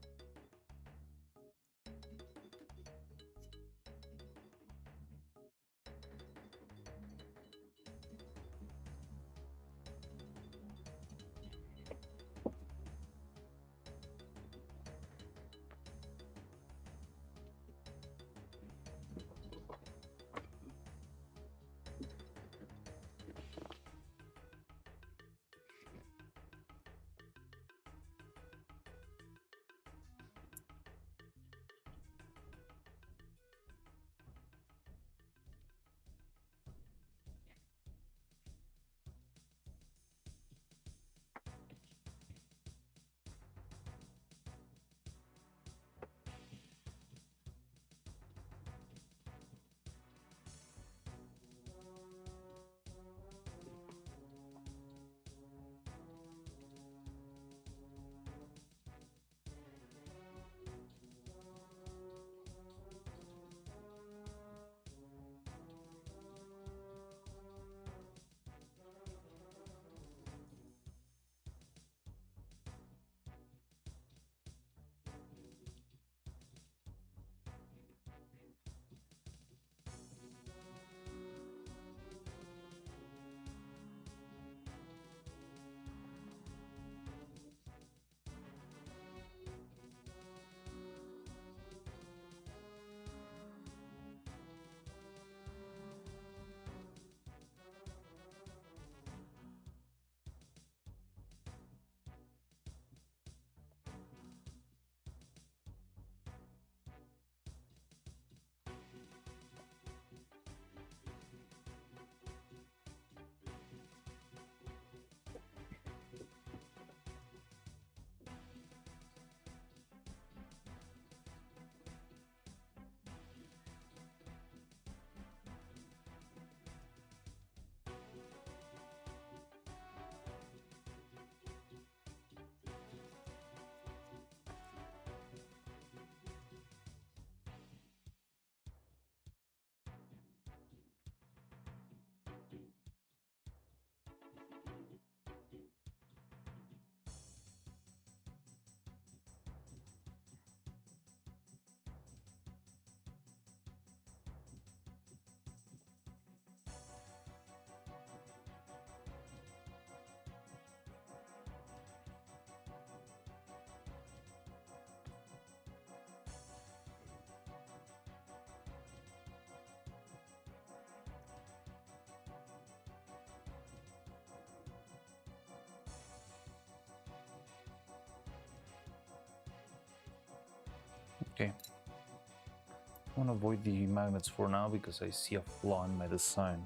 Okay. I want to avoid the magnets for now because I see a flaw in my design.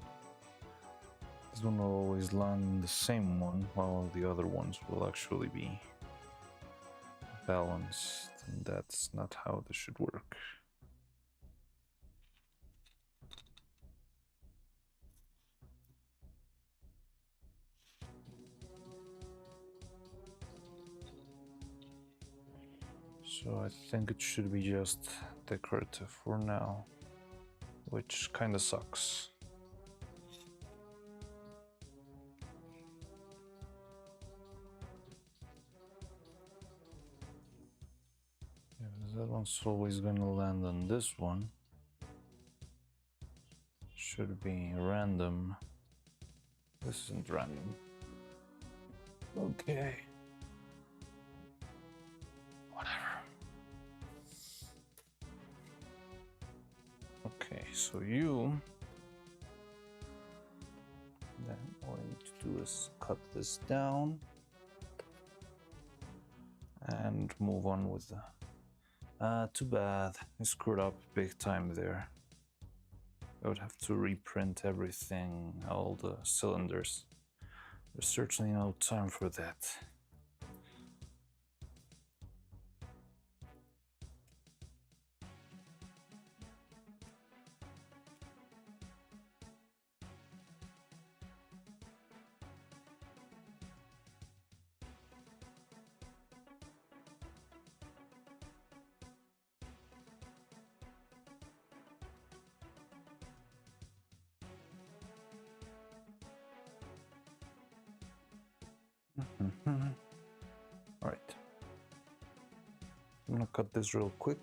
This one will always land the same one, while the other ones will actually be balanced, and that's not how this should work. So I think it should be just decorative for now, which kinda sucks. Yeah, that one's always gonna land on this one. Should be random. This isn't random. Okay. Whatever. Okay, so you... Then all I need to do is cut this down and move on with the... too bad. I screwed up big time there. I would have to reprint everything, all the cylinders. There's certainly no time for that. All right. I'm gonna cut this real quick.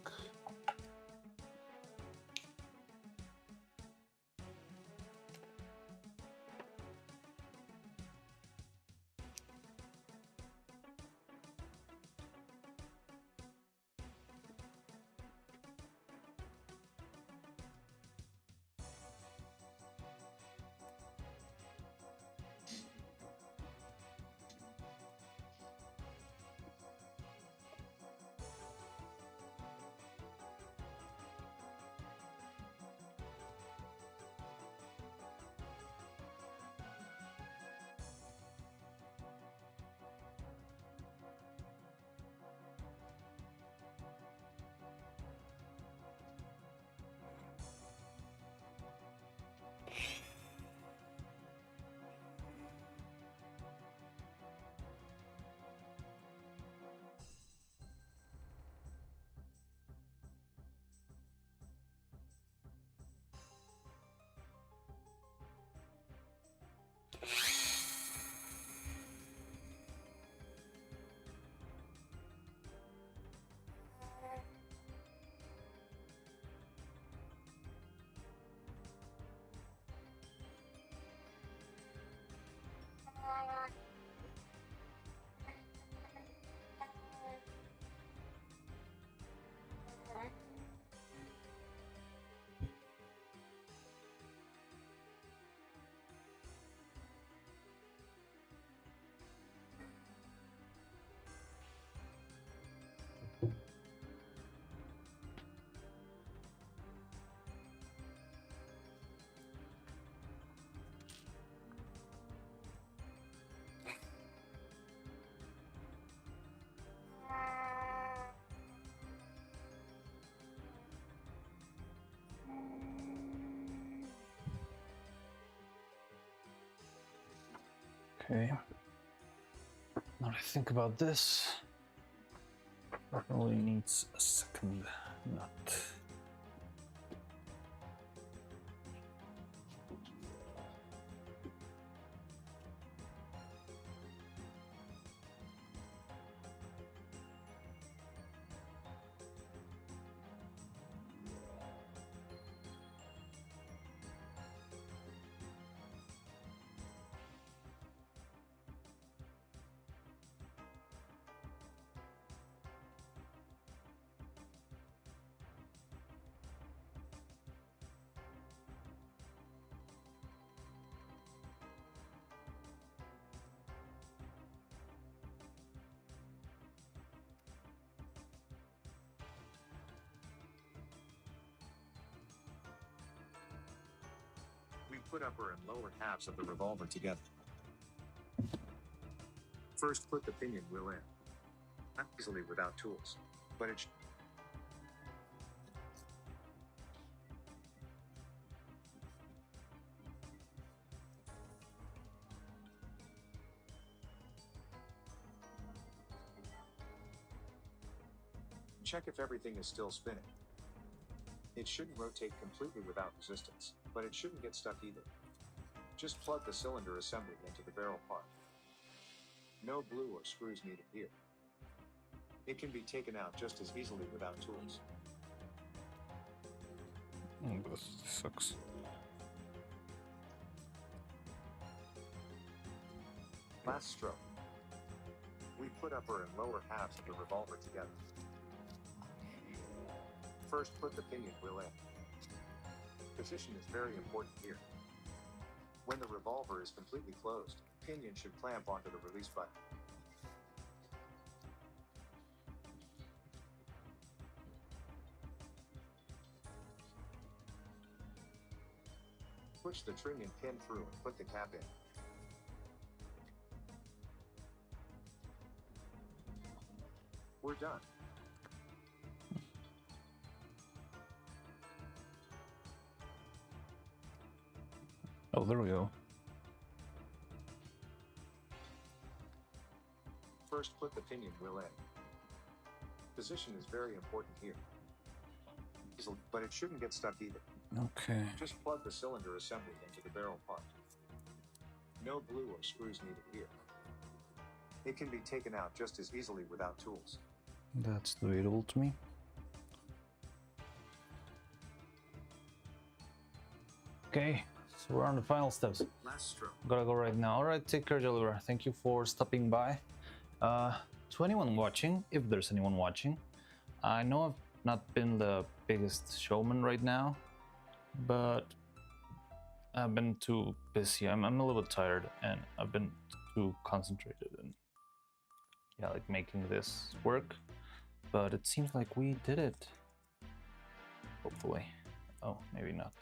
Okay. Now that I think about this, definitely needs a second nut. We put upper and lower halves of the revolver together. First, put the pinion wheel in. Not easily without tools, but it check if everything is still spinning. It shouldn't rotate completely without resistance, but it shouldn't get stuck either. Just plug the cylinder assembly into the barrel part. No glue or screws needed here. It can be taken out just as easily without tools. Oh, this sucks. Last stroke. We put upper and lower halves of the revolver together. First, put the pinion wheel in. Position is very important here. When the revolver is completely closed, pinion should clamp onto the release button. Push the trigger pin through and put the cap in. We're done. Oh, there we go. First, put the pinion wheel in. Position is very important here. But it shouldn't get stuck either. Okay. Just plug the cylinder assembly into the barrel part. No glue or screws needed here. It can be taken out just as easily without tools. That's debatable to me. Okay, so we're on the final steps. Last stroke. Gotta go right now. Alright, take care, Jellybear. Thank you for stopping by. To anyone watching, if there's anyone watching, I know I've not been the biggest showman right now, but I've been too busy. I'm a little bit tired, and I've been too concentrated and yeah, like making this work. But it seems like we did it. Hopefully. Oh, maybe not.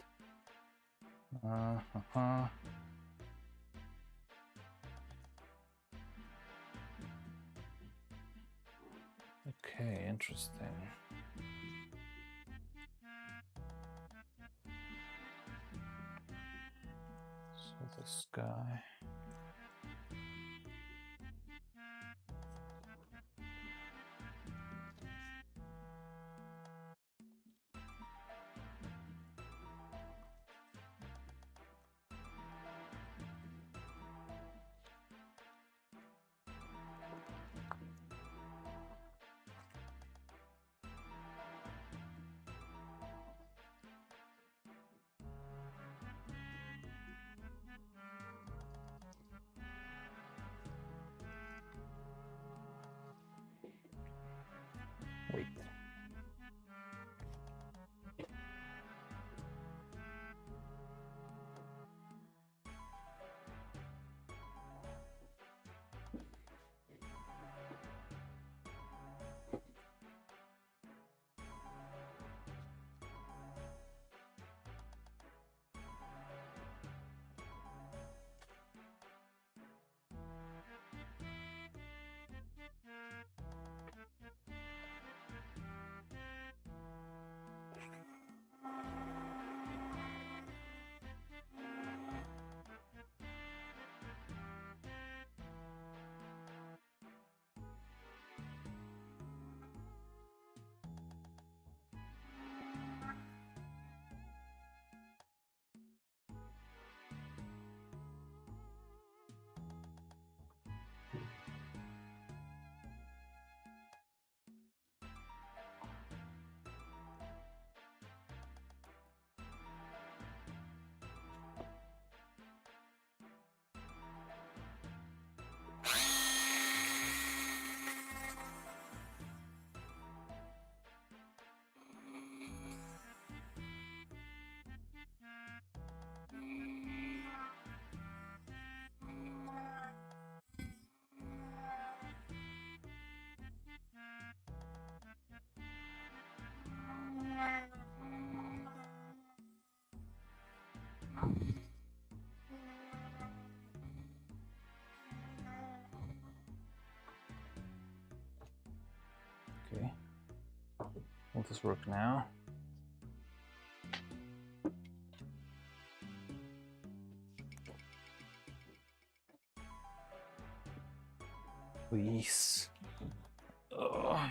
Okay, interesting. So this guy. Wait. Okay. Will this work now? Please. Ugh.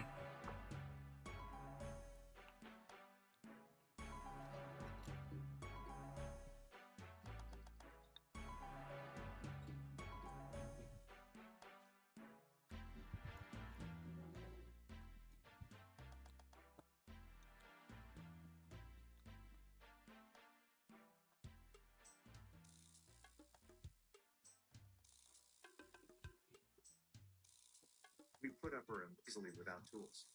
We put upper and easily without tools.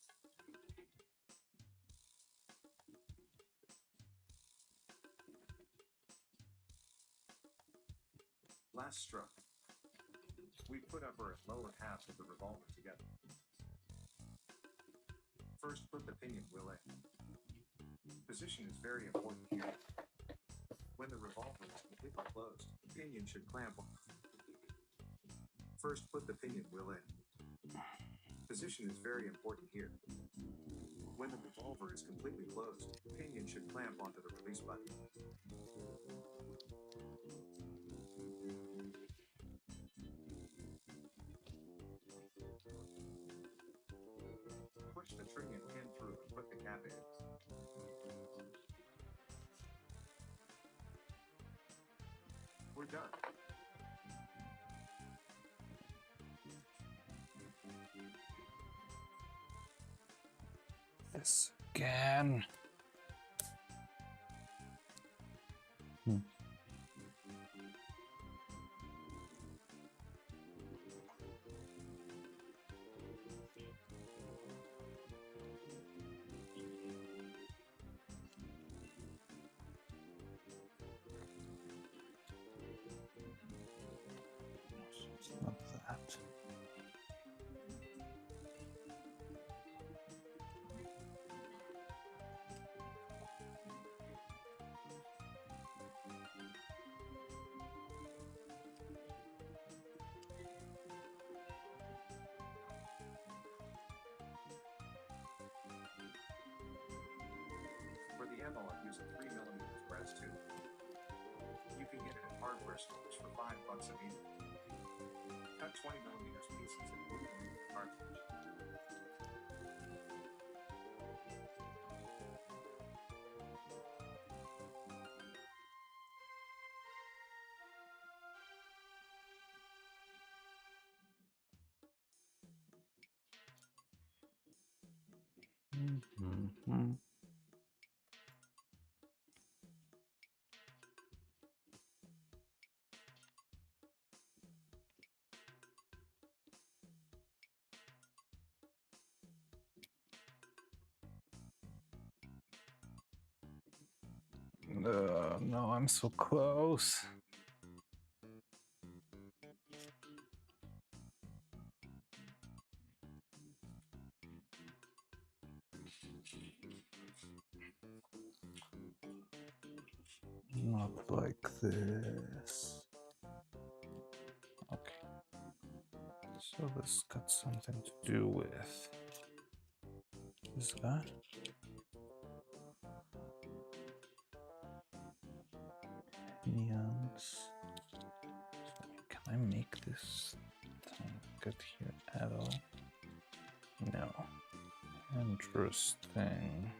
Last stroke. We put upper and lower half of the revolver together. First, put the pinion wheel in. Position is very important here. When the revolver is completely closed, the pinion should clamp on. First, put the pinion wheel in. Position is very important here. When the revolver is completely closed, the pinion should clamp onto the release button. Push the string and pin through and put the cap in. We're done. this again. It's not that. For the ammo, I use a 3mm brass tube. You can get it at hardware stores for $5 a meter. Cut 20mm pieces and glue them into the cartridge. Mhm. No, I'm so close. Not like this. Okay. So this got something to do with this guy. Neons. Can I make this thing get here at all? No. Interesting.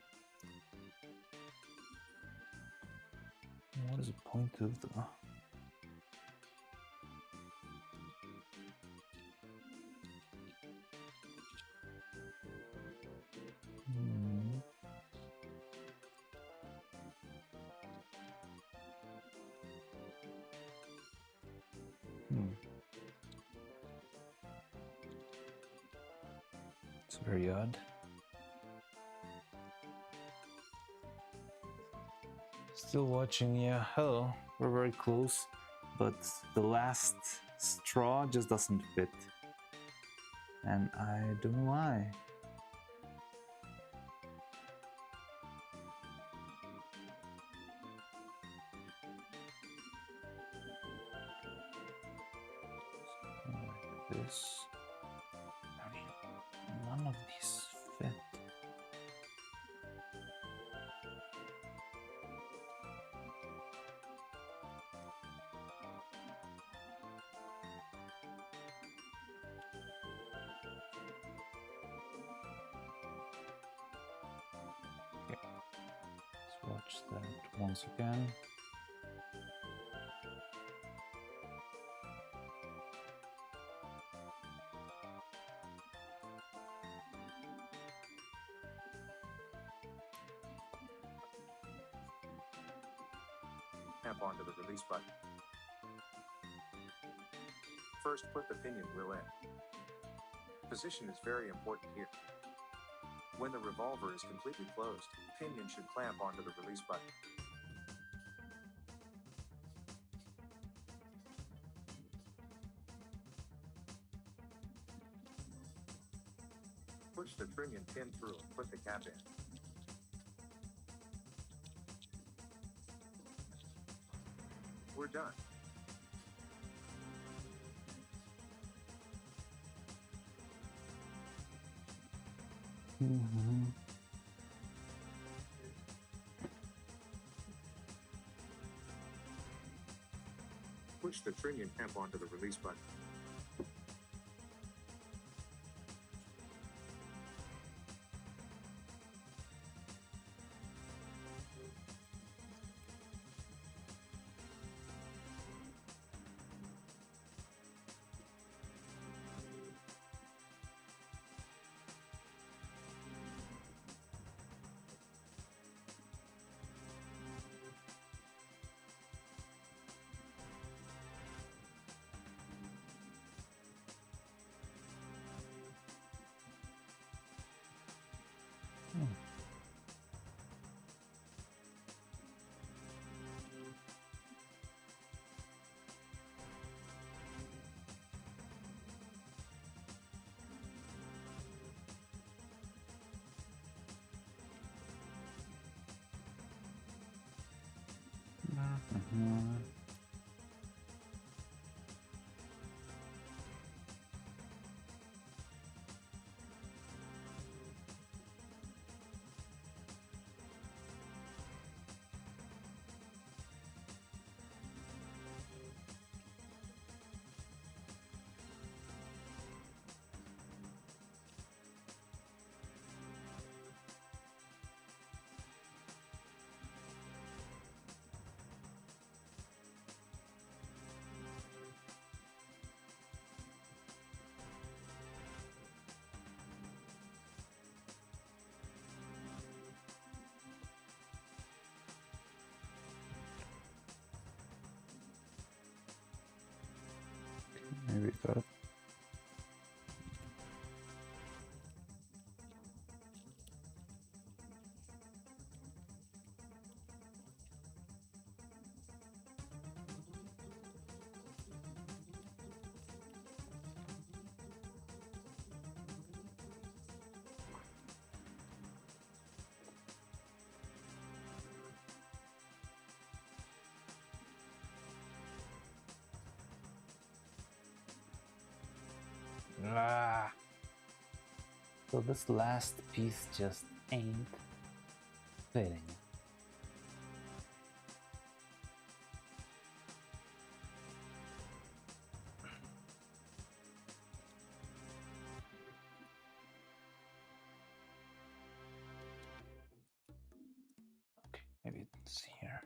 What is the point of the... Hmm. It's very odd. Still watching, yeah. Hello. We're very close, but the last straw just doesn't fit. And I don't know why. Like this. I mean, none of these fit. Okay. Let's watch that once again. Tap onto the release button. First, put the pinion wheel in. Position is very important here. When the revolver is completely closed, pinion should clamp onto the release button. Push the trinion pin through and put the cap in. We're done. Push the trinion cap onto the release button. Maybe that. Ah. So this last piece just ain't fitting. Okay, maybe it's here.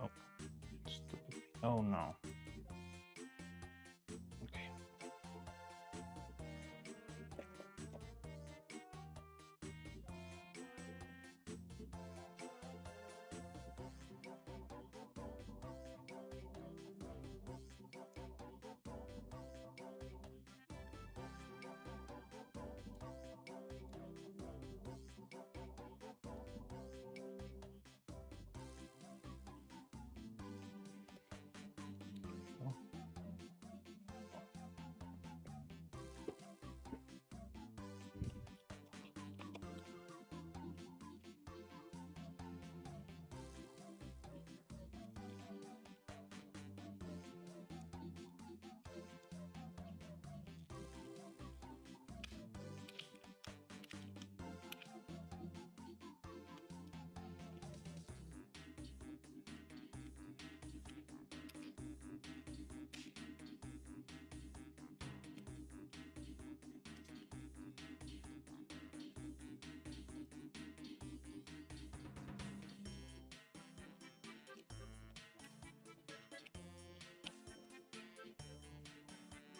Oh, oh no. Okay.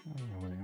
Anyway.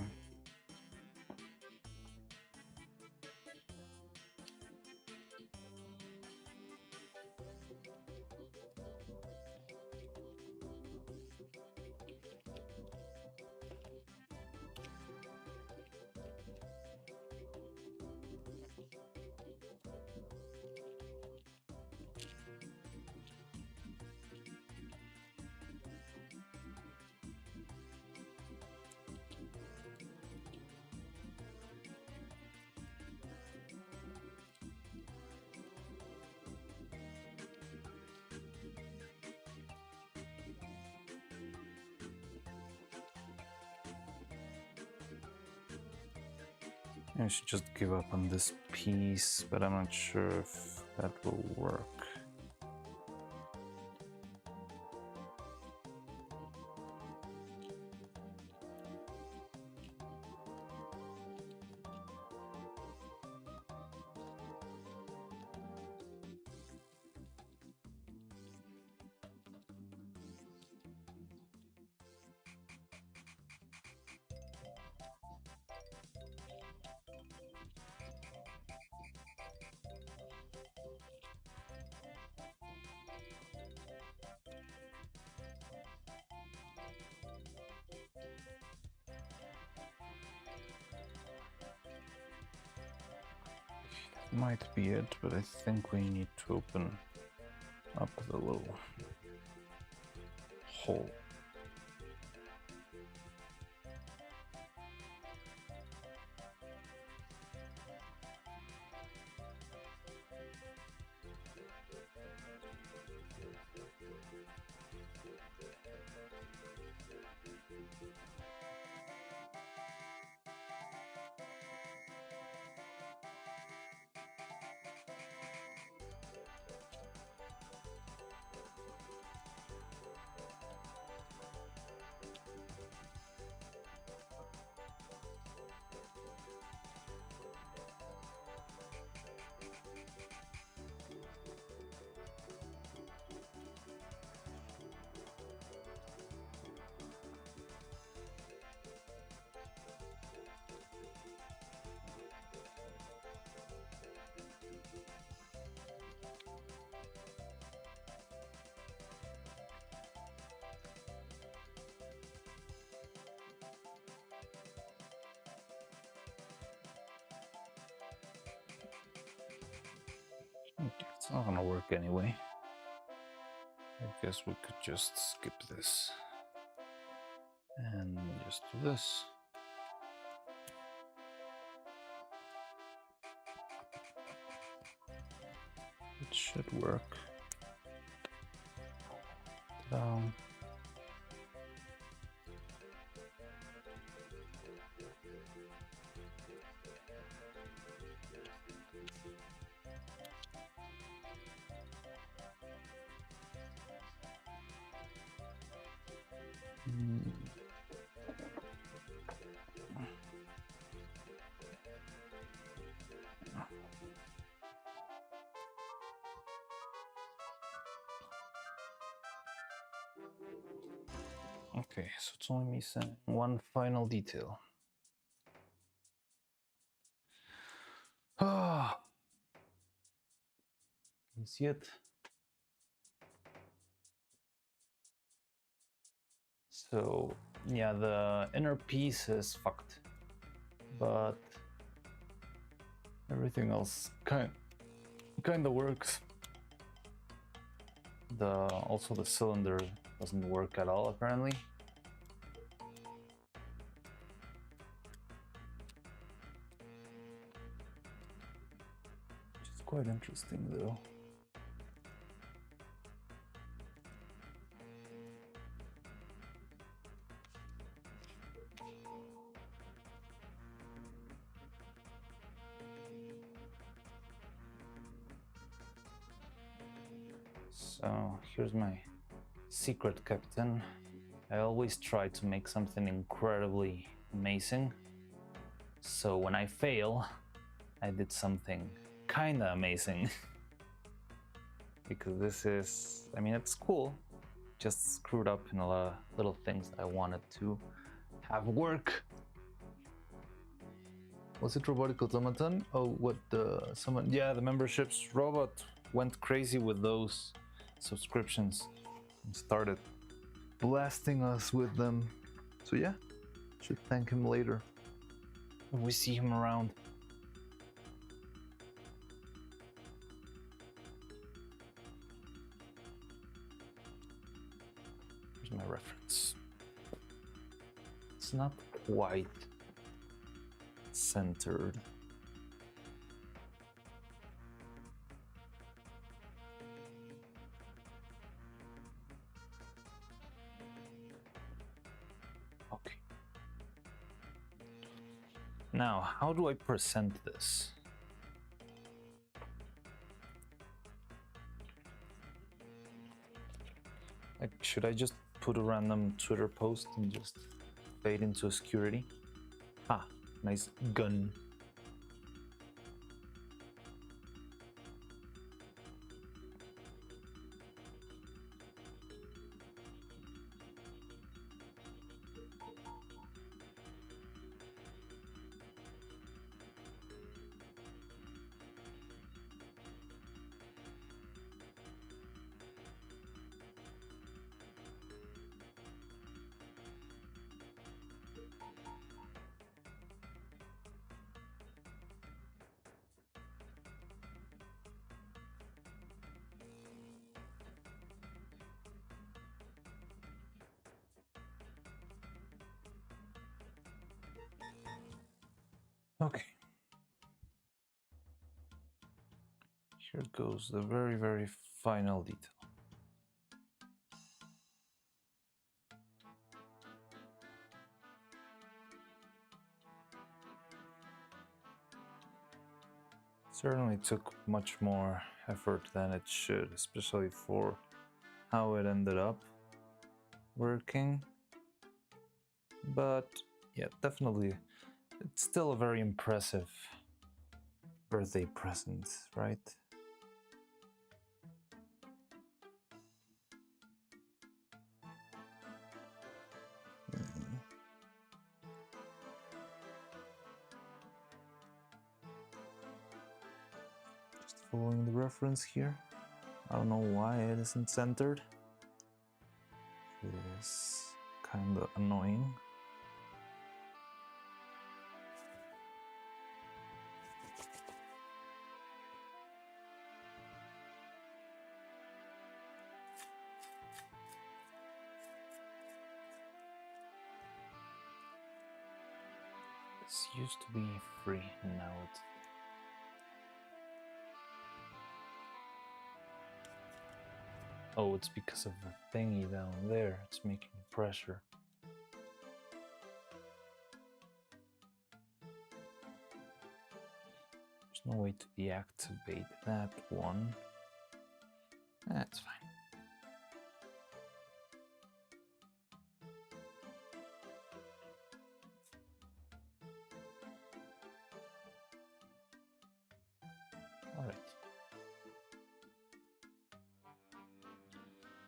I should just give up on this piece, but I'm not sure if that will work. Might be it, but I think we need to open up the little hole. It's not gonna work anyway. I guess we could just skip this and just do this. It should work. Down. Okay, so it's only missing one final detail. Ah, can you see it? So yeah, the inner piece is fucked, but everything else kind of works. Also the cylinder doesn't work at all apparently. Which is quite interesting though. So here's my secret, Captain. I always try to make something incredibly amazing. So when I fail, I did something kinda amazing. Because this is, I mean, it's cool. Just screwed up in a lot of little things that I wanted to have work. Was it Robotic Automaton? Oh, what someone? Yeah, the memberships. Robot went crazy with those subscriptions and started blasting us with them. So yeah, should thank him later when we see him around. Here's my reference. It's not quite centered. Okay. Now, how do I present this? Like, should I just put a random Twitter post and just fade into obscurity? Ah, nice gun. Okay. Here goes the very, very final detail. Certainly took much more effort than it should, especially for how it ended up working. But yeah, definitely, it's still a very impressive birthday present, right? Just following the reference here. I don't know why it isn't centered. It is kind of annoying. This used to be free, and now it's... Oh, it's because of the thingy down there. It's making pressure. There's no way to deactivate that one. That's fine. All right.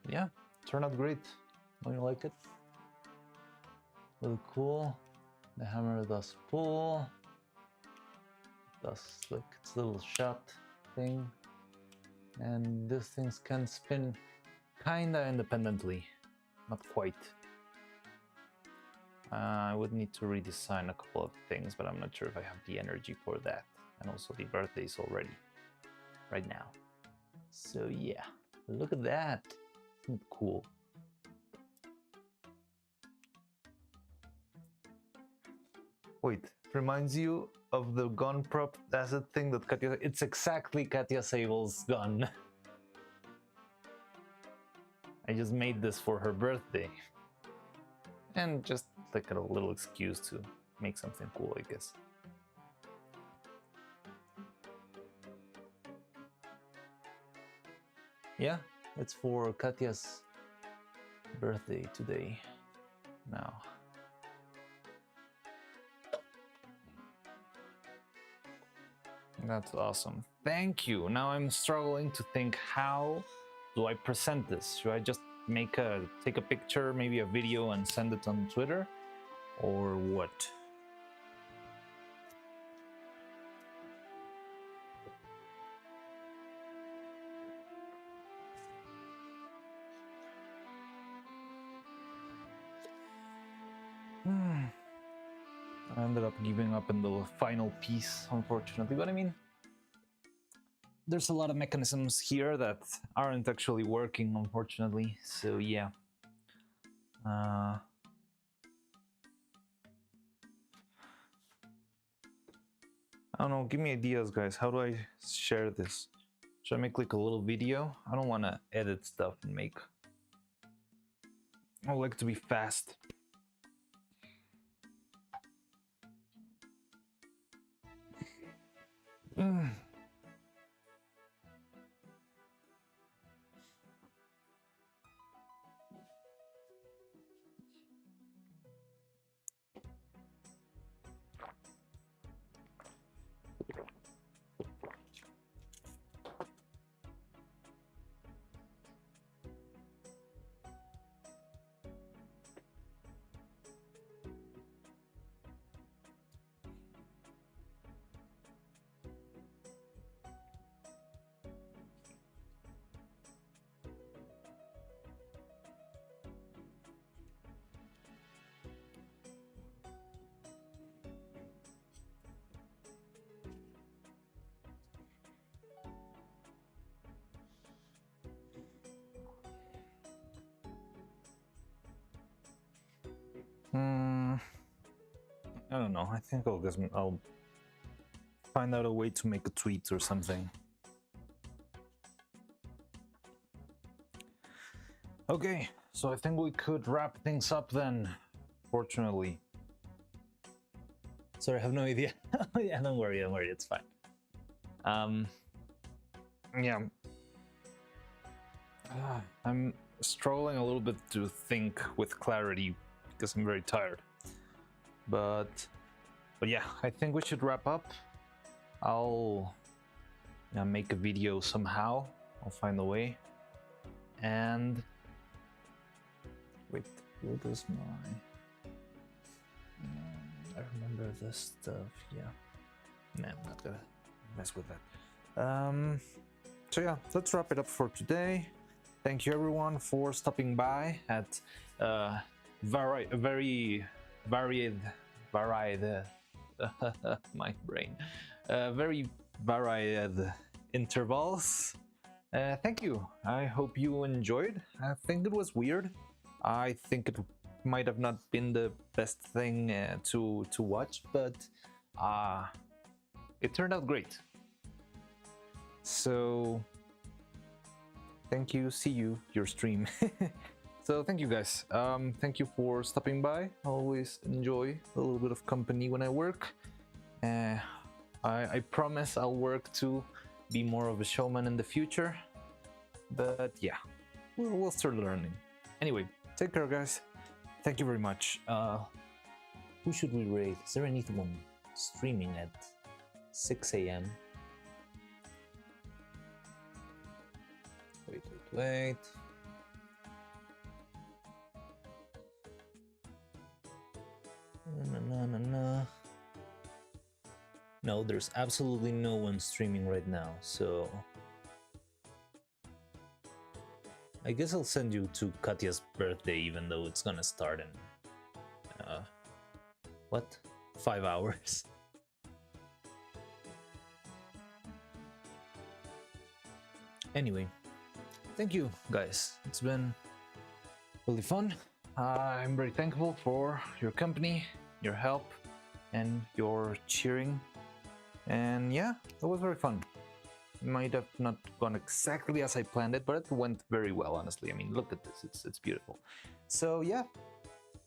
Yeah, turned out great. Don't you like it? Really cool. The hammer does pull. Does like its little shot thing. And these things can spin kinda independently. Not quite. I would need to redesign a couple of things, but I'm not sure if I have the energy for that. And also the birthdays already. Right now. So yeah, look at that. Isn't it cool? Wait, reminds you of the gun prop asset thing that Katya... It's exactly Katya Sable's gun. I just made this for her birthday. And just like a little excuse to make something cool, I guess. Yeah, it's for Katya's birthday today. Now. That's awesome. Thank you. Now I'm struggling to think, how do I present this? Should I just take a picture, maybe a video, and send it on Twitter? Or what? I ended up giving up in the final piece, unfortunately. But I mean, there's a lot of mechanisms here that aren't actually working, unfortunately. So yeah. I don't know, give me ideas, guys. How do I share this? Should I make like a little video? I don't want to edit stuff and make... I like to be fast. Mm. Hmm. I don't know. I think I'll find out a way to make a tweet or something. Okay, so I think we could wrap things up then. Fortunately. Sorry, I have no idea. Yeah, don't worry, it's fine. Yeah. I'm struggling a little bit to think with clarity because I'm very tired. But yeah, I think we should wrap up. I'll make a video somehow. I'll find a way. And wait, what is my? I remember this stuff. Yeah. Nah, I'm not gonna mess with that. So yeah, let's wrap it up for today. Thank you everyone for stopping by at very varied my brain very varied intervals. Thank you. I hope you enjoyed. I think it was weird. I think it might have not been the best thing to watch, but it turned out great. So thank you. See you. Your stream. So thank you guys. Thank you for stopping by. I always enjoy a little bit of company when I work. I promise I'll work to be more of a showman in the future. But yeah, we'll start learning. Anyway, take care, guys. Thank you very much. Who should we raid? Is there anyone streaming at 6 a.m.? Wait. No, there's absolutely no one streaming right now, so I guess I'll send you to Katya's birthday, even though it's gonna start in what? 5 hours. Anyway, thank you guys. It's been really fun. I'm very thankful for your company, your help, and your cheering. And yeah, it was very fun. It might have not gone exactly as I planned it, but it went very well, honestly. I mean, look at this, it's beautiful. So yeah,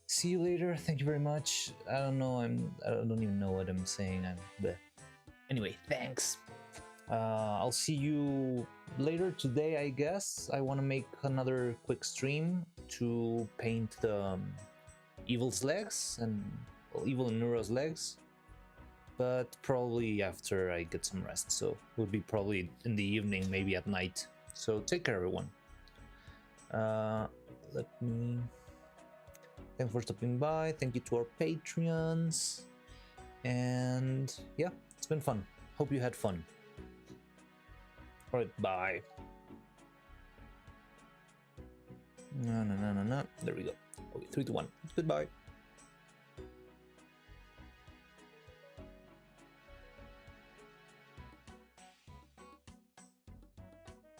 see you later. Thank you very much. I don't know, I don't even know what I'm saying. Anyway, thanks. I'll see you later today, I guess. I want to make another quick stream to paint the Evil's legs and Evil and Neuro's legs, but probably after I get some rest, so it would be probably in the evening, maybe at night. So take care, everyone. Thanks for stopping by. Thank you to our Patreons, and yeah, it's been fun. Hope you had fun. All right, bye. No. There we go. Okay, 3, 2, 1. Goodbye.